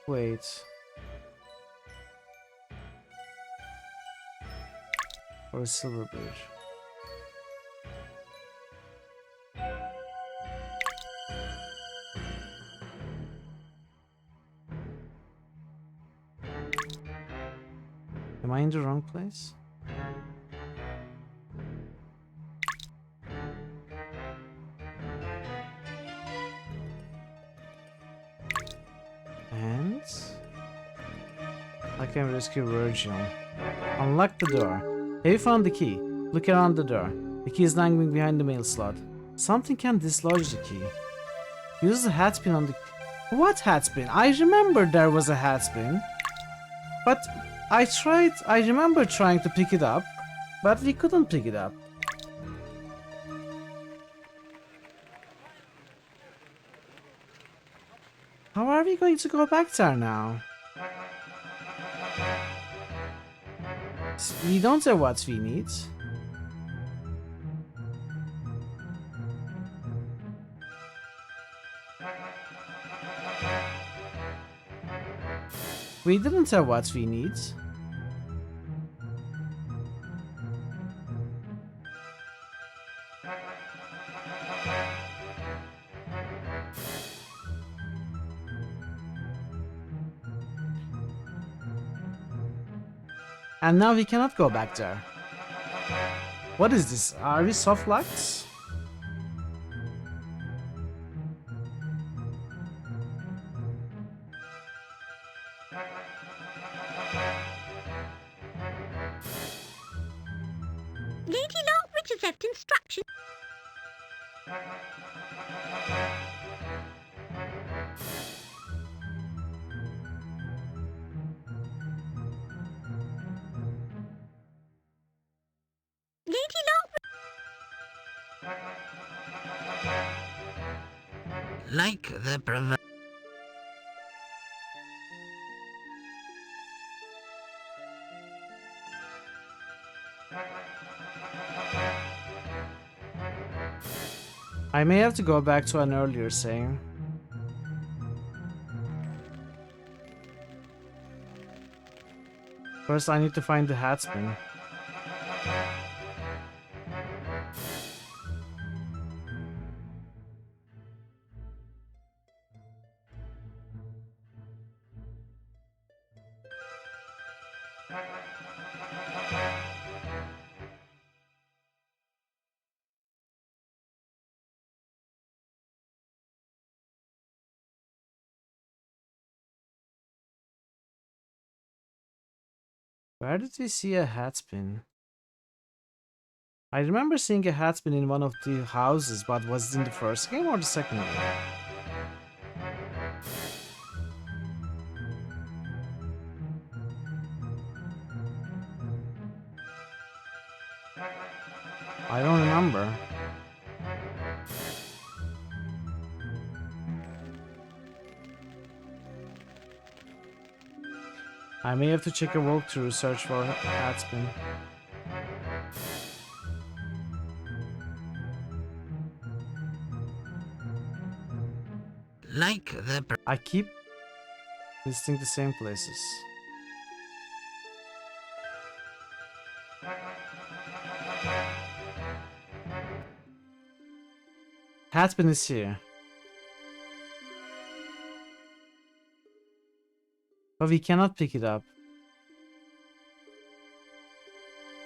wait. Or a silver bridge. Am I in the wrong place? And I can rescue Virgil. Unlock the door. Have you found the key? Look around the door. The key is dangling behind the mail slot. Something can dislodge the key. Use the hat pin on the... What hat pin? I remember there was a hat pin. But I remember trying to pick it up, but we couldn't pick it up. How are we going to go back there now? We don't have what we need. We didn't have what we need. And now we cannot go back there. What is this? Are we soft locked? Lady Lockridge has left instructions. Lady Lockridge. Like the proverb. I may have to go back to an earlier saying. First, I need to find the hat spin. Where did we see a hat spin? I remember seeing a hat spin in one of the houses, but was it in the first game or the second game? I don't remember. I may have to check a walkthrough search for hat spin. Like the... I keep visiting the same places. Hat spin is here. But we cannot pick it up.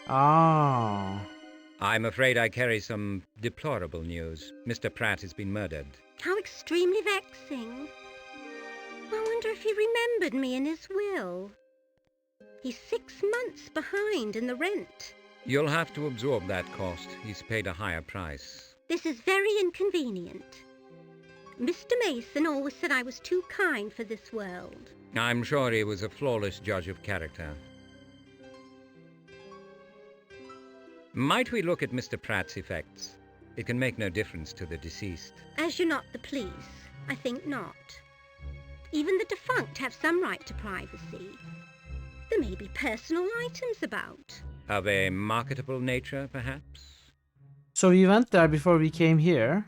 Oh. I'm afraid I carry some deplorable news. Mr. Pratt has been murdered. How extremely vexing. I wonder if he remembered me in his will. He's 6 months behind in the rent. You'll have to absorb that cost. He's paid a higher price. This is very inconvenient. Mr. Mason always said I was too kind for this world. I'm sure he was a flawless judge of character. Might we look at Mr. Pratt's effects? It can make no difference to the deceased. As you're not the police, I think not. Even the defunct have some right to privacy. There may be personal items about. Of a marketable nature, perhaps? So we went there before we came here,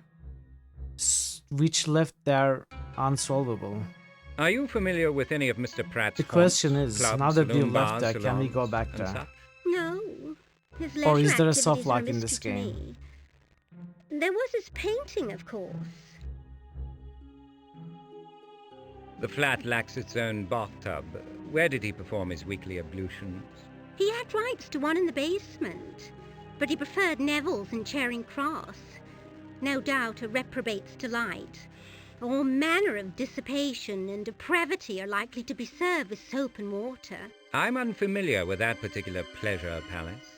which left there unsolvable. Are you familiar with any of Mr. Pratt's The question is, clubs, now that we saloon left bars, there, can we salons, go back and there? such? No. His Or is leisure there a activities soft are lock in mystery this to game? me. There was his painting, of course. The flat lacks its own bathtub. Where did he perform his weekly ablutions? He had rights to one in the basement, but he preferred Neville's in Charing Cross. No doubt a reprobate's delight. All manner of dissipation and depravity are likely to be served with soap and water. I'm unfamiliar with that particular pleasure palace.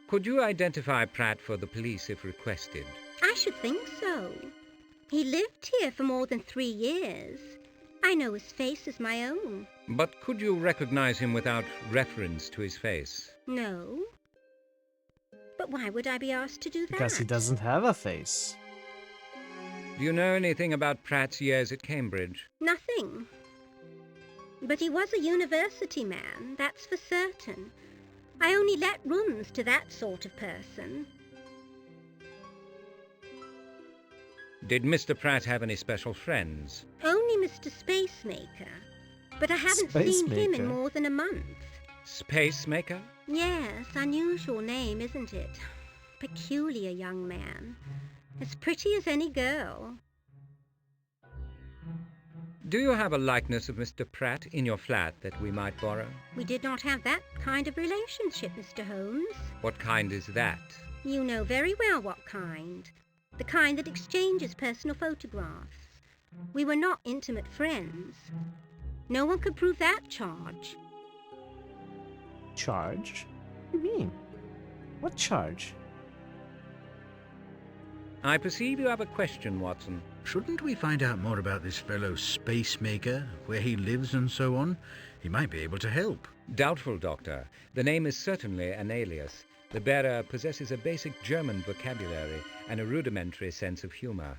Could you identify Pratt for the police if requested? I should think so. He lived here for more than 3 years. I know his face as my own. But could you recognize him without reference to his face? No. But why would I be asked to do that? Because he doesn't have a face. Do you know anything about Pratt's years at Cambridge? Nothing. But he was a university man, that's for certain. I only let rooms to that sort of person. Did Mr. Pratt have any special friends? Only Mr. Spacemaker. But I haven't seen him in more than a month. Spacemaker? Yes, unusual name, isn't it? Peculiar young man. As pretty as any girl. Do you have a likeness of Mr. Pratt in your flat that we might borrow? We did not have that kind of relationship, Mr. Holmes. What kind is that? You know very well what kind. The kind that exchanges personal photographs. We were not intimate friends. No one could prove that charge. Charge? What do you mean? What charge? I perceive you have a question, Watson. Shouldn't we find out more about this fellow Spacemaker, where he lives and so on? He might be able to help. Doubtful, Doctor. The name is certainly an alias. The bearer possesses a basic German vocabulary and a rudimentary sense of humor.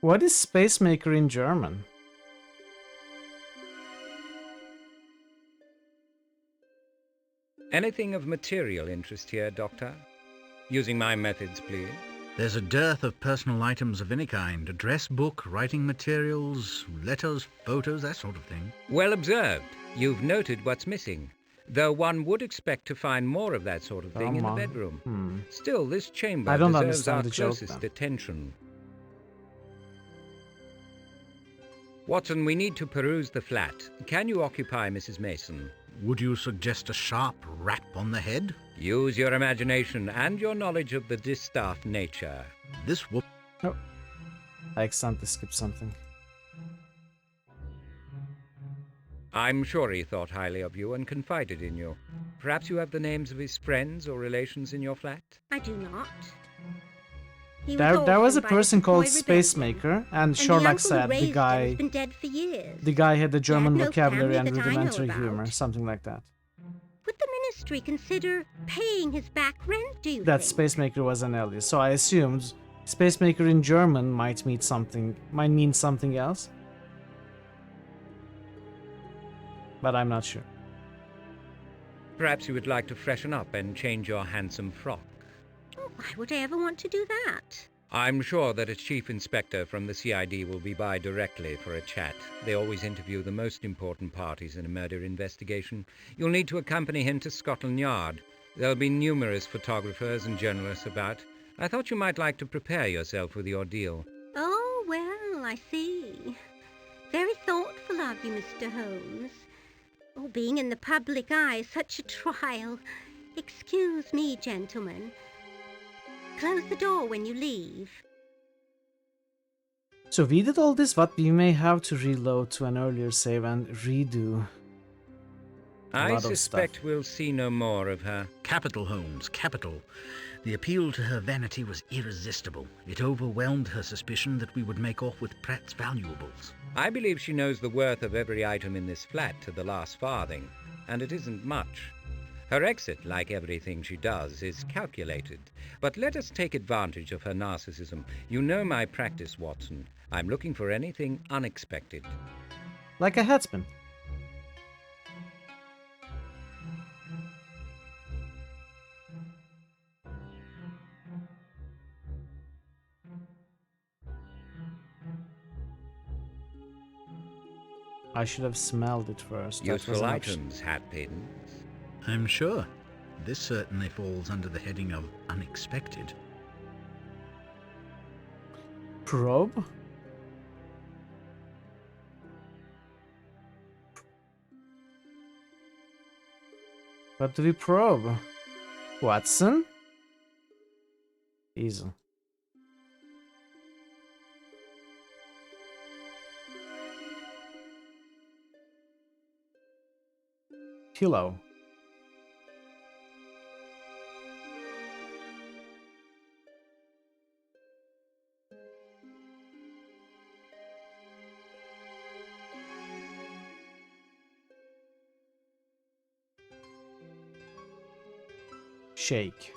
What is Spacemaker in German? Anything of material interest here, Doctor? Using my methods, please. There's a dearth of personal items of any kind. Address book, writing materials, letters, photos, that sort of thing. Well observed. You've noted what's missing. Though one would expect to find more of that sort of thing in the bedroom. Still, this chamber I don't deserves our understand the joke, closest then. attention. Watson, we need to peruse the flat. Can you occupy Mrs. Mason? Would you suggest a sharp rap on the head? Use your imagination and your knowledge of the distaff nature. This Oh. I accidentally skipped something. I'm sure he thought highly of you and confided in you. Perhaps you have the names of his friends or relations in your flat? I do not. There was a person called Rebellion, Spacemaker, and the Sherlock uncle who said the raised him guy has been dead for years. had the German no vocabulary family and that I know rudimentary about. humor, something like that. Would the ministry consider paying his back rent, do you That think? Spacemaker was an alias, so I assumed Spacemaker in German might mean something else. But I'm not sure. Perhaps you would like to freshen up and change your handsome frock. Oh, why would I ever want to do that? I'm sure that a chief inspector from the CID will be by directly for a chat. They always interview the most important parties in a murder investigation. You'll need to accompany him to Scotland Yard. There'll be numerous photographers and journalists about. I thought you might like to prepare yourself for the ordeal. Oh, well, I see. Very thoughtful of you, Mr. Holmes. Oh, being in the public eye is such a trial. Excuse me, gentlemen. Close the door when you leave. So we did all this, but we may have to reload to an earlier save and redo I suspect we'll see no more of her. Capital, Holmes, capital. The appeal to her vanity was irresistible. It overwhelmed her suspicion that we would make off with Pratt's valuables. I believe she knows the worth of every item in this flat to the last farthing, and it isn't much. Her exit, like everything she does, is calculated. But let us take advantage of her narcissism. You know my practice, Watson. I'm looking for anything unexpected. like a headsman. I should have smelled it first. Useful items, hat pins. I'm sure. This certainly falls under the heading of unexpected. Probe? What do we probe? Watson? Easy. Pillow. Shake.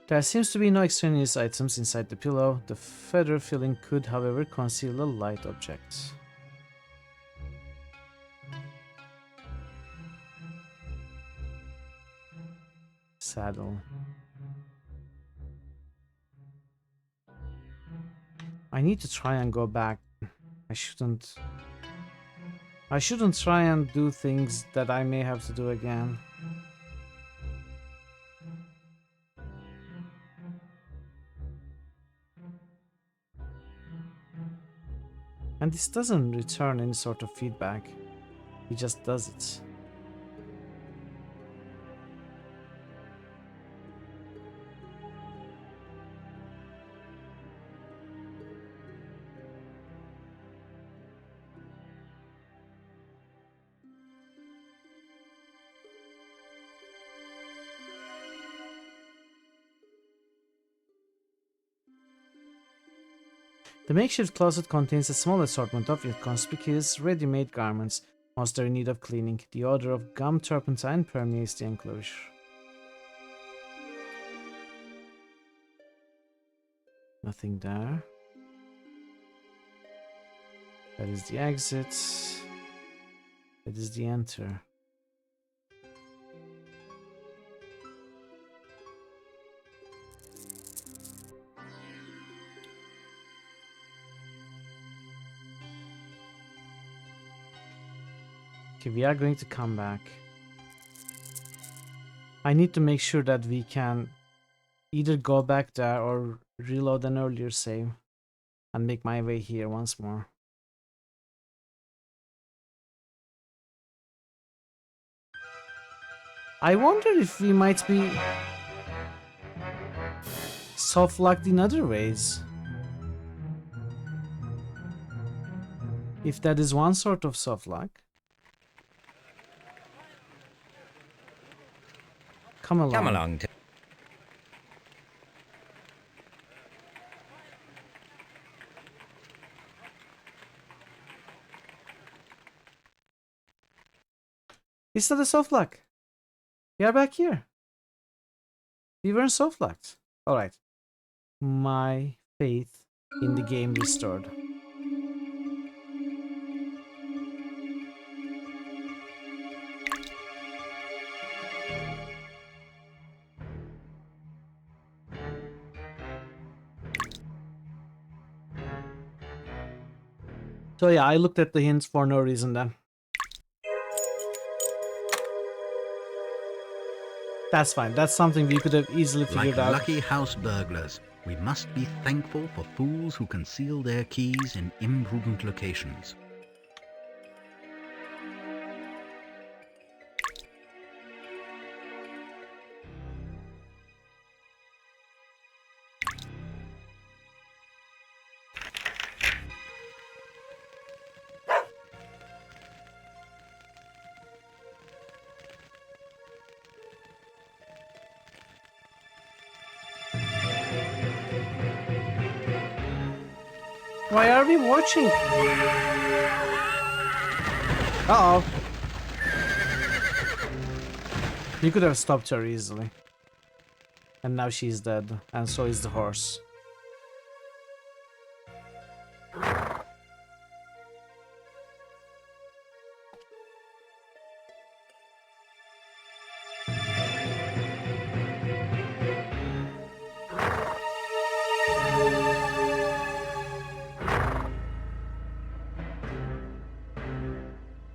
There seems to be no extraneous items inside the pillow. The feather filling could, however, conceal a light object. Saddle. I need to try and go back. I shouldn't try and do things that I may have to do again. And this doesn't return any sort of feedback. He just does it. The makeshift closet contains a small assortment of inconspicuous, ready-made garments, most are in need of cleaning. The odor of gum turpentine permeates the enclosure. Nothing there. That is the exit. That is the enter. Okay, we are going to come back. I need to make sure that we can either go back there or reload an earlier save and make my way here once more. I wonder if we might be soft locked in other ways. If that is one sort of soft lock. Come along. Come along. Is that a soft lock? We are back here. We weren't soft locked. Alright. My faith in the game restored. So yeah, I looked at the hints for no reason then. That's fine. That's something we could have easily figured Like out. lucky house burglars, we must be thankful for fools who conceal their keys in imprudent locations. Why are we watching? Uh-oh. You could have stopped her easily. And now she's dead, and so is the horse.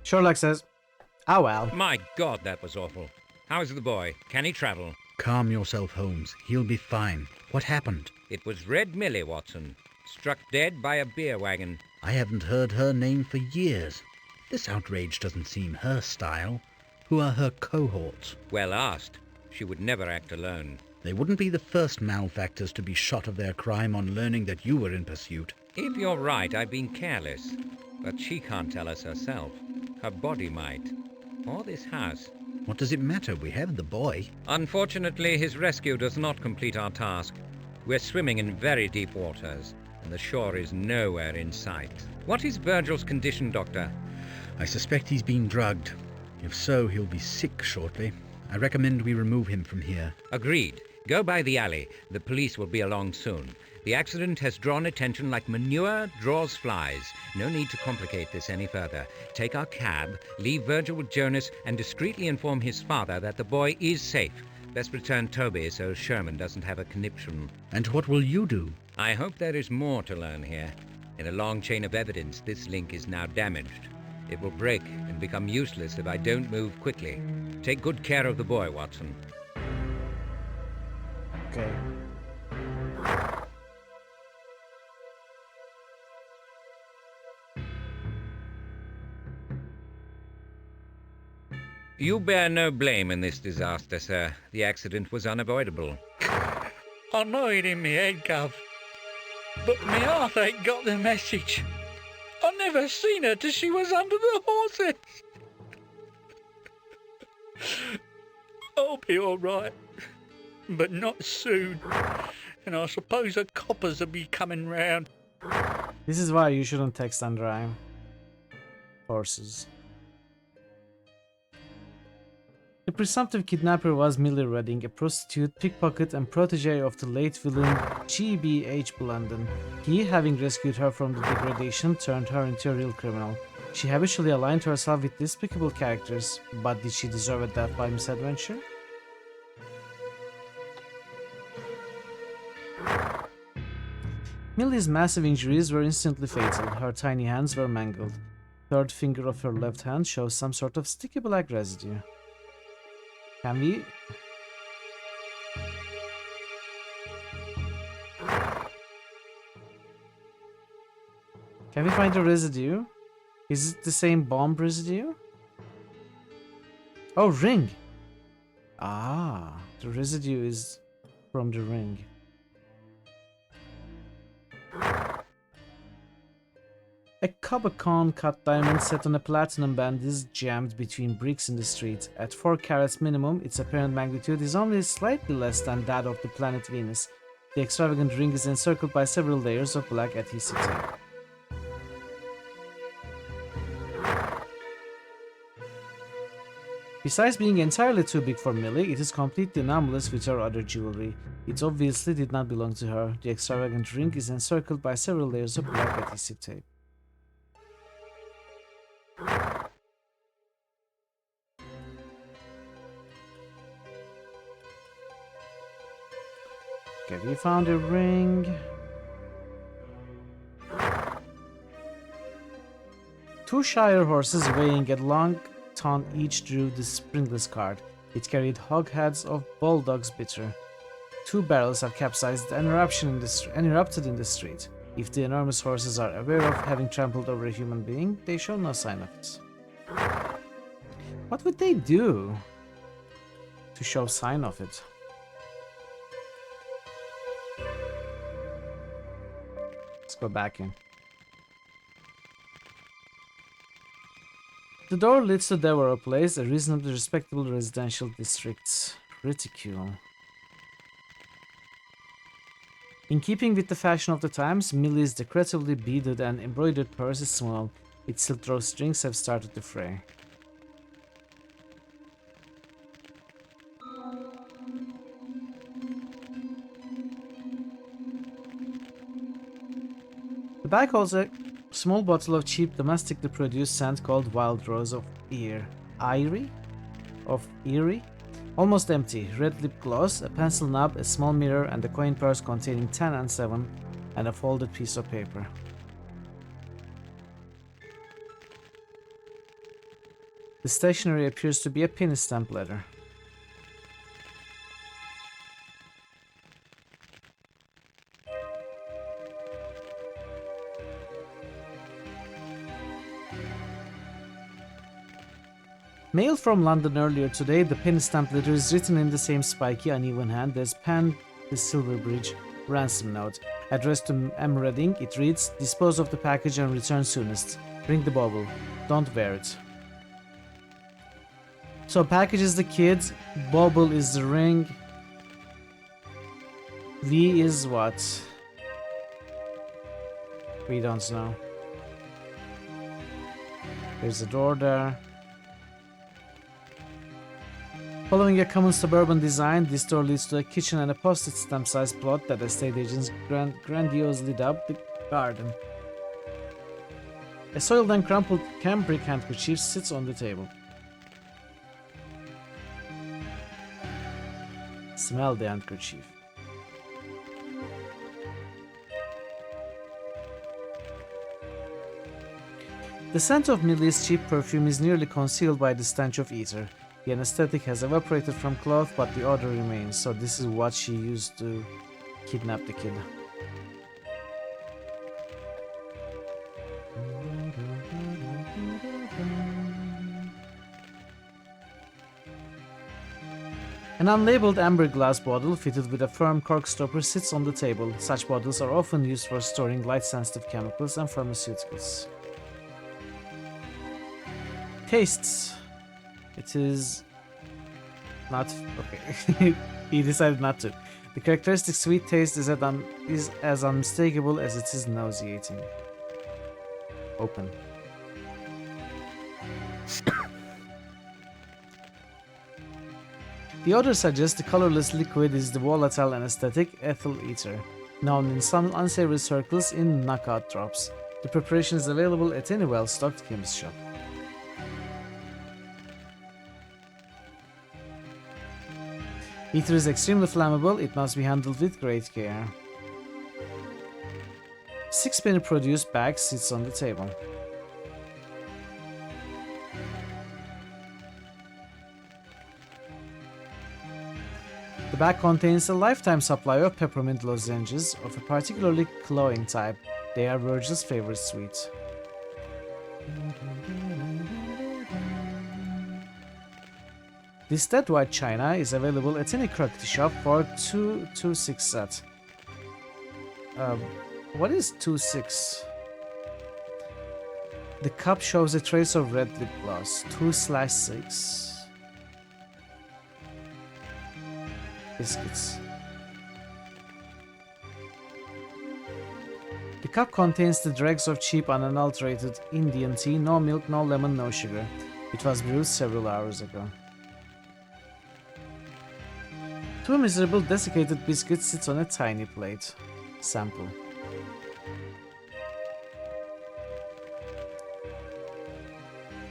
Sherlock says, "Ah well." My God, that was awful. How's the boy? Can he travel? Calm yourself, Holmes. He'll be fine. What happened? It was Red Millie, Watson. Struck dead by a beer wagon. I haven't heard her name for years. This outrage doesn't seem her style. Who are her cohorts? Well asked. She would never act alone. They wouldn't be the first malefactors to be shot of their crime on learning that you were in pursuit. If you're right, I've been careless. But she can't tell us herself. Her body might. Or this house. What does it matter? We have the boy. Unfortunately, his rescue does not complete our task. We're swimming in very deep waters, and the shore is nowhere in sight. What is Virgil's condition, Doctor? I suspect he's been drugged. If so, he'll be sick shortly. I recommend we remove him from here. Agreed. Go by the alley. The police will be along soon. The accident has drawn attention like manure draws flies. No need to complicate this any further. Take our cab, leave Virgil with Jonas, and discreetly inform his father that the boy is safe. Best return Toby so Sherman doesn't have a conniption. And what will you do? I hope there is more to learn here. In a long chain of evidence, this link is now damaged. It will break and become useless if I don't move quickly. Take good care of the boy, Watson. Okay. You bear no blame in this disaster, sir. The accident was unavoidable. I know it in me head, Gov. But me heart ain't got the message. I never seen her till she was under the horses. I'll be all right, but not soon. And I suppose the coppers will be coming round. This is why you shouldn't text and drive. Horses. The presumptive kidnapper was Millie Redding, a prostitute, pickpocket, and protege of the late villain G.B.H. Blunden. He, having rescued her from the degradation, turned her into a real criminal. She habitually aligned herself with despicable characters, but did she deserve a death by misadventure? Millie's massive injuries were instantly fatal. Her tiny hands were mangled. Third finger of her left hand shows some sort of sticky black residue. Can we? Can we find the residue? Is it the same bomb residue? Oh, ring! Ah, the residue is from the ring. A Cobacon cut diamond set on a platinum band is jammed between bricks in the street. At 4 carats minimum, its apparent magnitude is only slightly less than that of the planet Venus. The extravagant ring is encircled by several layers of black adhesive tape. Besides being entirely too big for Millie, it is completely anomalous with her other jewelry. It obviously did not belong to her. The extravagant ring is encircled by several layers of black adhesive tape. Okay, we found a ring. Two Shire horses weighing a long ton each drew the springless cart. It carried hogsheads of Bulldog's bitter. 2 barrels have capsized and erupted in the street. If the enormous horses are aware of having trampled over a human being, they show no sign of it. What would they do to show sign of it? Let's go back in. The door leads to Devereux Place, a reasonably respectable residential district. Ridicule. In keeping with the fashion of the times, Millie's decoratively beaded and embroidered purse is small. Its silk drawstrings have started to fray. The bag holds a small bottle of cheap domestically produced scent called Wild Rose of Erie? Almost empty. Red lip gloss, a pencil nub, a small mirror, and a coin purse containing 10 and 7, and a folded piece of paper. The stationery appears to be a penny stamp letter. Mailed from London earlier today, the penny stamp letter is written in the same spiky, uneven hand as penned the Silverbridge ransom note. Addressed to M. Redding, it reads, "Dispose of the package and return soonest. Ring the bauble. Don't wear it." So package is the kid, bauble is the ring. V is what? We don't know. There's a door there. Following a common suburban design, this door leads to a kitchen and a postage stamp-sized plot that estate agents grandiosely dubbed the garden. A soiled and crumpled cambric handkerchief sits on the table. Smell the handkerchief. The scent of Millie's cheap perfume is nearly concealed by the stench of ether. The anesthetic has evaporated from cloth, but the odor remains, so this is what she used to kidnap the kid. An unlabeled amber glass bottle fitted with a firm cork stopper sits on the table. Such bottles are often used for storing light-sensitive chemicals and pharmaceuticals. Tastes. It is not okay. He decided not to. The characteristic sweet taste is as unmistakable as it is nauseating. Open. The odor suggests the colorless liquid is the volatile anesthetic ethyl ether, known in some unsavory circles in knockout drops. The preparation is available at any well-stocked chemist shop. Ether is extremely flammable, it must be handled with great care. 6-penny produce bag sits on the table. The bag contains a lifetime supply of peppermint lozenges of a particularly cloying type. They are Virgil's favorite sweet. This dead white china is available at any crockery shop for 2.6 set. What is 2.6? The cup shows a trace of red lip gloss. 2/6. Biscuits. The cup contains the dregs of cheap, unadulterated Indian tea. No milk, no lemon, no sugar. It was brewed several hours ago. 2 miserable, desiccated biscuits sit on a tiny plate. Sample.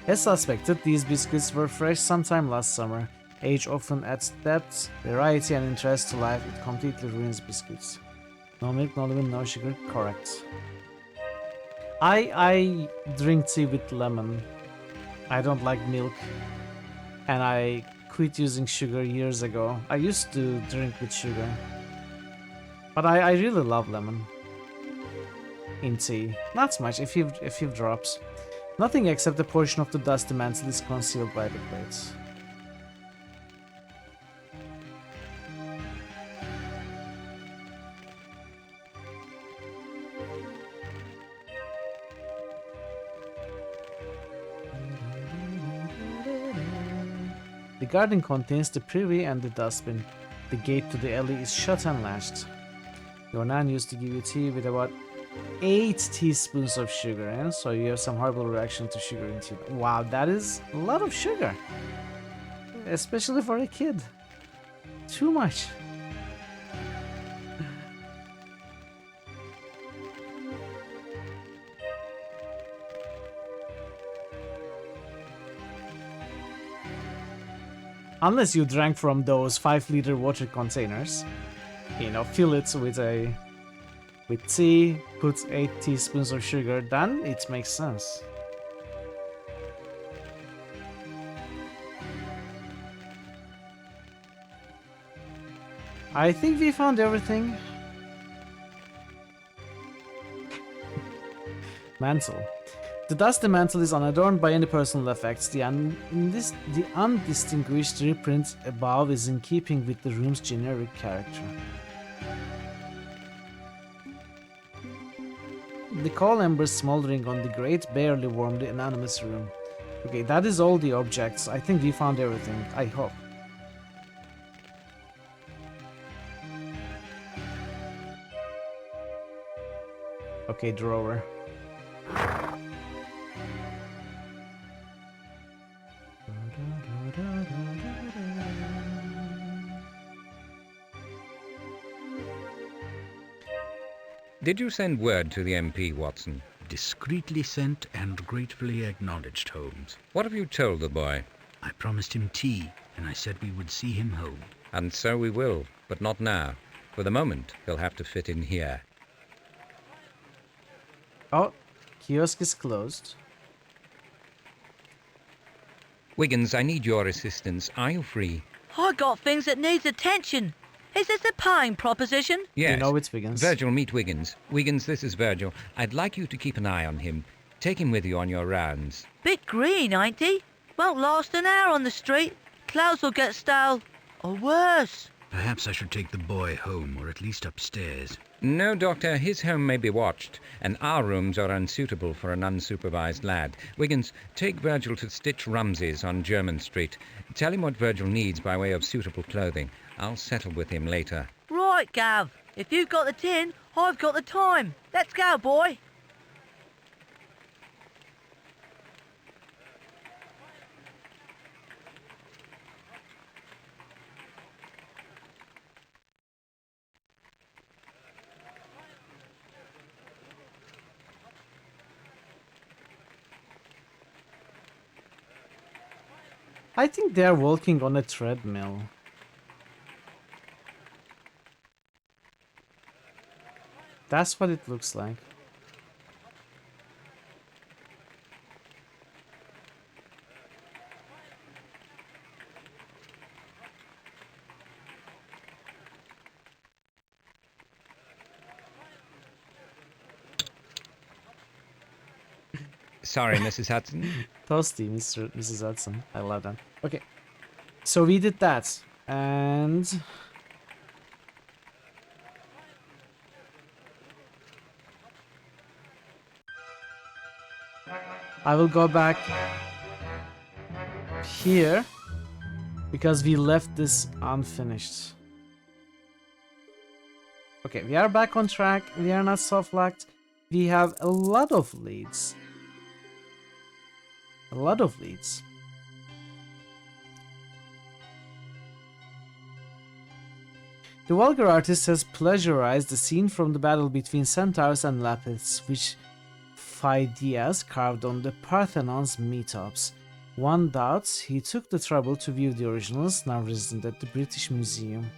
As suspected, these biscuits were fresh sometime last summer. Age often adds depth, variety, and interest to life. It completely ruins biscuits. No milk, no lemon, no sugar. Correct. I drink tea with lemon. I don't like milk. And I quit using sugar years ago. I used to drink with sugar. But I really love lemon. In tea. Not much, a few drops. Nothing except a portion of the dusty mantle is concealed by the plates. The garden contains the privy and the dustbin. The gate to the alley is shut and latched. Your nan used to give you tea with about 8 teaspoons of sugar, and so you have some horrible reaction to sugar in tea. Wow, that is a lot of sugar. Especially for a kid. Too much. Unless you drank from those 5-liter water containers, you know, fill it with tea, put 8 teaspoons of sugar, then it makes sense. I think we found everything. Mantle. The dusty mantle is unadorned by any personal effects. The undistinguished reprint above is in keeping with the room's generic character. The coal embers smoldering on the grate barely warm the anonymous room. Okay, that is all the objects. I think we found everything. I hope. Okay, drawer. Did you send word to the MP, Watson? Discreetly sent and gratefully acknowledged, Holmes. What have you told the boy? I promised him tea, and I said we would see him home. And so we will, but not now. For the moment, he'll have to fit in here. Oh, kiosk is closed. Wiggins, I need your assistance. Are you free? I got things that needs attention. Is this a paying proposition? Yes. You know it's Wiggins. Virgil, meet Wiggins. Wiggins, this is Virgil. I'd like you to keep an eye on him. Take him with you on your rounds. Bit green, ain't he? Won't last an hour on the street. Clothes will get stale. Or worse. Perhaps I should take the boy home, or at least upstairs. No, Doctor. His home may be watched, and our rooms are unsuitable for an unsupervised lad. Wiggins, take Virgil to Stitch Rumsey's on Jermyn Street. Tell him what Virgil needs by way of suitable clothing. I'll settle with him later. Right, Gav. If you've got the tin, I've got the time. Let's go, boy. I think they're walking on a treadmill. That's what it looks like. Sorry, Mrs. Hudson. Toasty, Mrs. Hudson. I love that. Okay. So we did that. And... I will go back here because we left this unfinished. Okay, we are back on track. We are not soft-locked. We have a lot of leads. A lot of leads. The vulgar artist has plagiarized the scene from the battle between centaurs and lapids, which Phidias carved on the Parthenon's meetups. One doubts he took the trouble to view the originals, now resident at the British Museum.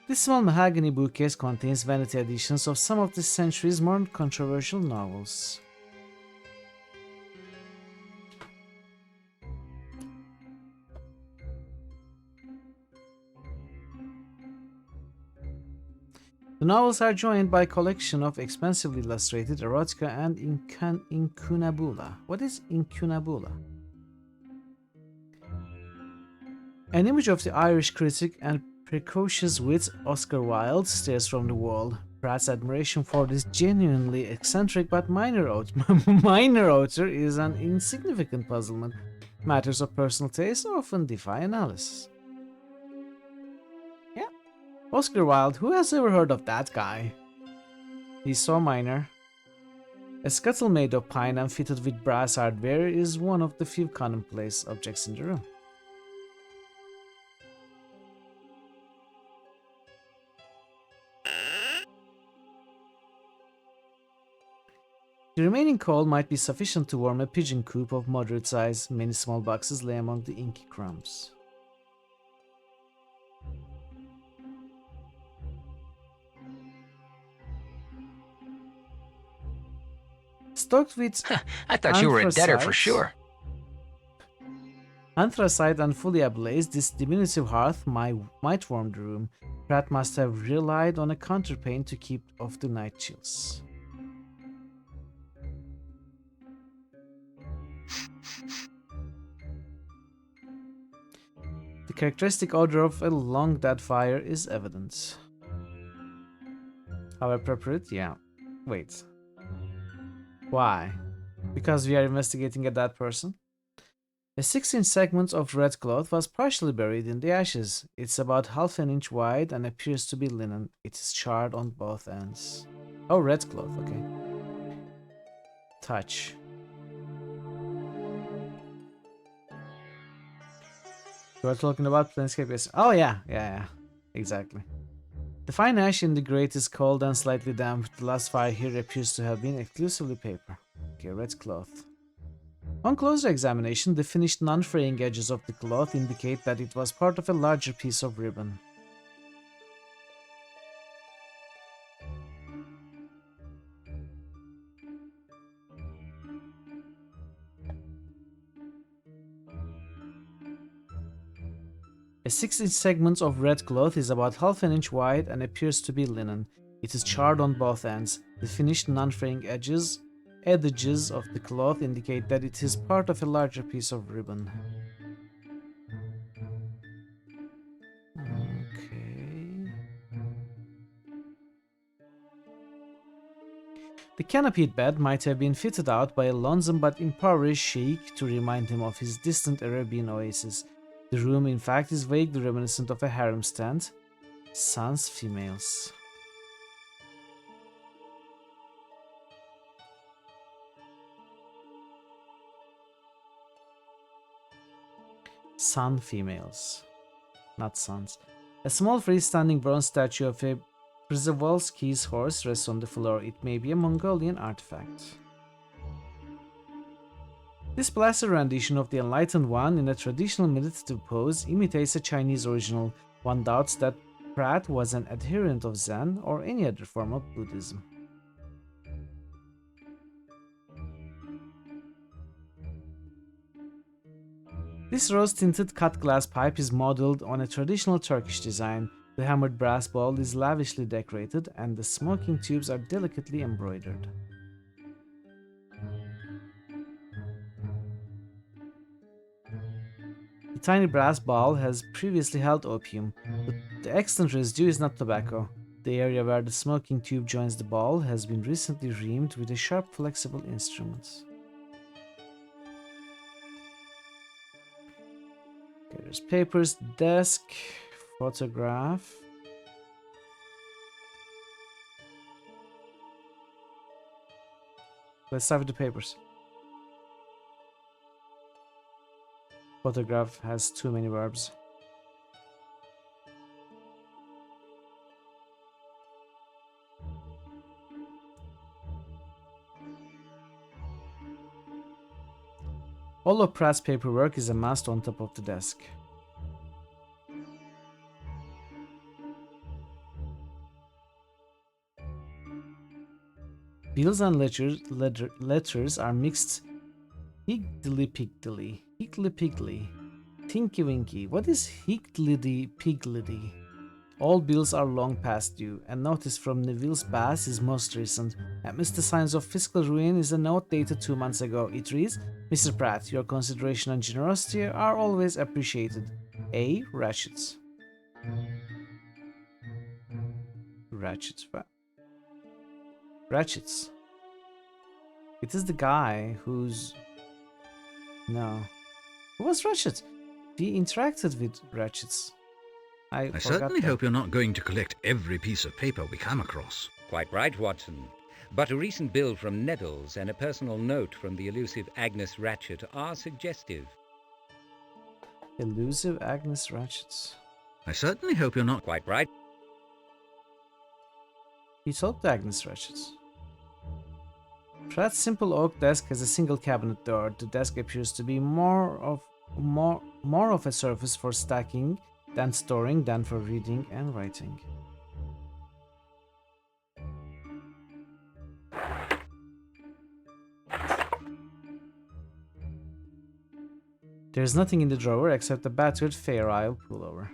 This small mahogany bookcase contains vanity editions of some of this century's more controversial novels. The novels are joined by a collection of expensively illustrated erotica and incunabula. What is incunabula? An image of the Irish critic and precocious wit Oscar Wilde stares from the wall. Pratt's admiration for this genuinely eccentric but minor author is an insignificant puzzlement. Matters of personal taste often defy analysis. Yeah, Oscar Wilde, who has ever heard of that guy? He's so minor. A scuttle made of pine and fitted with brass hardware is one of the few commonplace objects in the room. The remaining coal might be sufficient to warm a pigeon coop of moderate size. Many small boxes lay among the inky crumbs. Stocked with I thought you were a debtor for sure. Anthracite and fully ablaze, this diminutive hearth might warm the room. Pratt must have relied on a counterpane to keep off the night chills. The characteristic odor of a long dead fire is evident. How appropriate? Yeah. Wait. Why? Because we are investigating a dead person? A 6-inch segment of red cloth was partially buried in the ashes. It's about half an inch wide and appears to be linen. It is charred on both ends. Oh, red cloth, okay. Touch. You are talking about Planescape, yes. Oh yeah, exactly. The fine ash in the grate is cold and slightly damp. The last fire here appears to have been exclusively paper. Okay, red cloth. On closer examination, the finished non-fraying edges of the cloth indicate that it was part of a larger piece of ribbon. A 6-inch segment of red cloth is about half an inch wide and appears to be linen. It is charred on both ends. The finished non-fraying edges of the cloth indicate that it is part of a larger piece of ribbon. Okay. The canopied bed might have been fitted out by a lonesome but impoverished sheikh to remind him of his distant Arabian oasis. The room, in fact, is vaguely reminiscent of a harem stand. Sans females. Sun females. Not sons. A small freestanding bronze statue of a Przewalski's horse rests on the floor. It may be a Mongolian artifact. This plaster rendition of the Enlightened One in a traditional meditative pose imitates a Chinese original. One doubts that Pratt was an adherent of Zen or any other form of Buddhism. This rose-tinted cut glass pipe is modeled on a traditional Turkish design. The hammered brass bowl is lavishly decorated and the smoking tubes are delicately embroidered. The tiny brass bowl has previously held opium, but the extant residue is not tobacco. The area where the smoking tube joins the ball has been recently reamed with a sharp, flexible instrument. Okay, there's papers, desk, photograph. Let's start with the papers. Photograph has too many verbs. All of Pratt's paperwork is amassed on top of the desk. Bills and letters are mixed higgledy-piggledy. Higgledy-piggledy. Tinky-winky. What is higgledy-piggledy? All bills are long past due. A notice from Neville's Bass is most recent. Amidst the signs of fiscal ruin is a note dated 2 months ago. It reads, Mr. Pratt, your consideration and generosity are always appreciated. A. Ratchets. Ratchets. Ratchets. It is the guy who's... No. Who was Ratchet? He interacted with Ratchets. I certainly hope you're not going to collect every piece of paper we come across. Quite right, Watson. But a recent bill from Nettles and a personal note from the elusive Agnes Ratchet are suggestive. Elusive Agnes Ratchets. I certainly hope you're not... Quite right. He talked to Agnes Ratchets. Pratt's simple oak desk has a single cabinet door. The desk appears to be more of a surface for stacking than storing than for reading and writing. There's nothing in the drawer except a battered Fair Isle pullover.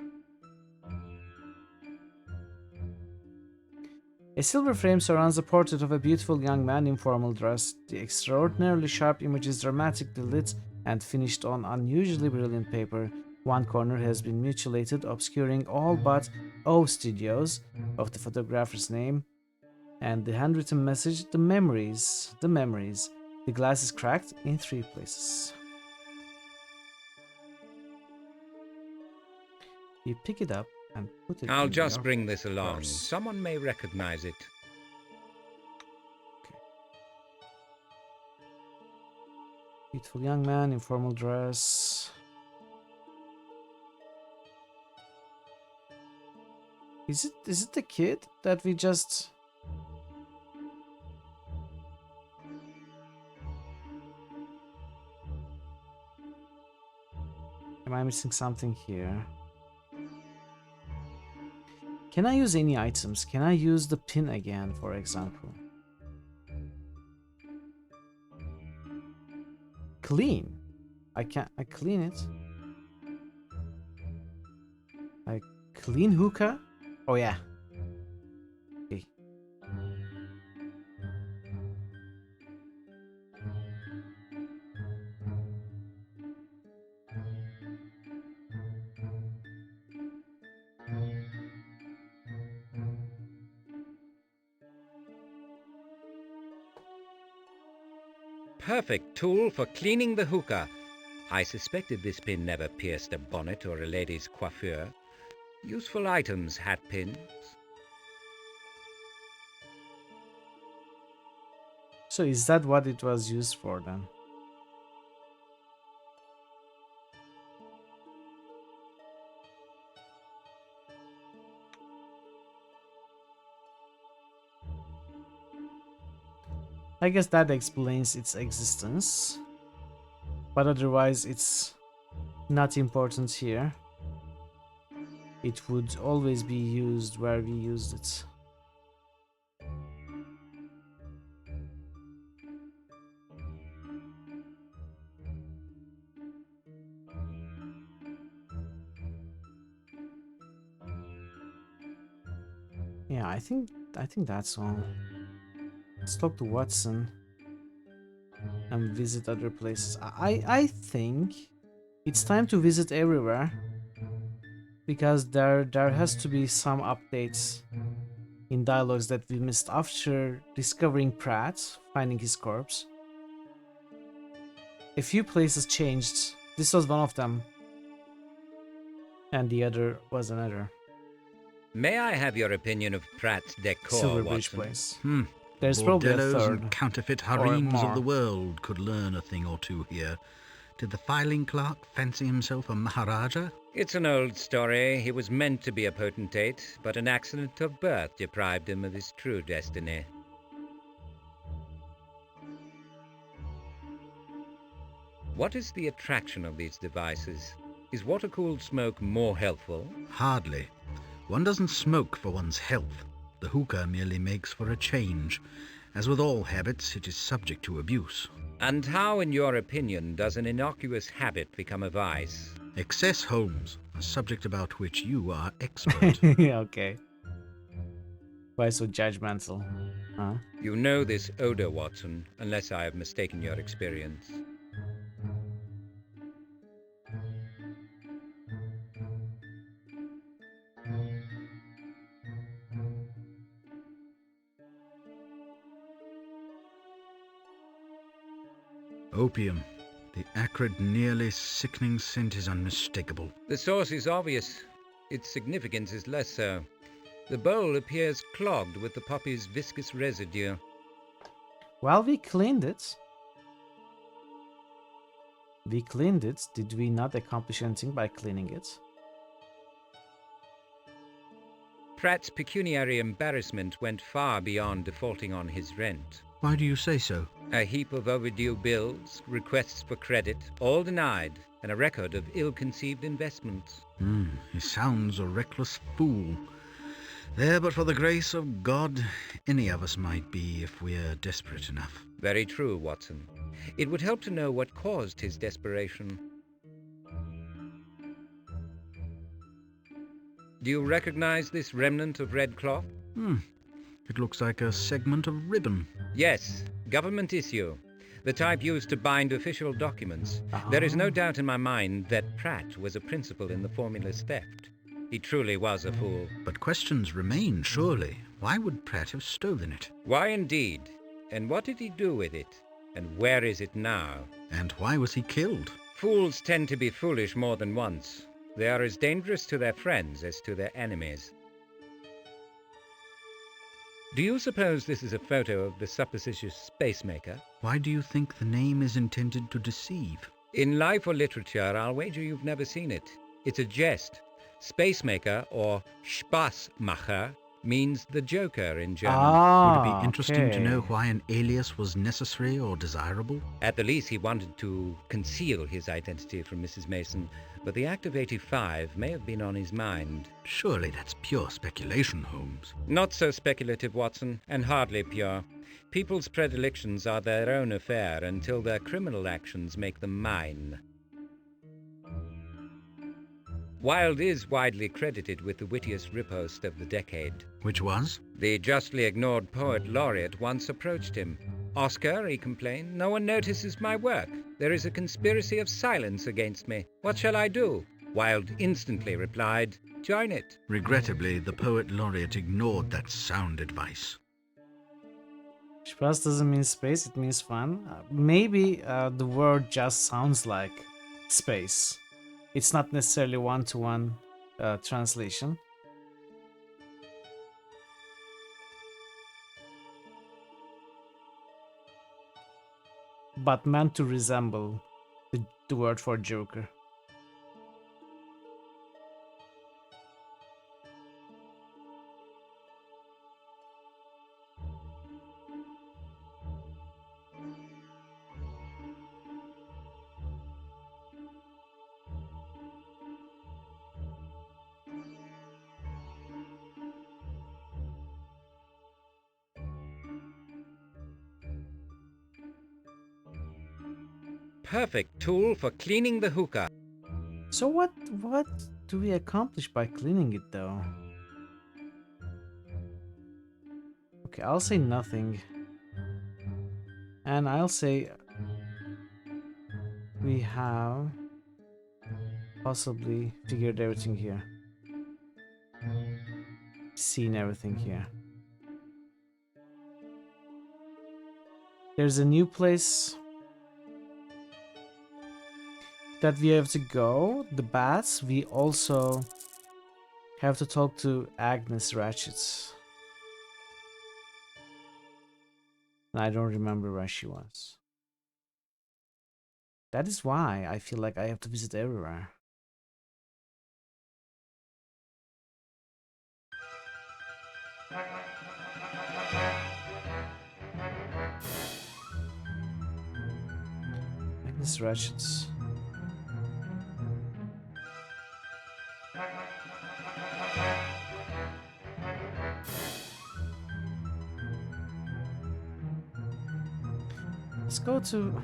A silver frame surrounds the portrait of a beautiful young man in formal dress. The extraordinarily sharp image is dramatically lit and finished on unusually brilliant paper. One corner has been mutilated, obscuring all but O Studios of the photographer's name and the handwritten message, the memories. The glass is cracked in 3 places. You pick it up and put it I'll in just your bring this along. purse. Someone may recognize it. Beautiful young man in formal dress. Is it the kid that we just... Am I missing something here? Can I use any items? Can I use the pin again, for example? Clean. I clean it. I clean hookah? Oh yeah. Okay. Perfect tool for cleaning the hookah. I suspected this pin never pierced a bonnet or a lady's coiffure. Useful items, hat pins. So is that what it was used for then? I guess that explains its existence, but otherwise it's not important here. It would always be used where we used it. Yeah, I think that's all. Let's talk to Watson and visit other places. I think it's time to visit everywhere because there has to be some updates in dialogues that we missed after discovering Pratt, finding his corpse. A few places changed. This was one of them. And the other was another. May I have your opinion of Pratt's decor, Silver Watson? Bridge Place. There's probably a bordellos third. and counterfeit Or harems of more. the world could learn a thing or two here. Did the filing clerk fancy himself a Maharaja? It's an old story. He was meant to be a potentate, but an accident of birth deprived him of his true destiny. What is the attraction of these devices? Is water-cooled smoke more healthful? Hardly. One doesn't smoke for one's health. The hookah merely makes for a change. As with all habits, it is subject to abuse. And how, in your opinion, does an innocuous habit become a vice? Excess, Holmes, a subject about which you are expert. Okay. Why so judgmental? Huh? You know this odor, Watson, unless I have mistaken your experience. Opium. The acrid, nearly sickening scent is unmistakable. The source is obvious. Its significance is less so. The bowl appears clogged with the poppy's viscous residue. Well, we cleaned it. We cleaned it. Did we not accomplish anything by cleaning it? Pratt's pecuniary embarrassment went far beyond defaulting on his rent. Why do you say so? A heap of overdue bills, requests for credit, all denied, and a record of ill-conceived investments. He sounds a reckless fool. There, but for the grace of God, any of us might be if we're desperate enough. Very true, Watson. It would help to know what caused his desperation. Do you recognize this remnant of red cloth? It looks like a segment of ribbon. Yes, government issue. The type used to bind official documents. There is no doubt in my mind that Pratt was a principal in the formula's theft. He truly was a fool. But questions remain, surely. Why would Pratt have stolen it? Why indeed? And what did he do with it? And where is it now? And why was he killed? Fools tend to be foolish more than once. They are as dangerous to their friends as to their enemies. Do you suppose this is a photo of the supposititious spacemaker? Why do you think the name is intended to deceive? In life or literature, I'll wager you've never seen it. It's a jest. Spacemaker, or Spaßmacher, means the Joker in German. Would it be interesting to know why an alias was necessary or desirable? At the least, he wanted to conceal his identity from Mrs. Mason, but the Act of '85 may have been on his mind. Surely that's pure speculation, Holmes. Not so speculative, Watson, and hardly pure. People's predilections are their own affair until their criminal actions make them mine. Wilde is widely credited with the wittiest riposte of the decade. Which was? The justly ignored poet laureate once approached him. "Oscar," he complained, "no one notices my work. There is a conspiracy of silence against me. What shall I do?" Wilde instantly replied, "Join it." Regrettably, the poet laureate ignored that sound advice. Spaß doesn't mean space, it means fun. Maybe the word just sounds like space. It's not necessarily one-to-one translation. But meant to resemble the word for Joker. Perfect tool for cleaning the hookah. So what do we accomplish by cleaning it though? Okay, I'll say nothing. And I'll say we have possibly figured everything here. Seen everything here. There's a new place that we have to go. The bats. We also have to talk to Agnes Ratchet. I don't remember where she was. That is why I feel like I have to visit everywhere. Agnes Ratchets. Let's go to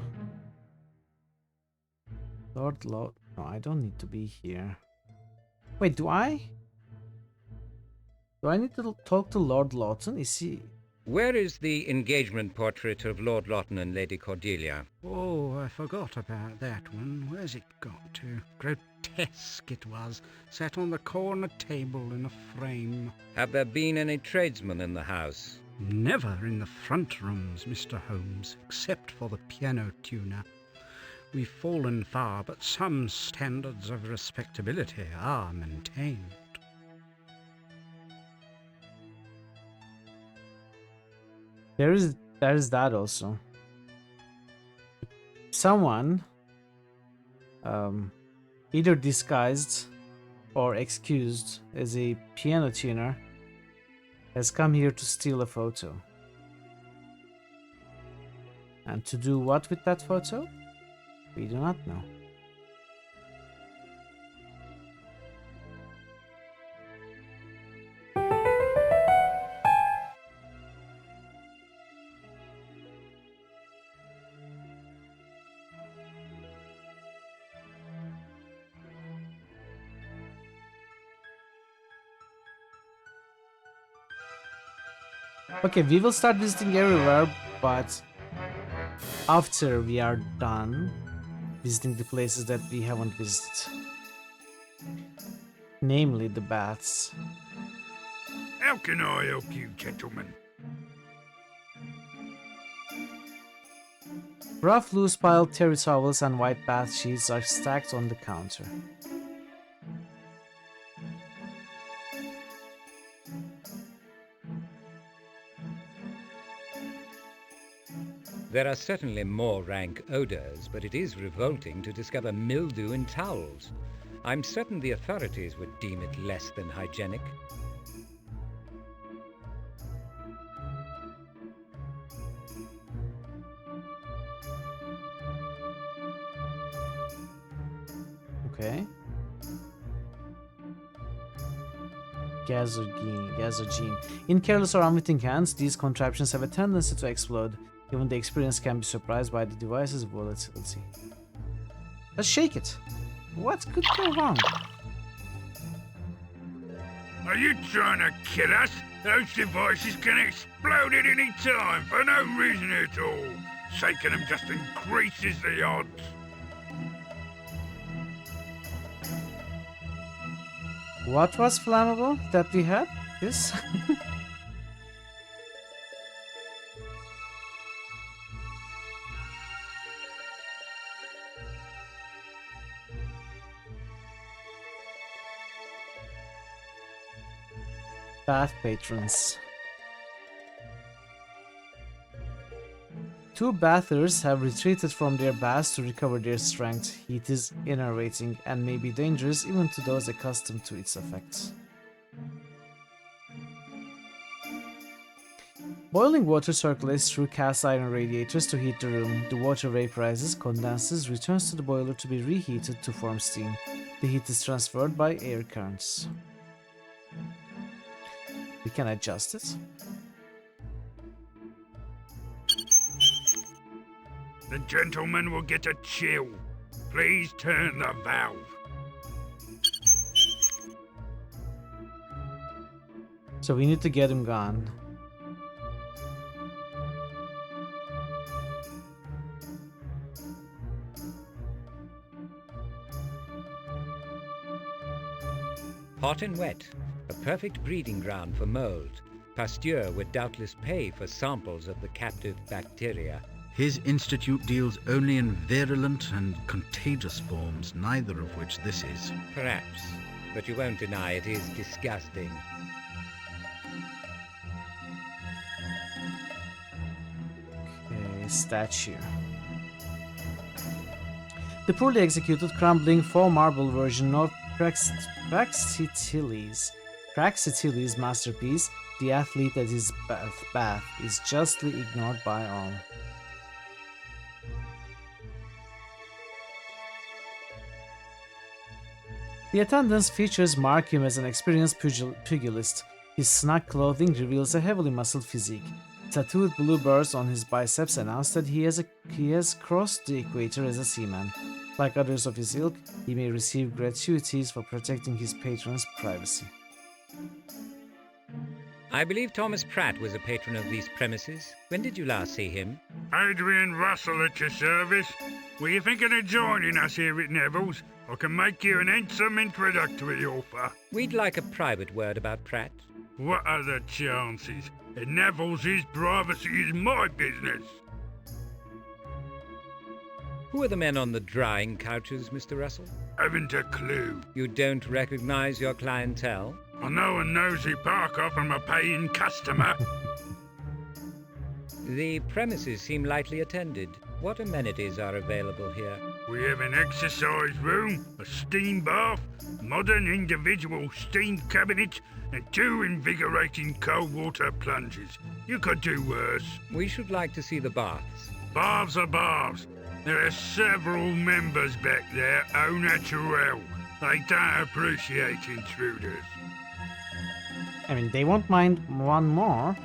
Lord. No, I don't need to be here. Wait, do I? Do I need to talk to Lord Lawton? Is he... Where is the engagement portrait of Lord Lawton and Lady Cordelia? Oh, I forgot about that one. Where's it got to? Grotesque it was, sat on the corner table in a frame. Have there been any tradesmen in the house? Never in the front rooms, Mr. Holmes, except for the piano tuner. We've fallen far, but some standards of respectability are maintained. There is that also. Someone, either disguised or excused as a piano tuner, has come here to steal a photo. And to do what with that photo? We do not know. Okay, we will start visiting everywhere, but after we are done visiting the places that we haven't visited. Namely the baths. How can I help you, gentlemen? Rough, loose-piled terry towels and white bath sheets are stacked on the counter. There are certainly more rank odors, but it is revolting to discover mildew in towels. I'm certain the authorities would deem it less than hygienic. Okay. Gazogene. In careless or unwitting hands, these contraptions have a tendency to explode. Even the experienced can be surprised by the device's volatility. Let's shake it. What could go wrong? Are you trying to kill us? Those devices can explode at any time for no reason at all. Shaking them just increases the odds. What was flammable that we had? This? Bath patrons. 2 bathers have retreated from their baths to recover their strength. Heat is enervating and may be dangerous even to those accustomed to its effects. Boiling water circulates through cast iron radiators to heat the room. The water vaporizes, condenses, returns to the boiler to be reheated to form steam. The heat is transferred by air currents. We can adjust it. The gentleman will get a chill. Please turn the valve. So we need to get him gone. Hot and wet, a perfect breeding ground for mold. Pasteur would doubtless pay for samples of the captive bacteria. His institute deals only in virulent and contagious forms, neither of which this is. Perhaps, but you won't deny it is disgusting. Okay, statue. The poorly executed, crumbling, faux marble version of Praxiteles' masterpiece, The Athlete at His Bath, is justly ignored by all. The attendance features mark him as an experienced pugilist. His snug clothing reveals a heavily muscled physique. Tattooed blue birds on his biceps announce that he has crossed the equator as a seaman. Like others of his ilk, he may receive gratuities for protecting his patron's privacy. I believe Thomas Pratt was a patron of these premises. When did you last see him? Adrian Russell at your service. Were you thinking of joining us here at Neville's? I can make you an handsome introductory offer. We'd like a private word about Pratt. What are the chances? At Neville's, his privacy is my business. Who are the men on the drying couches, Mr. Russell? Haven't a clue. You don't recognize your clientele? I know a nosy Parker from a paying customer. The premises seem lightly attended. What amenities are available here? We have an exercise room, a steam bath, modern individual steam cabinets, and 2 invigorating cold water plunges. You could do worse. We should like to see the baths. Baths are baths. There are several members back there au naturel. They don't appreciate intruders. I mean, they won't mind one more.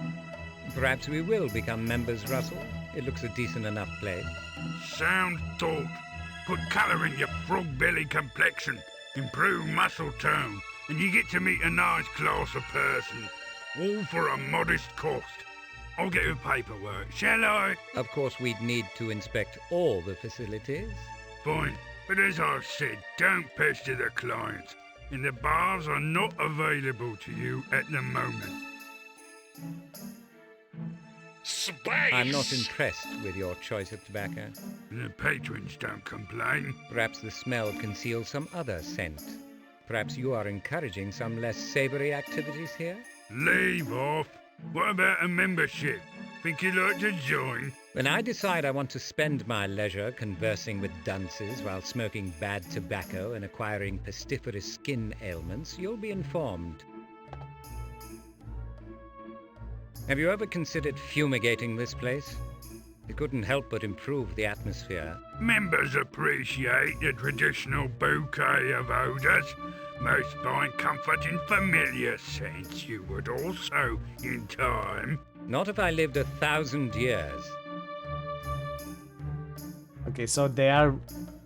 Perhaps we will become members, Russell. It looks a decent enough place. Sound thought. Put colour in your frog-belly complexion, improve muscle tone, and you get to meet a nice class of person. All for a modest cost. I'll get your paperwork, shall I? Of course, we'd need to inspect all the facilities. Fine, but as I've said, don't pester the clients, and the baths are not available to you at the moment. Space! I'm not impressed with your choice of tobacco. The patrons don't complain. Perhaps the smell conceals some other scent. Perhaps you are encouraging some less savory activities here? Leave off. What about a membership? Think you'd like to join? When I decide I want to spend my leisure conversing with dunces while smoking bad tobacco and acquiring pestiferous skin ailments, you'll be informed. Have you ever considered fumigating this place? It couldn't help but improve the atmosphere. Members appreciate the traditional bouquet of odours. Most find comfort in familiar scents. You would also, in time. Not if I lived 1,000 years. Okay, so they are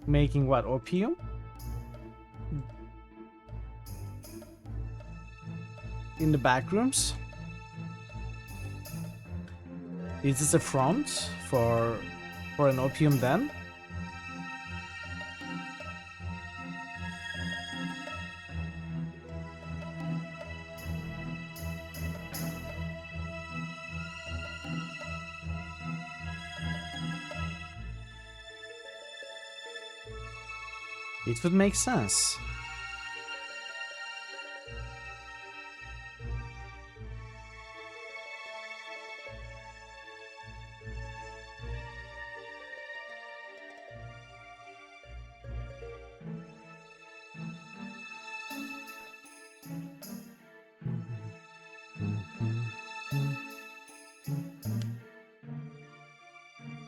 making what, opium? In the back rooms? Is this a front for an opium den? It would make sense.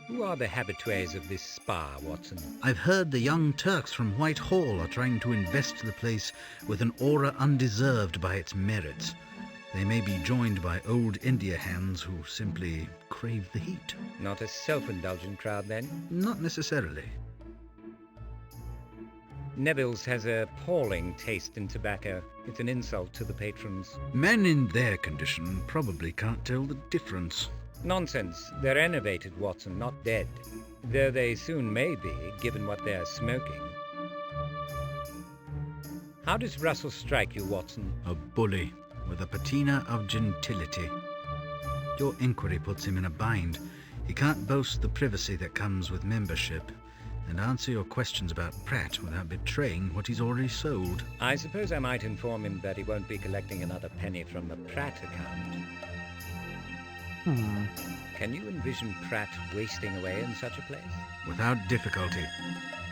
Who are the habitués of this spa, Watson? I've heard the young Turks from Whitehall are trying to invest the place with an aura undeserved by its merits. They may be joined by old India hands who simply crave the heat. Not a self-indulgent crowd, then? Not necessarily. Neville's has a appalling taste in tobacco. It's an insult to the patrons. Men in their condition probably can't tell the difference. Nonsense. They're enervated, Watson, not dead. Though they soon may be, given what they're smoking. How does Russell strike you, Watson? A bully, with a patina of gentility. Your inquiry puts him in a bind. He can't boast the privacy that comes with membership, and answer your questions about Pratt without betraying what he's already sold. I suppose I might inform him that he won't be collecting another penny from the Pratt account. Can you envision Pratt wasting away in such a place? Without difficulty.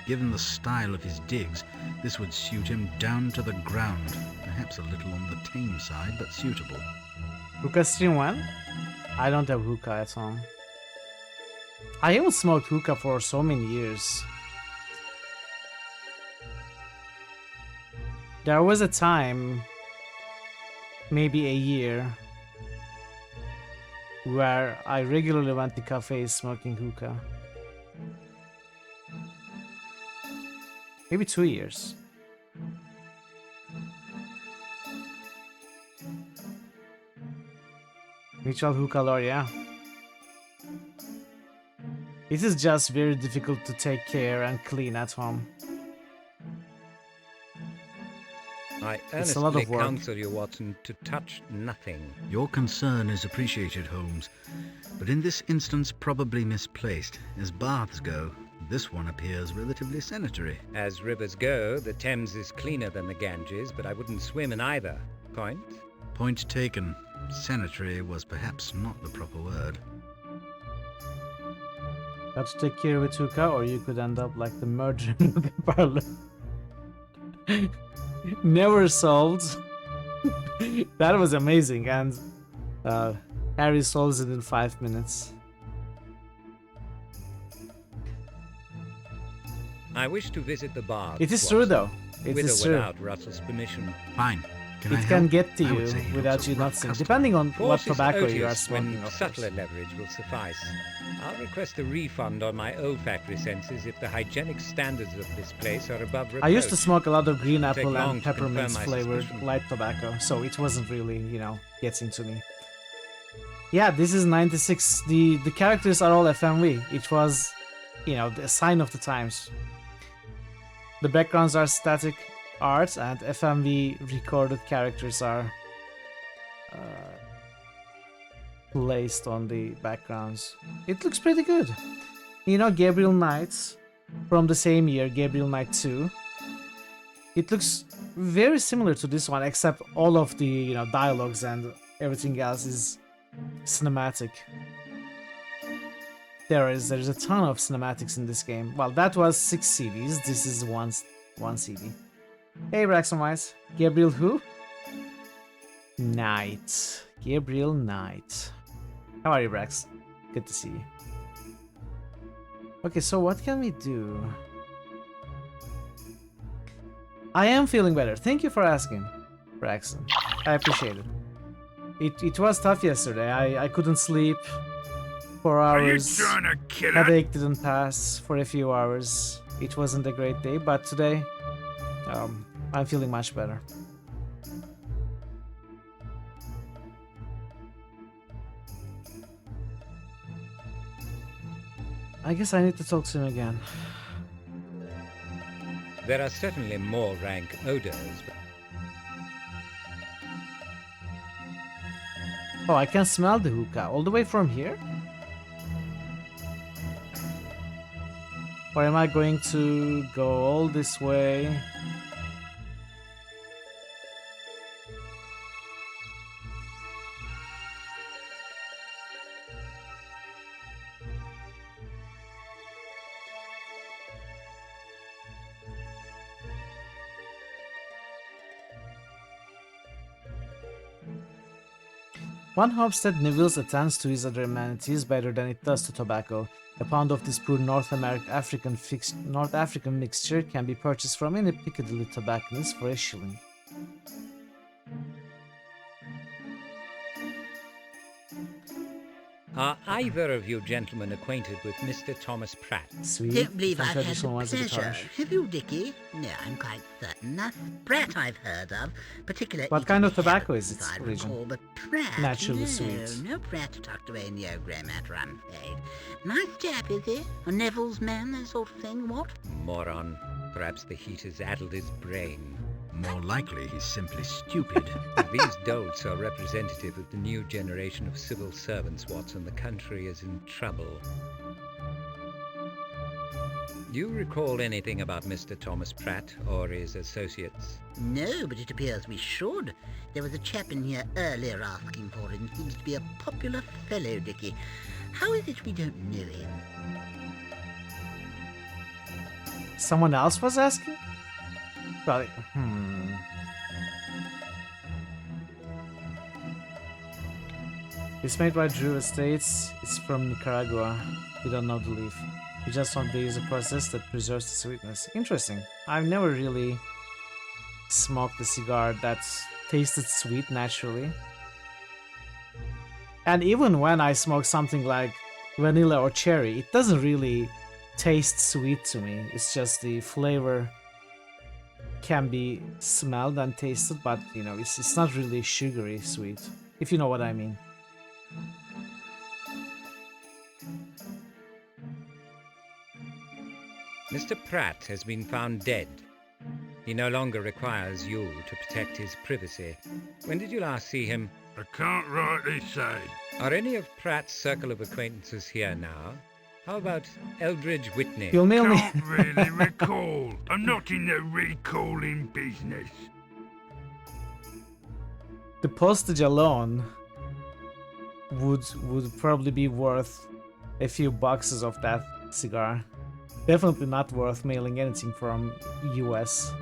Given the style of his digs, this would suit him down to the ground. Perhaps a little on the tame side, but suitable. Hookah stream 1? I don't have hookah at home. I haven't smoked hookah for so many years. There was a time, maybe a year, where I regularly went to cafes smoking hookah. Maybe 2 years. Mutual hookah lore, yeah. It is just very difficult to take care and clean at home. I It's a lot of earnestly work. counsel you, Watson, to touch nothing. Your concern is appreciated, Holmes, but in this instance probably misplaced. As baths go, this one appears relatively sanitary. As rivers go, the Thames is cleaner than the Ganges, but I wouldn't swim in either. Point? Point taken. Sanitary was perhaps not the proper word. Got to take care of it, hookah, or you could end up like the murderer in the parlor. Never solved. That was amazing, and Harry solves it in 5 minutes. I wish to visit the bar. It is true, though. It With is or true. without Russell's permission. Fine. It can get to you without you noticing, depending on what Cautious tobacco you are Otis, smoking. when Of subtler leverage will suffice. I'll request a refund on my olfactory senses if the hygienic standards of this place are above reproach. I used to smoke a lot of green Take apple long and to confirm peppermint my flavored suspicion. light tobacco, so it wasn't really, getting to me. Yeah, this is 96. The characters are all FMV. It was, the sign of the times. The backgrounds are static art, and FMV recorded characters are placed on the backgrounds. It looks pretty good. Gabriel Knight from the same year, Gabriel Knight 2. It looks very similar to this one, except all of the dialogues and everything else is cinematic. There's a ton of cinematics in this game. Well, that was 6 CDs. This is one CD. Hey, Braxton Weiss. Gabriel who? Knight. Gabriel Knight. How are you, Brax? Good to see you. Okay, so what can we do? I am feeling better. Thank you for asking, Braxton. I appreciate it. It was tough yesterday. I couldn't sleep for hours. Are you trying to kill her? Headache didn't pass for a few hours. It wasn't a great day, but today I'm feeling much better. I guess I need to talk to him again. There are certainly more rank odors, but Oh, I can smell the hookah all the way from here? Or am I going to go all this way? One Homestead Nivelles attends to his other amenities better than it does to tobacco. A pound of this poor North African mixture can be purchased from any Piccadilly tobacconist for $1. are either of you gentlemen acquainted with Mr. Thomas Pratt? Sweet. Don't believe I've had the traditional ones at the pleasure. Taj. Have you, Dickie? No, I'm quite certain. Pratt I've heard of, particularly. What kind of tobacco is it, I Region? recall, but Pratt. Naturally no, sweet. No Pratt tucked away in the O'Grey matter, I'm afraid. Nice chap, is he? A Neville's man, that sort of thing, what? Moron. Perhaps the heat has addled his brain. More likely, he's simply stupid. These dolts are representative of the new generation of civil servants, Watson. The country is in trouble. Do you recall anything about Mr. Thomas Pratt or his associates? No, but it appears we should. There was a chap in here earlier asking for him. Seems to be a popular fellow, Dickie. How is it we don't know him? Someone else was asking? Well, It's made by Drew Estates. It's from Nicaragua. We don't know the leaf. We just want to use a process that preserves the sweetness. Interesting. I've never really smoked a cigar that's tasted sweet naturally. And even when I smoke something like vanilla or cherry, it doesn't really taste sweet to me. It's just the flavor can be smelled and tasted, but you know, it's not really sugary sweet, if you know what I mean. Mr. Pratt has been found dead. He no longer requires you to protect his privacy. When did you last see him? I can't rightly say. Are any of Pratt's circle of acquaintances here now? How about Eldridge Whitney? You'll mail me. Can't really recall. I'm not in the recalling business. The postage alone would probably be worth a few boxes of that cigar. Definitely not worth mailing anything from US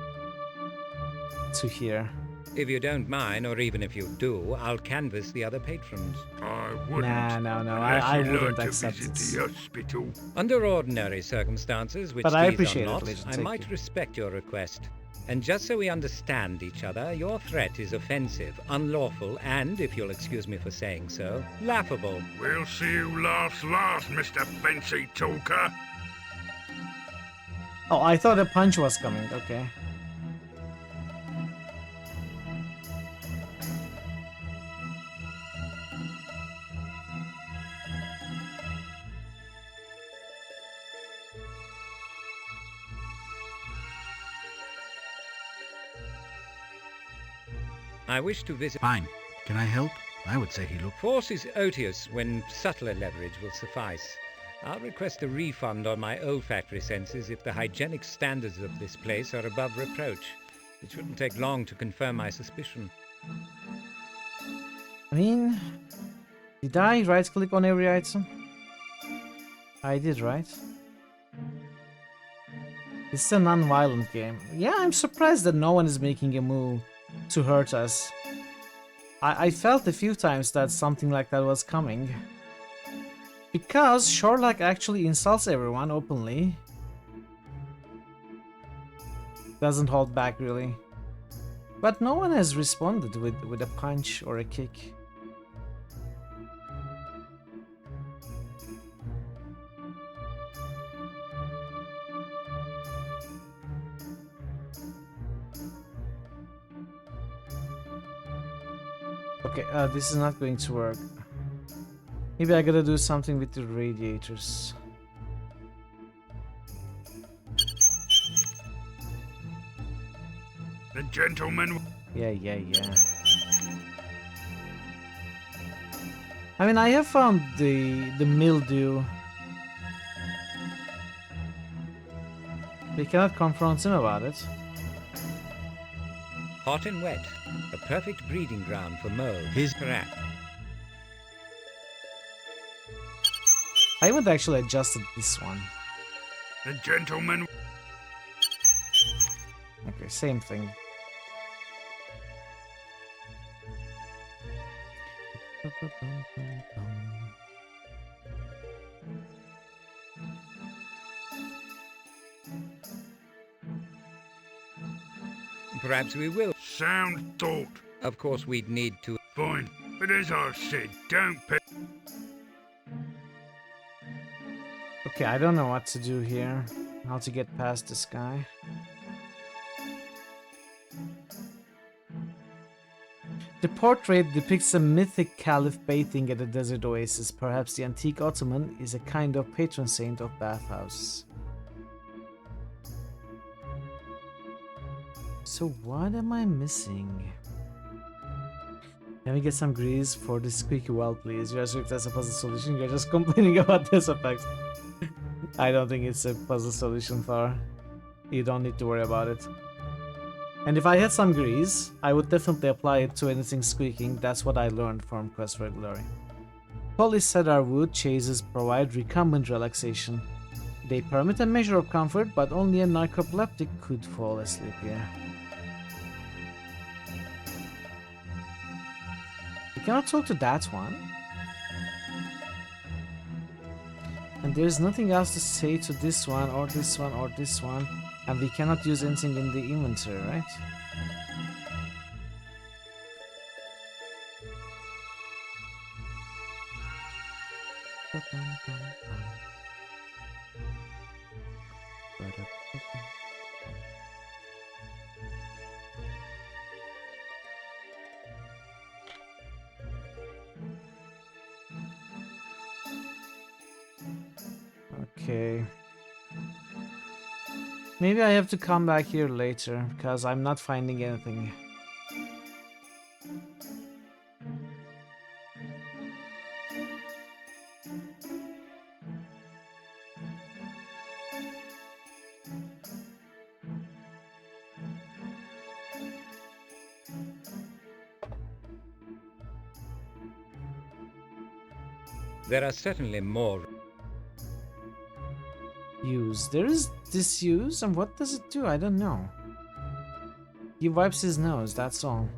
to here. If you don't mind, or even if you do, I'll canvass the other patrons. I wouldn't. No, I wouldn't accept visit it. the hospital. Under ordinary circumstances, which But I these appreciate are it, not, Legend. I Thank might you. respect your request. And just so we understand each other, your threat is offensive, unlawful, and, if you'll excuse me for saying so, laughable. We'll see who laughs last, Mr. Fancy Talker. Oh, I thought a punch was coming. Okay. I wish to visit... Fine. Can I help? I would say he looked... Force is odious when subtler leverage will suffice. I'll request a refund on my olfactory senses if the hygienic standards of this place are above reproach. It shouldn't take long to confirm my suspicion. I mean, did I right-click on every item? I did, right? It's a non-violent game. Yeah, I'm surprised that no one is making a move to hurt us. I felt a few times that something like that was coming. Because Sherlock actually insults everyone openly. Doesn't hold back really. But no one has responded with a punch or a kick. Okay, this is not going to work. Maybe I gotta do something with the radiators. The gentleman... Yeah. I mean, I have found the mildew. We cannot confront him about it. Hot and wet. A perfect breeding ground for mold. His rat. I haven't actually adjusted this one. The gentleman... Okay, same thing. Perhaps we will. Sound thought. Of course, we'd need to... Fine, but as I said, don't pay... Okay, I don't know what to do here. How to get past this guy. The portrait depicts a mythic caliph bathing at a desert oasis. Perhaps the antique Ottoman is a kind of patron saint of bathhouses. So what am I missing? Can we get some grease for this squeaky well, please? You are sure if that's a puzzle solution? You're just complaining about this effect. I don't think it's a puzzle solution, Thor. You don't need to worry about it. And if I had some grease, I would definitely apply it to anything squeaking. That's what I learned from Quest for Glory. Polycedar wood chases provide recumbent relaxation. They permit a measure of comfort, but only a narcoleptic could fall asleep here. You cannot talk to that one. And there's nothing else to say to this one, or this one, or this one. And we cannot use anything in the inventory, right? Okay. Maybe I have to come back here later, because I'm not finding anything. There are certainly more. Use. There is disuse, and what does it do? I don't know. He wipes his nose, that's all.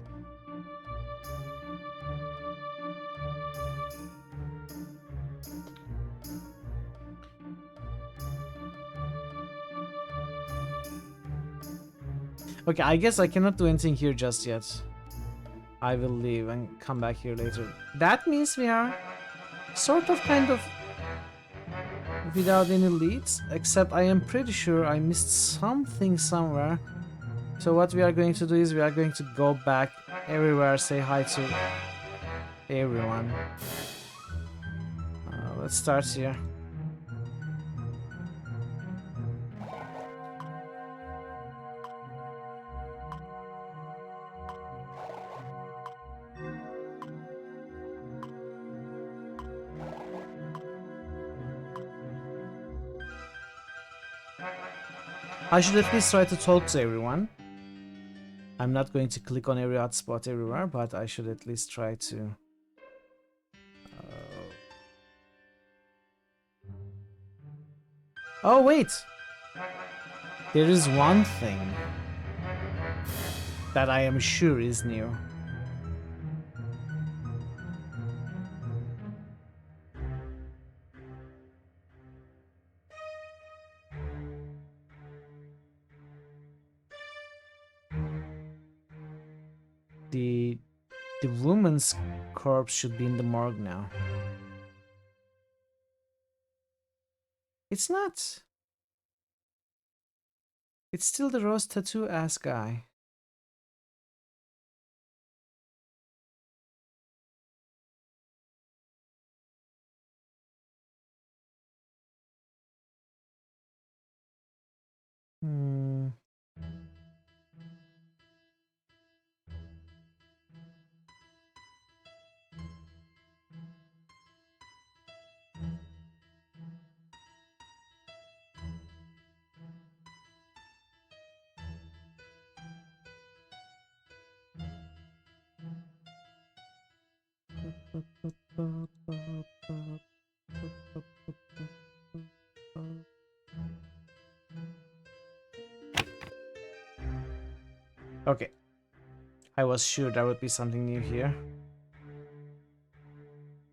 Okay, I guess I cannot do anything here just yet. I will leave and come back here later. That means we are sort of kind of without any leads, except I am pretty sure I missed something somewhere. So what we are going to do is we are going to go back everywhere, say hi to everyone. Let's start here. I should at least try to talk to everyone. I'm not going to click on every hotspot everywhere, but I should at least try to. Oh wait! There is one thing that I am sure is new. The woman's corpse should be in the morgue now. It's not. It's still the rose tattoo ass guy. Okay. I was sure there would be something new here.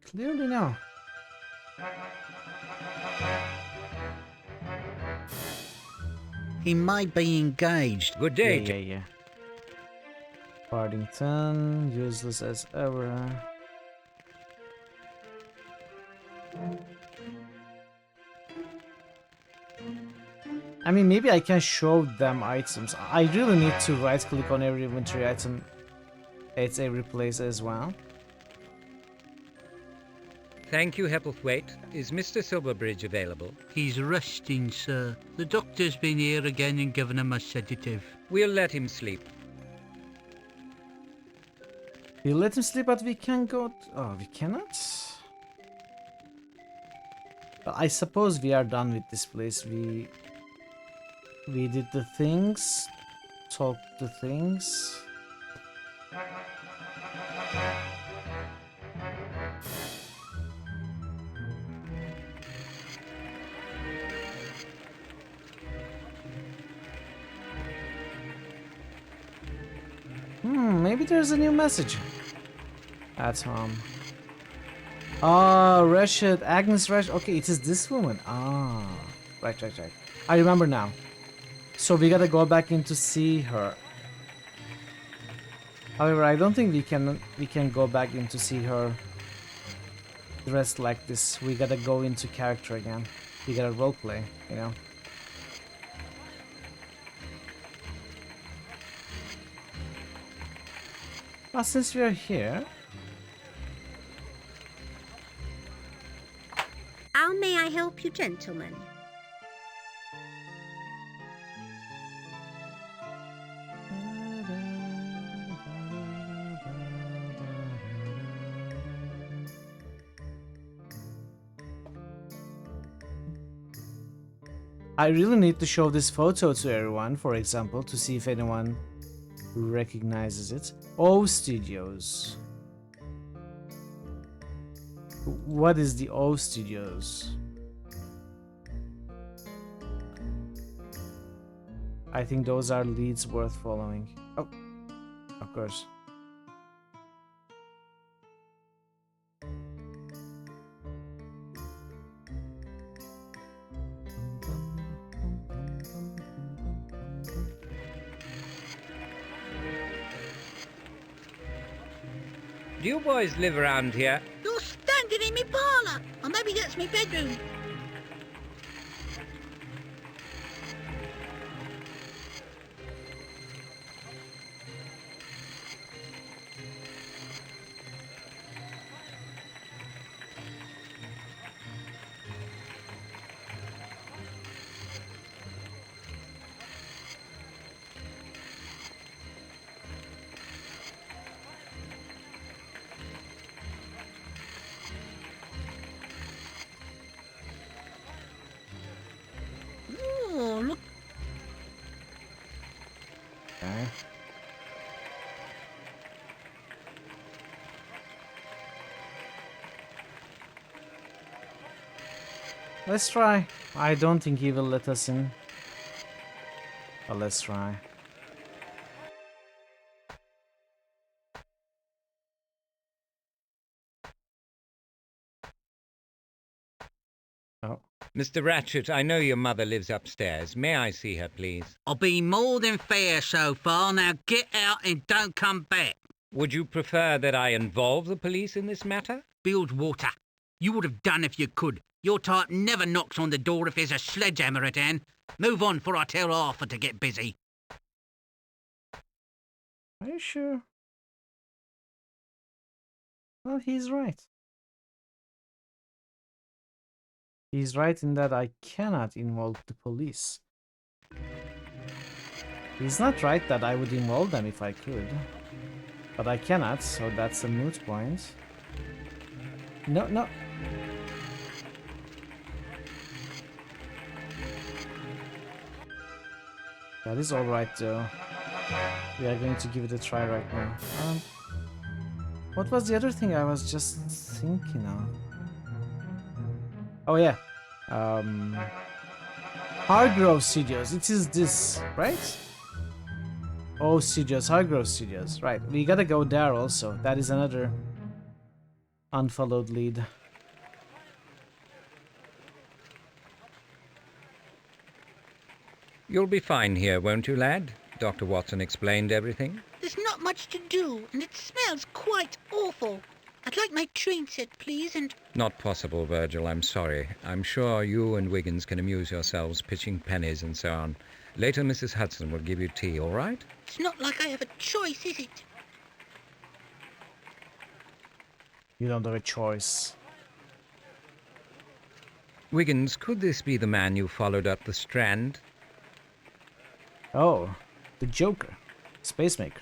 Clearly no. He may be engaged. Good day. Yeah. Partington, useless as ever. I mean, maybe I can show them items. I really need to right-click on every inventory item at every place as well. Thank you, Hepplethwaite. Is Mr. Silverbridge available? He's resting, sir. The doctor's been here again and given him a sedative. We'll let him sleep. You let him sleep, but we can go... Oh, we cannot? But I suppose we are done with this place. We did the things, talked the things. Maybe there's a new message. At home. Oh, Rashid, Agnes Rashid. Okay, it is this woman. Ah, right. I remember now. So we gotta go back in to see her. However, I don't think we can go back in to see her dressed like this. We gotta go into character again. We gotta roleplay, you know. But since we are here... How may I help you, gentlemen? I really need to show this photo to everyone, for example, to see if anyone recognizes it. O Studios. What is the O Studios? I think those are leads worth following. Oh, of course. Do you boys live around here? You're standing in me parlour, or maybe that's me bedroom. Oh, look. Okay. Let's try. I don't think he will let us in. But let's try. Oh. Mr. Ratchet, I know your mother lives upstairs. May I see her, please? I'll be more than fair so far. Now get out and don't come back. Would you prefer that I involve the police in this matter? Bilgewater, you would have done if you could. Your type never knocks on the door if there's a sledgehammer at hand. Move on, for I tell Arthur to get busy. Are you sure? Well, he's right. He's right in that I cannot involve the police. He's not right that I would involve them if I could. But I cannot, so that's a moot point. No, no. That is alright though. We are going to give it a try right now. What was the other thing I was just thinking of? Oh yeah. Hargrove Studios. It is this, right? Oh, Studios. Hargrove Studios. Right. We gotta go there also. That is another unfollowed lead. You'll be fine here, won't you, lad? Dr. Watson explained everything. There's not much to do, and it smells quite awful. I'd like my train set, please, and... Not possible, Virgil, I'm sorry. I'm sure you and Wiggins can amuse yourselves pitching pennies and so on. Later, Mrs. Hudson will give you tea, all right? It's not like I have a choice, is it? You don't have a choice. Wiggins, could this be the man you followed up the Strand? Oh, the Joker. Spacemaker.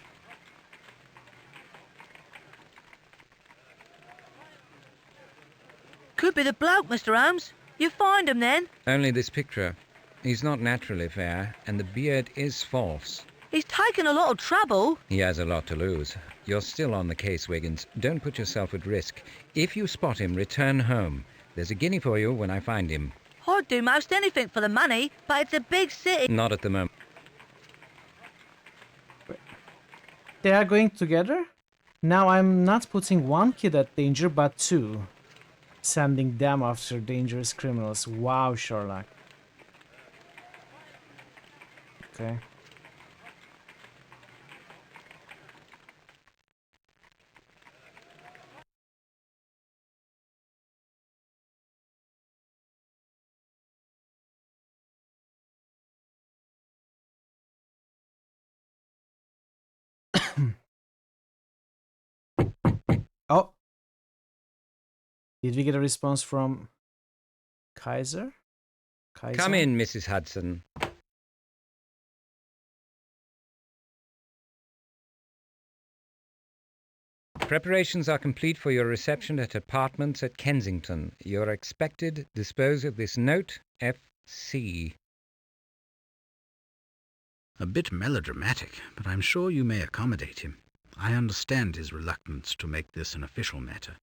Could be the bloke, Mr. Holmes. You find him then? Only this picture. He's not naturally fair, and the beard is false. He's taken a lot of trouble. He has a lot to lose. You're still on the case, Wiggins. Don't put yourself at risk. If you spot him, return home. There's a guinea for you when I find him. I'd do most anything for the money, but it's a big city. Not at the moment. They are going together? Now I'm not putting one kid at danger, but two. Sending them after dangerous criminals. Wow, Sherlock. Okay. Oh. Did we get a response from Kaiser? Come in, Mrs. Hudson. Preparations are complete for your reception at apartments at Kensington. You're expected. Dispose of this note, F.C. A bit melodramatic, but I'm sure you may accommodate him. I understand his reluctance to make this an official matter.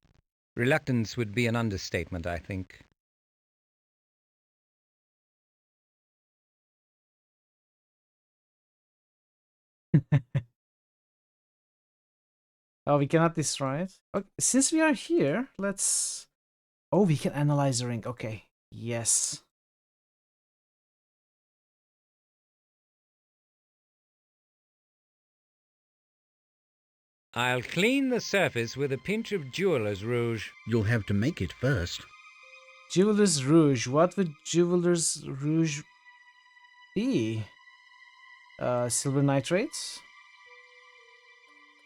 Reluctance would be an understatement, I think. Oh, we cannot destroy it. Okay, since we are here, let's... Oh, we can analyze the ring. Okay. Yes. I'll clean the surface with a pinch of jeweler's rouge. You'll have to make it first. Jeweler's rouge. What would jeweler's rouge be? Silver nitrates?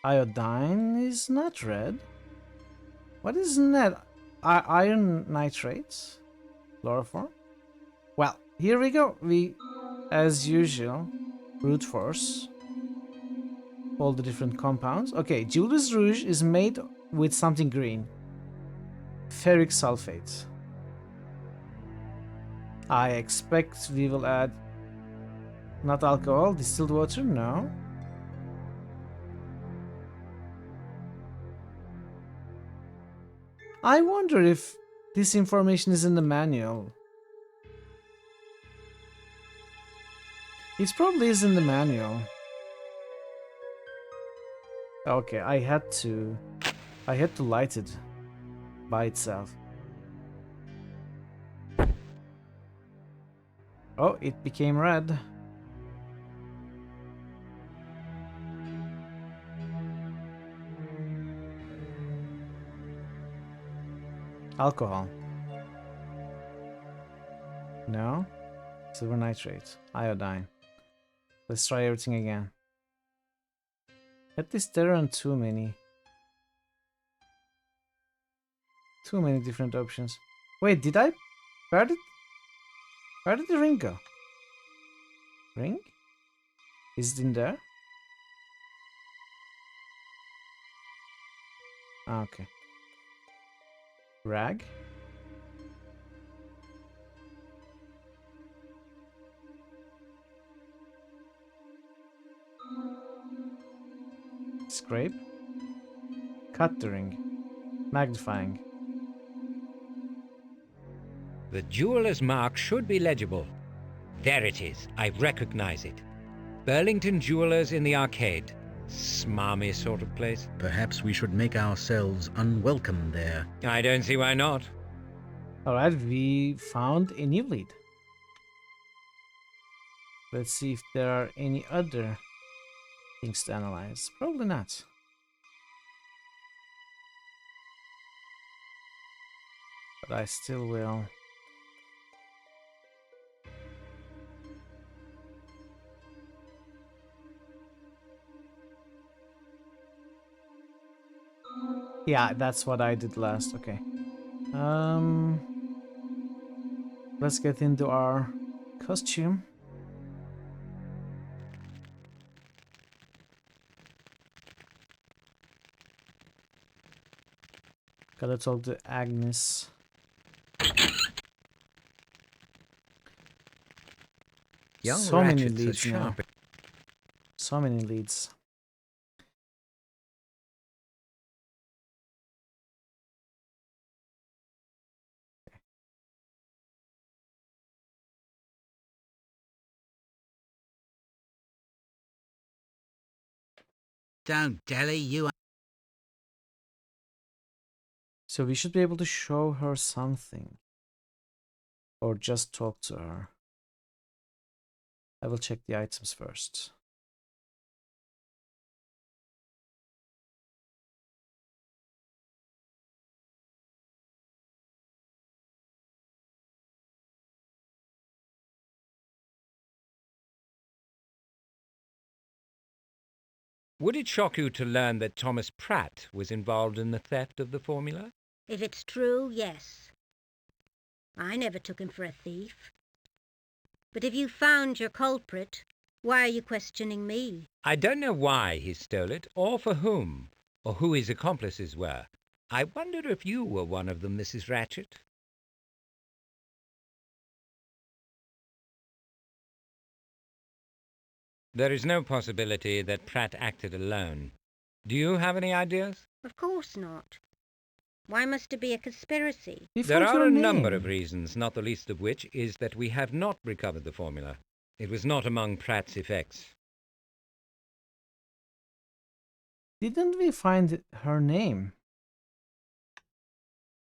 Iodine is not red. What is that? Iron nitrates? Chloroform? Well, here we go. We, as usual, brute force all the different compounds. Okay, jeweler's rouge is made with something green. Ferric sulfate. I expect we will add not alcohol, distilled water, no. I wonder if this information is in the manual. It probably is in the manual. Okay, I had to light it by itself. Oh, it became red. Alcohol. No. Silver nitrate. Iodine. Let's try everything again. At least there aren't too many different options. Wait, did I... Where did the ring go? Ring? Is it in there? Ah, okay. Rag? Scrape? Cut the ring. Magnifying. The jeweler's mark should be legible. There it is. I recognize it. Burlington Jewelers in the Arcade. Smarmy sort of place. Perhaps we should make ourselves unwelcome there. I don't see why not. Alright, we found a new lead. Let's see if there are any other things to analyze. Probably not. But I still will. Yeah, that's what I did last. Okay. let's get into our costume. Gotta talk to Agnes. Young So many Ratchet's a leads now. sharp. So many leads. Don't dally, you. So we should be able to show her something. Or just talk to her. I will check the items first. Would it shock you to learn that Thomas Pratt was involved in the theft of the formula? If it's true, yes. I never took him for a thief. But if you found your culprit, why are you questioning me? I don't know why he stole it, or for whom, or who his accomplices were. I wonder if you were one of them, Mrs. Ratchet. There is no possibility that Pratt acted alone. Do you have any ideas? Of course not. Why must it be a conspiracy? There are a number of reasons, not the least of which is that we have not recovered the formula. It was not among Pratt's effects. Didn't we find her name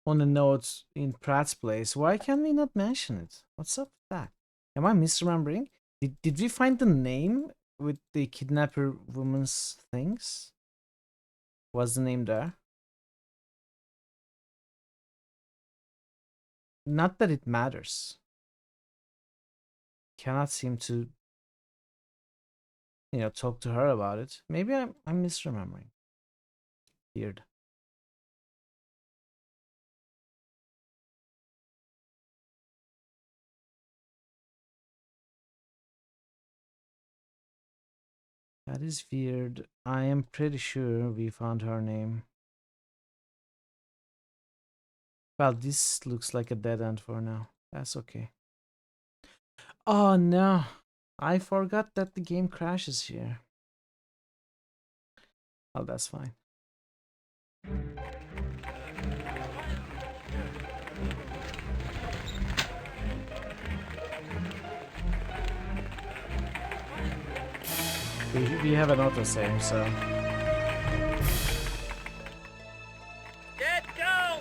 on the notes in Pratt's place? Why can we not mention it? What's up with that? Am I misremembering? Did we find the name with the kidnapper woman's things? Was the name there? Not that it matters. Cannot seem to, talk to her about it. Maybe I'm misremembering. Weird. That is weird. I am pretty sure we found her name. Well, this looks like a dead end for now. That's okay. Oh no, I forgot that the game crashes here. Oh, that's fine. We have an autosave, so.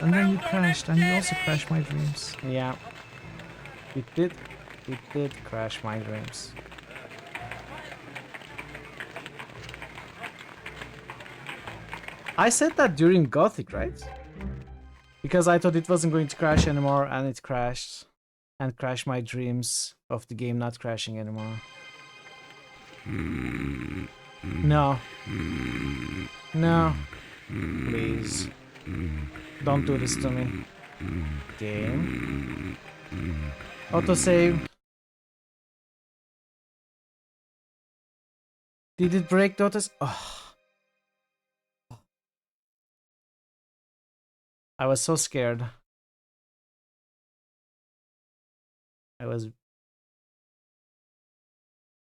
And then you crashed, and you also crashed my dreams. Yeah. It did crash my dreams. I said that during Gothic, right? Because I thought it wasn't going to crash anymore, and it crashed. And crashed my dreams of the game not crashing anymore. No. No. Please. Don't do this to me. Game. Autosave. Did it break the autos? Oh. I was so scared. I was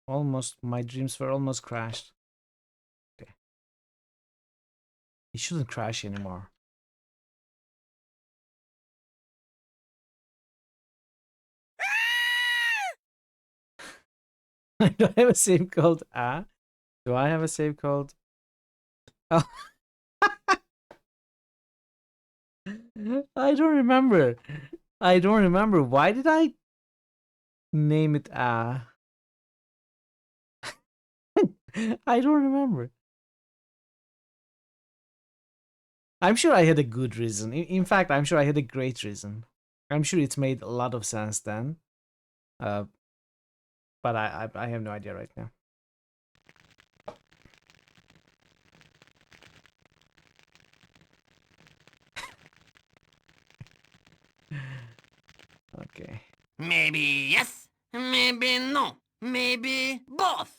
almost, my dreams were almost crashed. Okay. It shouldn't crash anymore. Do I have a save called A? Do I have a save called? Oh. I don't remember. I don't remember. Why did I name it A? I don't remember. I'm sure I had a good reason. In fact, I'm sure I had a great reason. I'm sure it's made a lot of sense then. But I have no idea right now. Okay. Maybe yes, maybe no, maybe both.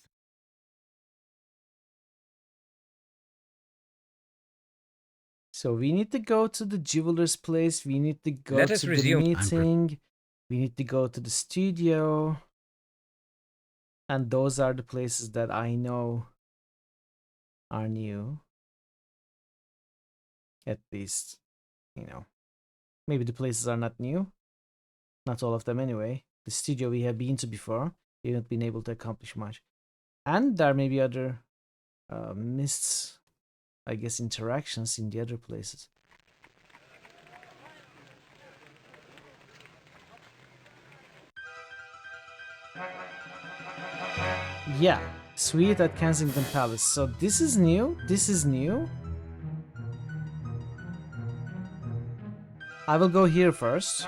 So we need to go to the jeweler's place. We need to go Let us to the resume. meeting. We need to go to the studio. And those are the places that I know are new. At least, you know. Maybe the places are not new. Not all of them anyway. The studio we have been to before. We haven't been able to accomplish much. And there may be other missed, I guess, interactions in the other places. Yeah, suite at Kensington Palace. So this is new. This is new. I will go here first.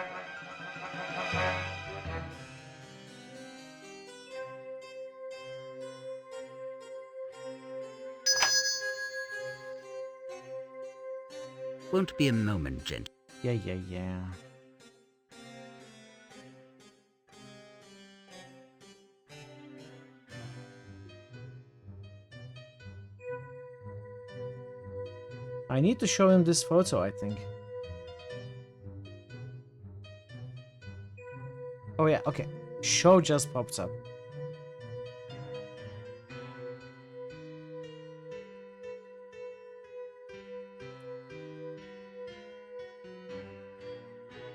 Won't be a moment, gent. Yeah. I need to show him this photo, I think. Oh yeah, okay. Show just popped up.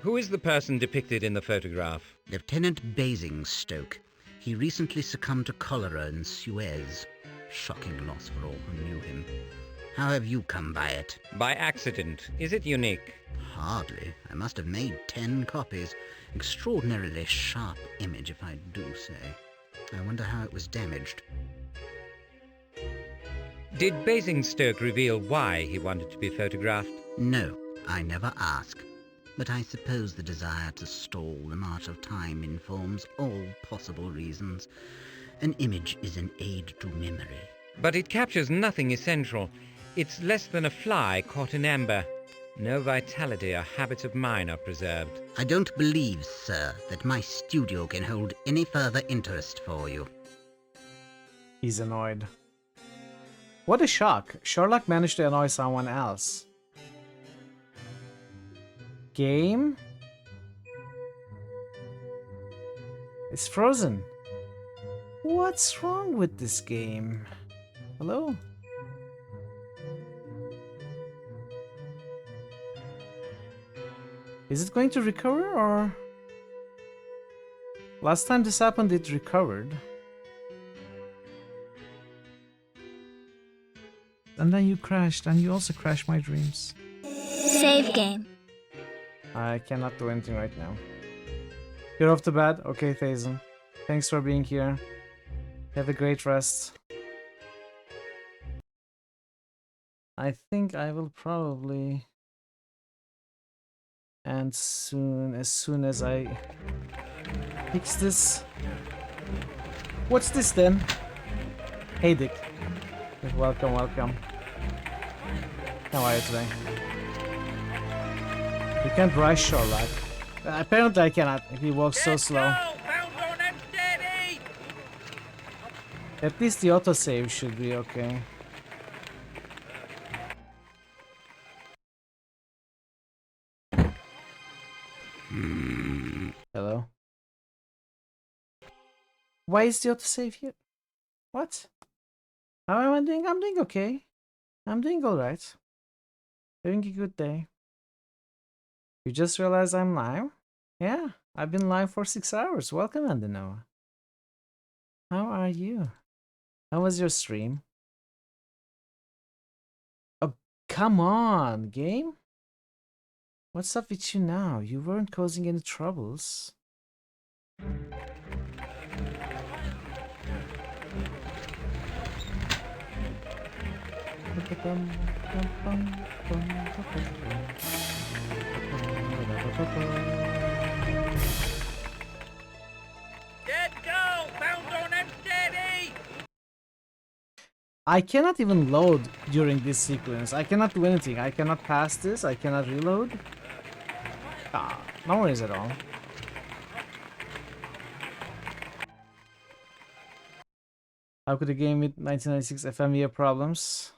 Who is the person depicted in the photograph? Lieutenant Basingstoke. He recently succumbed to cholera in Suez. Shocking loss for all who knew him. How have you come by it? By accident. Is it unique? Hardly. I must have made 10 copies. Extraordinarily sharp image, if I do say. I wonder how it was damaged. Did Basingstoke reveal why he wanted to be photographed? No, I never ask. But I suppose the desire to stall the march of time informs all possible reasons. An image is an aid to memory. But it captures nothing essential. It's less than a fly caught in amber. No vitality or habits of mind are preserved. I don't believe, sir, that my studio can hold any further interest for you. He's annoyed. What a shock. Sherlock managed to annoy someone else. Game? It's frozen. What's wrong with this game? Hello? Is it going to recover or... Last time this happened, it recovered. And then you crashed, and you also crashed my dreams. Save game. I cannot do anything right now. You're off to bed? Okay, Thazen. Thanks for being here. Have a great rest. I think I will probably... And as soon as I fix this... What's this then? Hey Dick. Welcome. How are you today? You can't rush Sherlock. Apparently I cannot, if he walks so slow. At least the autosave should be okay. Hello? Why is the autosave here? What? How am I doing? I'm doing okay. I'm doing alright. Having a good day. You just realized I'm live? Yeah, I've been live for 6 hours. Welcome, Andanoa. How are you? How was your stream? Oh, come on, game? What's up with you now? You weren't causing any troubles. Dead go! Found on unsteady! I cannot even load during this sequence. I cannot do anything. I cannot pass this. I cannot reload. Ah, no worries at all. How could a game with 1996 FMV have problems?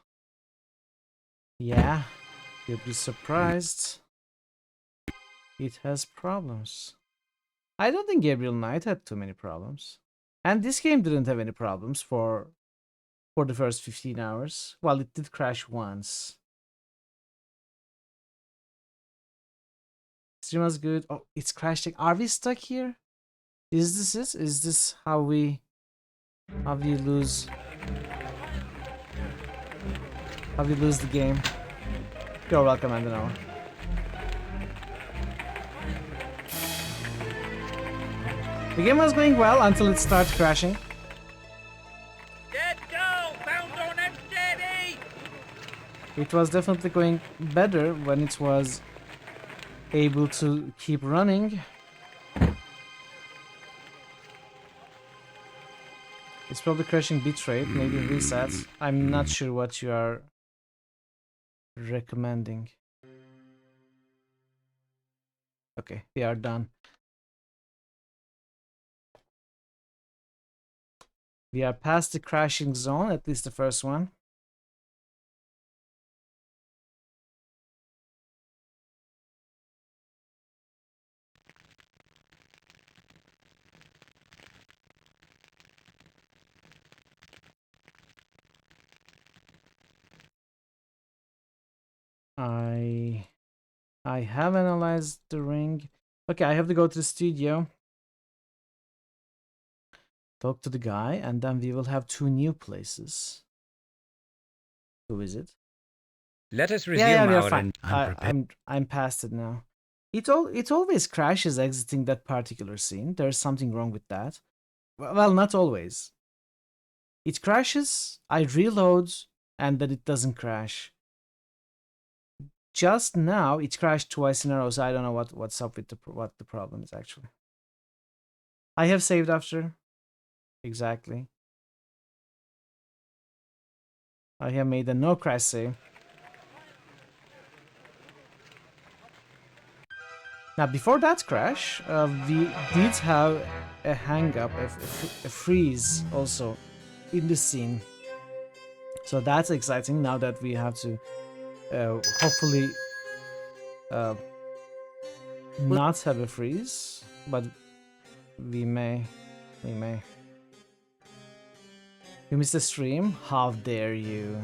Yeah, you'll be surprised. It has problems. I don't think Gabriel Knight had too many problems. And this game didn't have any problems for the first 15 hours. Well, it did crash once. Stream was good. Oh, it's crashing. Are we stuck here? Is this how we lose the game? You're welcome, Andanoa. The game was going well until it started crashing. Let's go! Pound on them steady! It was definitely going better when it was able to keep running. It's probably crashing bitrate, maybe reset. I'm not sure what you are recommending. Okay, we are done. We are past the crashing zone, at least the first one. I have analyzed the ring. Okay, I have to go to the studio, talk to the guy, and then we will have 2 new places to visit. Let us resume we are our... fine. I'm past it now. It always crashes exiting that particular scene. There's something wrong with that. Well, not always. It crashes, I reload, and then it doesn't crash. Just now, it crashed twice in a row, so I don't know what's up with what the problem is actually. I have saved after. Exactly. I have made a no crash save. Now, before that crash, we did have a hang up, a freeze also in the scene. So that's exciting now that we have to hopefully not have a freeze, but we may. You missed the stream? How dare you?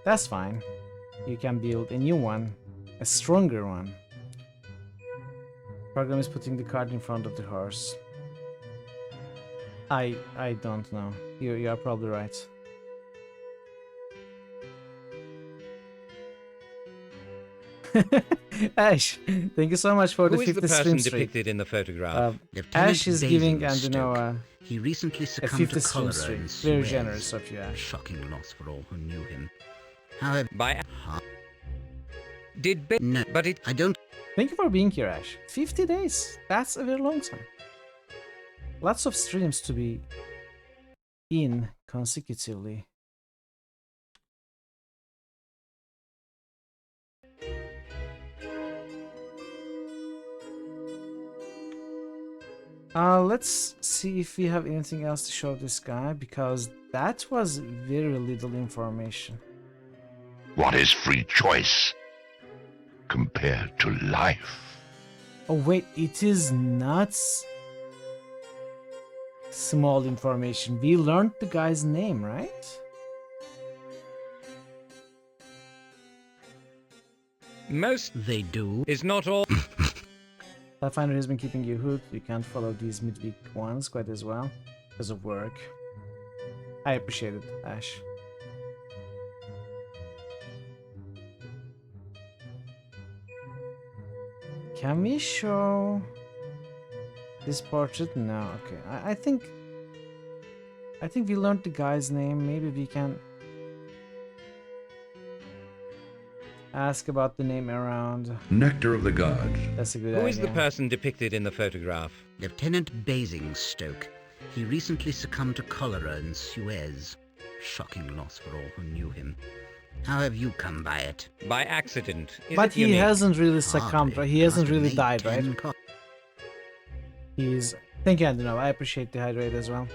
That's fine. You can build a new one, a stronger one. Program is putting the cart in front of the horse. I don't know. You are probably right. Ash, thank you so much for Who the 50 is the stream person streak. depicted in the photograph? Ash is giving Andanoa He recently a succumbed 50 to stream cholera streak. in Very Suez. generous of you, Ash. Shocking loss for all who knew him. However, No, but I don't. Thank you for being here, Ash. 50 days. That's a very long time. Lots of streams to be in consecutively. Let's see if we have anything else to show this guy, because that was very little information. What is free choice compared to life? Oh wait, it is not small information. We learned the guy's name, right? Most they do. Is not all. Pathfinder has been keeping you hooked. You can't follow these midweek ones quite as well because of work. I appreciate it, Ash. Can we show this portrait? No, okay. I think we learned the guy's name. Maybe we can ask about the name around. Nectar of the gods. That's a good Who idea. is the person depicted in the photograph? Lieutenant Basingstoke. He recently succumbed to cholera in Suez. Shocking loss for all who knew him. How have you come by it? By accident. But he hasn't really succumbed, right? He hasn't really died, right? He's... Thank you, Andino. I appreciate the hydrate as well.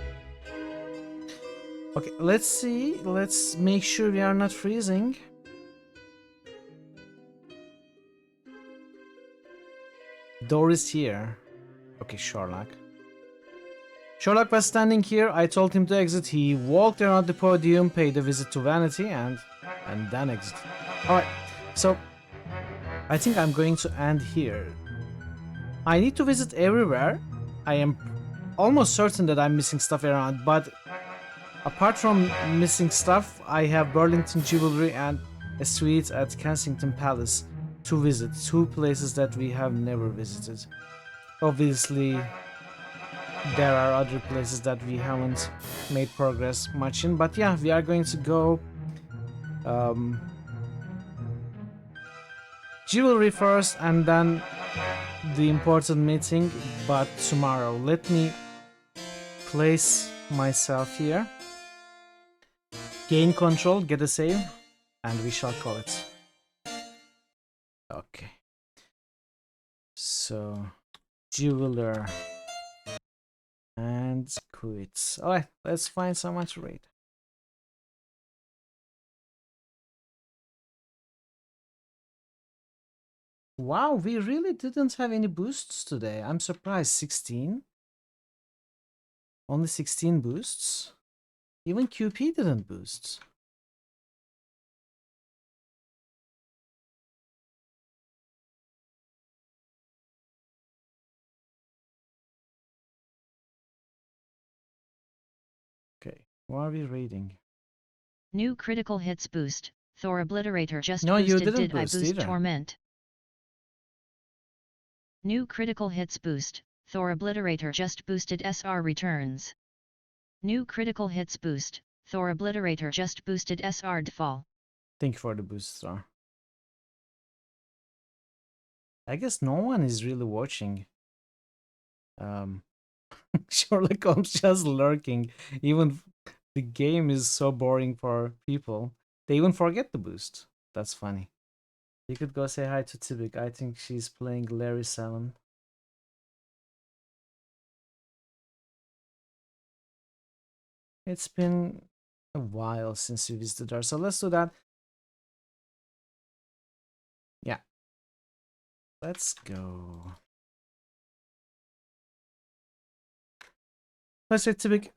Okay, let's see. Let's make sure we are not freezing. Door is here. Okay, Sherlock. Sherlock was standing here. I told him to exit. He walked around the podium, paid a visit to Vanity, and then exit. Alright, so I think I'm going to end here. I need to visit everywhere. I am almost certain that I'm missing stuff around, but apart from missing stuff, I have Burlington Jewelry and a suite at Kensington Palace to visit. Two places that we have never visited. Obviously, there are other places that we haven't made progress much in, but yeah, we are going to go jewelry first and then the important meeting, but tomorrow. Let me place myself here, gain control, get a save, and we shall call it. Okay, so jeweler and quits. Alright, let's find someone to raid. Wow, we really didn't have any boosts today. I'm surprised. 16? Only 16 boosts? Even QP didn't boost. Okay, what are we raiding? New critical hits boost. Thor Obliterator just No, you boosted. didn't Did I boost boost either. Torment? New critical hits boost. Thor Obliterator just boosted SR returns. New critical hits boost. Thor Obliterator just boosted SR Fall. Thank you for the boost, Star. I guess no one is really watching. Sherlock Holmes just lurking. Even the game is so boring for people. They even forget the boost. That's funny. You could go say hi to Tibik. I think she's playing Larry 7. It's been a while since we visited her, so let's do that. Yeah. Let's go. Let's say Tibik.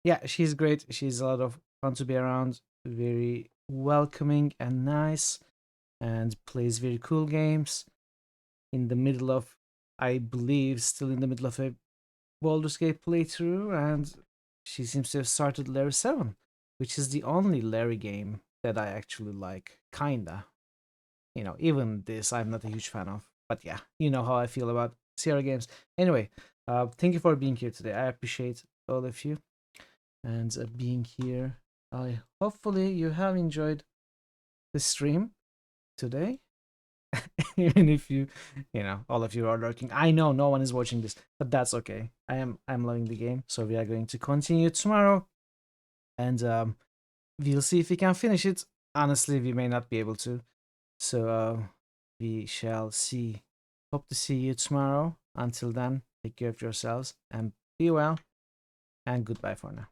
Yeah, she's great. She's a lot of fun to be around. Very welcoming and nice, and plays very cool games. In the middle of, I believe, still in the middle of a Baldur's Gate playthrough, and she seems to have started Larry 7, which is the only Larry game that I actually like. Kinda. You know, even this I'm not a huge fan of. But yeah, you know how I feel about Sierra games. Anyway, thank you for being here today. I appreciate all of you and being here. Hopefully you have enjoyed the stream today. Even if you know, all of you are lurking. I know no one is watching this, but that's okay. I'm loving the game, so we are going to continue tomorrow, and we'll see if we can finish it. Honestly, we may not be able to, so we shall see. Hope to see you tomorrow. Until then, take care of yourselves and be well, and goodbye for now.